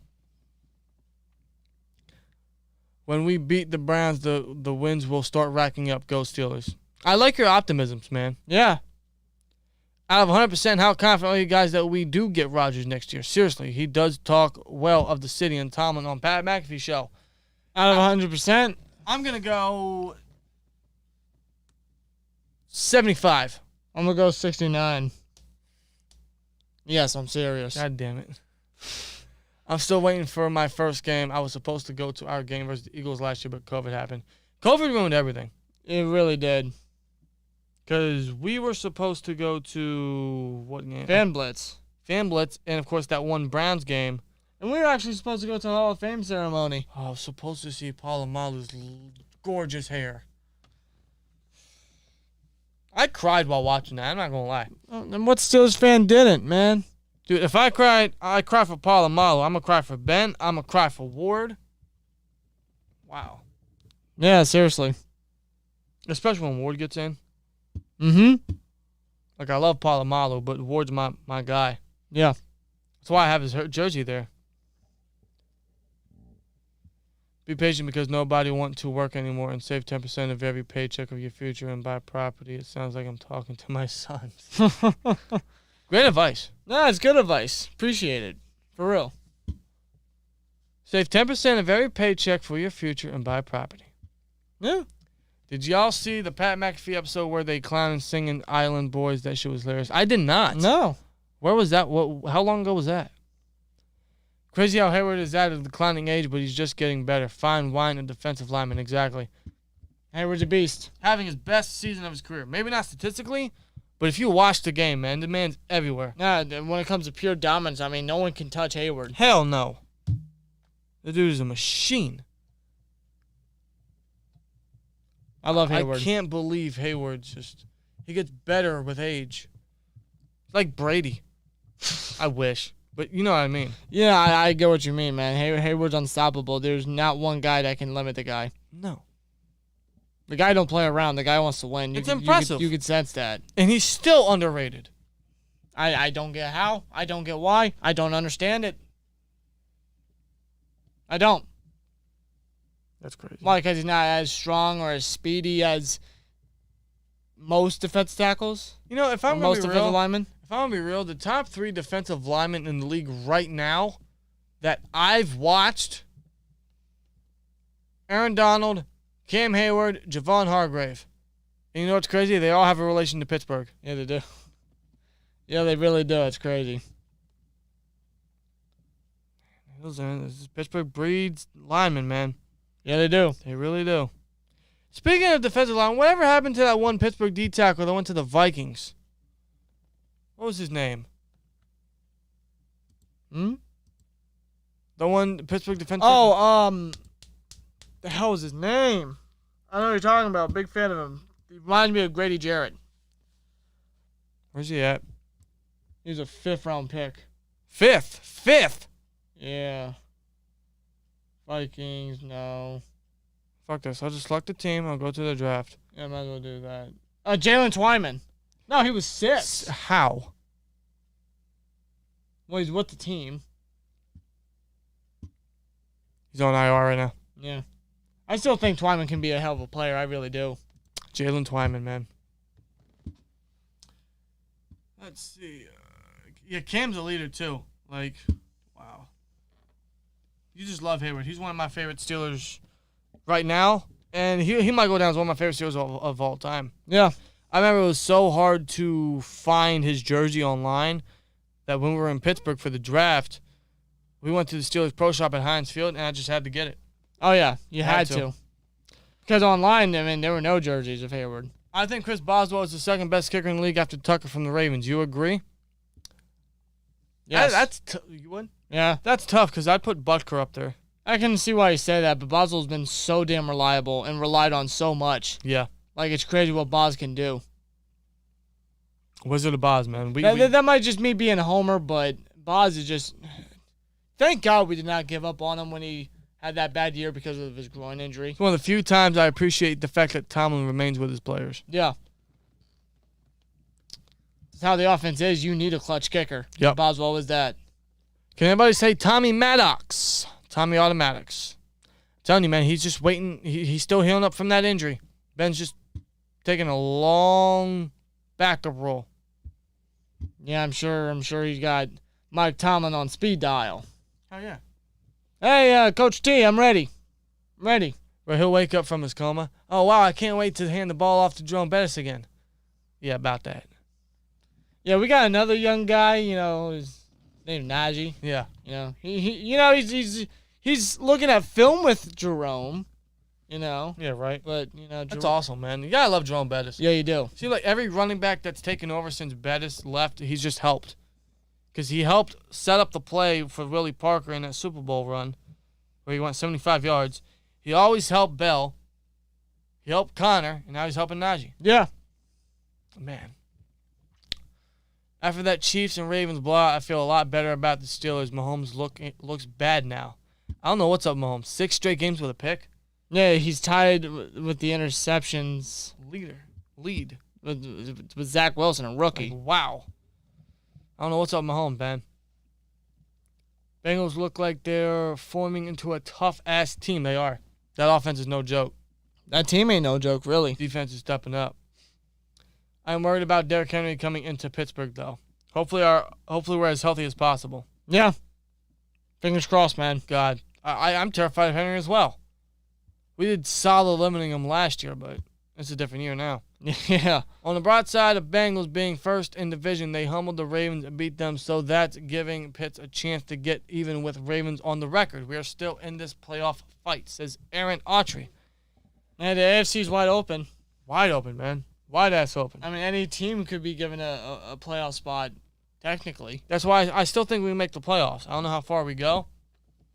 A: When we beat the Browns, the wins will start racking up. Go Steelers. I like your optimisms, man.
B: Yeah.
A: Out of 100%, how confident are you guys that we do get Rodgers next year? Seriously, he does talk well of the city and Tomlin on Pat McAfee show.
B: Out of 100%?
A: I'm going to go 75.
B: I'm going to go 69. Yes, I'm serious.
A: God damn it. I'm still waiting for my first game. I was supposed to go to our game versus the Eagles last year, but COVID happened. COVID ruined everything.
B: It really did.
A: Because we were supposed to go to what game?
B: Fan Blitz.
A: Fan Blitz, and of course that one Browns game.
B: And we were actually supposed to go to the Hall of Fame ceremony.
A: Oh, I was supposed to see Palomalu's gorgeous hair. I cried while watching that. I'm not gonna lie,
B: And what Steelers fan didn't, man?
A: dude. If I cried, I cry for Palomalu. I'm gonna cry for Ben. I'm gonna cry for Ward. Wow.
B: Yeah, seriously.
A: Especially when Ward gets in.
B: Mm-hmm.
A: Like, I love Palomalu, but Ward's my guy.
B: Yeah.
A: That's why I have his jersey there. Be patient because nobody wants to work anymore and save 10% of every paycheck of your future and buy property. It sounds like I'm talking to my sons. Great advice.
B: No, it's good advice. Appreciate it. For real.
A: Save 10% of every paycheck for your future and buy property.
B: Yeah.
A: Did y'all see the Pat McAfee episode where they clown and singing Island Boys? That shit was hilarious. I did not.
B: No.
A: Where was that? How long ago was that? Crazy how Hayward is at a declining age, but he's just getting better. Fine wine and defensive lineman, exactly.
B: Hayward's a beast.
A: Having his best season of his career. Maybe not statistically, but if you watch the game, man, the man's everywhere.
B: Nah, when it comes to pure dominance, I mean, no one can touch Hayward.
A: Hell no. The dude is a machine.
B: I love Hayward.
A: I can't believe Hayward's he gets better with age. It's like Brady. I wish. But you know what I mean.
B: Yeah, I get what you mean, man. Hayward's unstoppable. There's not one guy that can limit the guy.
A: No.
B: The guy don't play around. The guy wants to win.
A: It's impressive.
B: You could sense that.
A: And he's still underrated.
B: I don't get how. I don't get why. I don't understand it. I don't.
A: That's crazy.
B: Why? Because he's not as strong or as speedy as most defensive tackles?
A: You know, if I'm
B: most
A: going to be
B: defensive
A: real,
B: linemen?
A: if I'm going to be real, the top 3 defensive linemen in the league right now that I've watched, Aaron Donald, Cam Hayward, Javon Hargrave. And you know what's crazy? They all have a relation to Pittsburgh.
B: Yeah, they do. Yeah, they really do. It's crazy.
A: Pittsburgh breeds linemen, man.
B: Yeah, they do.
A: They really do. Speaking of defensive line, whatever happened to that one Pittsburgh D tackle that went to the Vikings? What was his name? The one Pittsburgh defensive.
B: The hell was his name? I know what you're talking about. Big fan of him. He reminds me of Grady Jarrett.
A: Where's he at?
B: He was a 5th round pick.
A: Fifth.
B: Yeah. Vikings, no.
A: Fuck this. I'll just select the team. I'll go to the draft.
B: Yeah, I might as well do that. Jalen Twyman. No, he was 6.
A: How?
B: Well, he's with the team.
A: He's on IR right now.
B: Yeah. I still think Twyman can be a hell of a player. I really do.
A: Jalen Twyman, man. Let's see. Yeah, Cam's a leader, too. Like, wow. You just love Hayward. He's one of my favorite Steelers right now. And he might go down as one of my favorite Steelers of all time.
B: Yeah.
A: I remember it was so hard to find his jersey online that when we were in Pittsburgh for the draft, we went to the Steelers Pro Shop at Heinz Field, and I just had to get it.
B: Oh, yeah. You had to. Because online, I mean, there were no jerseys of Hayward.
A: I think Chris Boswell is the second best kicker in the league after Tucker from the Ravens. You agree?
B: Yes.
A: You would?
B: Yeah.
A: That's tough because I'd put Butker up there.
B: I can see why you say that, but Boswell's been so damn reliable and relied on so much.
A: Yeah.
B: Like, it's crazy what Boz can do.
A: Wizard of Boz, man.
B: That might just me being a homer, but Boz is just... Thank God we did not give up on him when he had that bad year because of his groin injury.
A: It's one of the few times I appreciate the fact that Tomlin remains with his players.
B: Yeah. That's how the offense is. You need a clutch kicker.
A: Yep.
B: Boswell was that.
A: Can anybody say Tommy Maddox? Tommy Automatics. I'm telling you, man, he's just waiting. He's still healing up from that injury. Ben's just taking a long backup role.
B: Yeah, I'm sure he's got Mike Tomlin on speed dial.
A: Oh, yeah.
B: Hey, Coach T, I'm ready. I'm ready.
A: Where he'll wake up from his coma. Oh, wow, I can't wait to hand the ball off to Jerome Bettis again. Yeah, about that.
B: Yeah, we got another young guy, his name Najee.
A: Yeah.
B: He's looking at film with Jerome,
A: Yeah, right.
B: But,
A: That's awesome, man. You gotta love Jerome Bettis.
B: Yeah, you do.
A: See, like, every running back that's taken over since Bettis left, he's just helped. Because he helped set up the play for Willie Parker in that Super Bowl run where he went 75 yards. He always helped Bell. He helped Connor, and now he's helping Najee.
B: Yeah.
A: Man. After that Chiefs and Ravens blowout, I feel a lot better about the Steelers. Mahomes looks bad now. I don't know what's up, Mahomes. 6 straight games with a pick?
B: Yeah, he's tied with the interceptions.
A: Lead.
B: With Zach Wilson, a rookie.
A: Like, wow. I don't know what's up, Mahomes, man. Bengals look like they're forming into a tough-ass team. They are. That offense is no joke.
B: That team ain't no joke, really.
A: Defense is stepping up. I'm worried about Derrick Henry coming into Pittsburgh, though. Hopefully we're as healthy as possible.
B: Yeah. Fingers crossed, man.
A: God. I'm terrified of Henry as well. We did solid limiting him last year, but it's a different year now.
B: Yeah.
A: On the broad side of Bengals being first in division, they humbled the Ravens and beat them, so that's giving Pitts a chance to get even with Ravens on the record. We are still in this playoff fight, says Aaron Autry.
B: Man, the AFC's wide open.
A: Wide open, man. Wide ass open.
B: I mean, any team could be given a playoff spot, technically.
A: That's why I still think we make the playoffs. I don't know how far we go.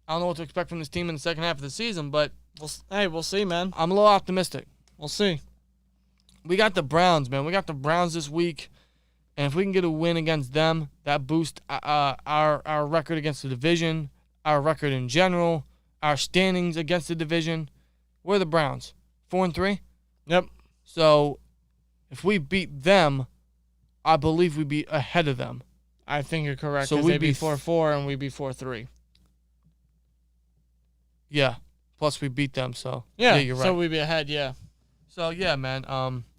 A: I don't know what to expect from this team in the second half of the season, but
B: we'll see, man.
A: I'm a little optimistic.
B: We'll see.
A: We got the Browns, man. We got the Browns this week, and if we can get a win against them, that boosts our record against the division, our record in general, our standings against the division. We're the Browns, 4-3.
B: Yep.
A: So if we beat them, I believe we'd be ahead of them.
B: I think you're correct.
A: So
B: So
A: we'd
B: they'd be
A: be
B: 4-4 and we'd be 4-3.
A: Yeah. Plus we beat them, so
B: Yeah,
A: you're right.
B: so we'd be ahead, yeah.
A: So yeah, man.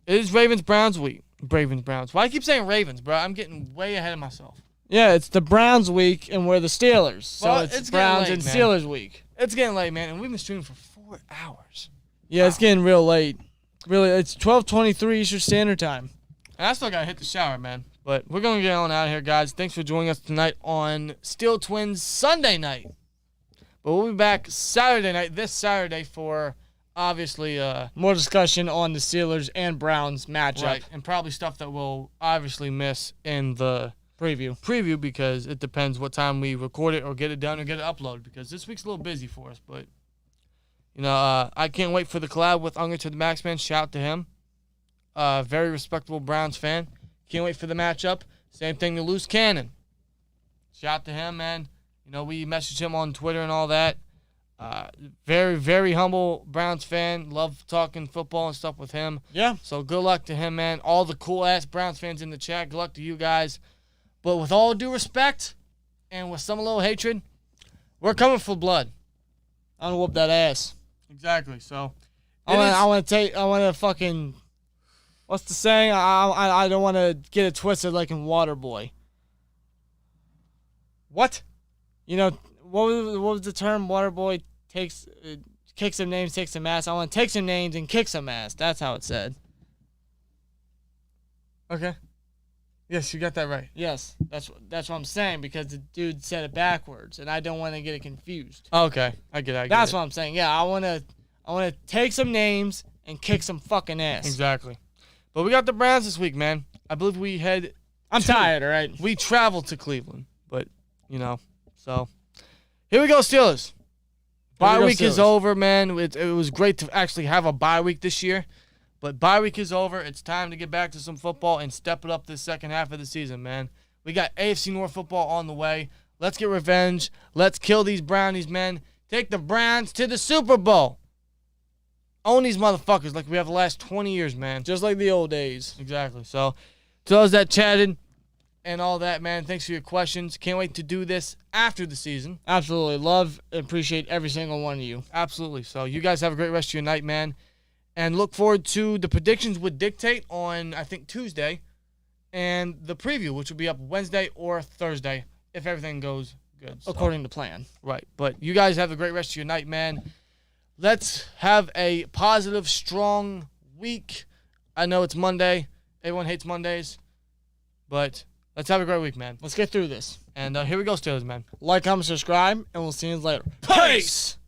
A: It is Ravens-Browns week. Ravens-Browns. Why I keep saying Ravens, bro? I'm getting way ahead of myself.
B: Yeah, it's the Browns week and we're the Steelers. So
A: Well,
B: it's
A: it's
B: Browns
A: getting
B: and
A: late,
B: Steelers week.
A: It's getting late, man, and we've been streaming for 4 hours.
B: Yeah, it's getting real late. Really, it's 12:23 Eastern Standard Time.
A: And I still got to hit the shower, man. But we're going to get on out of here, guys. Thanks for joining us tonight on SteelTwins Sunday night. But we'll be back Saturday night, this Saturday, for obviously
B: More discussion on the Steelers and Browns matchup.
A: right, and probably stuff that we'll obviously miss in the preview because it depends what time we record it or get it done or get it uploaded because this week's a little busy for us. But, I can't wait for the collab with Unger to the Max, man. Shout out to him. Very respectable Browns fan. Can't wait for the matchup. Same thing to Loose Cannon. Shout out to him, man. We messaged him on Twitter and all that. Very, very humble Browns fan. Love talking football and stuff with him.
B: Yeah.
A: So good luck to him, man. All the cool-ass Browns fans in the chat, good luck to you guys. But with all due respect and with some little hatred, we're coming for blood.
B: I'm gonna whoop that ass.
A: Exactly. So
B: I want to fucking, what's the saying? I don't want to get it twisted like in Waterboy.
A: what?
B: What was the term? Waterboy kicks some names, takes some ass. I want to take some names and kick some ass. That's how it said.
A: Okay. Yes, you got that right.
B: Yes, that's what I'm saying because the dude said it backwards, and I don't want to get it confused.
A: Okay. I get it.
B: That's what I'm saying. Yeah, I want to take some names and kick some fucking ass.
A: Exactly. But we got the Browns this week, man. I believe we head.
B: I'm tired, all right?
A: We traveled to Cleveland, but, so. Here we go, Steelers. Bye week is over, man. It was great to actually have a bye week this year. But bye week is over. It's time to get back to some football and step it up this second half of the season, man. We got AFC North football on the way. Let's get revenge. Let's kill these Brownies, man. Take the Browns to the Super Bowl. Own these motherfuckers like we have the last 20 years, man.
B: Just like the old days.
A: Exactly. So, to those that chatted and all that, man, thanks for your questions. Can't wait to do this after the season.
B: Absolutely. Love and appreciate every single one of you.
A: Absolutely. So, you guys have a great rest of your night, man. And look forward to the predictions would dictate on, I think, Tuesday. And the preview, which will be up Wednesday or Thursday, if everything goes good. So,
B: According to plan.
A: right. But you guys have a great rest of your night, man. Let's have a positive, strong week. I know it's Monday. Everyone hates Mondays. But let's have a great week, man.
B: Let's get through this.
A: And here we go, Steelers, man.
B: Like, comment, subscribe, and we'll see you later.
A: Peace!